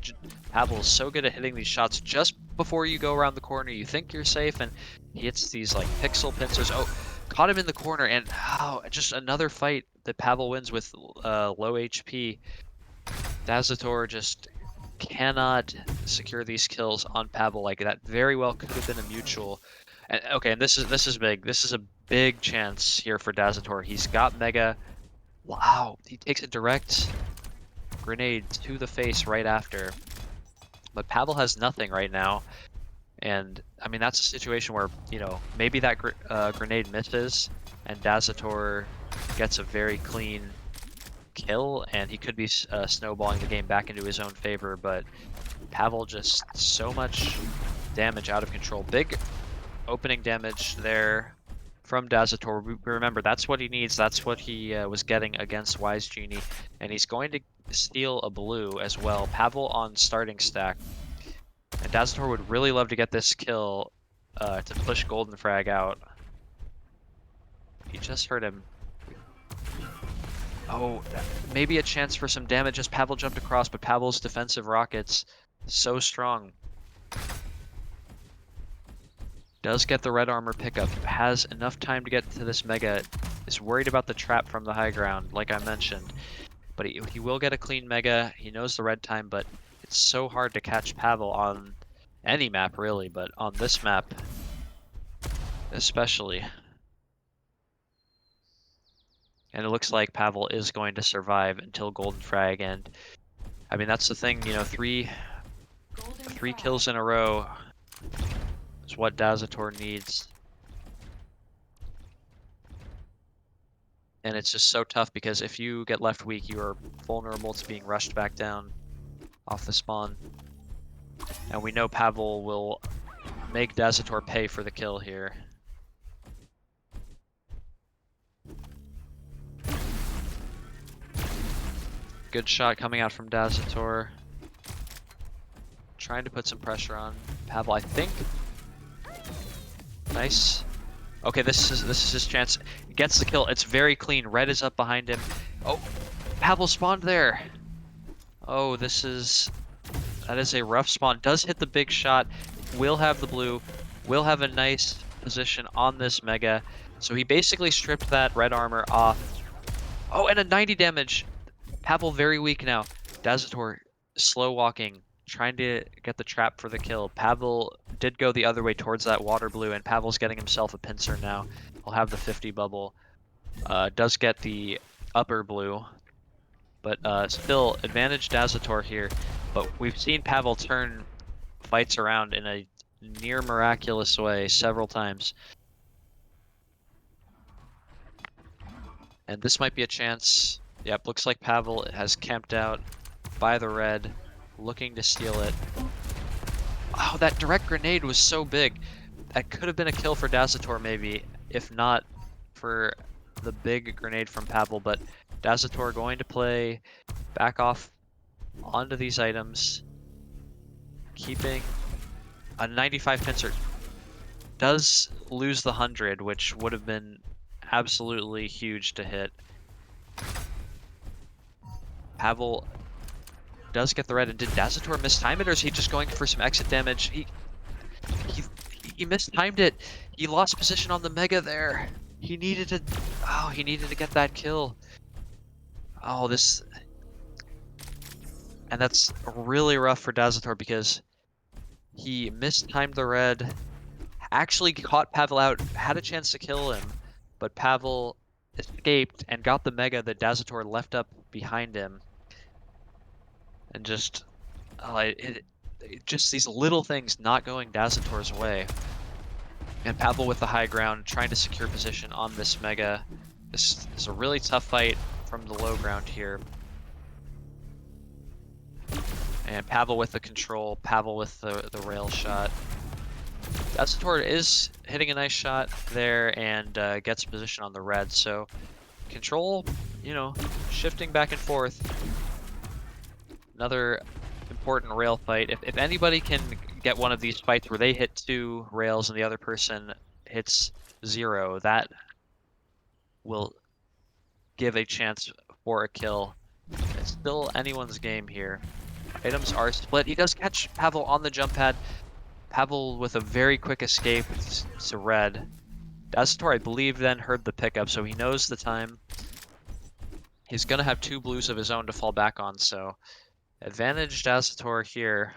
Pavel's so good at hitting these shots just before you go around the corner. You think you're safe, and he hits these like pixel pincers. Oh, caught him in the corner, and just another fight that Pavel wins with low HP. Dazator just cannot secure these kills on Pavel. Like that very well could have been a mutual. And okay, and this is big. This is a big chance here for Dazator. He's got Mega. Wow, he takes a direct grenade to the face right after. But Pavel has nothing right now. And I mean, that's a situation where, you know, maybe that grenade misses and Dazator gets a very clean kill, and he could be snowballing the game back into his own favor. But Pavel just so much damage out of control. Big opening damage there from Dazator. Remember, that's what he needs. That's what he was getting against WiseGenie, and he's going to steal a blue as well. Pavel on starting stack, and Dazator would really love to get this kill to push Golden Frag out. He just heard him. Oh, maybe a chance for some damage as Pavel jumped across, but Pavel's defensive rockets so strong. Does get the red armor pickup, has enough time to get to this Mega, is worried about the trap from the high ground, like I mentioned. But he will get a clean Mega, he knows the red time, but it's so hard to catch Pavel on any map really, but on this map especially. And it looks like Pavel is going to survive until Golden Frag, and I mean that's the thing, you know, three kills in a row is what Dazator needs. And it's just so tough because if you get left weak, you are vulnerable to being rushed back down off the spawn. And we know Pavel will make Dazator pay for the kill here. Good shot coming out from Dazator. Trying to put some pressure on Pavel, I think. Nice. Okay, this is his chance. Gets the kill. It's very clean. Red is up behind him. Oh, Pavel spawned there. Oh, that is a rough spawn. Does hit the big shot. Will have the blue. Will have a nice position on this Mega. So he basically stripped that red armor off. Oh, and a 90 damage. Pavel very weak now. Dazator slow walking, trying to get the trap for the kill. Pavel did go the other way towards that water blue, and Pavel's getting himself a pincer now. He'll have the 50 bubble. Does get the upper blue, but still advantage Dazator here. But we've seen Pavel turn fights around in a near miraculous way several times. And this might be a chance. Yep, looks like Pavel has camped out by the red, looking to steal it. Oh, that direct grenade was so big. That could have been a kill for Dazator maybe, if not for the big grenade from Pavel. But Dazator going to play back off onto these items, keeping a 95 pincer. Does lose the 100, which would have been absolutely huge to hit. Pavel does get the red, and did Dazator mistime it, or is he just going for some exit damage? He mistimed it. He lost position on the Mega there. He needed to get that kill. Oh, and that's really rough for Dazator because he mistimed the red, actually caught Pavel out, had a chance to kill him, but Pavel escaped and got the Mega that Dazator left up behind him. And just these little things not going Dazator's way. And Pavel with the high ground, trying to secure position on this Mega. This is a really tough fight from the low ground here. And Pavel with the control, Pavel with the rail shot. Dazator is hitting a nice shot there and gets position on the red. So control, you know, shifting back and forth. Another important rail fight. If anybody can get one of these fights where they hit 2 rails and the other person hits 0, that will give a chance for a kill. It's still anyone's game here. Items are split. He does catch Pavel on the jump pad. Pavel with a very quick escape to red. Dazator, I believe, then heard the pickup, so he knows the time. He's gonna have 2 blues of his own to fall back on, so advantage Dazator here.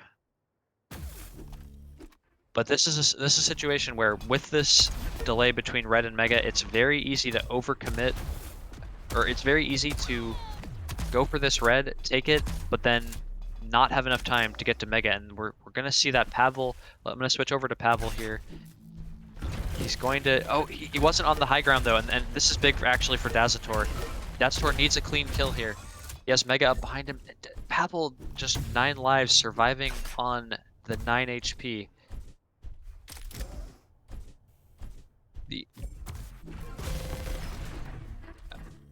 But this is a situation where, with this delay between red and mega, it's very easy to overcommit, or it's very easy to go for this red, take it, but then not have enough time to get to mega, and we're gonna see that Pavel. I'm gonna switch over to Pavel here. He's going to. Oh, he wasn't on the high ground though, and this is big actually for Dazator. Dazator needs a clean kill here. He has mega up behind him. Pavel just 9 lives, surviving on the 9 HP. The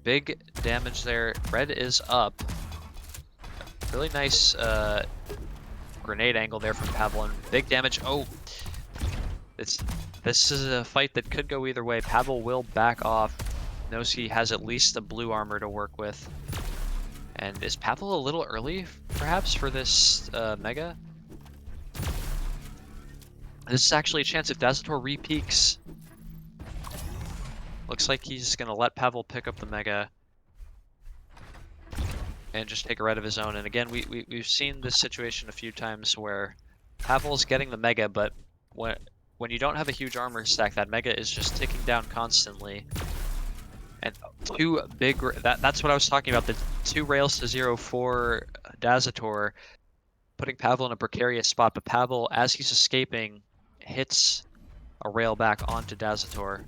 big damage there. Red is up. Really nice grenade angle there from Pavel, and big damage. Oh, this is a fight that could go either way. Pavel will back off. Knows he has at least the blue armor to work with. And is Pavel a little early, perhaps, for this mega? This is actually a chance if Dazator re-peaks. Looks like he's gonna let Pavel pick up the mega and just take a red of his own. And again, we've seen this situation a few times where Pavel's getting the mega, but when you don't have a huge armor stack, that mega is just ticking down constantly. And 2 big, that's what I was talking about, the 2 rails to 0 for Dazator, putting Pavel in a precarious spot. But Pavel, as he's escaping, hits a rail back onto Dazator.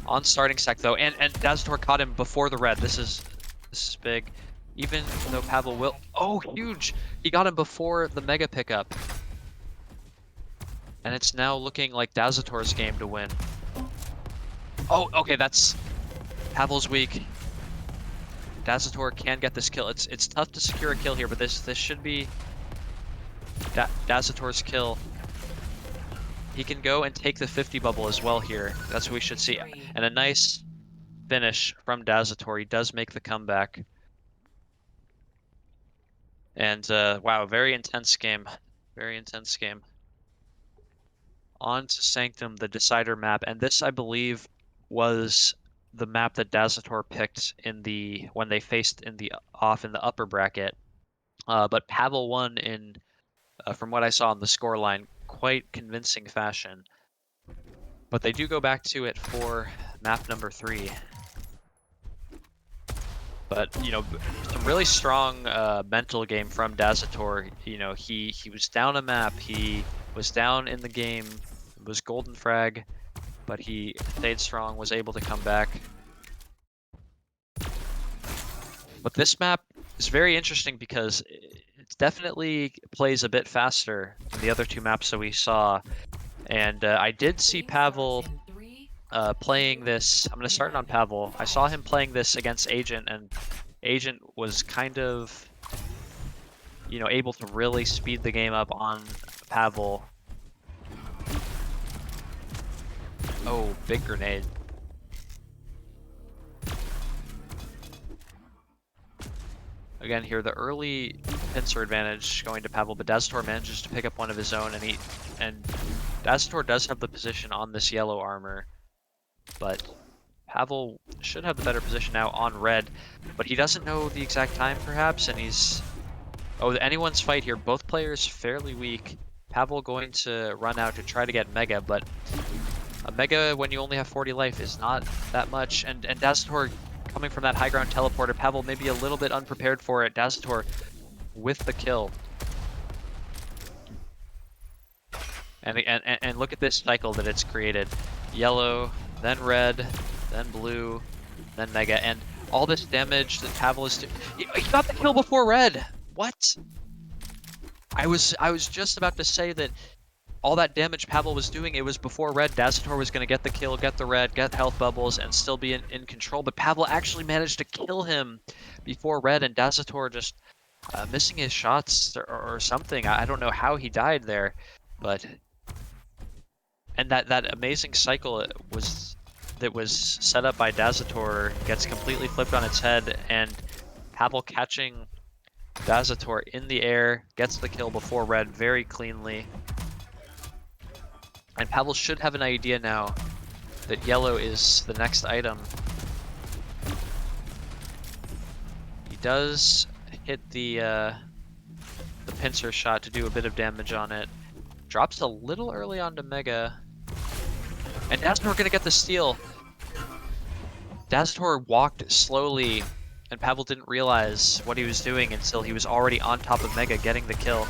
On starting stack though, and Dazator caught him before the red. This is big. Even though Pavel will, oh, huge! He got him before the mega pickup. And it's now looking like Dazator's game to win. Oh, okay, that's Pavel's weak. Dazator can get this kill. It's tough to secure a kill here, but this should be Dazator's kill. He can go and take the 50 bubble as well here. That's what we should see. And a nice finish from Dazator. He does make the comeback. And wow, very intense game. Very intense game. On to Sanctum, the decider map. And this, I believe, was the map that Dazator picked in when they faced in the upper bracket. But Pavel won in, from what I saw on the scoreline, quite convincing fashion. But they do go back to it for map number 3. But, you know, some really strong mental game from Dazator. You know, he was down a map, he was down in the game, it was golden frag, but he stayed strong, was able to come back. But this map is very interesting because it definitely plays a bit faster than the other 2 maps that we saw. And I did see Pavel playing this. I'm going to start on Pavel. I saw him playing this against Agent, and Agent was kind of, you know, able to really speed the game up on Pavel. Oh, big grenade. Again here, the early pincer advantage going to Pavel, but Dazator manages to pick up one of his own, and Dazator does have the position on this yellow armor, but Pavel should have the better position now on red, but he doesn't know the exact time perhaps, and he's... Oh, anyone's fight here. Both players fairly weak. Pavel going to run out to try to get mega, but a mega when you only have 40 life is not that much, and Dazator coming from that high ground teleporter. Pavel maybe a little bit unprepared for it. Dazator with the kill. And look at this cycle that it's created. Yellow, then red, then blue, then mega, and all this damage that Pavel is doing. He got the kill before red. What? I was just about to say that all that damage Pavel was doing, it was before red. Dazator was going to get the kill, get the red, get health bubbles, and still be in control. But Pavel actually managed to kill him before red, and Dazator just missing his shots or something. I don't know how he died there, but and that amazing cycle that was set up by Dazator gets completely flipped on its head, and Pavel catching Dazator in the air gets the kill before Red very cleanly. And Pavel should have an idea now that yellow is the next item. He does hit the pincer shot to do a bit of damage on it. Drops a little early onto Mega. And Dazator gonna get the steal. Dazator walked slowly, and Pavel didn't realize what he was doing until he was already on top of Mega getting the kill.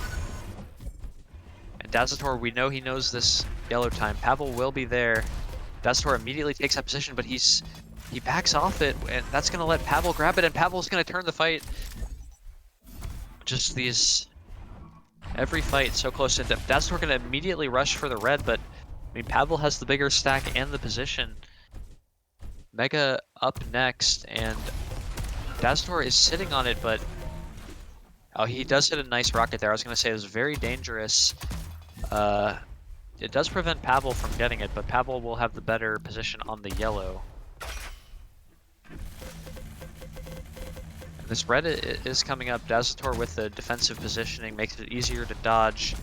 And Dazator, we know he knows this yellow time. Pavel will be there. Dazator immediately takes that position, but he backs off it, and that's gonna let Pavel grab it, and Pavel's gonna turn the fight. Just these, every fight so close to death. Dazator gonna immediately rush for the red, but I mean, Pavel has the bigger stack and the position. Mega up next, and Dazator is sitting on it, but oh, he does hit a nice rocket there. I was gonna say it was very dangerous. It does prevent Pavel from getting it, but Pavel will have the better position on the yellow. This red is coming up. Dazator with the defensive positioning makes it easier to dodge.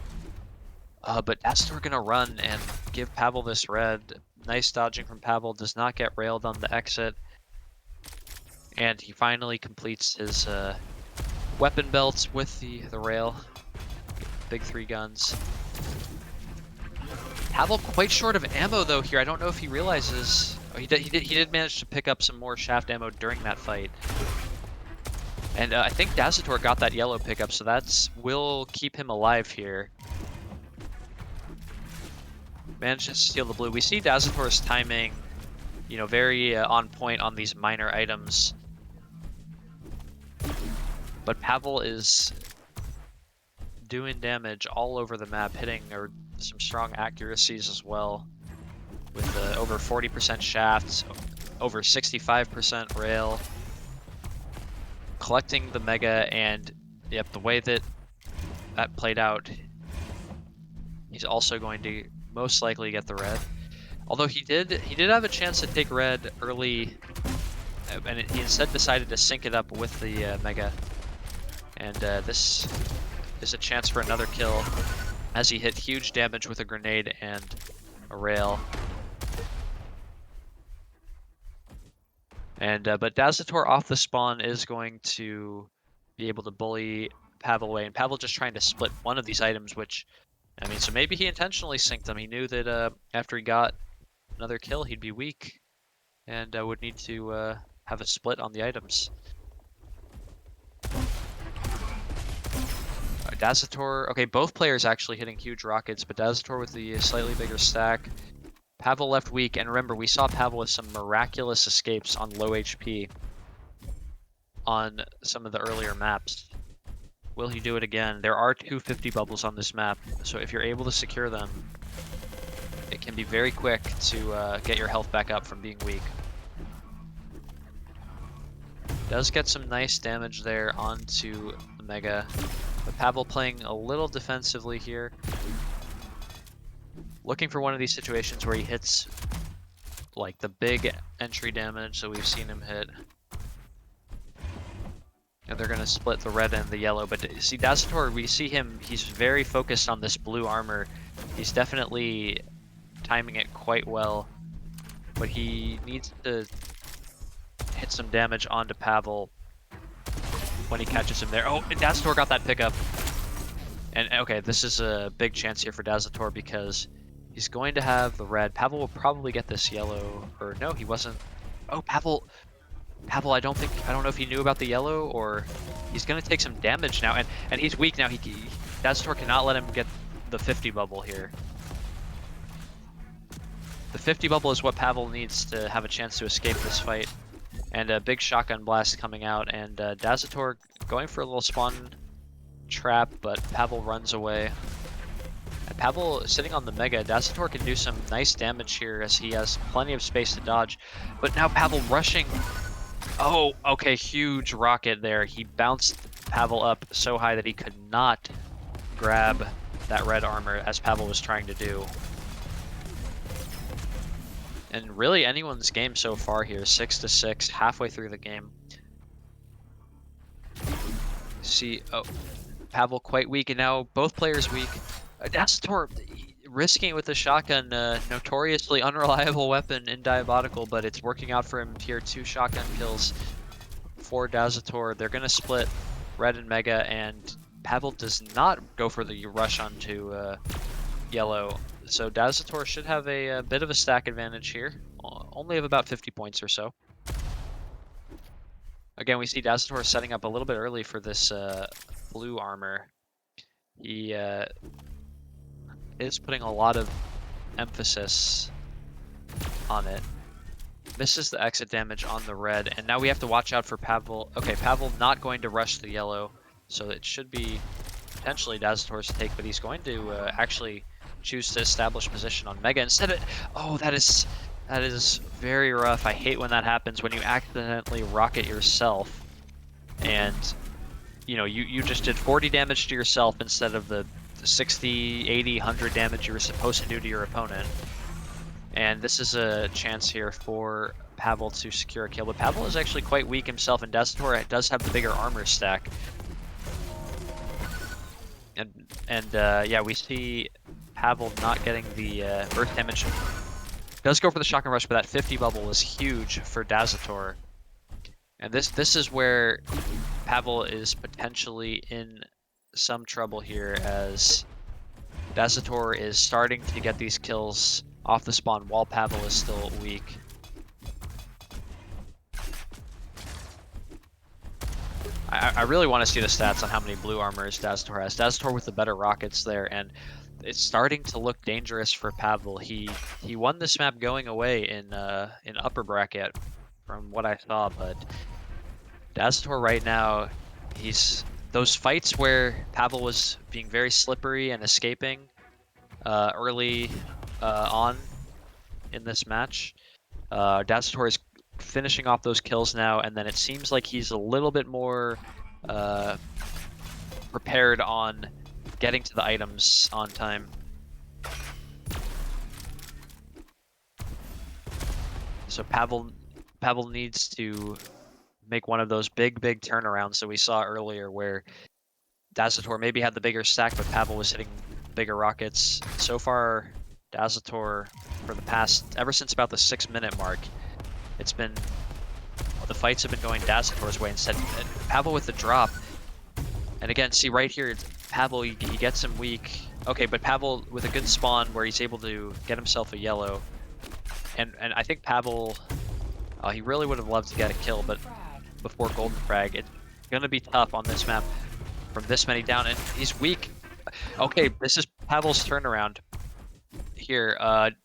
But Dazator gonna run and give Pavel this red. Nice dodging from Pavel, does not get railed on the exit. And he finally completes his weapon belts with the rail. Big 3 guns. Pavel quite short of ammo though here. I don't know if he realizes. Oh, he did manage to pick up some more shaft ammo during that fight. And I think Dazator got that yellow pickup, so will keep him alive here. Managed to steal the blue. We see Dazator's timing, you know, very on point on these minor items. But Pavel is doing damage all over the map, hitting some strong accuracies as well. With over 40% shafts, over 65% rail. Collecting the Mega, and yep, the way that played out, he's also going to most likely get the red. Although he did have a chance to take red early, and he instead decided to sync it up with the Mega. And this is a chance for another kill, as he hit huge damage with a grenade and a rail. And but Dazator off the spawn is going to be able to bully Pavel away, and Pavel just trying to split one of these items, which, I mean, so maybe he intentionally synced them. He knew that after he got another kill, he'd be weak, and would need to have a split on the items. Dazator, okay, both players actually hitting huge rockets, but Dazator with the slightly bigger stack. Pavel left weak, and remember, we saw Pavel with some miraculous escapes on low HP on some of the earlier maps. Will he do it again? There are 250 bubbles on this map, so if you're able to secure them, it can be very quick to get your health back up from being weak. Does get some nice damage there onto the Mega, but Pavel playing a little defensively here. Looking for one of these situations where he hits like the big entry damage that we've seen him hit. And they're gonna split the red and the yellow, but see Dazator, we see him, he's very focused on this blue armor. He's definitely timing it quite well, but he needs to hit some damage onto Pavel when he catches him there. Oh, and Dazator got that pickup. And okay, this is a big chance here for Dazator because he's going to have the red. Pavel will probably get this yellow, or no, he wasn't. Oh, Pavel, I don't know if he knew about the yellow, or he's gonna take some damage now, and he's weak now. Dazator cannot let him get the 50 bubble here. The 50 bubble is what Pavel needs to have a chance to escape this fight. And a big shotgun blast coming out, and Dazator going for a little spawn trap, but Pavel runs away. And Pavel sitting on the Mega. Dazator can do some nice damage here as he has plenty of space to dodge. But now Pavel rushing. Oh, okay, huge rocket there. He bounced Pavel up so high that he could not grab that red armor as Pavel was trying to do. And really anyone's game so far here, 6-6, halfway through the game. See, oh, Pavel quite weak, and now both players weak. Dazator risking it with the shotgun, notoriously unreliable weapon in Diabotical, but it's working out for him here. 2 shotgun kills for Dazator. They're gonna split red and mega, and Pavel does not go for the rush onto yellow. So Dazator should have a bit of a stack advantage here, only of about 50 points or so. Again, we see Dazator setting up a little bit early for this blue armor. He is putting a lot of emphasis on it. Misses the exit damage on the red, and now we have to watch out for Pavel. Okay, Pavel not going to rush the yellow, so it should be potentially Dazator's take, but he's going to actually choose to establish position on Mega instead of... Oh, that is very rough. I hate when that happens, when you accidentally rocket yourself, and you know, you just did 40 damage to yourself instead of the 60, 80, 100 damage you were supposed to do to your opponent. And this is a chance here for Pavel to secure a kill, but Pavel is actually quite weak himself, and Dazator does have the bigger armor stack. And yeah, we see Pavel not getting the burst damage. Does go for the shotgun rush, but that 50 bubble is huge for Dazator. And this is where Pavel is potentially in some trouble here, as Dazator is starting to get these kills off the spawn while Pavel is still weak. I really want to see the stats on how many blue armors Dazator has. Dazator with the better rockets there, and it's starting to look dangerous for Pavel. He won this map going away in upper bracket from what I saw, but Dazator right now, those fights where Pavel was being very slippery and escaping early on in this match, Dazator is finishing off those kills now, and then it seems like he's a little bit more prepared on getting to the items on time. So Pavel needs to make one of those big turnarounds that we saw earlier, where Dazator maybe had the bigger stack, but Pavel was hitting bigger rockets. So far, Dazator, for the past, ever since about the 6-minute mark, it's been, the fights have been going Dazator's way instead. Pavel with the drop, and again, see right here, it's Pavel, he gets him weak. Okay, but Pavel with a good spawn where he's able to get himself a yellow, and I think Pavel, he really would have loved to get a kill, but before golden frag, it's gonna be tough on this map from this many down, and he's weak. Okay, this is Pavel's turnaround here.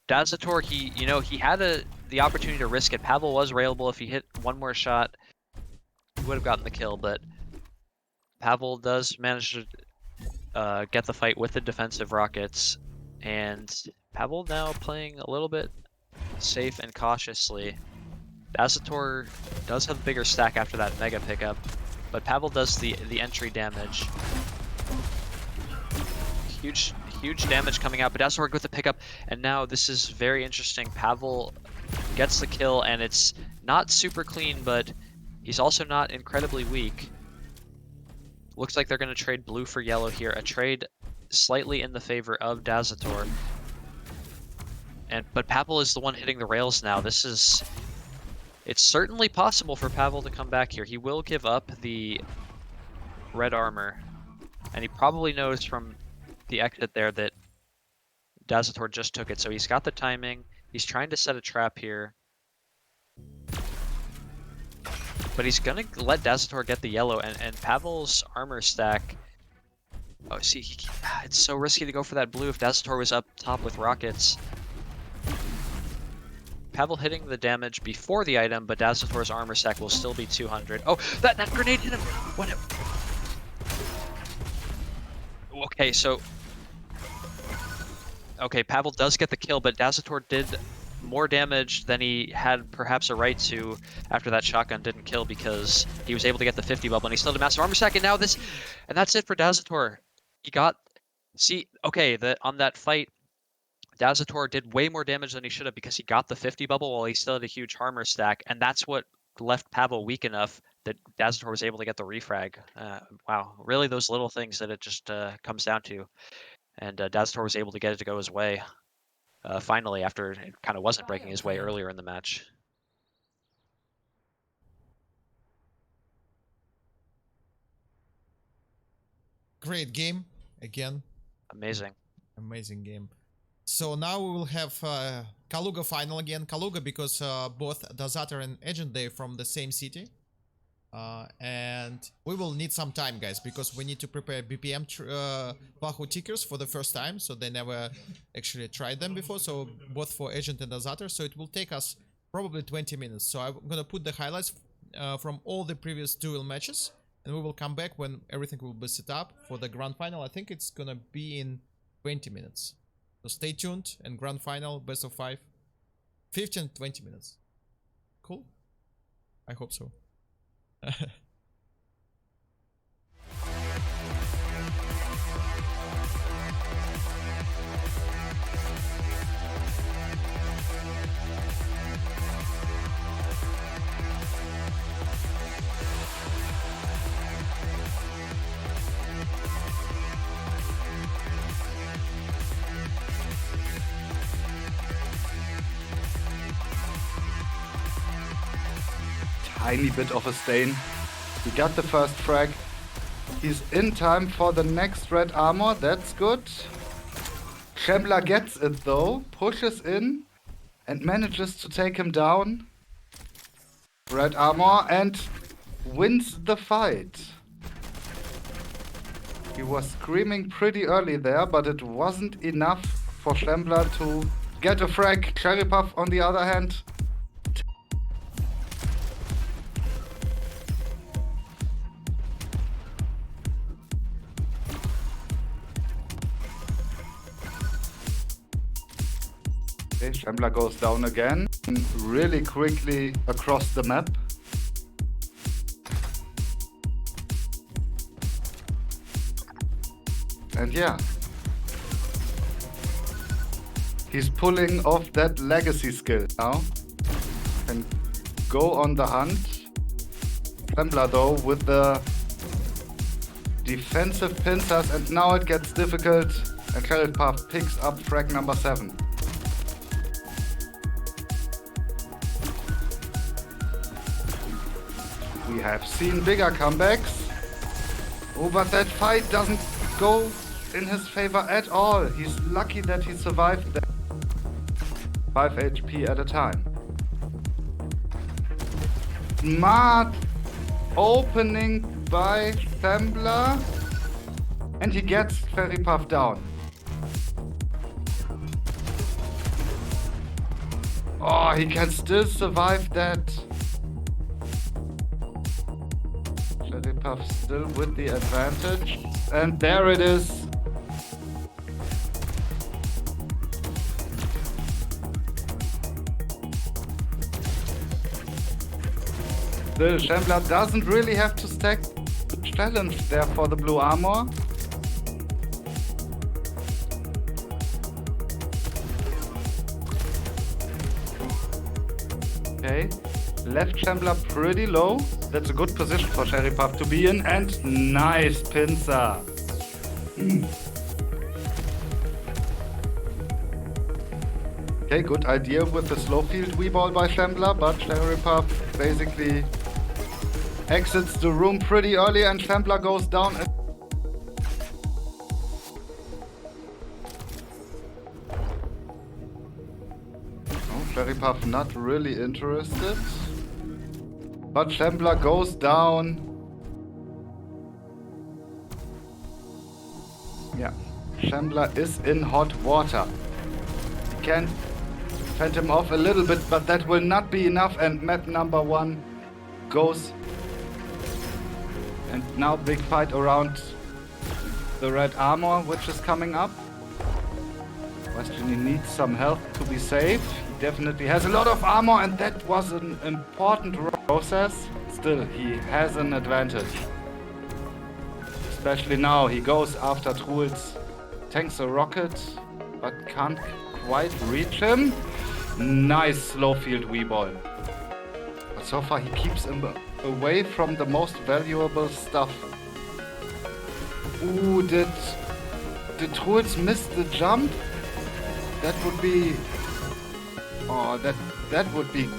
Dazator, he had the opportunity to risk it. Pavel was railable. If he hit one more shot, he would have gotten the kill, but Pavel does manage to get the fight with the defensive rockets, and Pavel now playing a little bit safe and cautiously. Dazator does have a bigger stack after that mega pickup, but Pavel does the entry damage. Huge damage coming out, but Dazator with the pickup, and now this is very interesting. Pavel gets the kill, and it's not super clean, but he's also not incredibly weak. Looks like they're going to trade blue for yellow here, a trade slightly in the favor of Dazator. But Pavel is the one hitting the rails now. It's certainly possible for Pavel to come back here. He will give up the red armor, and he probably knows from the exit there that Dazator just took it, so he's got the timing. He's trying to set a trap here, but he's gonna let Dazator get the yellow, and Pavel's armor stack. Oh, see, it's so risky to go for that blue if Dazator was up top with rockets. Pavel hitting the damage before the item, but Dazator's armor stack will still be 200. Oh, that grenade hit him! What? Okay, so... Okay, Pavel does get the kill, but Dazator did more damage than he had perhaps a right to after that shotgun didn't kill, because he was able to get the 50 bubble and he still had a massive armor stack. And now this, and that's it for Dazator. He got, see, okay, on that fight, Dazator did way more damage than he should have because he got the 50 bubble while he still had a huge armor stack, and that's what left Pavel weak enough that Dazator was able to get the refrag. Wow, really those little things that it just comes down to. And Dazator was able to get it to go his way, finally, after it kind of wasn't breaking his way earlier in the match. Great game, again. Amazing. Amazing game. So now we will have Kaluga final again. Kaluga, because both Dazator and Agent Day from the same city. And we will need some time, guys, because we need to prepare BPM Wahoo tickers for the first time. So they never actually tried them before. So both for Agent and Dazator. So it will take us probably 20 minutes. So I'm going to put the highlights from all the previous duel matches. And we will come back when everything will be set up for the grand final. I think it's going to be in 20 minutes. So stay tuned, and grand final, best of 5, 15, 20 minutes. Cool? I hope so. Tiny bit of a stain. He got the first frag. He's in time for the next red armor. That's good. Shambler gets it though, pushes in and manages to take him down. Red armor and wins the fight. He was screaming pretty early there, but it wasn't enough for Shambler to get a frag. CherryPuff on the other hand, okay, Shambler goes down again, really quickly across the map. And yeah, he's pulling off that legacy skill now. Can go on the hunt. Shambler though with the defensive pincers, and now it gets difficult, and CherryPuff picks up frag number 7. We have seen bigger comebacks. Oh, but that fight doesn't go in his favor at all. He's lucky that he survived that. 5 HP at a time. Smart opening by Shambler. And he gets CherryPuff down. Oh, he can still survive that. CherryPuff still with the advantage. And there it is. Still, Shambler doesn't really have to stack the challenge there for the blue armor. Okay, left Shambler pretty low. That's a good position for CherryPuff to be in, and nice pincer. Okay, good idea with the slow field V-ball by Shambler, but CherryPuff basically exits the room pretty early, and Shambler goes down. Oh, CherryPuff not really interested. But Shambler goes down. Yeah, Shambler is in hot water. He can fend him off a little bit, but that will not be enough, and map number 1 goes. And now big fight around the red armor, which is coming up. WiseGenie needs some health to be safe. He definitely has a lot of armor, and that was an important process. Still, he has an advantage. Especially now, he goes after Troolz, tanks a rocket, but can't quite reach him. Nice slow field Weeball. But so far he keeps him away from the most valuable stuff. Ooh, did Troolz miss the jump? That would be... Oh, that would be...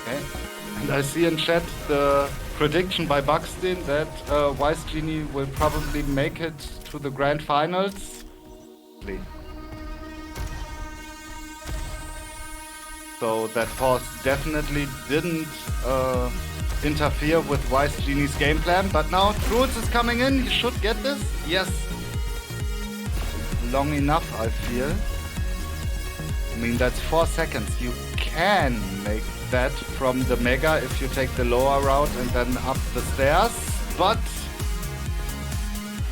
Okay. And I see in chat the prediction by Buxton that WiseGenie will probably make it to the grand finals. So that pause definitely didn't interfere with WiseGenie's game plan. But now Troolz is coming in. He should get this. Yes. Long enough, I feel. I mean, that's 4 seconds. You can make that from the Mega if you take the lower route and then up the stairs. But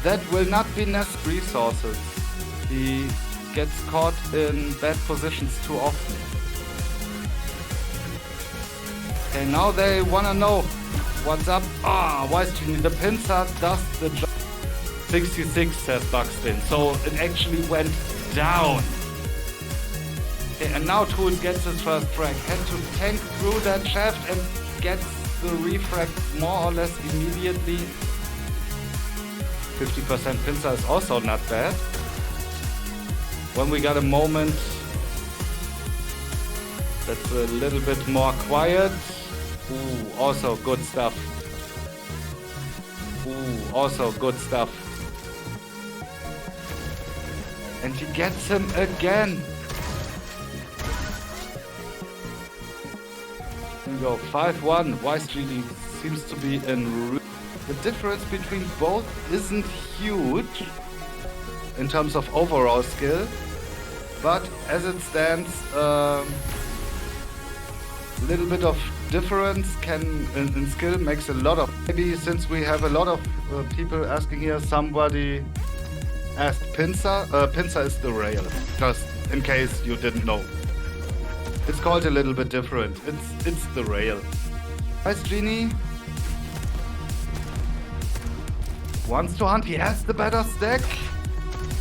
that will not be necessary resources. He gets caught in bad positions too often. Okay, now they wanna know what's up. WiseGenie, the pincer does the job. 66 says Buxton, so it actually went down. Okay, and now Troolz gets his first frag. Had to tank through that shaft and gets the refrag more or less immediately. 50% pincer is also not bad. When we got a moment that's a little bit more quiet. Ooh, also good stuff. Ooh, also good stuff. And he gets him again. Here we go, 5-1. WiseGenie seems to be in. The difference between both isn't huge in terms of overall skill, but as it stands, little bit of difference in skill makes a lot of. Maybe since we have a lot of people asking here, somebody asked pincer. Pincer is the rail, just in case you didn't know. It's called a little bit different. It's the rail. WiseGenie wants to hunt. He has the better stack.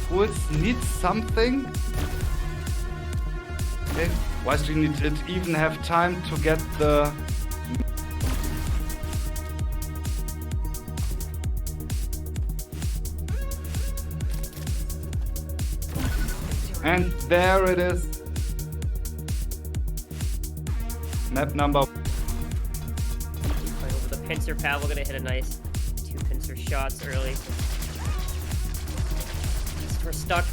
Troolz needs something. Okay. WiseGenie did even have time to get the... And there it is. Map number... Over the pincer, Pavel gonna hit a nice 2 pincer shots early. We're stuck.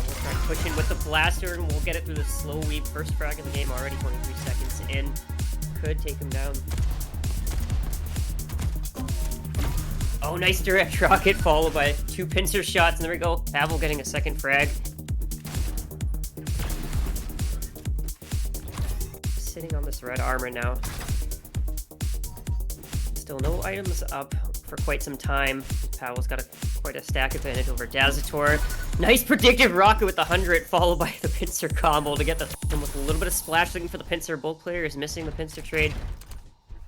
We'll try and push in with the blaster, and we'll get it through the slow weave. First frag in the game already, 23 seconds in. Could take him down. Oh, nice direct rocket followed by 2 pincer shots, and there we go. Pavel getting a second frag. Sitting on this red armor now. Still no items up for quite some time. Pavel's got quite a stack advantage over Dazator. Nice predictive rocket with the 100, followed by the pincer combo to get the with a little bit of splash looking for the pincer. Both players missing the pincer trade.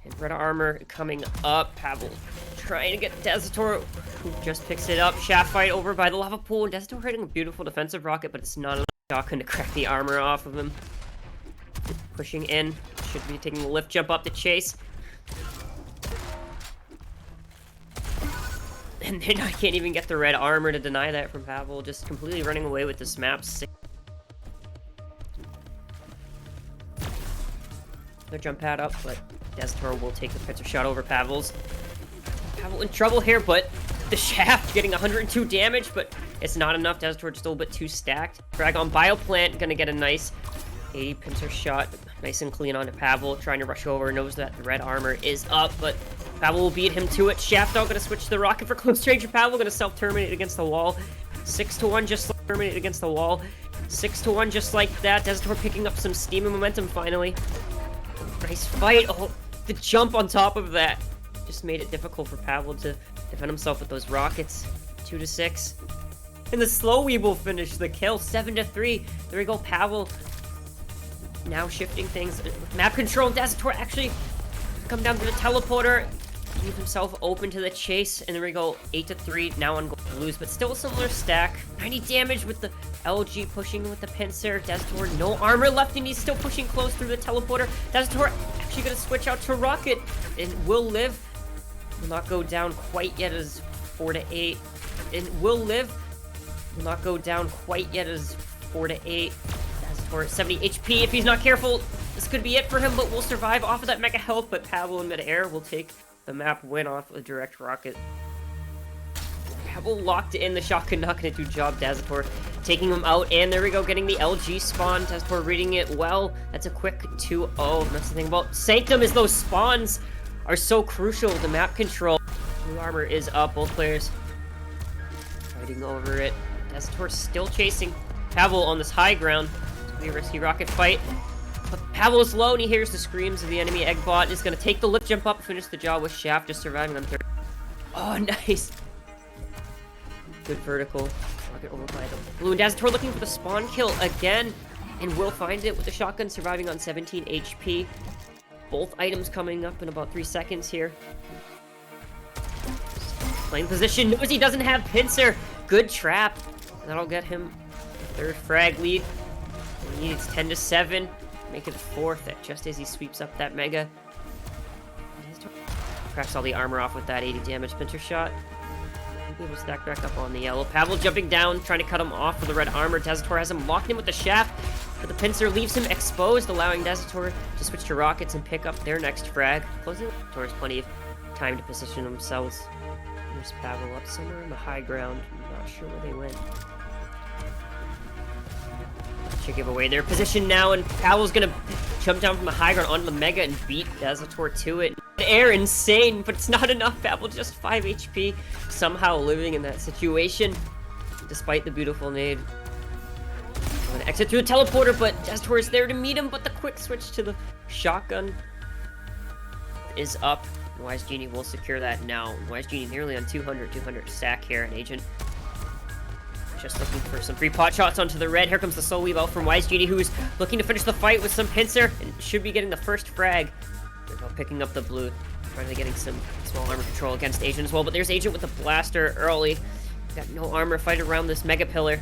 And red armor coming up. Pavel trying to get Dazator, who just picks it up. Shaft fight over by the lava pool. Dazator hitting a beautiful defensive rocket, but it's not enough shotgun to crack the armor off of him. Pushing in. Should be taking the lift jump up to chase. And then I can't even get the red armor to deny that from Pavel. Just completely running away with this map. Another jump pad up, but Dazator will take the pincer shot over Pavel's. Pavel in trouble here, but the shaft getting 102 damage, but it's not enough. Dazator just a little bit too stacked. Drag on Bioplant, gonna get a nice 80 pincer shot. Nice and clean onto Pavel, trying to rush over, knows that the red armor is up, but Pavel will beat him to it. Shaft out, gonna switch to the rocket for close range, and Pavel gonna self-terminate against the wall. 6-1, just terminate against the wall. 6-1, just like that. Dazator picking up some steam and momentum finally. Nice fight. Oh, the jump on top of that. just made it difficult for Pavel to defend himself with those rockets. 2-6. And the slow weeb finish the kill. 7-3. There we go, Pavel. Now shifting things with map control. Dazator actually come down to the teleporter. Leave himself open to the chase. And there we go, 8-3. Now on blues, but still a similar stack. 90 damage with the LG pushing with the pincer. Dazator, no armor left, and he's still pushing close through the teleporter. Dazator actually gonna switch out to Rocket and will live. Will not go down quite yet as 4-8. And will live. Will not go down quite yet as 4-8. Dazator 70 HP. If he's not careful, this could be it for him, but will survive off of that mega health. But Pavel in midair will take the map win off a direct rocket. Pavel locked in the shotgun, not gonna do job. Dazator taking him out, and there we go, getting the LG spawn. Dazator reading it well. That's a quick 2-0. That's the thing about Sanctum, is those spawns are so crucial. The map control. Blue armor is up. Both players fighting over it. Dazator still chasing Pavel on this high ground. It's gonna be a risky rocket fight. But Pavel is low, and he hears the screams of the enemy Eggbot. Is gonna take the lip jump up, finish the job with Shaft, just surviving on third. Oh, nice. Good vertical. Rocket over by the blue. And Dazator looking for the spawn kill again, and will find it with the shotgun, surviving on 17 HP. Both items coming up in about 3 seconds here. Playing position, knows he doesn't have pincer. Good trap. And that'll get him third frag lead. He needs 10-7. Make it a fourth, just as he sweeps up that mega. Cracks all the armor off with that 80 damage pincer shot. Able to stack back up on the yellow. Pavel jumping down, trying to cut him off for the red armor. Dazator has him locked in with the shaft, but the pincer leaves him exposed, allowing Dazator to switch to rockets and pick up their next frag. Closing. Dazator has plenty of time to position themselves. There's Pavel up somewhere in the high ground. I'm not sure where they went. Should give away their position now, and Pavel's gonna jump down from the high ground onto the mega and beat Dazator to it. Air insane, but it's not enough. Pavel just 5 HP, somehow living in that situation, despite the beautiful nade. Going to exit through the teleporter, but Dazator is there to meet him, but the quick switch to the shotgun is up. WiseGenie will secure that now. WiseGenie nearly on 200 stack here, and Agent just looking for some free pot shots onto the red. Here comes the soul weave out from WiseGenie, who's looking to finish the fight with some pincer, and should be getting the first frag. Picking up the blue, finally getting some small armor control against Agent as well, but there's Agent with the blaster early. Got no armor, fight around this mega pillar.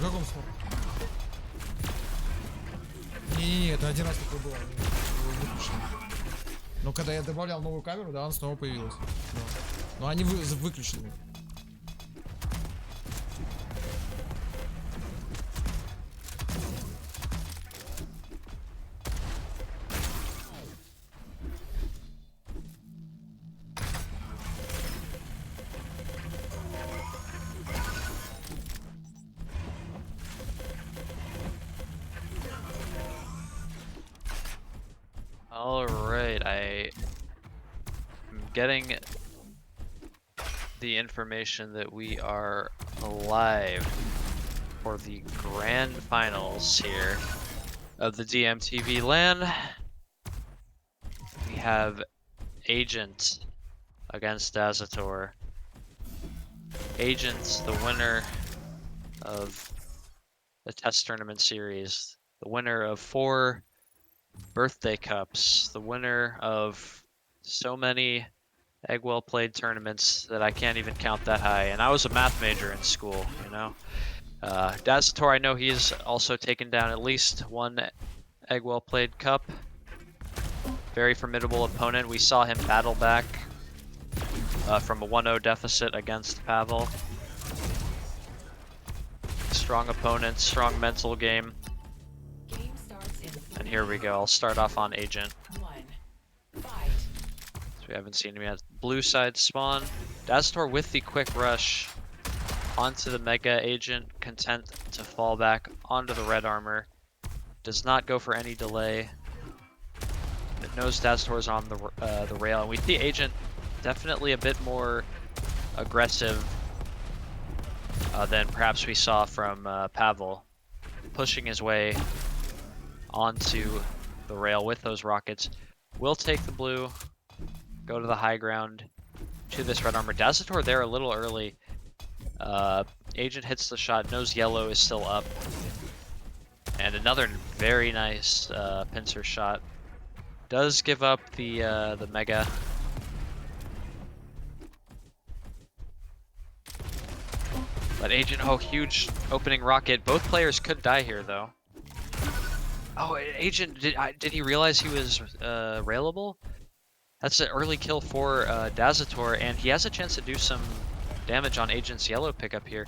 В каком смысле? Не-не-не, это один раз такое было. Но когда я добавлял новую камеру, да, она снова появилась. Но они выключены. update. I am getting the information that we are alive for the grand finals here of the Dmtv LAN. We have Agent against Dazator. Agent's the winner of the test tournament series, the winner of 4 birthday cups, the winner of so many egg well played tournaments that I can't even count that high. And I was a math major in school, you know. Dazator, I know he's also taken down at least 1 egg well played cup. Very formidable opponent. We saw him battle back from a 1-0 deficit against Pavel. Strong opponent, strong mental game. Game starts in And here we go. I'll start off on Agent. 1. Fight. So we haven't seen him yet. Blue side spawn. Dazator with the quick rush onto the Mega. Agent content to fall back onto the red armor. Does not go for any delay. It knows Dazator's on the rail, and we see Agent definitely a bit more aggressive than perhaps we saw from Pavel, pushing his way onto the rail with those rockets. Will take the blue, go to the high ground to this red armor. Dazator there a little early. Agent hits the shot, knows yellow is still up. And another very nice pincer shot. Does give up the Mega. But Agent, oh, huge opening rocket. Both players could die here, though. Oh, Agent, did he realize he was railable? That's an early kill for Dazator, and he has a chance to do some damage on Agent's yellow pickup here.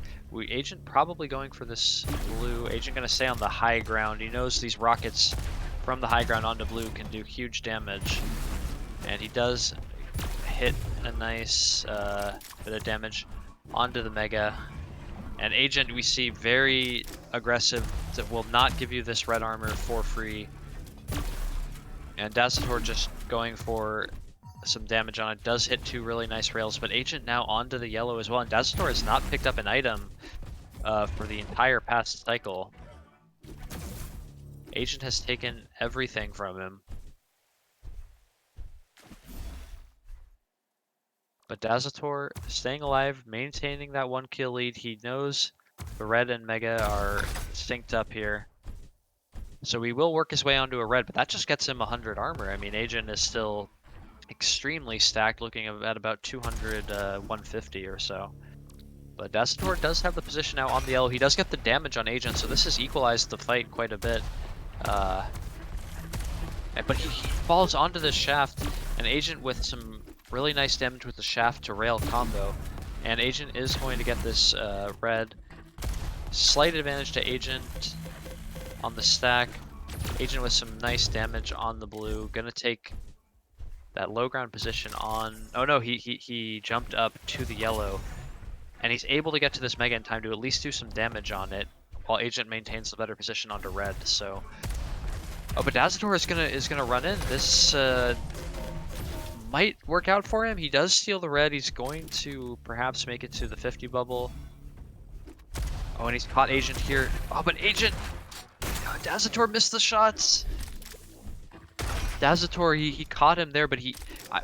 Agent probably going for this blue. Agent going to stay on the high ground. He knows these rockets from the high ground onto blue can do huge damage. And he does hit a nice bit of damage onto the Mega. And Agent, we see very aggressive, that will not give you this red armor for free. And Dazator just going for some damage on it. Does hit 2 really nice rails, but Agent now onto the yellow as well. And Dazator has not picked up an item for the entire past cycle. Agent has taken everything from him. But Dazator staying alive, maintaining that 1 kill lead. He knows the red and Mega are synced up here. So he will work his way onto a red, but that just gets him 100 armor. I mean, Agent is still extremely stacked, looking at about 200, 150 or so. But Dazator does have the position now on the yellow. He does get the damage on Agent, so this has equalized the fight quite a bit. But he falls onto this shaft, and Agent with some really nice damage with the shaft to rail combo. And Agent is going to get this red. Slight advantage to Agent on the stack. Agent with some nice damage on the blue. Gonna take that low ground position on... Oh no, he jumped up to the yellow. And he's able to get to this Mega in time to at least do some damage on it, while Agent maintains the better position onto red. So, oh, but Dazator is gonna run in. This might work out for him. He does steal the red. He's going to perhaps make it to the 50 bubble. Oh, and he's caught Agent here. Oh, but Agent, Dazator missed the shots. Dazator, he caught him there, but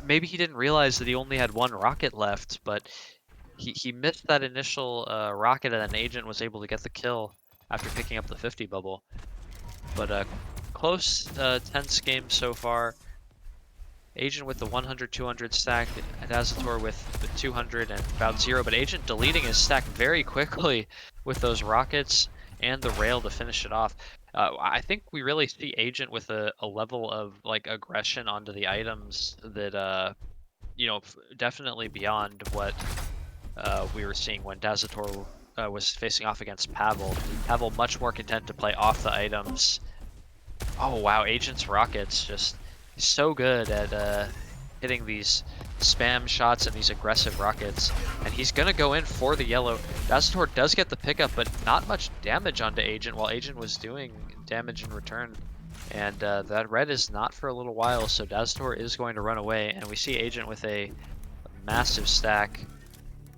maybe he didn't realize that he only had 1 rocket left, but he missed that initial rocket, and then Agent was able to get the kill after picking up the 50 bubble. But close, tense game so far. Agent with the 100, 200 stack, Dazator with the 200 and about 0, but Agent deleting his stack very quickly with those rockets and the rail to finish it off. I think we really see Agent with a level of like aggression onto the items that, you know, definitely beyond what we were seeing when Dazator was facing off against Pavel. Pavel much more content to play off the items. Oh wow, Agent's rockets just so good at hitting these spam shots and these aggressive rockets. And he's gonna go in for the yellow. Dazator does get the pickup, but not much damage onto Agent, while Agent was doing damage in return. And that red is not for a little while, so Dazator is going to run away, and we see Agent with a massive stack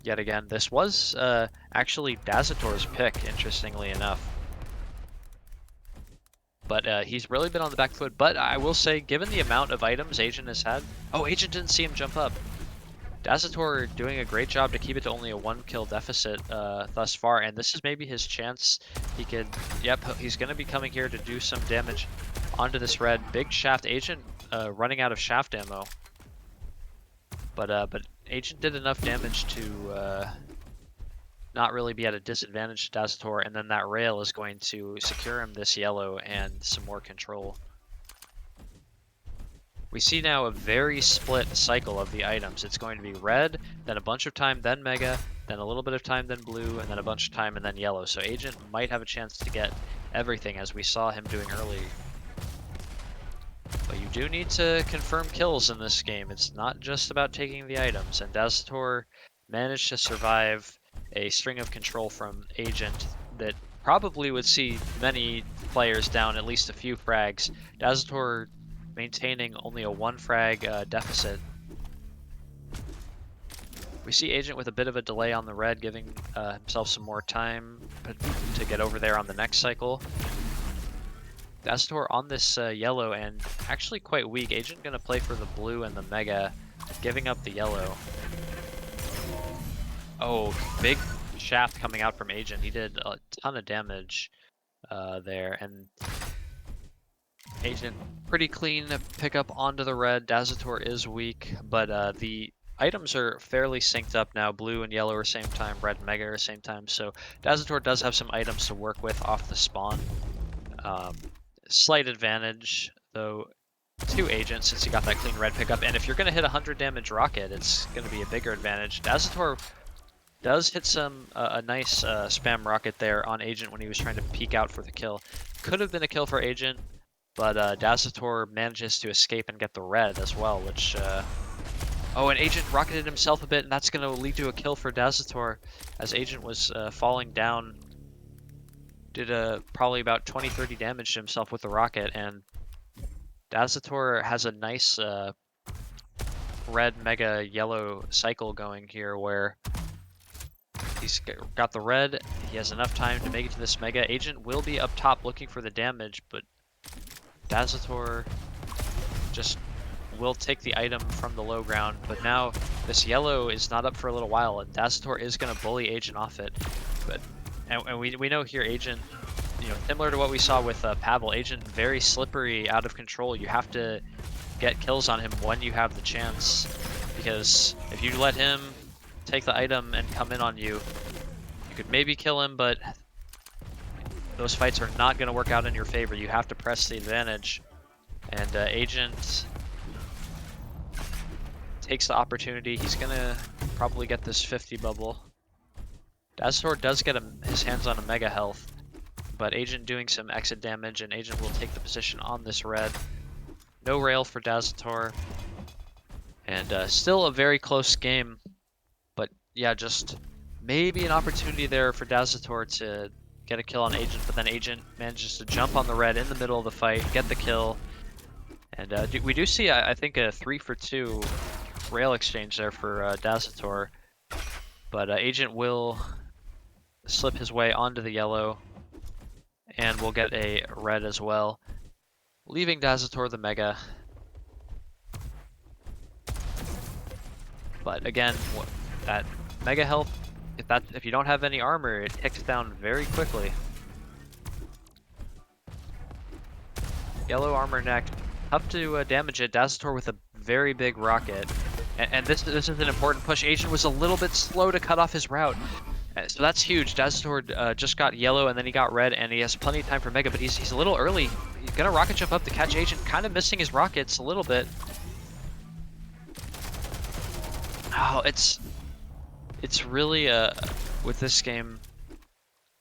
yet again. This was actually Dazator's pick, interestingly enough. But he's really been on the back foot. But I will say, given the amount of items Agent has had... Oh, Agent didn't see him jump up. Dazator doing a great job to keep it to only a 1-kill deficit thus far, and this is maybe his chance. He could... Yep, he's going to be coming here to do some damage onto this red. Big shaft. Agent running out of shaft ammo. But Agent did enough damage to not really be at a disadvantage to Dazator, and then that rail is going to secure him this yellow and some more control. We see now a very split cycle of the items. It's going to be red, then a bunch of time, then mega, then a little bit of time, then blue, and then a bunch of time, and then yellow. So Agent might have a chance to get everything, as we saw him doing early. But you do need to confirm kills in this game. It's not just about taking the items, and Dazator managed to survive a string of control from Agent that probably would see many players down at least a few frags. Dazator maintaining only a 1 frag deficit. We see Agent with a bit of a delay on the red, giving himself some more time to get over there on the next cycle. Dazator on this yellow, and actually quite weak. Agent gonna play for the blue and the mega, giving up the yellow. Oh, big shaft coming out from Agent. He did a ton of damage there, and Agent pretty clean pickup onto the red. Dazator is weak, but the items are fairly synced up now. Blue and yellow are same time, red and mega are same time, so Dazator does have some items to work with off the spawn. Slight advantage, though, to Agent since he got that clean red pickup, and if you're going to hit a 100 damage rocket, it's going to be a bigger advantage. Dazator does hit some a nice spam rocket there on Agent when he was trying to peek out for the kill. Could have been a kill for Agent, but Dazator manages to escape and get the red as well, which... Oh, and Agent rocketed himself a bit, and that's going to lead to a kill for Dazator, as Agent was falling down. Did probably about 20-30 damage to himself with the rocket, and Dazator has a nice red, mega, yellow cycle going here where he's got the red, he has enough time to make it to this mega. Agent will be up top looking for the damage, but Dazator just will take the item from the low ground. But now this yellow is not up for a little while, and Dazator is going to bully Agent off it. And we know here Agent, you know, similar to what we saw with Pavel, Agent very slippery, out of control. You have to get kills on him when you have the chance, because if you let him take the item and come in on you, you could maybe kill him, but those fights are not going to work out in your favor. You have to press the advantage, and Agent takes the opportunity. He's going to probably get this 50 bubble. Dazator does get his hands on a mega health, but Agent doing some exit damage, and Agent will take the position on this red. No rail for Dazator, and still a very close game, but yeah, just maybe an opportunity there for Dazator to get a kill on Agent, but then Agent manages to jump on the red in the middle of the fight, get the kill, and we do see, I think, a 3-for-2 rail exchange there for Dazator, but Agent will slip his way onto the yellow, and we'll get a red as well, leaving Dazator the mega. But again, that mega health, if you don't have any armor, it ticks down very quickly. Yellow armor next, tough to damage it. Dazator with a very big rocket, and this is an important push. Agent was a little bit slow to cut off his route. So that's huge. Dazator just got yellow, and then he got red, and he has plenty of time for mega, but he's a little early. He's gonna rocket jump up to catch Agent, kind of missing his rockets a little bit. Oh, it's really with this game,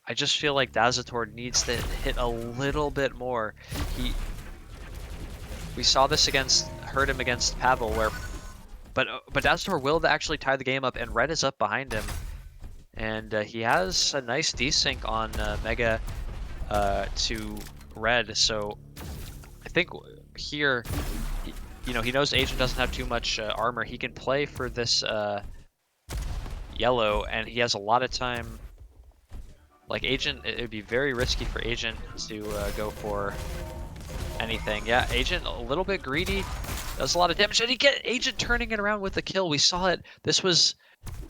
I just feel like Dazator needs to hit a little bit more. We saw this hurt him against Pavel, but Dazator will actually tie the game up, and red is up behind him. And he has a nice desync on mega to red, so think here, you know, he knows Agent doesn't have too much armor. He can play for this yellow, and he has a lot of time. Like Agent, it would be very risky for Agent to go for anything. Yeah, Agent a little bit greedy, does a lot of damage, and he get Agent turning it around with the kill. We saw it. This was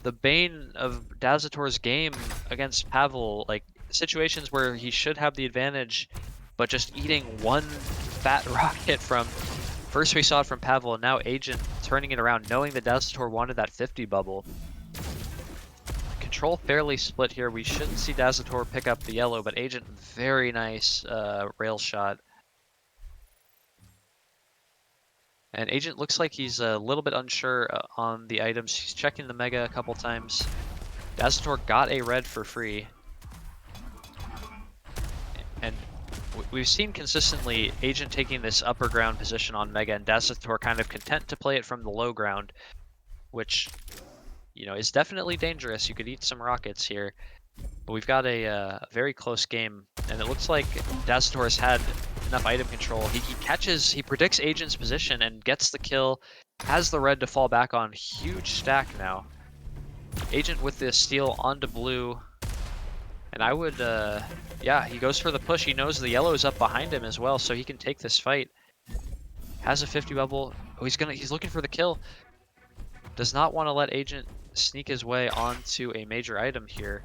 the bane of Dazator's game against Pavel. Like situations where he should have the advantage, but just eating one fat rocket from. First we saw it from Pavel, and now Agent turning it around, knowing that Dazator wanted that 50 bubble. Control fairly split here. We shouldn't see Dazator pick up the yellow, but Agent, very nice rail shot. And Agent looks like he's a little bit unsure on the items. He's checking the Mega a couple times. Dazator got a red for free. And we've seen consistently Agent taking this upper ground position on Mega, and Dazator kind of content to play it from the low ground, which, you know, is definitely dangerous. You could eat some rockets here. But we've got a very close game, and it looks like Dazator has had enough item control. He predicts Agent's position and gets the kill, has the red to fall back on. Huge stack now. Agent with the steal onto blue, and I would, yeah, he goes for the push. He knows the yellow is up behind him as well, so he can take this fight. Has a 50 bubble. Oh, he's looking for the kill. Does not want to let Agent sneak his way onto a major item here.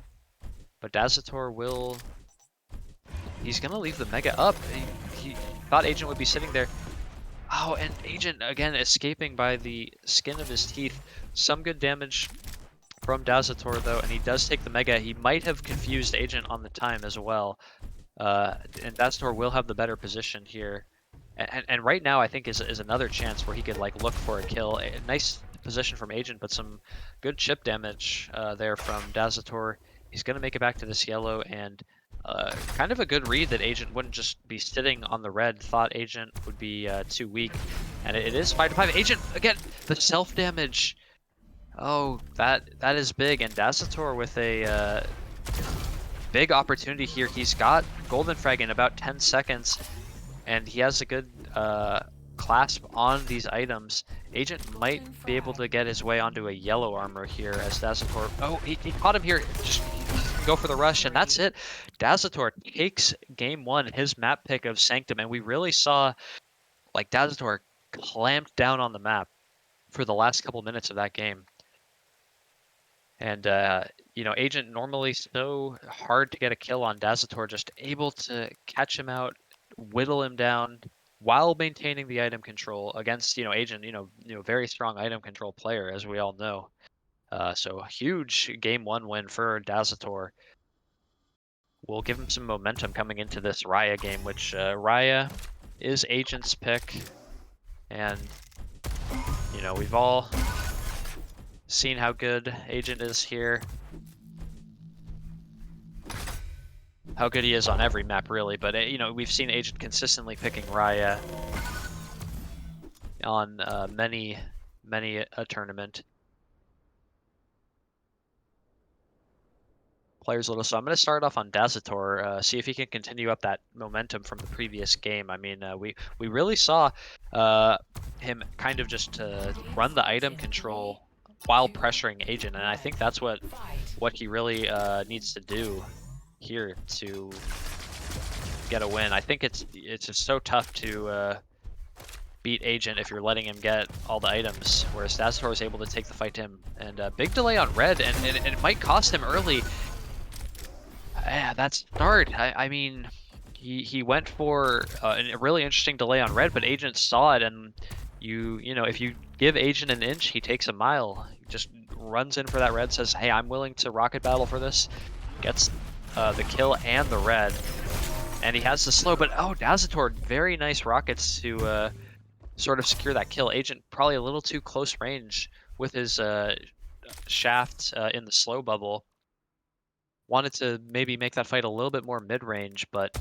But Dazator will... He's going to leave the Mega up. He thought Agent would be sitting there. Oh, and Agent, again, escaping by the skin of his teeth. Some good damage from Dazator, though, and he does take the Mega. He might have confused Agent on the time as well. And Dazator will have the better position here. And right now, I think, is another chance where he could, like, look for a kill. A nice position from Agent, but some good chip damage there from Dazator. He's going to make it back to this yellow, and kind of a good read that Agent wouldn't just be sitting on the red. Thought Agent would be too weak, and it is 5-5. Agent, again, the self-damage. Oh, that is big, and Dazator with a big opportunity here. He's got Golden Frag in about 10 seconds, and he has a good clasp on these items. Agent might be able to get his way onto a yellow armor here as Dazator... Oh, he caught him here. Just go for the rush, and that's it. Dazator takes game one, his map pick of Sanctum, and we really saw, like, Dazator clamped down on the map for the last couple minutes of that game. And, you know, Agent normally so hard to get a kill on Dazator, just able to catch him out, whittle him down, while maintaining the item control against, you know, Agent, you know, very strong item control player, as we all know. So a huge game one win for Dazator. Will give him some momentum coming into this Raya game, which Raya is Agent's pick. And, you know, we've all seen how good Agent is here. How good he is on every map, really, but you know, we've seen Agent consistently picking Raya on many a tournament. Players little, so I'm going to start off on Dazator, see if he can continue up that momentum from the previous game. I mean, we really saw him kind of just run the item control while pressuring Agent, and I think that's what he really needs to do here to get a win. I think it's just so tough to beat Agent if you're letting him get all the items, whereas Dazator is able to take the fight to him. And big delay on red, and it might cost him early. Yeah, that start. I mean, he went for a really interesting delay on red, but Agent saw it, and you know, if you give Agent an inch, he takes a mile. He just runs in for that red, says, hey, I'm willing to rocket battle for this. Gets the kill and the red, and he has the slow, but oh, Dazator, very nice rockets to sort of secure that kill. Agent probably a little too close range with his shaft in the slow bubble. Wanted to maybe make that fight a little bit more mid-range, but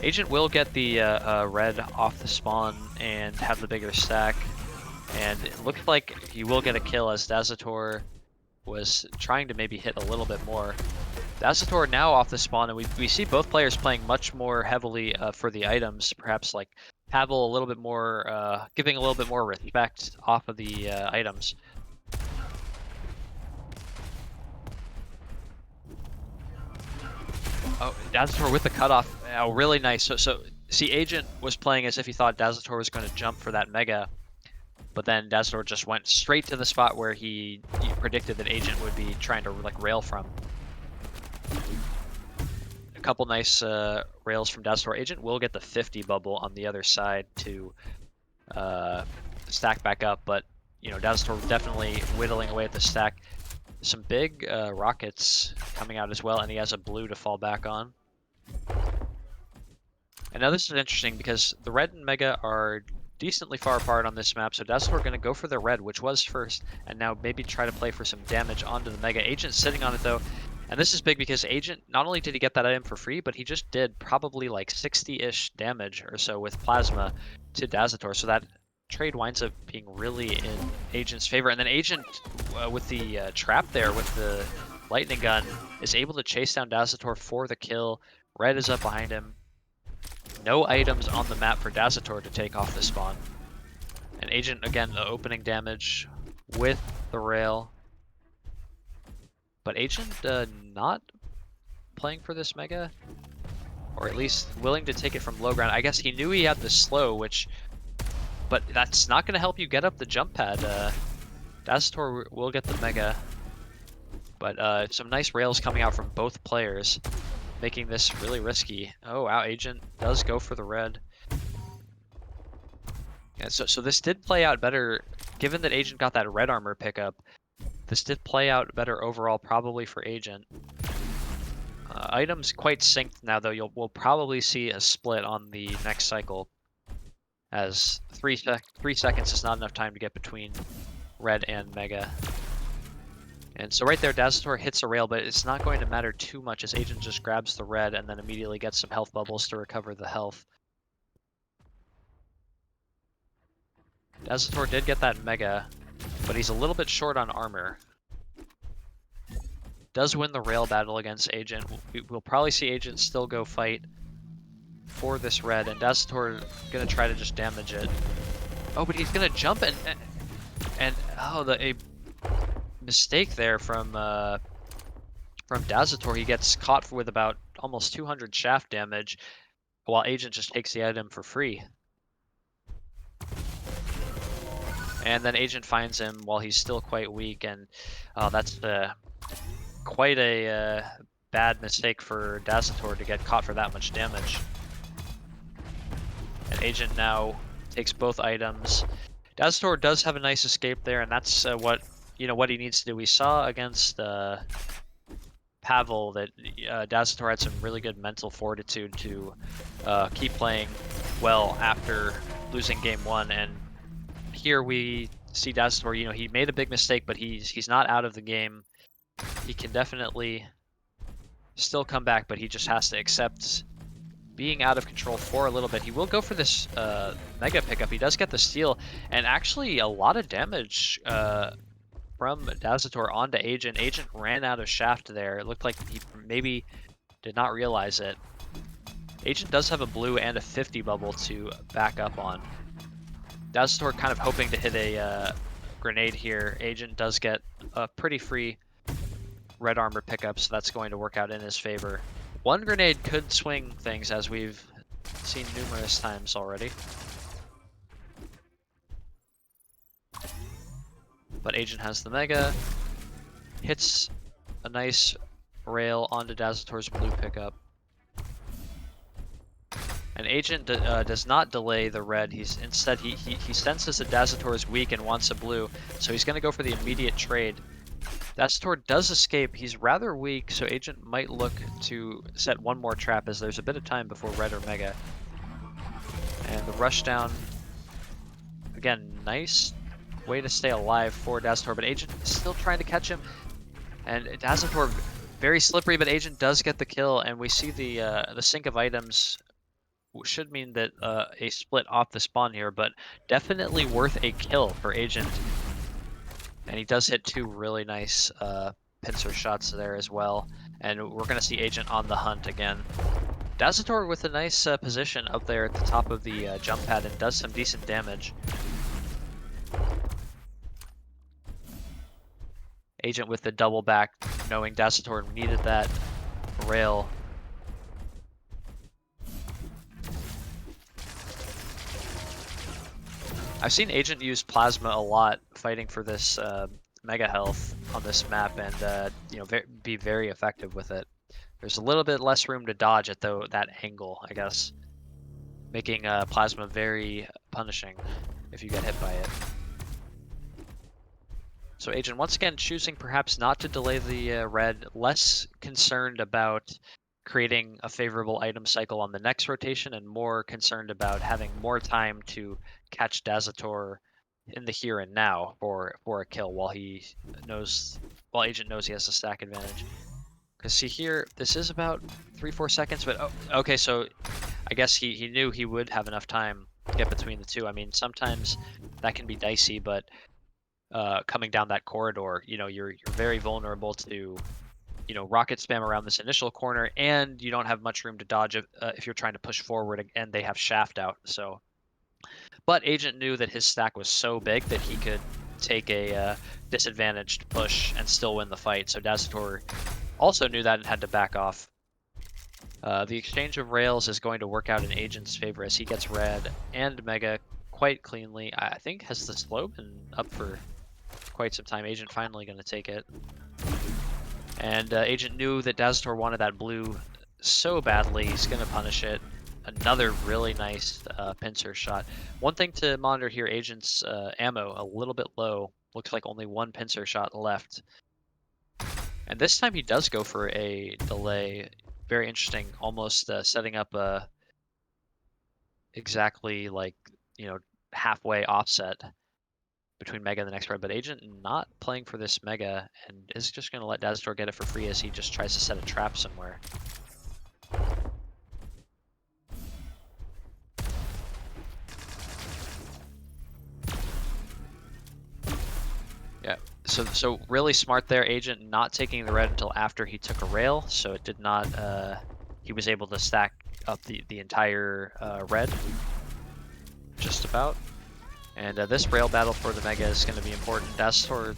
Agent will get the red off the spawn and have the bigger stack, and it looked like he will get a kill as Dazator was trying to maybe hit a little bit more. Dazator now off the spawn, and we see both players playing much more heavily for the items. Perhaps like Pavel a little bit more, giving a little bit more respect off of the items. Oh, Dazator with the cutoff. Oh, really nice. So see, Agent was playing as if he thought Dazator was going to jump for that mega, but then Dazator just went straight to the spot where he predicted that Agent would be trying to like rail from. A couple nice rails from Dazator. Agent will get the 50 bubble on the other side to stack back up, but you know, Dazator definitely whittling away at the stack. Some big rockets coming out as well, and he has a blue to fall back on. And now this is interesting because the red and mega are decently far apart on this map, so Dazator going to go for the red, which was first, and now maybe try to play for some damage onto the mega. Agent sitting on it though, and this is big because Agent, not only did he get that item for free, but he just did probably like 60-ish damage or so with Plasma to Dazator, so that trade winds up being really in Agent's favor. And then Agent, with the trap there, with the lightning gun, is able to chase down Dazator for the kill. Red is up behind him. No items on the map for Dazator to take off the spawn. And Agent, again, the opening damage with the rail. But Agent not playing for this mega, or at least willing to take it from low ground. I guess he knew he had the slow, but that's not going to help you get up the jump pad. Dazator will get the mega, but some nice rails coming out from both players, making this really risky. Oh wow, Agent does go for the red. Yeah, so this did play out better, given that Agent got that red armor pickup. This did play out better overall, probably for Agent. Items quite synced now, though. We'll probably see a split on the next cycle, as 3 seconds is not enough time to get between red and mega. And so right there, Dazator hits a rail, but it's not going to matter too much as Agent just grabs the red and then immediately gets some health bubbles to recover the health. Dazator did get that mega, but he's a little bit short on armor. Does win the rail battle against Agent. We'll probably see Agent still go fight for this red, and Dazator gonna try to just damage it. Oh, but he's gonna jump and oh, a mistake there from Dazator. He gets caught with about almost 200 shaft damage, while Agent just takes the item for free. And then Agent finds him while he's still quite weak, and that's quite a bad mistake for Dazator to get caught for that much damage. And Agent now takes both items. Dazator does have a nice escape there, and that's what he needs to do. We saw against Pavel that Dazator had some really good mental fortitude to keep playing well after losing game 1, and here we see Dazator, he made a big mistake, but he's not out of the game. He can definitely still come back, but he just has to accept being out of control for a little bit. He will go for this mega pickup. He does get the steal, and actually a lot of damage from Dazator onto Agent. Agent ran out of shaft there. It looked like he maybe did not realize it. Agent does have a blue and a 50 bubble to back up on. Dazator kind of hoping to hit a grenade here. Agent does get a pretty free red armor pickup, so that's going to work out in his favor. One grenade could swing things, as we've seen numerous times already. But Agent has the mega, hits a nice rail onto Dazator's blue pickup. And Agent does not delay the red. Instead he senses that Dazator is weak and wants a blue, so he's going to go for the immediate trade. Dazator does escape. He's rather weak, so Agent might look to set one more trap, as there's a bit of time before red or mega. And the rush down, again, nice way to stay alive for Dazator, but Agent is still trying to catch him. And Dazator very slippery, but Agent does get the kill, and we see the sync of items should mean that a split off the spawn here, but definitely worth a kill for Agent. And he does hit 2 really nice pincer shots there as well. And we're going to see Agent on the hunt again. Dazator with a nice position up there at the top of the jump pad and does some decent damage. Agent with the double back, knowing Dazator needed that rail. I've seen Agent use Plasma a lot fighting for this mega health on this map, and you know, be very effective with it. There's a little bit less room to dodge at that angle, I guess, making Plasma very punishing if you get hit by it. So Agent once again choosing perhaps not to delay the red, less concerned about creating a favorable item cycle on the next rotation and more concerned about having more time to catch Dazator in the here and now for a kill while Agent knows he has a stack advantage. Because see here, this is about 3-4 seconds, but oh, okay, so I guess he knew he would have enough time to get between the two. I mean, sometimes that can be dicey, but coming down that corridor, you know, you're very vulnerable to, you know, rocket spam around this initial corner, and you don't have much room to dodge if you're trying to push forward, and they have shaft out. So, but Agent knew that his stack was so big that he could take a disadvantaged push and still win the fight. So Dazator also knew that and had to back off. The exchange of rails is going to work out in Agent's favor as he gets red and mega quite cleanly. I think has the slow been up for quite some time. Agent finally going to take it. And Agent knew that Dazator wanted that blue so badly, he's going to punish it. Another really nice pincer shot. One thing to monitor here, Agent's ammo a little bit low. Looks like only one pincer shot left. And this time he does go for a delay. Very interesting, almost setting up a exactly like, you know, halfway offset between Mega and the next red, but Agent not playing for this Mega and is just going to let Dazator get it for free as he just tries to set a trap somewhere. Yeah, so really smart there, Agent not taking the red until after he took a rail, so it did not, he was able to stack up the entire red, just about. And this rail battle for the Mega is going to be important. Dazator,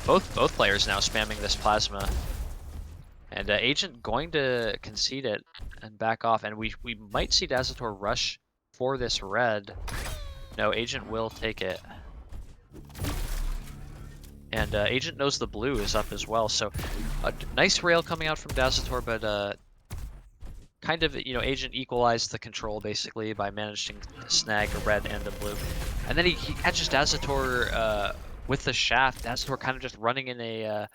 both players now spamming this Plasma. And Agent going to concede it and back off. And we might see Dazator rush for this red. No, Agent will take it. And Agent knows the blue is up as well. So a nice rail coming out from Dazator, but kind of, you know, Agent equalized the control basically by managing to snag a red and a blue. And then he catches Dazator with the shaft. Dazator kind of just running in a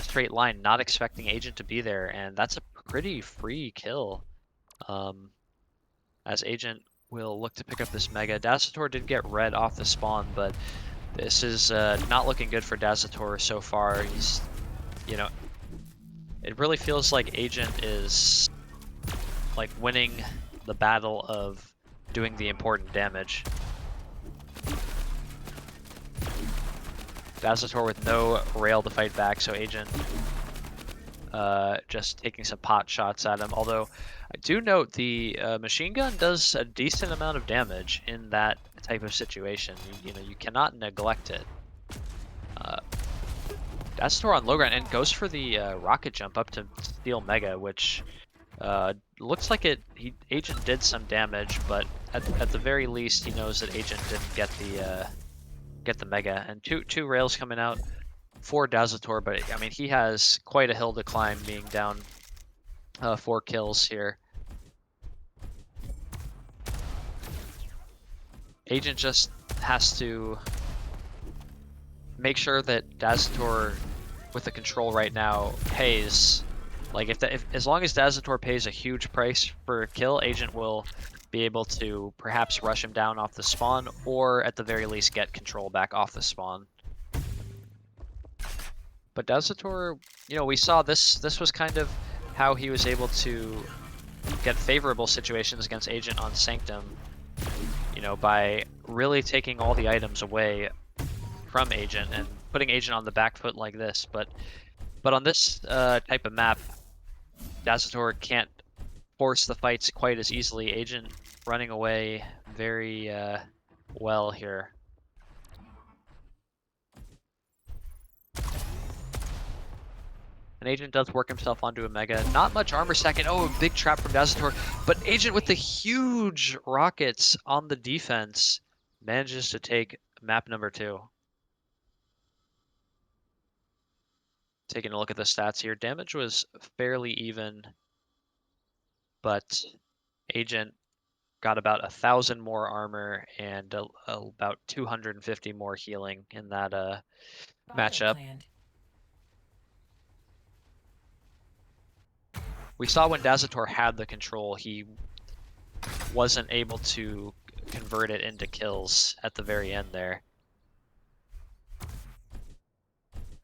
straight line, not expecting Agent to be there. And that's a pretty free kill. As Agent will look to pick up this Mega. Dazator did get red off the spawn, but this is not looking good for Dazator so far. He's, you know, it really feels like Agent is like winning the battle of doing the important damage. Dazator with no rail to fight back, so Agent just taking some pot shots at him. Although I do note the machine gun does a decent amount of damage in that type of situation. You know, you cannot neglect it. Dazator on low ground and goes for the rocket jump up to steal Mega, which looks like Agent did some damage, but at the very least he knows that Agent didn't get the Mega. And two rails coming out for Dazator, but I mean he has quite a hill to climb, being down 4 kills here. Agent just has to make sure that Dazator with the control right now pays. Like if as long as Dazator pays a huge price for a kill, Agent will be able to perhaps rush him down off the spawn, or at the very least get control back off the spawn. But Dazator, you know, we saw this was kind of how he was able to get favorable situations against Agent on Sanctum, you know, by really taking all the items away from Agent and putting Agent on the back foot like this. But But on this type of map, Dazator can't force the fights quite as easily. Agent running away very well here. And Agent does work himself onto a Mega. Not much armor second. Oh, a big trap from Dazator. But Agent with the huge rockets on the defense manages to take map number 2. Taking a look at the stats here. Damage was fairly even, but Agent got about 1,000 more armor and about 250 more healing in that matchup. Planned. We saw when Dazator had the control, he wasn't able to convert it into kills at the very end there.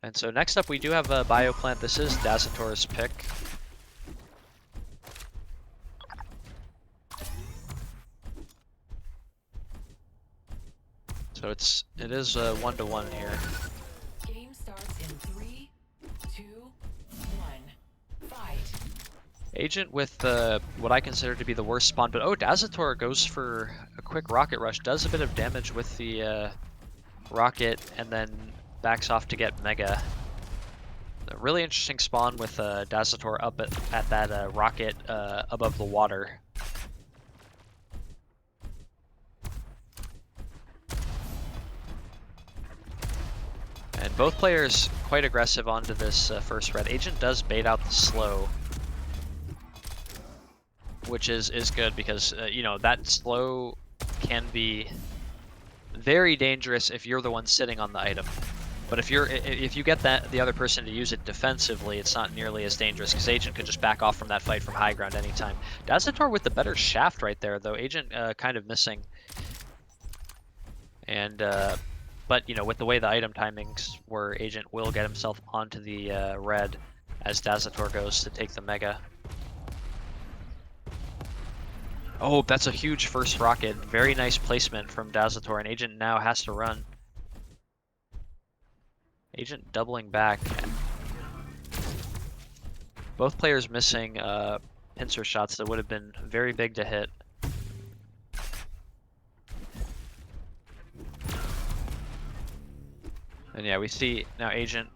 And so next up we do have a Bioplant. This is Dazator's pick. So it is 1-to-1 here. Game starts in 3, 2, 1. Fight. Agent with what I consider to be the worst spawn, but oh, Dazator goes for a quick rocket rush, does a bit of damage with the rocket, and then backs off to get Mega. A really interesting spawn with Dazator up at that rocket above the water. And both players quite aggressive onto this first red. Agent does bait out the slow, which is good because you know, that slow can be very dangerous if you're the one sitting on the item. But if you get the other person to use it defensively, it's not nearly as dangerous because Agent could just back off from that fight from high ground anytime. Dazator with the better shaft right there, though. Agent kind of missing. And but you know, with the way the item timings were, Agent will get himself onto the red as Dazator goes to take the Mega. Oh, that's a huge first rocket. Very nice placement from Dazator, and Agent now has to run. Agent doubling back. Both players missing pincer shots that would have been very big to hit. And yeah, we see now Agent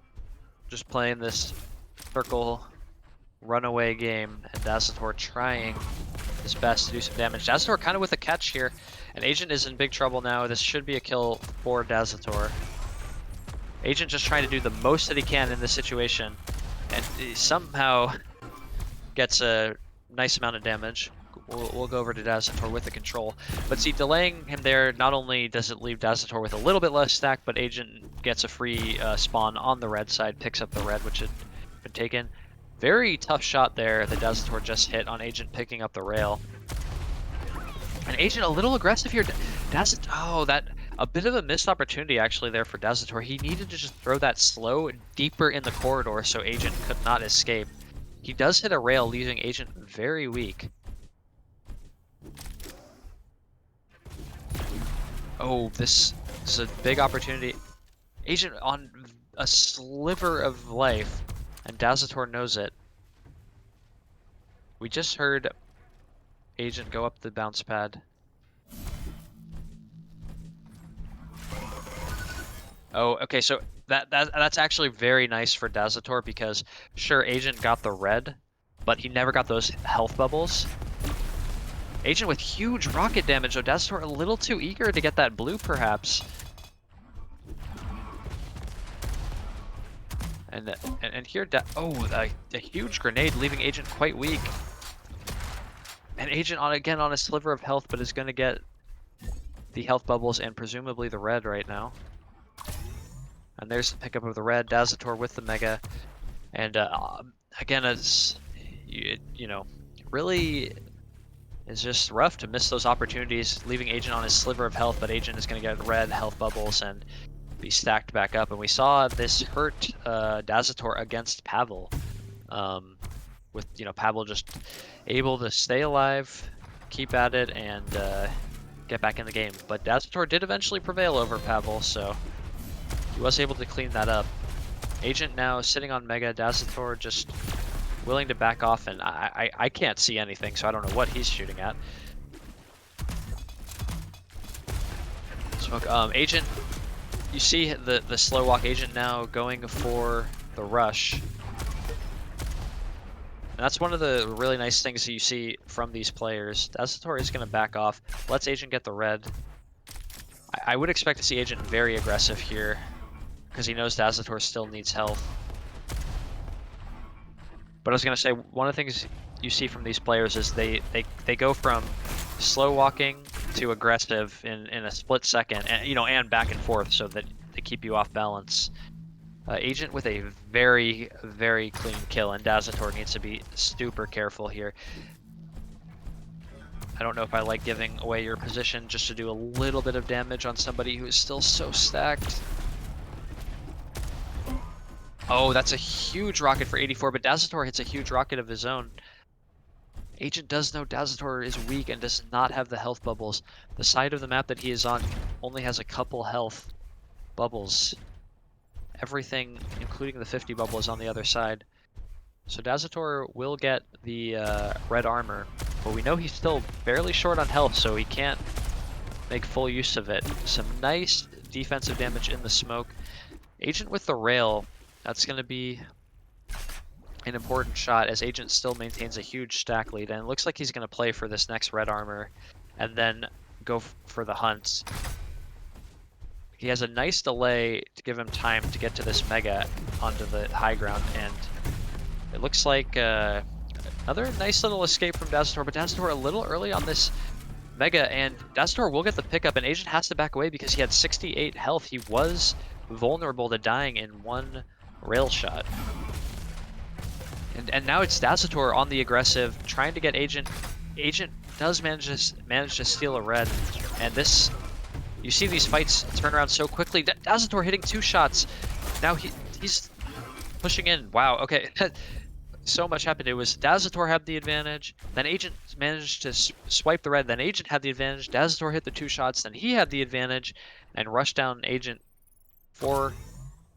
just playing this circle runaway game, and Dazator trying his best to do some damage. Dazator kind of with a catch here, and Agent is in big trouble now. This should be a kill for Dazator. Agent just trying to do the most that he can in this situation, and he somehow gets a nice amount of damage. We'll go over to Dazator with the control. But see, delaying him there, not only does it leave Dazator with a little bit less stack, but Agent gets a free spawn on the red side, picks up the red, which had been taken. Very tough shot there that Dazator just hit on Agent picking up the rail. And Agent a little aggressive here. Dazator, oh, that a bit of a missed opportunity actually there for Dazator. He needed to just throw that slow deeper in the corridor so Agent could not escape. He does hit a rail, leaving Agent very weak. Oh, this is a big opportunity. Agent on a sliver of life, and Dazator knows it. We just heard Agent go up the bounce pad. Oh, okay, so that's actually very nice for Dazator because sure, Agent got the red, but he never got those health bubbles. Agent with huge rocket damage, though. Dazator a little too eager to get that blue, perhaps. And here, a huge grenade, leaving Agent quite weak. And Agent again on a sliver of health, but is going to get the health bubbles and presumably the red right now. And there's the pickup of the red. Dazator with the Mega, and again, as you know, really. It's just rough to miss those opportunities, leaving Agent on his sliver of health, but Agent is going to get red health bubbles and be stacked back up. And we saw this hurt Dazator against Pavel, with Pavel just able to stay alive, keep at it, and get back in the game. But Dazator did eventually prevail over Pavel, so he was able to clean that up. Agent now sitting on Mega. Dazator just willing to back off, and I can't see anything, so I don't know what he's shooting at. Smoke. Agent, you see the slow walk. Agent now going for the rush. And that's one of the really nice things that you see from these players. Dazator is going to back off, lets Agent get the red. I would expect to see Agent very aggressive here, because he knows Dazator still needs health. But I was going to say, one of the things you see from these players is they go from slow walking to aggressive in a split second, and and back and forth, so that they keep you off balance. Agent with a very, very clean kill, and Dazator needs to be super careful here. I don't know if I like giving away your position just to do a little bit of damage on somebody who is still so stacked. Oh, that's a huge rocket for 84, but Dazator hits a huge rocket of his own. Agent does know Dazator is weak and does not have the health bubbles. The side of the map that he is on only has a couple health bubbles. Everything, including the 50 bubble, is on the other side. So Dazator will get the red armor, but we know he's still fairly short on health, so he can't make full use of it. Some nice defensive damage in the smoke. Agent with the rail, that's going to be an important shot, as Agent still maintains a huge stack lead, and it looks like he's going to play for this next red armor and then go for the hunt. He has a nice delay to give him time to get to this Mega onto the high ground, and it looks like another nice little escape from Dazator, but Dazator a little early on this Mega, and Dazator will get the pickup, and Agent has to back away because he had 68 health. He was vulnerable to dying in one rail shot. And now it's Dazator on the aggressive, trying to get Agent. Agent does manage to steal a red, and this... You see these fights turn around so quickly. Dazator hitting 2 shots. Now he's pushing in. Wow, okay. So much happened. It was Dazator had the advantage, then Agent managed to swipe the red, then Agent had the advantage, Dazator hit the 2 shots, then he had the advantage, and rushed down Agent for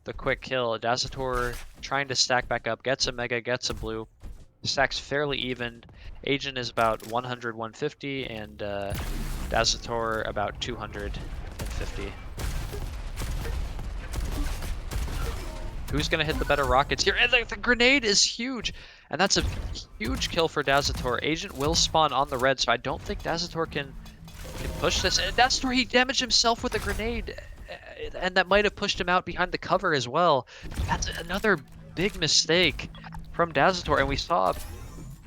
the quick kill. Dazator trying to stack back up, gets a Mega, gets a blue. Stacks fairly even. Agent is about 100, 150, and Dazator about 250. Who's going to hit the better rockets here? And the grenade is huge! And that's a huge kill for Dazator. Agent will spawn on the red, so I don't think Dazator can push this. And Dazator, he damaged himself with a grenade, and that might have pushed him out behind the cover as well. That's another big mistake from Dazator, and we saw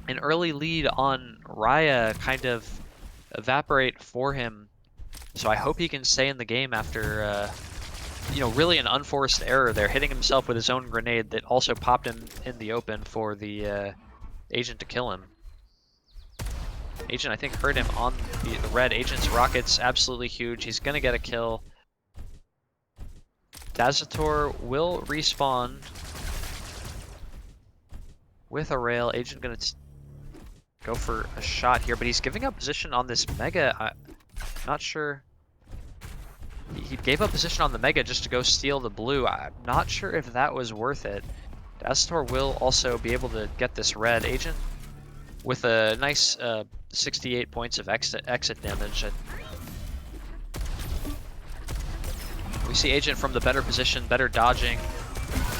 an early lead on Raya kind of evaporate for him. So I hope he can stay in the game after, really an unforced error there, hitting himself with his own grenade that also popped him in the open for the Agent to kill him. Agent, I think, hurt him on the red. Agent's rockets absolutely huge. He's going to get a kill. Dazator will respawn with a rail. Agent going to go for a shot here, but he's giving up position on this Mega. I'm not sure. He gave up position on the Mega just to go steal the blue. I'm not sure if that was worth it. Dazator will also be able to get this red. Agent with a nice 68 points of exit damage. We see Agent from the better position, better dodging.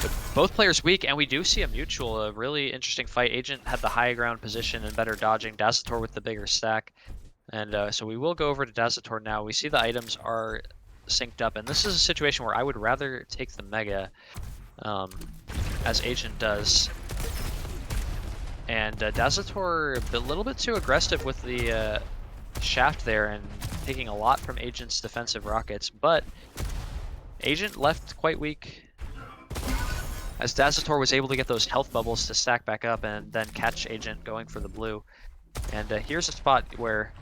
But both players weak, and we do see a mutual, a really interesting fight. Agent had the high ground position and better dodging. Dazator with the bigger stack. And so we will go over to Dazator now. We see the items are synced up, and this is a situation where I would rather take the Mega, as Agent does. And Dazator a little bit too aggressive with the shaft there, and taking a lot from Agent's defensive rockets, but Agent left quite weak, as Dazator was able to get those health bubbles to stack back up and then catch Agent going for the blue. And here's a spot where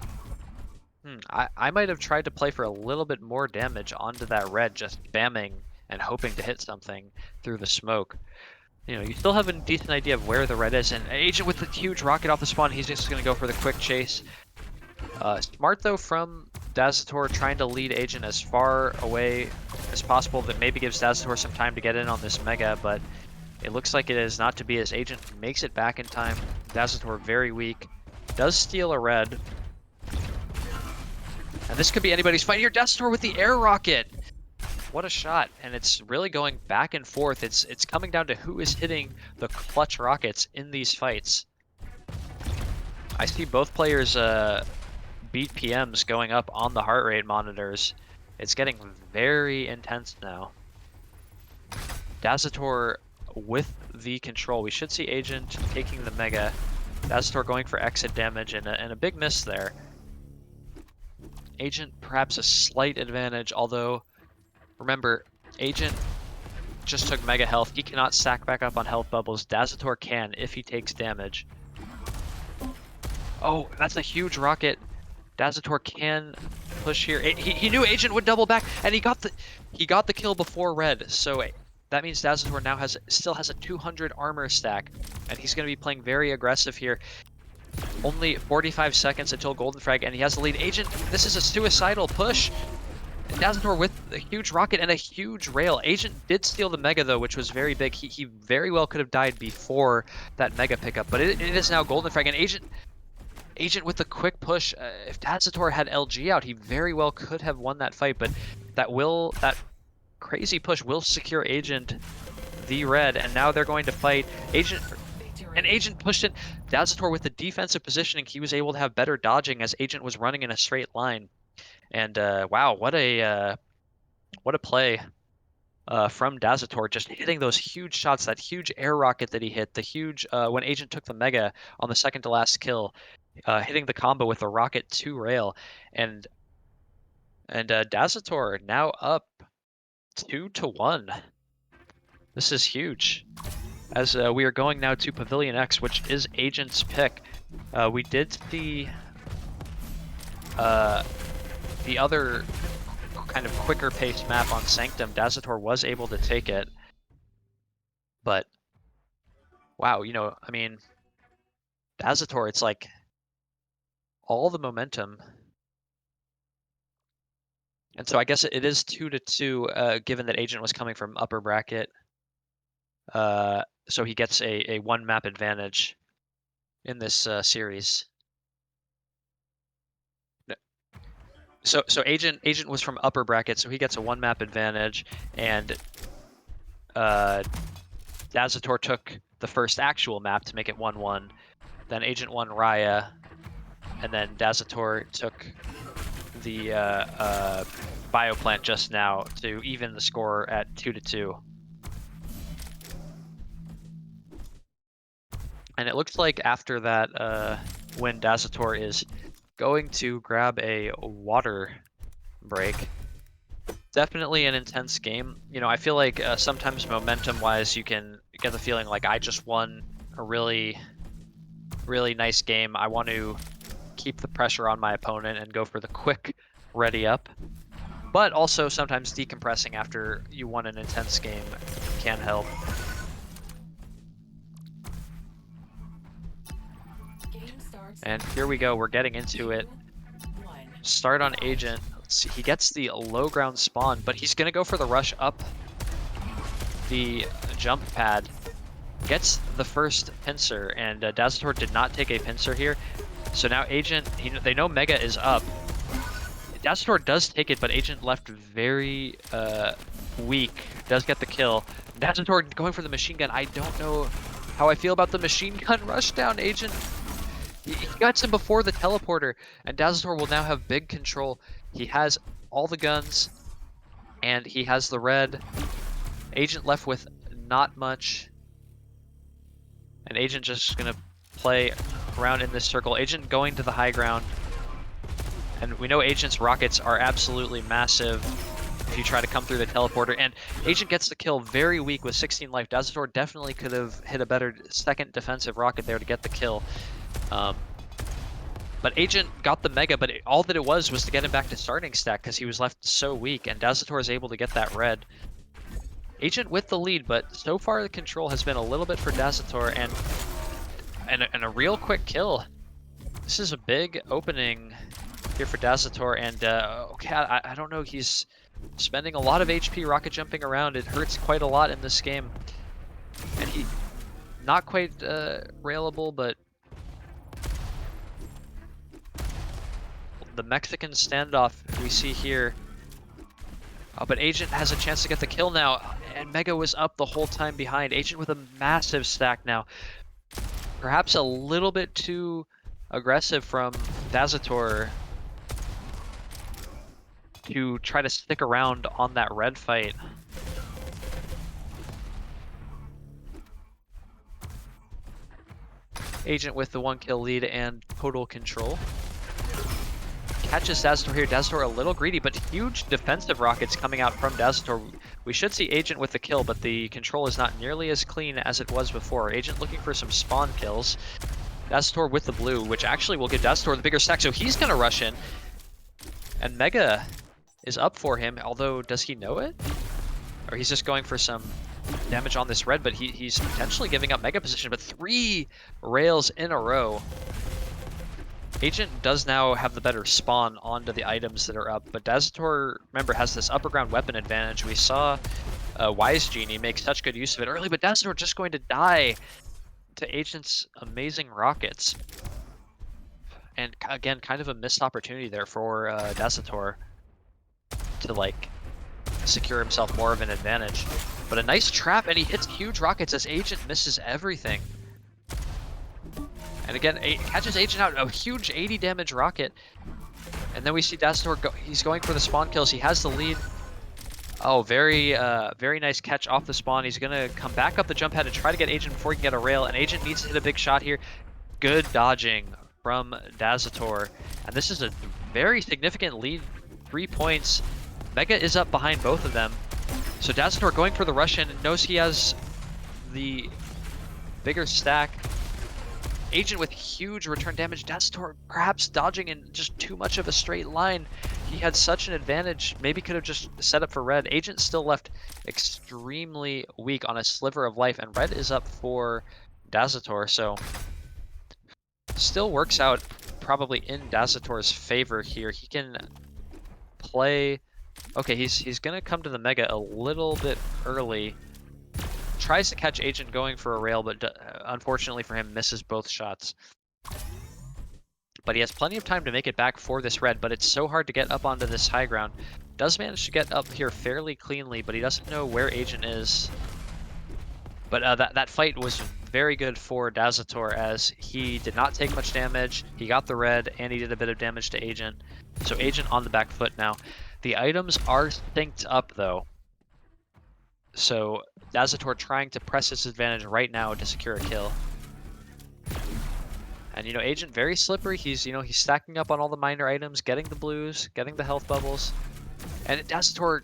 I might have tried to play for a little bit more damage onto that red, just spamming and hoping to hit something through the smoke. You still have a decent idea of where the red is, and Agent with the huge rocket off the spawn, he's just going to go for the quick chase. Smart though from Dazator trying to lead Agent as far away as possible. That maybe gives Dazator some time to get in on this Mega, but it looks like it is not to be as Agent makes it back in time. Dazator very weak. Does steal a red. And this could be anybody's fight here. Dazator with the air rocket. What a shot. And it's really going back and forth. It's coming down to who is hitting the clutch rockets in these fights. I see both players beat PMs going up on the heart rate monitors. It's getting very intense now. Dazator with the control. We should see Agent taking the Mega. Dazator going for exit damage and a big miss there. Agent perhaps a slight advantage, although remember, Agent just took Mega health. He cannot stack back up on health bubbles. Dazator can if he takes damage. Oh, that's a huge rocket. Dazator can push here. He knew Agent would double back, and he got the kill before red. So that means Dazator now still has a 200 armor stack, and he's going to be playing very aggressive here. Only 45 seconds until golden frag, and he has the lead. Agent, this is a suicidal push. Dazator with a huge rocket and a huge rail. Agent did steal the Mega though, which was very big. He very well could have died before that Mega pickup, but it is now golden frag, and Agent with the quick push. If Dazator had LG out, he very well could have won that fight, but that crazy push will secure Agent the red, and now they're going to fight. Agent pushed in. Dazator with the defensive positioning, he was able to have better dodging as Agent was running in a straight line. And wow, what a play from Dazator, just hitting those huge shots, that huge air rocket that he hit, the huge when Agent took the Mega on the second to last kill, hitting the combo with the rocket to rail, and Dazator now up 2-1. This is huge. As we are going now to Pavilion X, which is Agent's pick. We did see the other kind of quicker paced map on Sanctum. Dazator was able to take it, but wow, you know, I mean, Dazator, it's like all the momentum. And so I guess it is 2-2, given that Agent was coming from upper bracket. So he gets a one map advantage in this series. So Agent was from upper bracket, so he gets a one map advantage, and Dazator took the first actual map to make it 1-1. Then Agent won Raya, and then Dazator took the bioplant just now to even the score at 2-2. And it looks like after that win, Dazator is going to grab a water break. Definitely an intense game. You know, I feel like sometimes momentum-wise, you can get the feeling like I just won a really nice game. I want to keep the pressure on my opponent and go for the quick ready up. But also sometimes decompressing after you won an intense game can help. And here we go, we're getting into it. Start on Agent. Let's see, he gets the low ground spawn, but he's gonna go for the rush up the jump pad. Gets the first pincer, and Dazator did not take a pincer here. So now Agent, they know Mega is up. Dazator does take it, but Agent left very weak. Does get the kill. Dazator going for the machine gun. I don't know how I feel about the machine gun rush down. Agent, he gets him before the teleporter, and Dazator will now have big control. He has all the guns, and he has the red. Agent left with not much, and Agent just gonna play around in this circle. Agent going to the high ground, and we know Agent's rockets are absolutely massive if you try to come through the teleporter, and Agent gets the kill very weak with 16 life. Dazator definitely could have hit a better second defensive rocket there to get the kill. But Agent got the Mega, but all that it was to get him back to starting stack because he was left so weak, and Dazator is able to get that red. Agent with the lead, but so far the control has been a little bit for Dazator, and a real quick kill. This is a big opening here for Dazator, and okay, I don't know, he's spending a lot of HP rocket jumping around. It hurts quite a lot in this game. And he, not quite railable, but the Mexican standoff we see here. But Agent has a chance to get the kill now, and Mega was up the whole time behind. Agent with a massive stack now. Perhaps a little bit too aggressive from Dazator to try to stick around on that red fight. Agent with the 1 kill lead and total control. Catches Dazator here. Dazator a little greedy, but huge defensive rockets coming out from Dazator. We should see Agent with the kill, but the control is not nearly as clean as it was before. Agent looking for some spawn kills. Dazator with the blue, which actually will give Dazator the bigger stack, so he's going to rush in. And Mega is up for him, although does he know it? Or he's just going for some damage on this red, but he's potentially giving up Mega position, but 3 rails in a row. Agent does now have the better spawn onto the items that are up, but Dazator, remember, has this upper ground weapon advantage. We saw WiseGenie make such good use of it early, but Dazator just going to die to Agent's amazing rockets. And again, kind of a missed opportunity there for Dazator to, like, secure himself more of an advantage. But a nice trap, and he hits huge rockets as Agent misses everything. And again, catches Agent out, a huge 80 damage rocket. And then we see Dazator he's going for the spawn kills. He has the lead. Oh, very nice catch off the spawn. He's gonna come back up the jump pad to try to get Agent before he can get a rail. And Agent needs to hit a big shot here. Good dodging from Dazator. And this is a very significant lead, 3 points. Mega is up behind both of them. So Dazator going for the rush in and knows he has the bigger stack. Agent with huge return damage. Dazator perhaps dodging in just too much of a straight line. He had such an advantage. Maybe could have just set up for red. Agent still left extremely weak on a sliver of life, and red is up for Dazator. So still works out probably in Dazator's favor here. He can play. Okay, he's gonna come to the Mega a little bit early. Tries to catch Agent going for a rail, but unfortunately for him, misses both shots. But he has plenty of time to make it back for this red, but it's so hard to get up onto this high ground. Does manage to get up here fairly cleanly, but he doesn't know where Agent is. But that fight was very good for Dazator, as he did not take much damage. He got the red, and he did a bit of damage to Agent. So Agent on the back foot now. The items are synced up, though. So Dazator trying to press his advantage right now to secure a kill. And Agent very slippery. He's he's stacking up on all the minor items, getting the blues, getting the health bubbles. And Dazator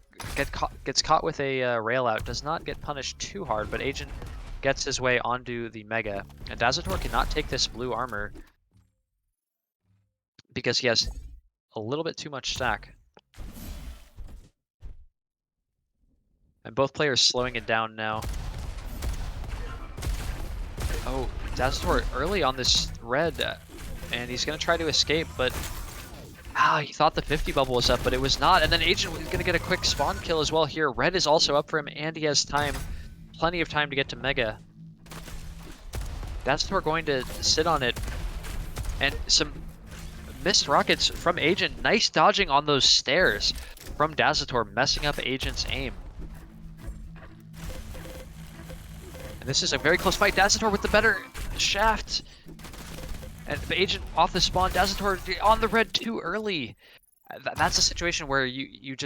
gets caught with a rail out. Does not get punished too hard, but Agent gets his way onto the Mega. And Dazator cannot take this blue armor because he has a little bit too much stack. And both players slowing it down now. Oh, Dazator early on this red, and he's going to try to escape, but he thought the 50 bubble was up, but it was not. And then Agent was going to get a quick spawn kill as well here. Red is also up for him, and he has time, plenty of time to get to Mega. Dazator going to sit on it, and some missed rockets from Agent. Nice dodging on those stairs from Dazator, messing up Agent's aim. And this is a very close fight. Dazator with the better shaft. And the Agent off the spawn. Dazator on the red too early. That's a situation where you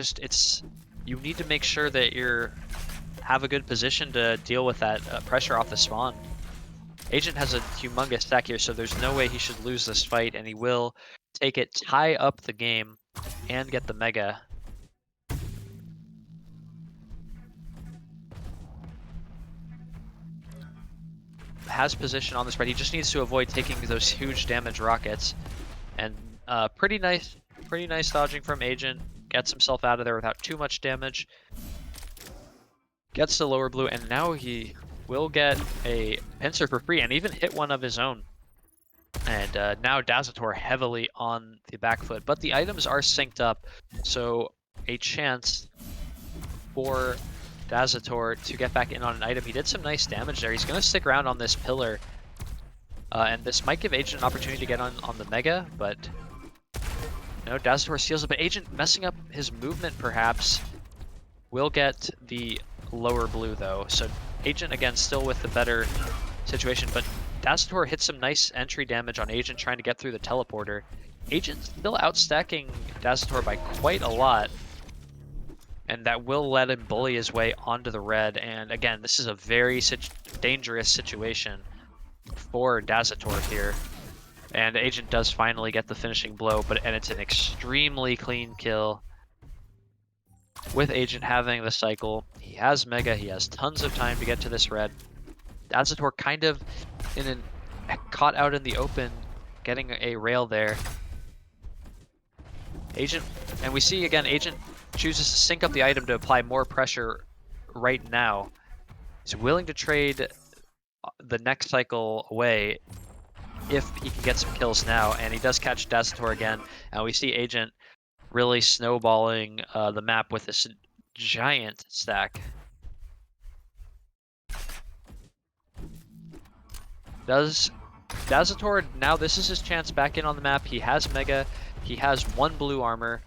need to make sure that you have a good position to deal with that pressure off the spawn. Agent has a humongous stack here, so there's no way he should lose this fight, and he will take it, tie up the game, and get the Mega. Has position on this red. He just needs to avoid taking those huge damage rockets. And pretty nice dodging from Agent. Gets himself out of there without too much damage. Gets the lower blue, and now he will get a pincer for free and even hit one of his own. And now Dazator heavily on the back foot, but the items are synced up, so a chance for Dazator to get back in on an item. He did some nice damage there. He's going to stick around on this pillar, and this might give Agent an opportunity to get on the Mega, but no, Dazator steals it, but Agent messing up his movement perhaps. Will get the lower blue though, so Agent again still with the better situation, but Dazator hits some nice entry damage on Agent trying to get through the teleporter. Agent still outstacking Dazator by quite a lot, and that will let him bully his way onto the red. And again, this is a very dangerous situation for Dazator here. And Agent does finally get the finishing blow, and it's an extremely clean kill. With Agent having the cycle, he has Mega, he has tons of time to get to this red. Dazator kind of caught out in the open, getting a rail there. Agent, and we see again, Agent chooses to sync up the item to apply more pressure right now. He's willing to trade the next cycle away if he can get some kills now, and he does catch Dazator again, and we see Agent really snowballing the map with this giant stack. Does Dazator, now this is his chance back in on the map. He has Mega, he has 1 blue armor.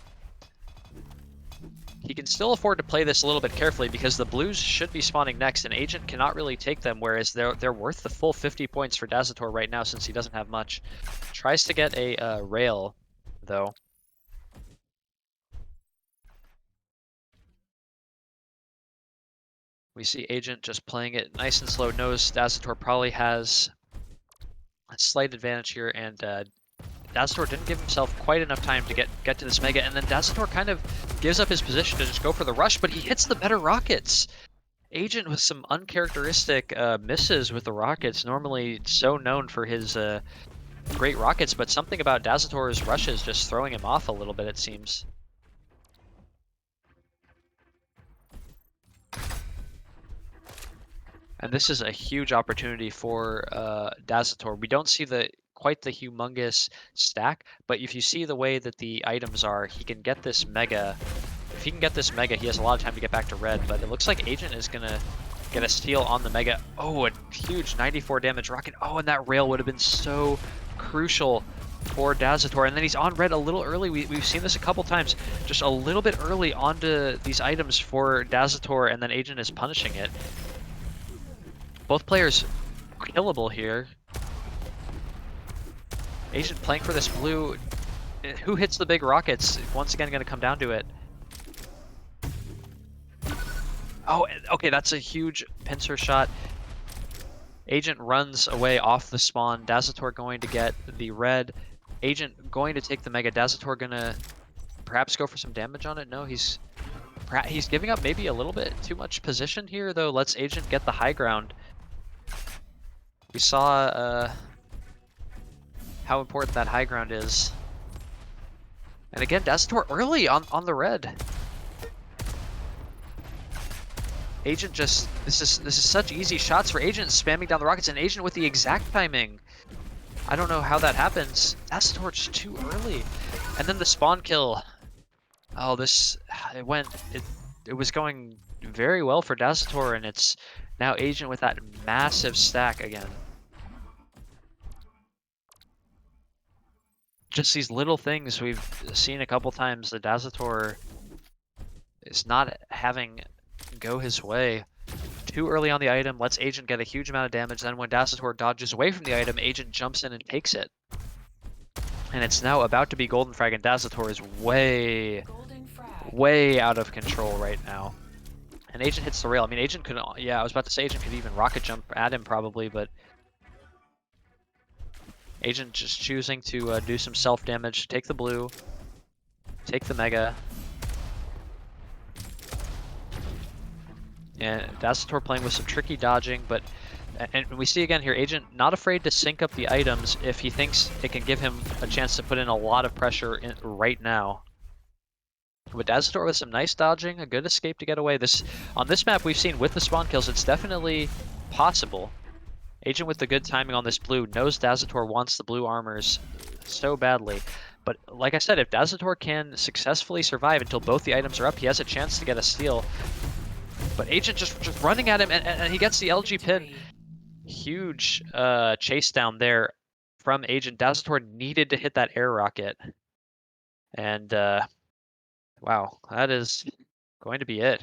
He can still afford to play this a little bit carefully because the blues should be spawning next, and Agent cannot really take them, whereas they're worth the full 50 points for Dazator right now since he doesn't have much. Tries to get a rail, though. We see Agent just playing it nice and slow. Knows Dazator probably has a slight advantage here, and Dazator didn't give himself quite enough time to get to this Mega, and then Dazator kind of gives up his position to just go for the rush, but he hits the better rockets. Agent with some uncharacteristic misses with the rockets, normally so known for his great rockets, but something about Dazator's rushes just throwing him off a little bit, it seems. And this is a huge opportunity for Dazator. We don't see quite the humongous stack, but if you see the way that the items are, he can get this Mega. If he can get this Mega, he has a lot of time to get back to red, but it looks like Agent is gonna get a steal on the Mega. Oh, a huge 94 damage rocket. Oh, and that rail would have been so crucial for Dazator. And then he's on red a little early. We've seen this a couple times. Just a little bit early onto these items for Dazator, and then Agent is punishing it. Both players killable here. Agent playing for this blue. Who hits the big rockets? Once again, going to come down to it. Oh, okay, that's a huge pincer shot. Agent runs away off the spawn. Dazator going to get the red. Agent going to take the Mega. Dazator going to perhaps go for some damage on it. No, he's giving up maybe a little bit too much position here, though. Lets Agent get the high ground. We saw how important that high ground is. And again, Dazator early on the red. Agent just, this is such easy shots for Agent, spamming down the rockets, and Agent with the exact timing. I don't know how that happens. Dazator just too early. And then the spawn kill. Oh, it was going very well for Dazator, and it's now Agent with that massive stack again. Just these little things we've seen a couple times. The Dazator is not having go his way. Too early on the item, lets Agent get a huge amount of damage. Then when Dazator dodges away from the item, Agent jumps in and takes it. And it's now about to be Golden Frag, and Dazator is way out of control right now. And Agent hits the rail. I mean, Agent could, yeah, I was about to say Agent could even rocket jump at him probably, but Agent just choosing to do some self-damage, take the blue, take the Mega. And Dazator playing with some tricky dodging, but, and we see again here, Agent not afraid to sync up the items if he thinks it can give him a chance to put in a lot of pressure right now. With Dazator with some nice dodging, a good escape to get away. On this map we've seen with the spawn kills, it's definitely possible. Agent with the good timing on this blue knows Dazator wants the blue armors so badly. But like I said, if Dazator can successfully survive until both the items are up, he has a chance to get a steal. But Agent just running at him, and he gets the LG pin. Huge chase down there from Agent. Dazator needed to hit that air rocket. And wow, that is going to be it.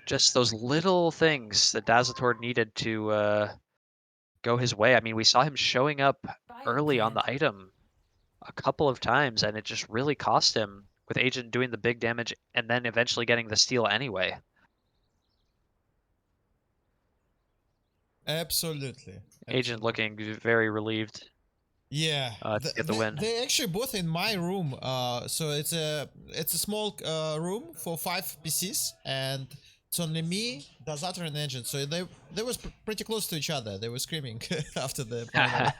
Just those little things that Dazator needed to go his way. I mean, we saw him showing up early on the item a couple of times, and it just really cost him, with Agent doing the big damage and then eventually getting the steal anyway. Absolutely. Agent looking very relieved. Yeah, to get the win. They're actually both in my room. So it's a small room for 5 PCs, and it's only me, Dazator, and Agent. So they was pretty close to each other. They were screaming after the final.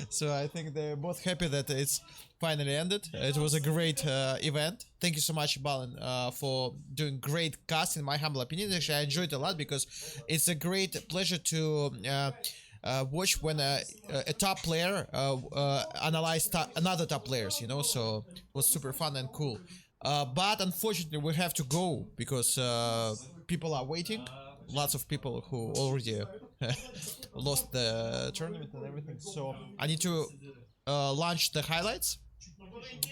So I think they're both happy that it's finally ended. It was a great event. Thank you so much, Balin, for doing great cast. In my humble opinion, actually, I enjoyed it a lot because it's a great pleasure to watch when a top player analyze another top players, you know, so it was super fun and cool. But unfortunately we have to go because people are waiting. Lots of people who already lost the tournament and everything, so I need to launch the highlights,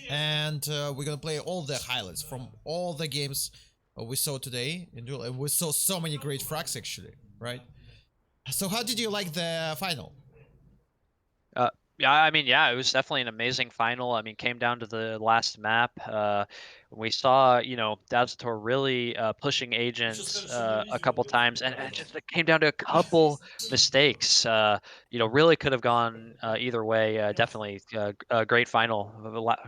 and we're gonna play all the highlights from all the games we saw today in Duel, and we saw so many great frags actually, right? So how did you like the final? Yeah, I mean, yeah, it was definitely an amazing final. I mean, came down to the last map. We saw, you know, Dazator really pushing Agents a couple times, and it just came down to a couple mistakes. You know, really could have gone either way. Definitely a great final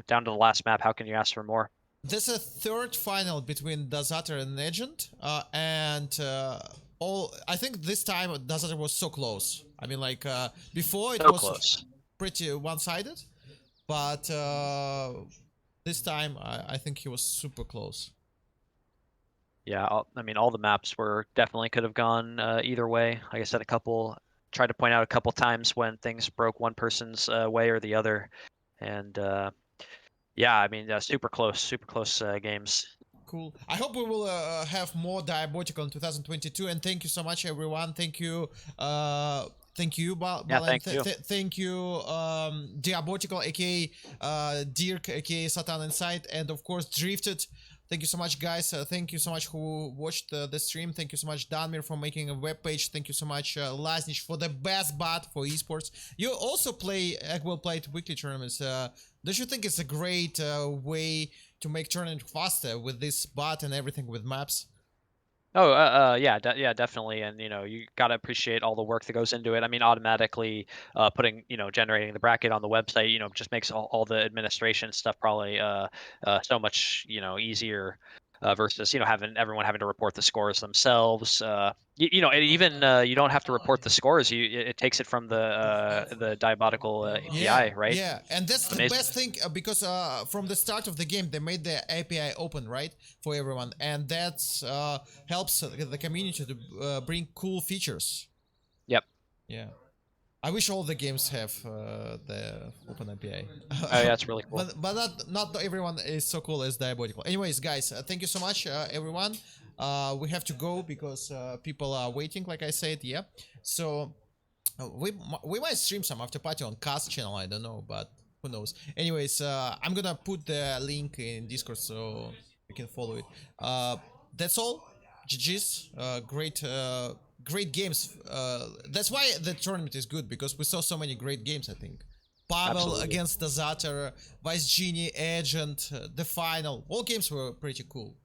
down to the last map. How can you ask for more? There's a third final between Dazator and Agent, and I think this time Dazator was so close. I mean, like before it So was close. Pretty one-sided, but this time I think he was super close. Yeah, I mean, all the maps were definitely could have gone either way. Like I said, tried to point out a couple times when things broke one person's way or the other, and yeah, I mean, super close games. Cool. I hope we will have more Diabotical in 2022, and thank you so much, everyone. Thank you. Thank you, Balan. Yeah, thank you. Thank you, Diabotical, aka Dirk, aka Satan Inside, and of course Drifted. Thank you so much, guys. Thank you so much who watched the stream. Thank you so much, Danmir, for making a webpage. Thank you so much, Lasnich, for the best bot for esports. You also play Egg played weekly tournaments. Don't you think it's a great way to make tournament faster with this bot and everything with maps? Oh, yeah, definitely. And, you know, you got to appreciate all the work that goes into it. I mean, automatically putting, you know, generating the bracket on the website, you know, just makes all the administration stuff probably so much, you know, easier versus, you know, everyone having to report the scores themselves. You know, and even you don't have to report the scores. It takes it from the Diabotical API, right? Yeah, and that's the best thing because from the start of the game they made the API open, right, for everyone, and that helps the community to bring cool features. Yep. Yeah. I wish all the games have the open API. Oh yeah, that's really cool. But not everyone is so cool as Diabotical. Anyways, guys, thank you so much, everyone. We have to go because people are waiting, like I said. Yeah. So we might stream some after party on Cast channel. I don't know, but who knows. Anyways, I'm gonna put the link in Discord so you can follow it. That's all. GG's. Great games. That's why the tournament is good, because we saw so many great games, I think. Pavel Absolutely. against Dazator, WiseGenie, Agent, the final. All games were pretty cool.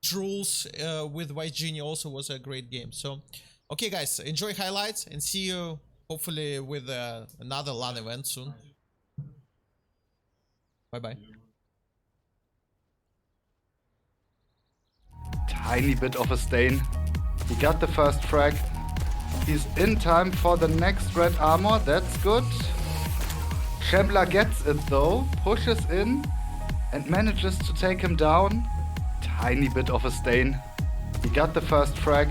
Troolz with WiseGenie also was a great game. So, okay guys, enjoy highlights and see you hopefully with another LAN event soon. Bye-bye. Tiny bit of a stain. He got the first frag. He's in time for the next red armor. That's good. Shambler gets it though, pushes in and manages to take him down. Tiny bit of a stain. He got the first frag.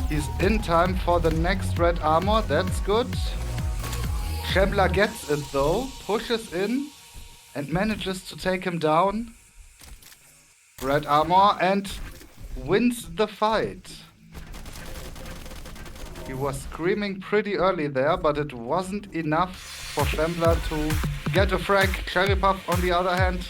He's in time for the next red armor. That's good. Shambler gets it though, pushes in and manages to take him down. Red armor and wins the fight. He was screaming pretty early there, but it wasn't enough for Shambler to get a frag. CherryPuff on the other hand.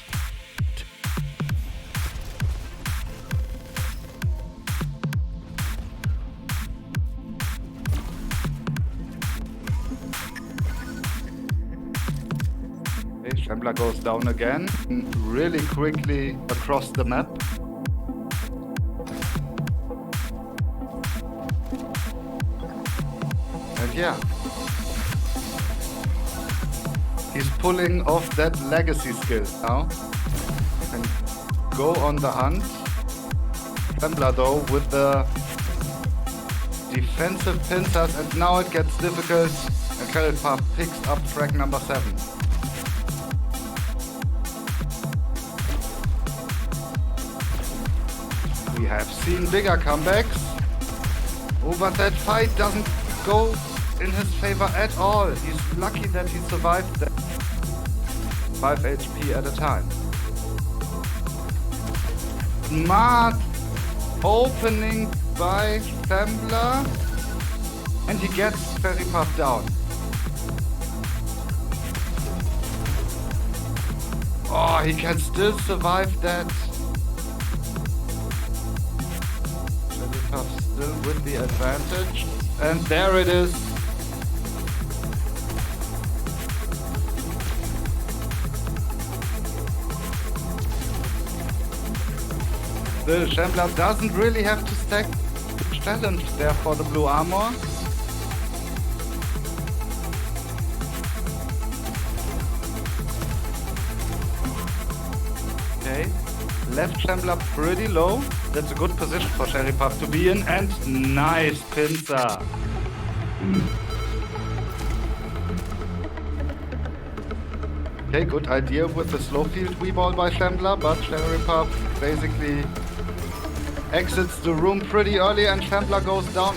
Okay, Shambler goes down again, really quickly across the map. And yeah, he's pulling off that legacy skill now and go on the hunt. Shambler though with the defensive pincers, and now it gets difficult and CherryPuff picks up frag number 7. We have seen bigger comebacks. Oh, but that fight doesn't go in his favor at all. He's lucky that he survived that. 5 HP at a time. Smart opening by Shambler. And he gets CherryPuff down. Oh, he can still survive that. CherryPuff still with the advantage. And there it is. The Shambler doesn't really have to stack the challenge there for the blue armor. Okay, left Shambler pretty low. That's a good position for CherryPuff to be in, and nice pincer. Okay, good idea with the slow field V-ball by Shambler, but CherryPuff basically exits the room pretty early and Shambler goes down.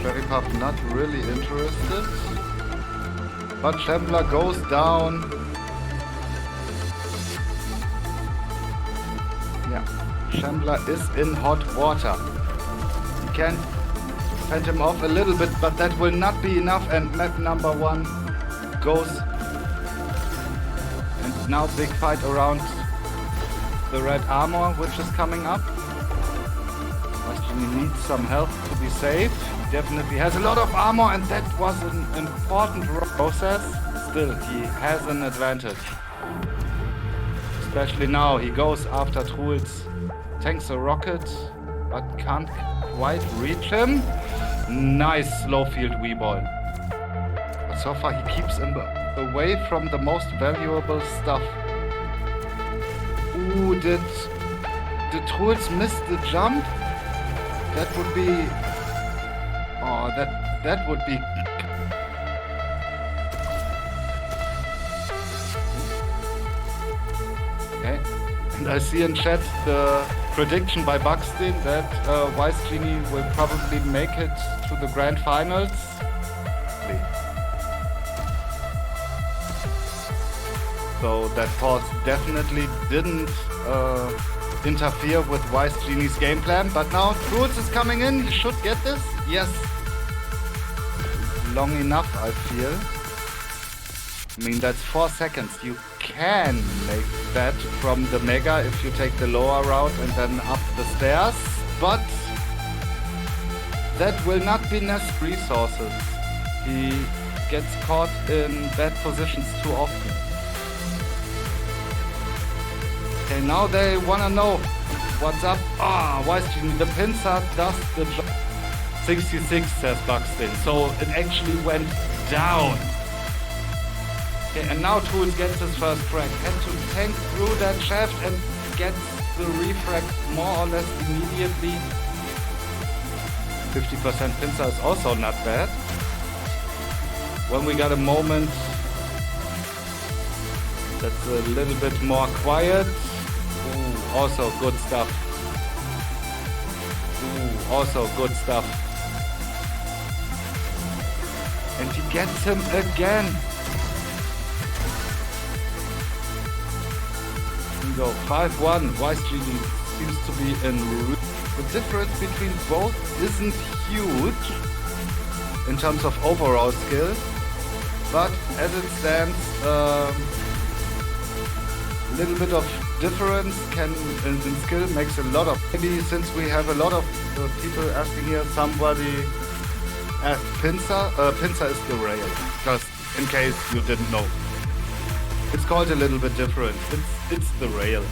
CherryPuff not really interested, but Shambler goes down. Yeah, Shambler is in hot water. He can fend him off a little bit, but that will not be enough, and map number 1 goes. And now big fight around the red armor, which is coming up. WiseGenie needs some help to be safe. He definitely has a lot of armor, and that was an important process. Still, he has an advantage. Especially now, he goes after Troolz, tanks a rocket, but can't quite reach him. Nice slow field V-ball. But so far he keeps him away from the most valuable stuff. Ooh, did Troolz miss the jump? That would be... Oh, that would be... Okay. And I see in chat the prediction by Buxton that WiseGenie will probably make it to the grand finals. So that pause definitely didn't interfere with WiseGenie's game plan, but now Troolz is coming in. He should get this. Yes. Long enough, I feel. I mean, that's 4 seconds. You can make that from the Mega if you take the lower route and then up the stairs, but that will not be Nest resources. He gets caught in bad positions too often. Okay, now they wanna know what's up. Ah, WiseGenie, the pincer does the job. 66 says Buxton, so it actually went down. Okay, and now Troolz gets his first frag. Had to tank through that shaft and gets the refrag more or less immediately. 50% pincer is also not bad. When we got a moment That's a little bit more quiet. Ooh, also good stuff. Ooh, also good stuff. And he gets him again. Here we go, 5-1. WiseGenie seems to be in. The difference between both isn't huge in terms of overall skill, but as it stands, a little bit of difference in skill makes a lot of. Maybe since we have a lot of people asking here, somebody asked Pincer. Pincer is the rail, just in case you didn't know. It's called a little bit different. It's the rail.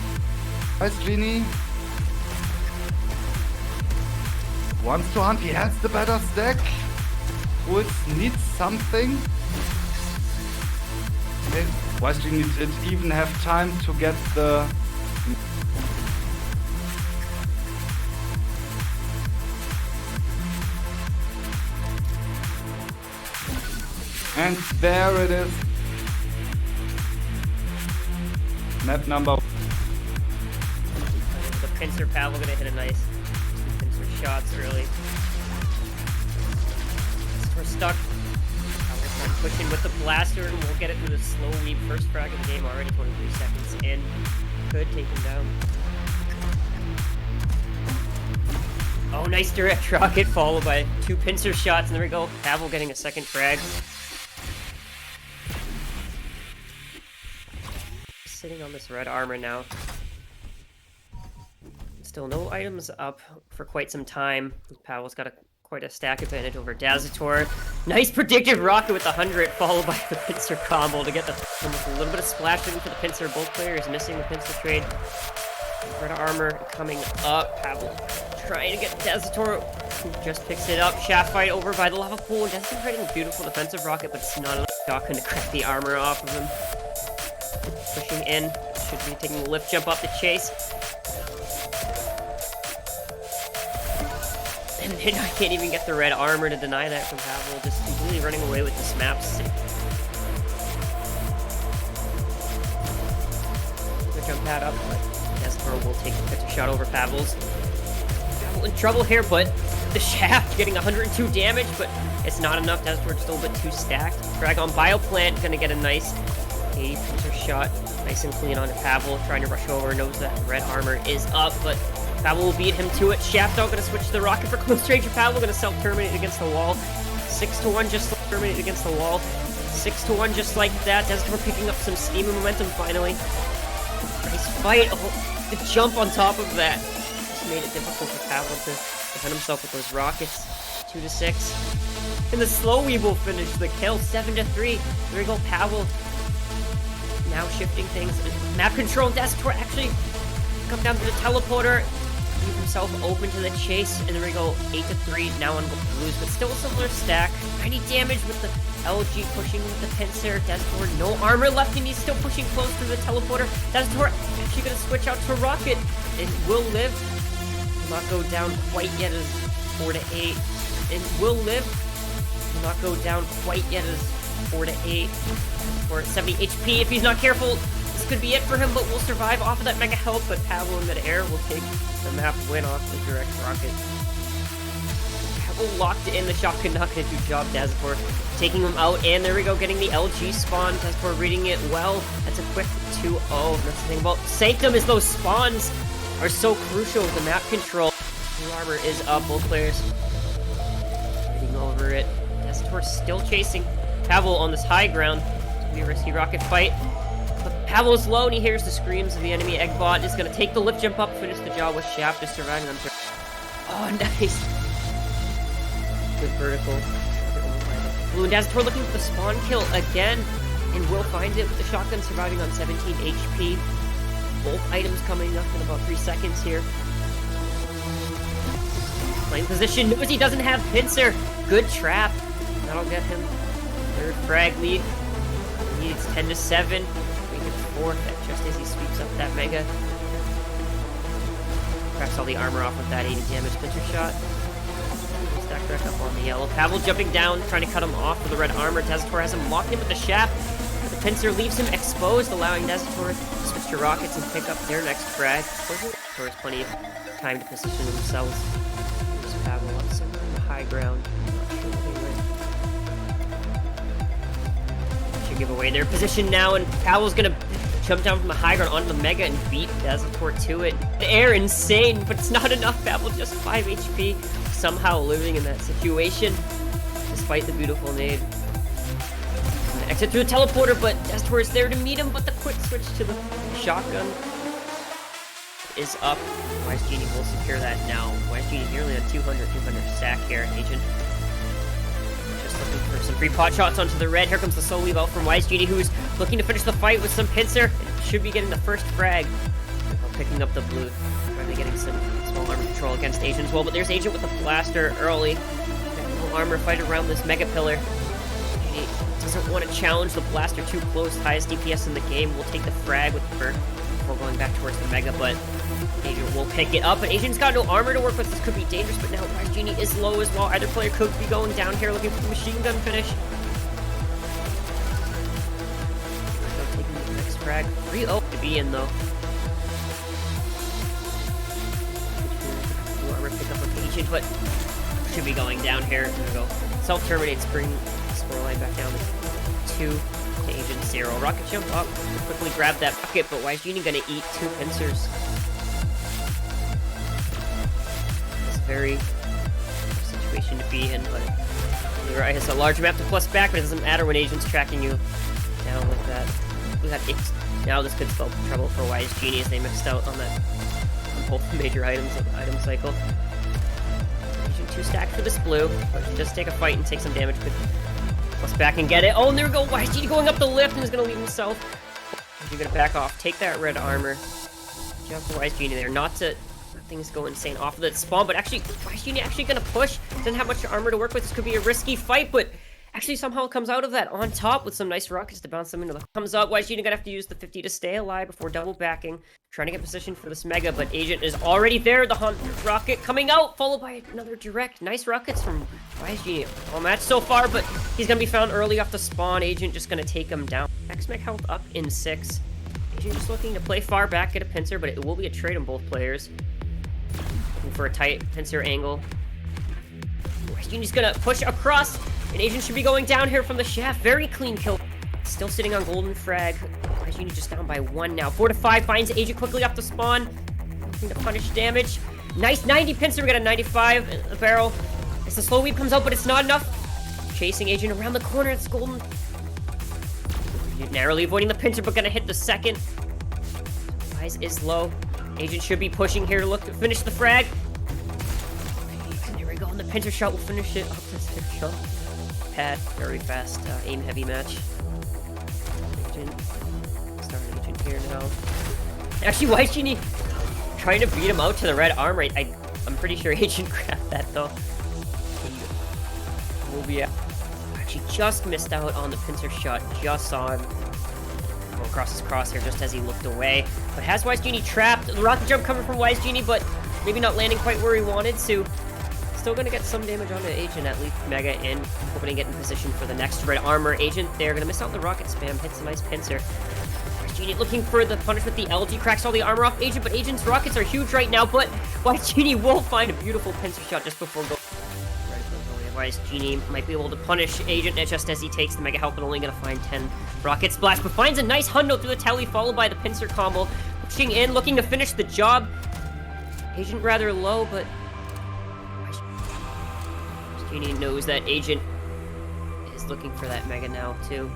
WiseGenie wants to hunt. He has the better stack. Troolz needs something. Okay. WiseGenie didn't even have time to get the. And there it is. Map number. The pincer pavel gonna hit a nice pincer shots early. We're stuck. I'm pushing with the blaster and we'll get it through the slow weep. First frag of the game already, 23 seconds in. Could take him down. Oh, nice direct rocket followed by 2 pincer shots, and there we go. Pavel getting a second frag. Sitting on this red armor now. Still no items up for quite some time. Pavel's got quite a stack advantage over Dazator. Nice predictive rocket with the 100, followed by the pincer combo to get the with a little bit of splashing for the pincer. Both players missing the pincer trade. Red armor coming up. Pavel trying to get Dazator, who just picks it up. Shaft fight over by the lava pool. Dazator hitting a beautiful defensive rocket, but it's not enough shotgun to crack the armor off of him. Pushing in, should be taking the lift jump up the chase. And then I can't even get the red armor to deny that from Pavel, just completely running away with this map. The jump pad up, but Dazator will take the picture shot over Pavel's. Pavel in trouble here, but the shaft getting 102 damage, but it's not enough. Dazator still a bit too stacked. Dragon Bioplant gonna get a nice pincer shot, nice and clean onto Pavel, trying to rush over, knows that red armor is up, but Pavel will beat him to it. Shaft out, gonna switch to the rocket for close range. Pavel gonna self-terminate against the wall. 6-1, just terminate against the wall. 6-1, just like that. Dazator picking up some steam and momentum finally. Nice fight. Oh, the jump on top of that just made it difficult for Pavel to defend himself with those rockets. 2-6. And the slow weave will finish the kill. 7-3. There we go, Pavel. Now shifting things. Map control. Dazator actually come down to the teleporter. Leave himself open to the chase. And there we go. 8-3. Now on blues, but still a similar stack. 90 damage with the LG pushing with the pincer. Dazator no armor left, and he's still pushing close to the teleporter. Dazator actually going to switch out to rocket. It will live. Will not go down quite yet as 4-8. It will live. Will not go down quite yet as 4-8. Or 70 HP if he's not careful. This could be it for him, but will survive off of that mega health. But Pavel in mid-air will take the map win off the direct rocket. Pavel locked in the shotgun, not gonna do job. Dazator taking him out, and there we go, getting the LG spawn. Dazator reading it well. That's a quick 2-0. That's the thing about Sanctum, is those spawns are so crucial with the map control. Blue armor is up, both players hitting over it. Dazator still chasing Pavel on this high ground. Be a risky rocket fight. But Pavel's low and he hears the screams of the enemy Eggbot. Is gonna take the lift jump up, finish the job with Shaft, just surviving on. Oh, nice. Good vertical. Blue and Dazator looking for the spawn kill again, and will find it with the shotgun, surviving on 17 HP. Both items coming up in about 3 seconds here. Playing position, knows he doesn't have pincer. Good trap. That'll get him third frag lead. He needs 10-7. Make it fourth just as he sweeps up that mega. Cracks all the armor off with that 80 damage pincer shot. Stack back up on the yellow. Pavel jumping down, trying to cut him off with the red armor. Dazator has him locked in with the shaft. The Pincer leaves him exposed, allowing Dezator to switch to rockets and pick up their next frag. There's plenty of time to position themselves. There's Pavel up somewhere on the high ground. Not sure where they went. Should give away their position now, and Pavel's gonna jump down from the high ground onto the Mega and beat Dezator to it. The air insane, but it's not enough. Pavel just 5 HP, somehow living in that situation, despite the beautiful nade. Exit through the teleporter, but Dezator is there to meet him, but the quick switch to the shotgun is up. WiseGenie will secure that now. WiseGenie nearly on 200 stack here. Agent just looking for some free pot shots onto the red. Here comes the soul weave out from WiseGenie, who's looking to finish the fight with some pincer. Should be getting the first frag. Picking up the blue. Probably getting some small armor control against Agent as well, but there's Agent with the blaster early. No armor fight around this mega pillar. He doesn't want to challenge the blaster too close. Highest DPS in the game. Will take the frag with the bird before going back towards the mega, but Agent will pick it up. But Agent's got no armor to work with. This could be dangerous, but now WiseGenie is low as well. Either player could be going down here looking for the machine gun finish. So taking the next frag. 3-0 to be in though. Armor pick up with Agent, but should be going down here. There we go. Self-terminates, bring scoreline back down to 2 to Agent 0. Rocket jump up, quickly grab that bucket, but WiseGenie gonna eat 2 pincers. It's a very tough situation to be in, but the right has a large map to plus back, but it doesn't matter when Agent's tracking you down like that. We got it. Now this could spell trouble for WiseGenie as they mixed out on that on both major items of the item cycle. Agent 2 stack for this blue, but just take a fight and take some damage. Could plus back and get it. Oh, and there we go. WiseGenie going up the lift and is going to leave himself. You're going to back off. Take that red armor. Jump to WiseGenie there. Not to let things go insane off of that spawn, but actually, WiseGenie actually going to push. Doesn't have much armor to work with. This could be a risky fight, but actually somehow comes out of that on top with some nice rockets to bounce them into the... Comes up. WiseGenie going to have to use the 50 to stay alive before double backing. Trying to get positioned for this mega, but Agent is already there. The Hunt rocket coming out, followed by another direct. Nice rockets from WiseGenie. All match so far, but he's going to be found early off the spawn. Agent just going to take him down. X-Mech health up in 6. Agent just looking to play far back, get a pincer, but it will be a trade on both players. Looking for a tight pincer angle. WiseGenie's going to push across, and Agent should be going down here from the shaft. Very clean kill. Still sitting on golden frag. WiseGenie just down by 1 now. 4 to 5 finds Agent quickly off the spawn. Looking to punish damage. Nice 90 pincer. We got a 95 in the barrel. As the slow weave comes out, but it's not enough. Chasing Agent around the corner. It's golden. Narrowly avoiding the pincer, but gonna hit the second. Wise is low. Agent should be pushing here to look to finish the frag. And there we go. And the pincer shot will finish it. Up this shot. Pad. Very fast aim heavy match. Starting Agent here now. Actually, WiseGenie trying to beat him out to the red arm. I'm pretty sure Agent grabbed that though. He will be actually just missed out on the pincer shot. Just saw him go across his crosshair just as he looked away. But has WiseGenie trapped. The rocket jump coming from WiseGenie, but maybe not landing quite where he wanted to. Still gonna get some damage on the Agent, at least Mega in. Hoping to get in position for the next red armor. Agent there, gonna miss out the rocket spam, hits a nice pincer. WiseGenie looking for the punish with the LG, cracks all the armor off Agent, but Agent's rockets are huge right now, but WiseGenie will find a beautiful pincer shot just before go. WiseGenie might be able to punish Agent just as he takes the mega health, but only gonna find 10 rocket splash, but finds a nice hundo through the telly, followed by the pincer combo. Pushing in, looking to finish the job. Agent rather low, but WiseGenie knows that Agent is looking for that mega now, too.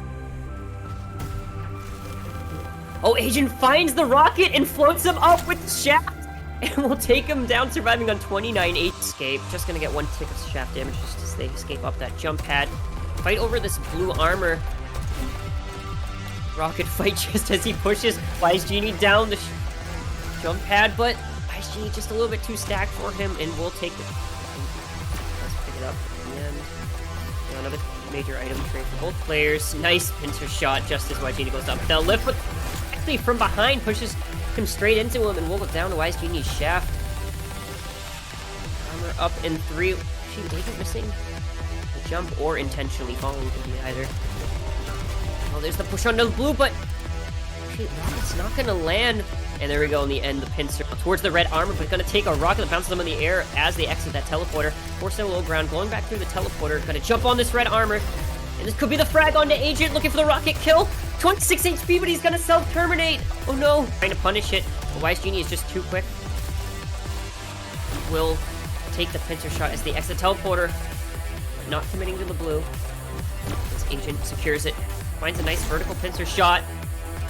Oh, Agent finds the rocket and floats him up with the shaft! And will take him down, surviving on 29 8 escape. Just gonna get 1 tick of shaft damage just as they escape up that jump pad. Fight over this blue armor. Rocket fight just as he pushes WiseGenie down the jump pad, but WiseGenie just a little bit too stacked for him, and will take it. Let's pick it up at the end. Yeah, another major item trade for both players. Nice pincer shot just as WiseGenie goes up. The lift, but actually from behind pushes him straight into him and will go down to WiseGenie's shaft. Armor up in 3. Actually, Agent missing the jump or intentionally falling, could be either. Oh, there's the push onto the blue, but actually, it's not gonna land. And there we go in the end, the pincer towards the red armor, but gonna take a rocket that bounces them in the air as they exit that teleporter. Forcing a low ground, going back through the teleporter, gonna jump on this red armor. And this could be the frag onto Agent, looking for the rocket kill. 26 HP, but he's gonna self-terminate. Oh no, trying to punish it. The WiseGenie is just too quick. Will take the pincer shot as they exit teleporter, but not committing to the blue. This Agent secures it, finds a nice vertical pincer shot.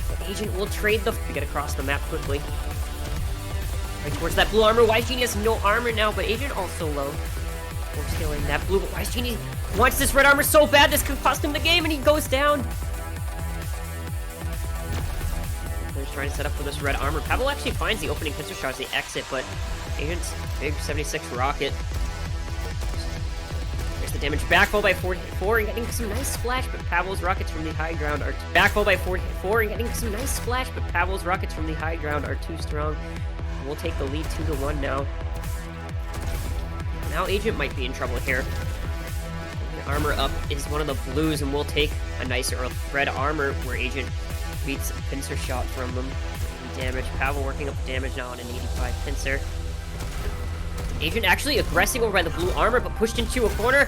But Agent will trade to get across the map quickly. Right towards that blue armor. WiseGenie has no armor now, but Agent also low. We're stealing that blue, but WiseGenie wants this red armor so bad this could cost him the game, and he goes down. He's trying to set up for this red armor. Pavel actually finds the opening pincer shot as they exit, but Agent's big 76 rocket. There's the damage. Backfall by 44 and getting some nice splash, but Pavel's rockets from the high ground are backfall by 44 and getting some nice splash, but Pavel's rockets from the high ground are too strong. We'll take the lead 2-1 now. Now Agent might be in trouble here. The armor up is one of the blues, and we'll take a nice red armor where Agent beats a pincer shot from them. Damage. Pavel working up damage now on an 85 pincer. Agent actually aggressing over by the blue armor, but pushed into a corner.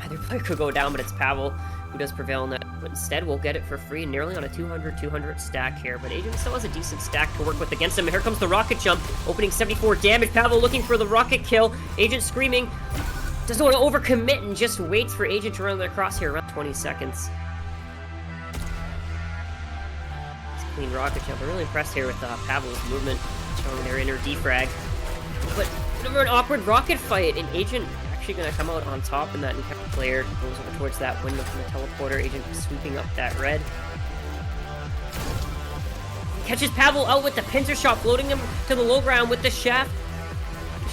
Either player could go down, but it's Pavel who does prevail in that. But instead, we'll get it for free, nearly on a 200 stack here. But Agent still has a decent stack to work with against him. And here comes the rocket jump, opening 74 damage. Pavel looking for the rocket kill. Agent screaming. Doesn't want to overcommit and just waits for Agent to run across here around 20 seconds. Clean rocket jump. I'm really impressed here with Pavel's movement, showing their inner defrag. But never an awkward rocket fight, and Agent actually going to come out on top in that encounter. Player goes over towards that window from the teleporter. Agent sweeping up that red. Catches Pavel out with the pincer shot, floating him to the low ground with the shaft.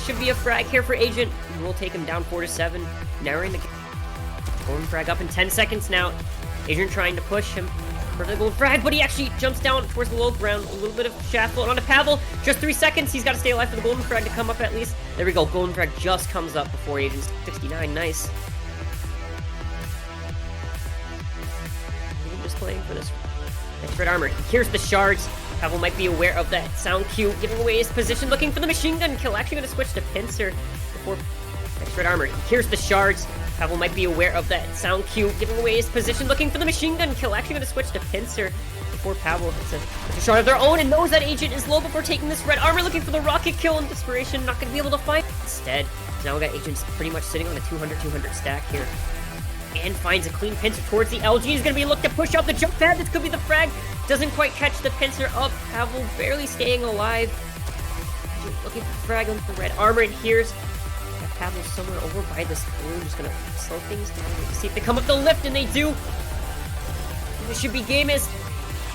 Should be a frag here for Agent. We'll take him down 4-7, narrowing the game. Golden frag up in 10 seconds now. Agent trying to push him for the gold frag, but he actually jumps down towards the low ground. A little bit of shaft float onto Pavel. Just 3 seconds. He's got to stay alive for the golden frag to come up at least. There we go. Golden frag just comes up before Agent's 69. Nice. Agent just playing for this next red armor. Here's the shards. Pavel might be aware of that sound cue, giving away his position, looking for the machine gun kill. Actually going to switch to pincer before next red armor. Here's the shards. Pavel might be aware of that sound cue, giving away his position, looking for the machine gun kill. Actually going to switch to pincer before Pavel hits a shot of their own and knows that Agent is low before taking this red armor, looking for the rocket kill in desperation. Not going to be able to find. Instead, now we got Agents pretty much sitting on a 200 stack here. And finds a clean pincer towards the LG. He's going to be looking to push out the jump pad. This could be the frag. Doesn't quite catch the pincer up. Pavel barely staying alive. Looking for the frag on the red armor. And here's Pavel somewhere over by this blue. Just going to slow things down. See if they come up the lift, and they do. And this should be game as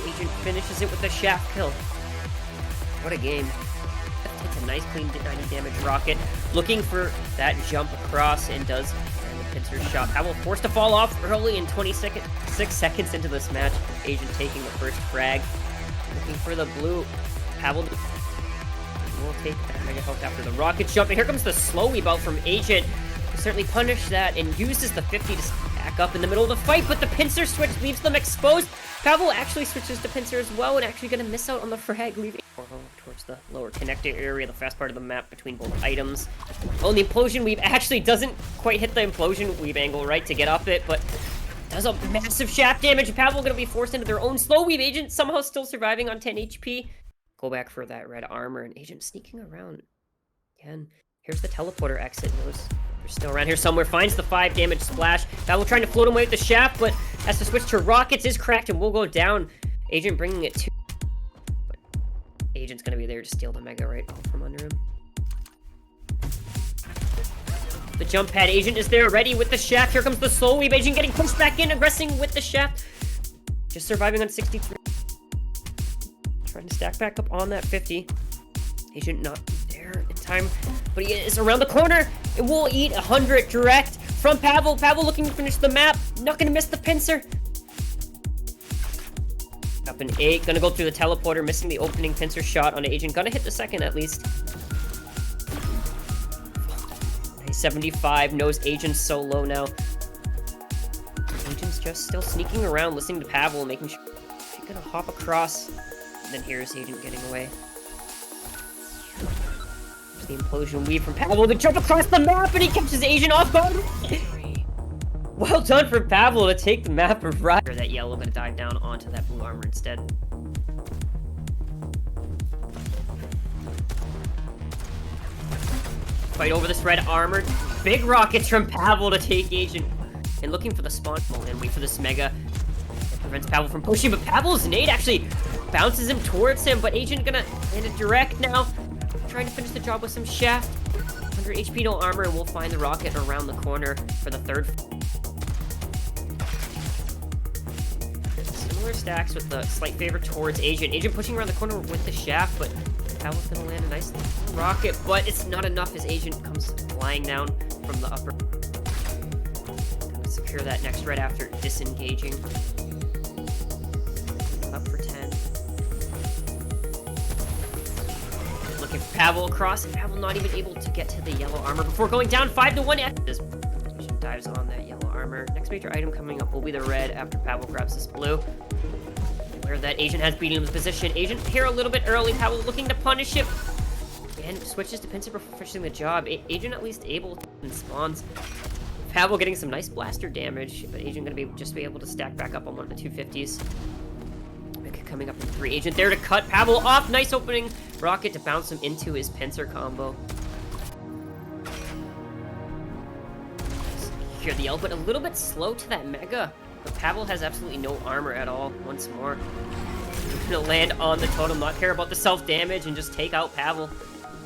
Agent finishes it with a shaft kill. What a game. It's a nice clean 90 damage rocket. Looking for that jump across, and does pincer shot. Pavel forced to fall off early in 6 seconds into this match. Agent taking the first frag. Looking for the blue. Pavel will take that mega health after the rocket jump. And here comes the slow weave out from Agent. Certainly punish that and uses the 50 to stack up in the middle of the fight, but the pincer switch leaves them exposed. Pavel actually switches to pincer as well, and actually going to miss out on the frag, leaving towards the lower connector area, the fast part of the map between both items. Oh, and the implosion weave actually doesn't quite hit the implosion weave angle right to get up it, but does a massive shaft damage. Pavel going to be forced into their own slow weave. Agent somehow still surviving on 10 HP. Go back for that red armor, and Agent sneaking around again. Here's the teleporter exit. They're still around here somewhere. Finds the 5 damage splash. Pavel trying to float him away with the shaft, but has to switch to rockets. Is cracked and will go down. Agent bringing it to. But Agent's going to be there to steal the mega right out from under him. The jump pad. Agent is there ready with the shaft. Here comes the slow weave. Agent getting pushed back in, aggressing with the shaft. Just surviving on 63. Trying to stack back up on that 50. Agent not there in time, but he is around the corner and will eat 100 direct from Pavel. Pavel looking to finish the map. Not going to miss the pincer. Up in 8. Going to go through the teleporter, missing the opening pincer shot on Agent. Going to hit the second at least. 75. Knows Agent's so low now. Agent's just still sneaking around, listening to Pavel, making sure she's gonna hop across. And then here's Agent getting away. There's the implosion weave from Pavel to jump across the map, and he catches Agent off guard. Well done for Pavel to take the map of right. That yellow gonna dive down onto that blue armor instead. Fight over this red armor. Big rockets from Pavel to take Agent. And looking for the spawn and wait for this mega. It prevents Pavel from pushing, but Pavel's nade actually bounces him towards him, but Agent gonna land it direct now. Trying to finish the job with some shaft. 100 HP, no armor, and we'll find the rocket around the corner for the third. Similar stacks with the slight favor towards Agent. Agent pushing around the corner with the shaft, but Pavel's gonna land a nice rocket, but it's not enough as Agent comes flying down from the upper. Gonna secure that next red after disengaging. Up for 10. Looking for Pavel across, and Pavel not even able to get to the yellow armor before going down 5-1. This Agent dives on that yellow armor. Next major item coming up will be the red after Pavel grabs this blue. Where that Agent has beaten his position. Agent here a little bit early. Pavel looking to punish him. And switches to Pincer before finishing the job. Agent at least able to and spawns. Pavel getting some nice blaster damage, but Agent gonna be able to stack back up on one of the 250s. Coming up in 3. Agent there to cut Pavel off. Nice opening rocket to bounce him into his Pincer combo. Secure the L, but a little bit slow to that mega. But Pavel has absolutely no armor at all. Once more. He's gonna land on the totem, not care about the self-damage, and just take out Pavel.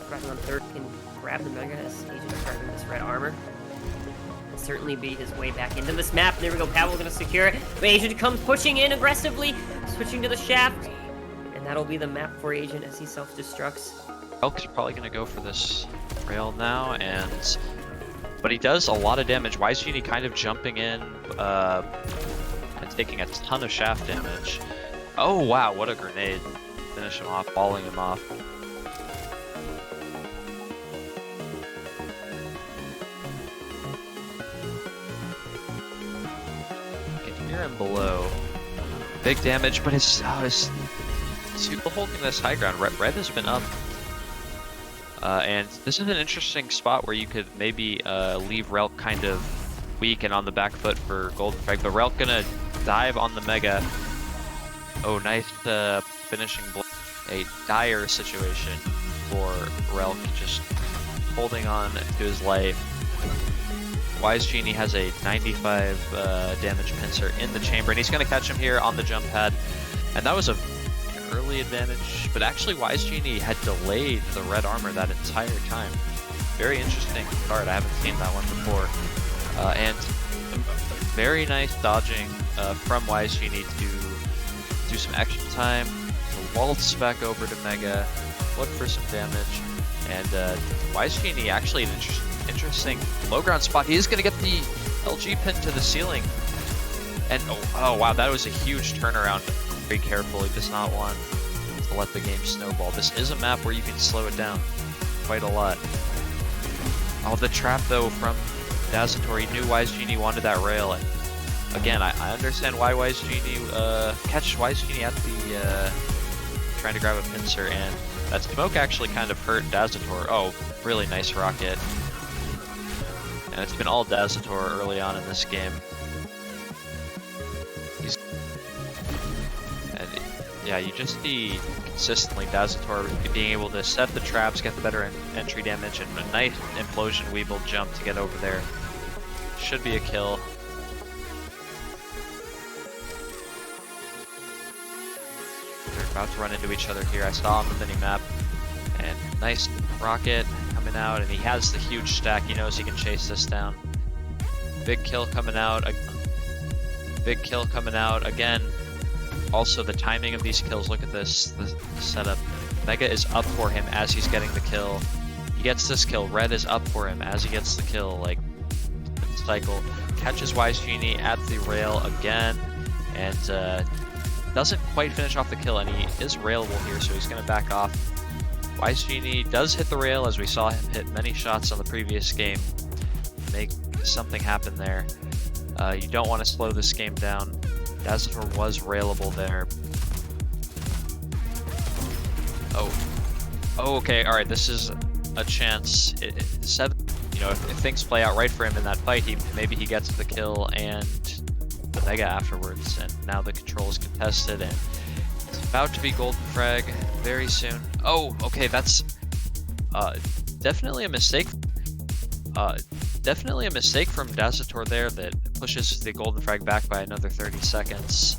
Grabbing on third, can grab the mega as Agent is grabbing this red armor. Will certainly be his way back into this map. There we go, Pavel gonna secure it. But Agent comes pushing in aggressively, switching to the shaft. And that'll be the map for Agent as he self-destructs. Elk's probably gonna go for this rail now, but he does a lot of damage. WiseGenie kind of jumping in and taking a ton of shaft damage. Oh wow, what a grenade. Finish him off, balling him off. You can hear him below. Big damage, but his Super holding this high ground. Red has been up. And this is an interesting spot where you could maybe leave Rell kind of weak and on the back foot for golden frag, but Rell gonna dive on the mega. Oh, nice finishing blow. A dire situation for Rell, just holding on to his life. WiseGenie has a 95 damage pincer in the chamber, and he's gonna catch him here on the jump pad. And that was a early advantage, but actually WiseGenie had delayed the red armor that entire time. Very interesting card, I haven't seen that one before. And very nice dodging from WiseGenie to do some extra time, to waltz back over to Mega, look for some damage, and WiseGenie actually an interesting low ground spot. He is going to get the LG pin to the ceiling, and oh wow, that was a huge turnaround. Very careful, he does not want to let the game snowball. This is a map where you can slow it down quite a lot. Oh, the trap though from Dazator, he knew WiseGenie wanted that rail, and again, I understand why WiseGenie catch WiseGenie at the trying to grab a pincer, and that smoke actually kind of hurt Dazator. Oh, really nice rocket. And it's been all Dazator early on in this game. Yeah, you just see consistently Dazator being able to set the traps, get the better entry damage, and a nice implosion weeble jump to get over there. Should be a kill. They're about to run into each other here. I saw on the mini-map. And nice rocket coming out, and he has the huge stack. He knows he can chase this down. Big kill coming out. Big kill coming out again. Also, the timing of these kills, look at this, the setup. Mega is up for him as he's getting the kill. He gets this kill. Red is up for him as he gets the kill. Like, cycle. Catches WiseGenie at the rail again, and doesn't quite finish off the kill, and he is railable here, so he's going to back off. WiseGenie does hit the rail, as we saw him hit many shots on the previous game. Make something happen there. You don't want to slow this game down. Dazator was railable there. Oh, okay. All right, this is a chance. 7. You know, if things play out right for him in that fight, maybe he gets the kill and the Mega afterwards. And now the control is contested, and it's about to be golden frag very soon. Oh, okay, that's definitely a mistake. Definitely a mistake from Dazator there that pushes the golden frag back by another 30 seconds.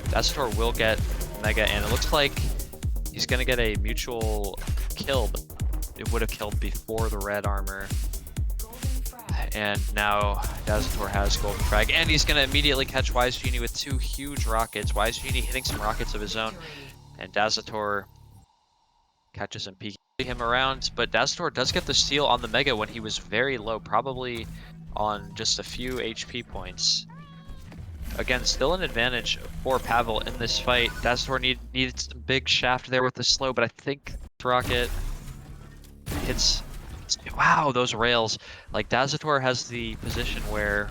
Dazator will get Mega, and it looks like he's gonna get a mutual kill, but it would have killed before the red armor. And now Dazator has golden frag, and he's gonna immediately catch WiseGenie with 2 huge rockets. WiseGenie hitting some rockets of his own, and Dazator catches him, peeking him around. But Dazator does get the steal on the Mega when he was very low, probably on just a few HP points. Again, still an advantage for Pavel in this fight. Dazator needed some big shaft there with the slow, but I think rocket hits. Wow, those rails. Like, Dazator has the position where,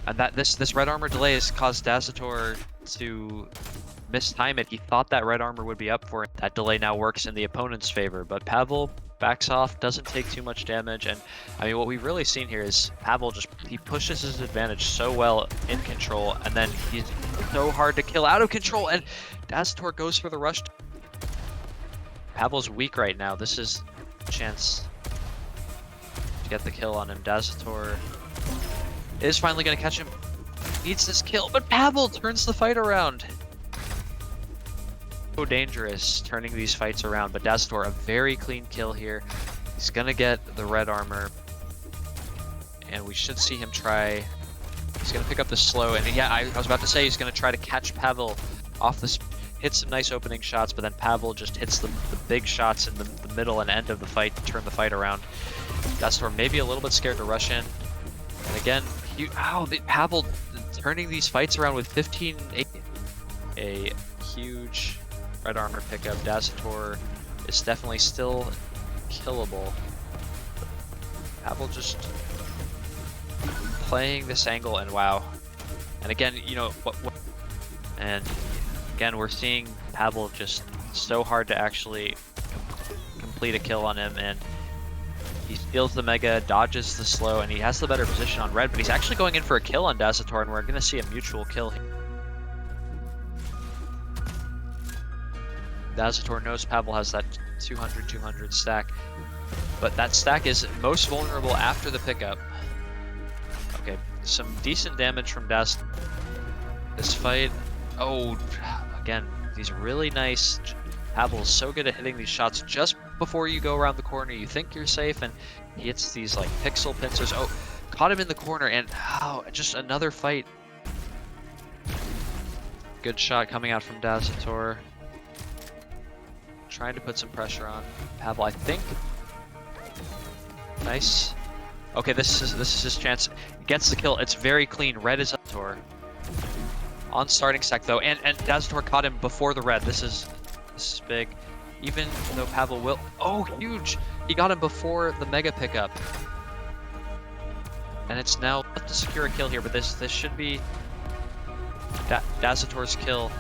and that this red armor delay has caused Dazator to mistime it. He thought that red armor would be up for it. That delay now works in the opponent's favor, but Pavel backs off, doesn't take too much damage. And I mean, what we've really seen here is Pavel he pushes his advantage so well in control, and then he's so hard to kill out of control, and Dazator goes for the rush. Pavel's weak right now. This is a chance to get the kill on him. Dazator is finally going to catch him. Needs this kill, but Pavel turns the fight around. So dangerous turning these fights around, but Dazator, a very clean kill here. He's gonna get the red armor, and we should see him try. He's gonna pick up the slow, and yeah, I was about to say he's gonna try to catch Pavel off the hit some nice opening shots, but then Pavel just hits the big shots in the middle and end of the fight to turn the fight around. Dazator maybe a little bit scared to rush in, and again, Pavel turning these fights around with 15-8. A huge red armor pickup. Dazator is definitely still killable. Pavel just playing this angle, and wow. And again, you know, and again, we're seeing Pavel just so hard to actually complete a kill on him, and he steals the Mega, dodges the slow, and he has the better position on red, but he's actually going in for a kill on Dazator, and we're going to see a mutual kill here. Dazator knows Pavel has that 200-200 stack, but that stack is most vulnerable after the pickup. Okay, some decent damage from Dazator. This fight, again, these really nice. Pavel's so good at hitting these shots just before you go around the corner. You think you're safe, and he hits these like pixel pincers. Oh, caught him in the corner, and just another fight. Good shot coming out from Dazator. Trying to put some pressure on Pavel, I think. Nice. Okay, this is his chance. Gets the kill. It's very clean. Red is Dazator on starting stack though, and Dazator caught him before the red. This is big. Even though Pavel will. Oh, huge! He got him before the Mega pickup, and it's now to secure a kill here. But this should be Dazator's kill.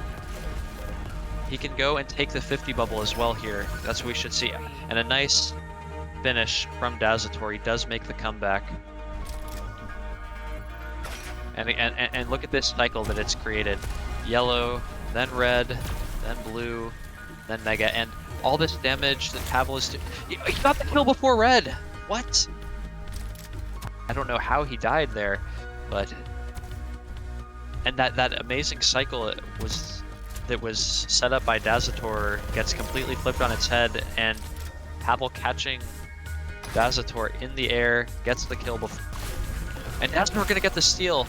He can go and take the 50 bubble as well here. That's what we should see. And a nice finish from Dazator. He does make the comeback. And look at this cycle that it's created. Yellow, then red, then blue, then Mega. And all this damage that Pavel is doing. He got the kill before red! What? I don't know how he died there, but... And that amazing cycle that was set up by Dazator gets completely flipped on its head, and Pavel catching Dazator in the air gets the kill before. And Dazator gonna get the steal.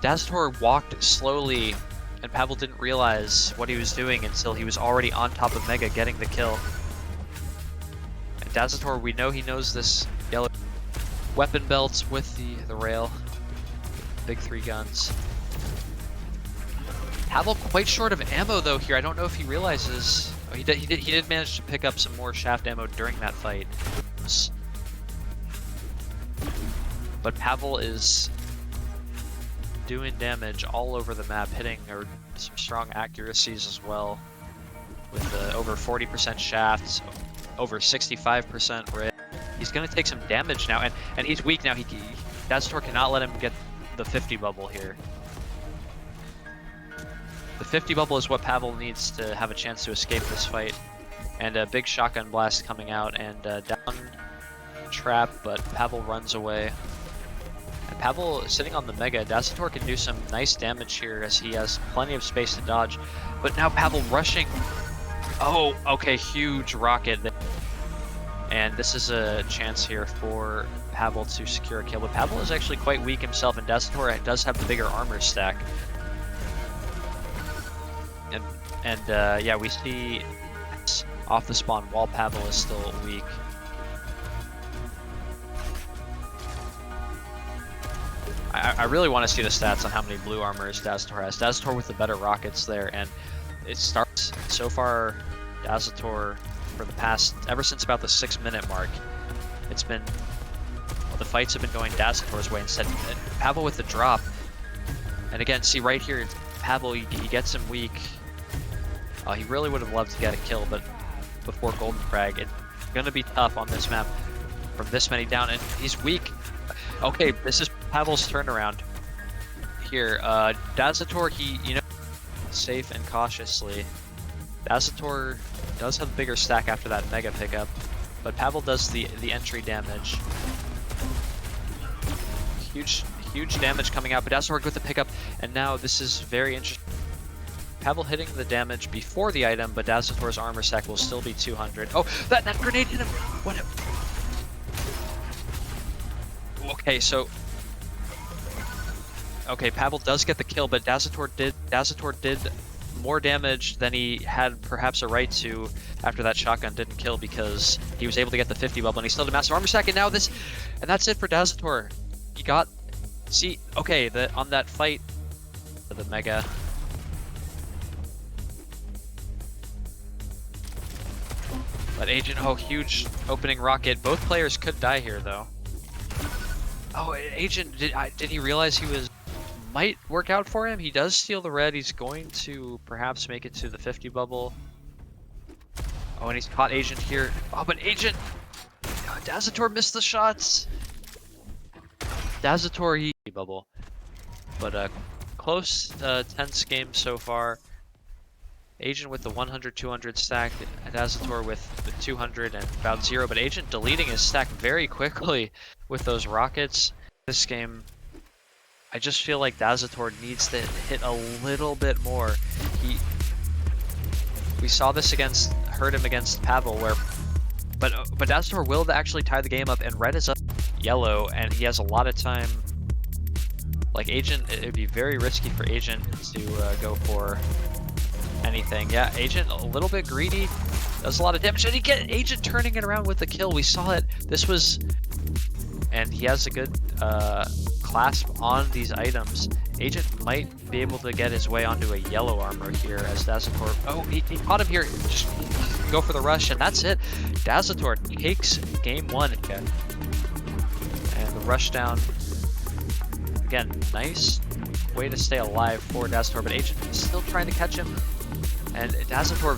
Dazator walked slowly, and Pavel didn't realize what he was doing until he was already on top of Mega getting the kill. And Dazator, we know he knows this yellow weapon belt with the rail. Big 3 guns. Pavel quite short of ammo though here. I don't know if he realizes. Oh, he did manage to pick up some more shaft ammo during that fight. but Pavel is doing damage all over the map, hitting some strong accuracies as well, with over 40% shafts, over 65% rate. He's gonna take some damage now, and he's weak now. Dazator cannot let him get the 50 bubble here. The 50 bubble is what Pavel needs to have a chance to escape this fight. And a big shotgun blast coming out, and down trap, but Pavel runs away. And Pavel sitting on the Mega. Dazator can do some nice damage here as he has plenty of space to dodge. But now Pavel rushing. Oh, okay, huge rocket. And this is a chance here for Pavel to secure a kill. But Pavel is actually quite weak himself, and Dazator does have the bigger armor stack. And yeah, we see off the spawn while Pavel is still weak. I really want to see the stats on how many blue armors Dazator has. Dazator with the better rockets there, and it starts so far. Dazator for the past, ever since about the 6-minute mark, it's been, well, the fights have been going Dazator's way instead. Pavel with the drop, and again, see right here, Pavel, he gets him weak. He really would have loved to get a kill, but before Golden Frag, it's gonna be tough on this map from this many down, and he's weak. Okay, this is Pavel's turnaround here. Dazator, safe and cautiously. Dazator does have a bigger stack after that Mega pickup, but Pavel does the entry damage. Huge damage coming out, but Dazator with the pickup, and now this is very interesting. Pavel hitting the damage before the item, but Dazator's armor stack will still be 200. Oh, that grenade hit him! What? Okay, so... Okay, Pavel does get the kill, but Dazator did more damage than he had perhaps a right to after that shotgun didn't kill, because he was able to get the 50 bubble, and he still had a massive armor stack, and now this... And that's it for Dazator. He got... See, okay, on that fight... The Mega... But Agent, oh, huge opening rocket. Both players could die here, though. Oh, Agent, did he realize might work out for him? He does steal the red. He's going to perhaps make it to the 50 bubble. Oh, and he's caught Agent here. Oh, but Agent, Dazator missed the shots. Dazator, he bubble. But close, tense game so far. Agent with the 100-200 stack, Dazator with the 200 and about 0, but Agent deleting his stack very quickly with those rockets. This game, I just feel like Dazator needs to hit a little bit more. We saw this hurt him against Pavel, but Dazator will actually tie the game up, and red is up yellow, and he has a lot of time. Like Agent, it'd be very risky for Agent to go for anything. Yeah, Agent a little bit greedy, does a lot of damage, and Agent turning it around with the kill. We saw it. And he has a good clasp on these items. Agent might be able to get his way onto a yellow armor here as Dazator. Oh, he caught him here. Just go for the rush, and that's it. Dazator takes game 1 again. And the rush down. Again, nice way to stay alive for Dazator, but Agent is still trying to catch him. And Dazator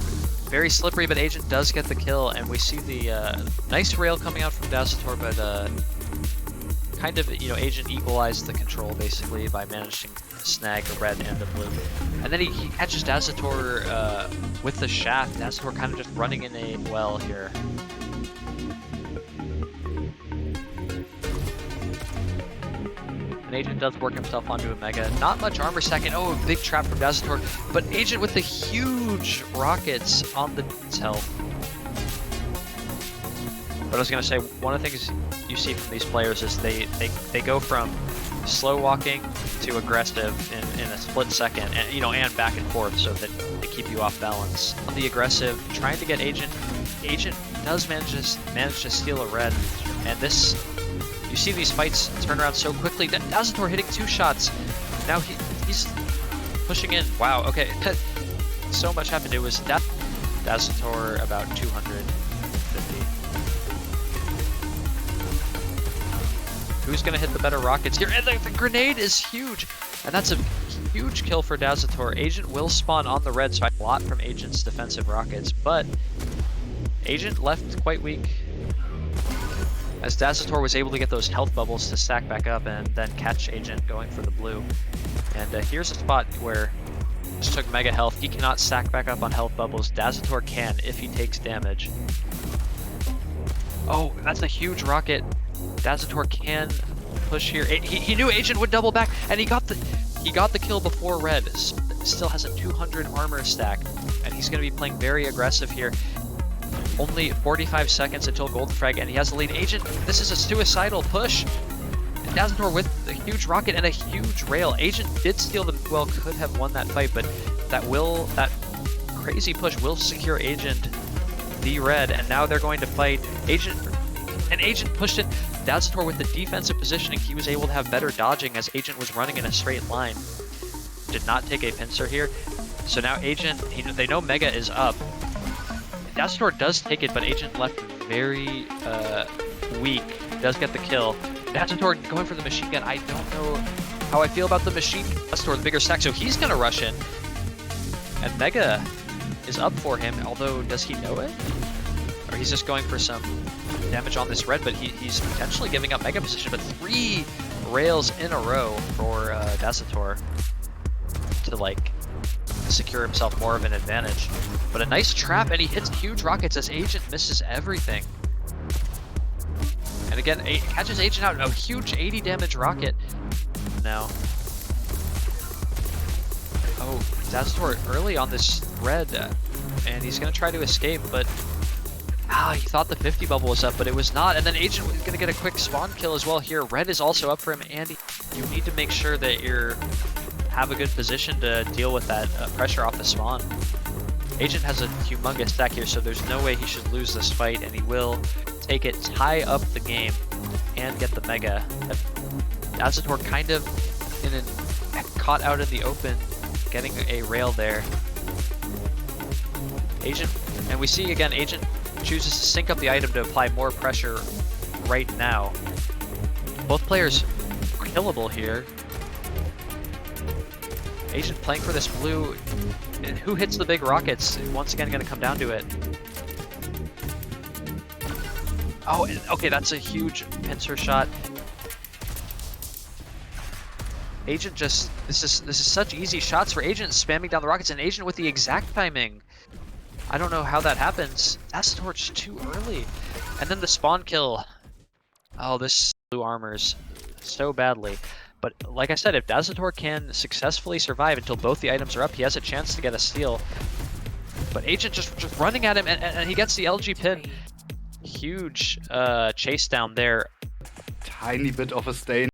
very slippery, but Agent does get the kill, and we see the nice rail coming out from Dazator, but kind of, Agent equalized the control basically by managing to snag the red and the blue. And then he catches Dazator with the shaft. Dazator kind of just running in a well here. And Agent does work himself onto a Mega. Not much armor second. Oh, a big trap from Dazator. But Agent with the huge rockets on the health. But I was going to say, one of the things you see from these players is they go from slow walking to aggressive in a split second, and and back and forth, so that they keep you off balance. On the aggressive, trying to get Agent does manage to steal a red, and this, you see these fights turn around so quickly. Dazator hitting 2 shots. Now he's pushing in. Wow. Okay, so much happened. It was Dazator about 250. Who's gonna hit the better rockets here? And the grenade is huge! And that's a huge kill for Dazator. Agent will spawn on the red, so a lot from Agent's defensive rockets, but Agent left quite weak, as Dazator was able to get those health bubbles to stack back up and then catch Agent going for the blue. And here's a spot where just took mega health. He cannot stack back up on health bubbles. Dazator can if he takes damage. Oh, that's a huge rocket. Dazator can push here. He knew Agent would double back, and he got the kill before red. Still has a 200 armor stack, and he's going to be playing very aggressive here. Only 45 seconds until gold frag, and he has the lead. Agent, this is a suicidal push. And Dazator with a huge rocket and a huge rail. Agent did steal the well, could have won that fight, but that crazy push will secure Agent the red, and now they're going to fight Agent. And Agent pushed it. Dazator with the defensive positioning, he was able to have better dodging as Agent was running in a straight line. Did not take a pincer here. So now Agent, they know Mega is up. Dazator does take it, but Agent left very weak. Does get the kill. Dazator going for the machine gun. I don't know how I feel about the machine. Dazator the bigger stack, so he's gonna rush in. And Mega is up for him, although does he know it? Or he's just going for some damage on this red, but he's potentially giving up Mega position, but 3 rails in a row for Dazator to like secure himself more of an advantage. But a nice trap, and he hits huge rockets as Agent misses everything. And again, catches Agent out, a huge 80 damage rocket. Now, oh, Dazator early on this red, and he's gonna try to escape, but he thought the 50 bubble was up, but it was not. And then Agent was gonna get a quick spawn kill as well here. Red is also up for him, and you need to make sure that you have a good position to deal with that pressure off the spawn. Agent has a humongous stack here, so there's no way he should lose this fight, and he will take it, tie up the game, and get the Mega. Dazator kind of caught out in the open, getting a rail there. Agent, and we see again, Agent chooses to sync up the item to apply more pressure right now. Both players killable here. Agent playing for this blue. And who hits the big rockets? Once again, going to come down to it. Oh, okay, that's a huge pincer shot. Agent just, this is such easy shots for Agent, spamming down the rockets, and Agent with the exact timing. I don't know how that happens. That's torch too early. And then the spawn kill. Oh, this blue armors so badly. But like I said, if Dazator can successfully survive until both the items are up, he has a chance to get a steal. But Agent just running at him, and he gets the LG pin. Huge chase down there. Tiny bit of a stain.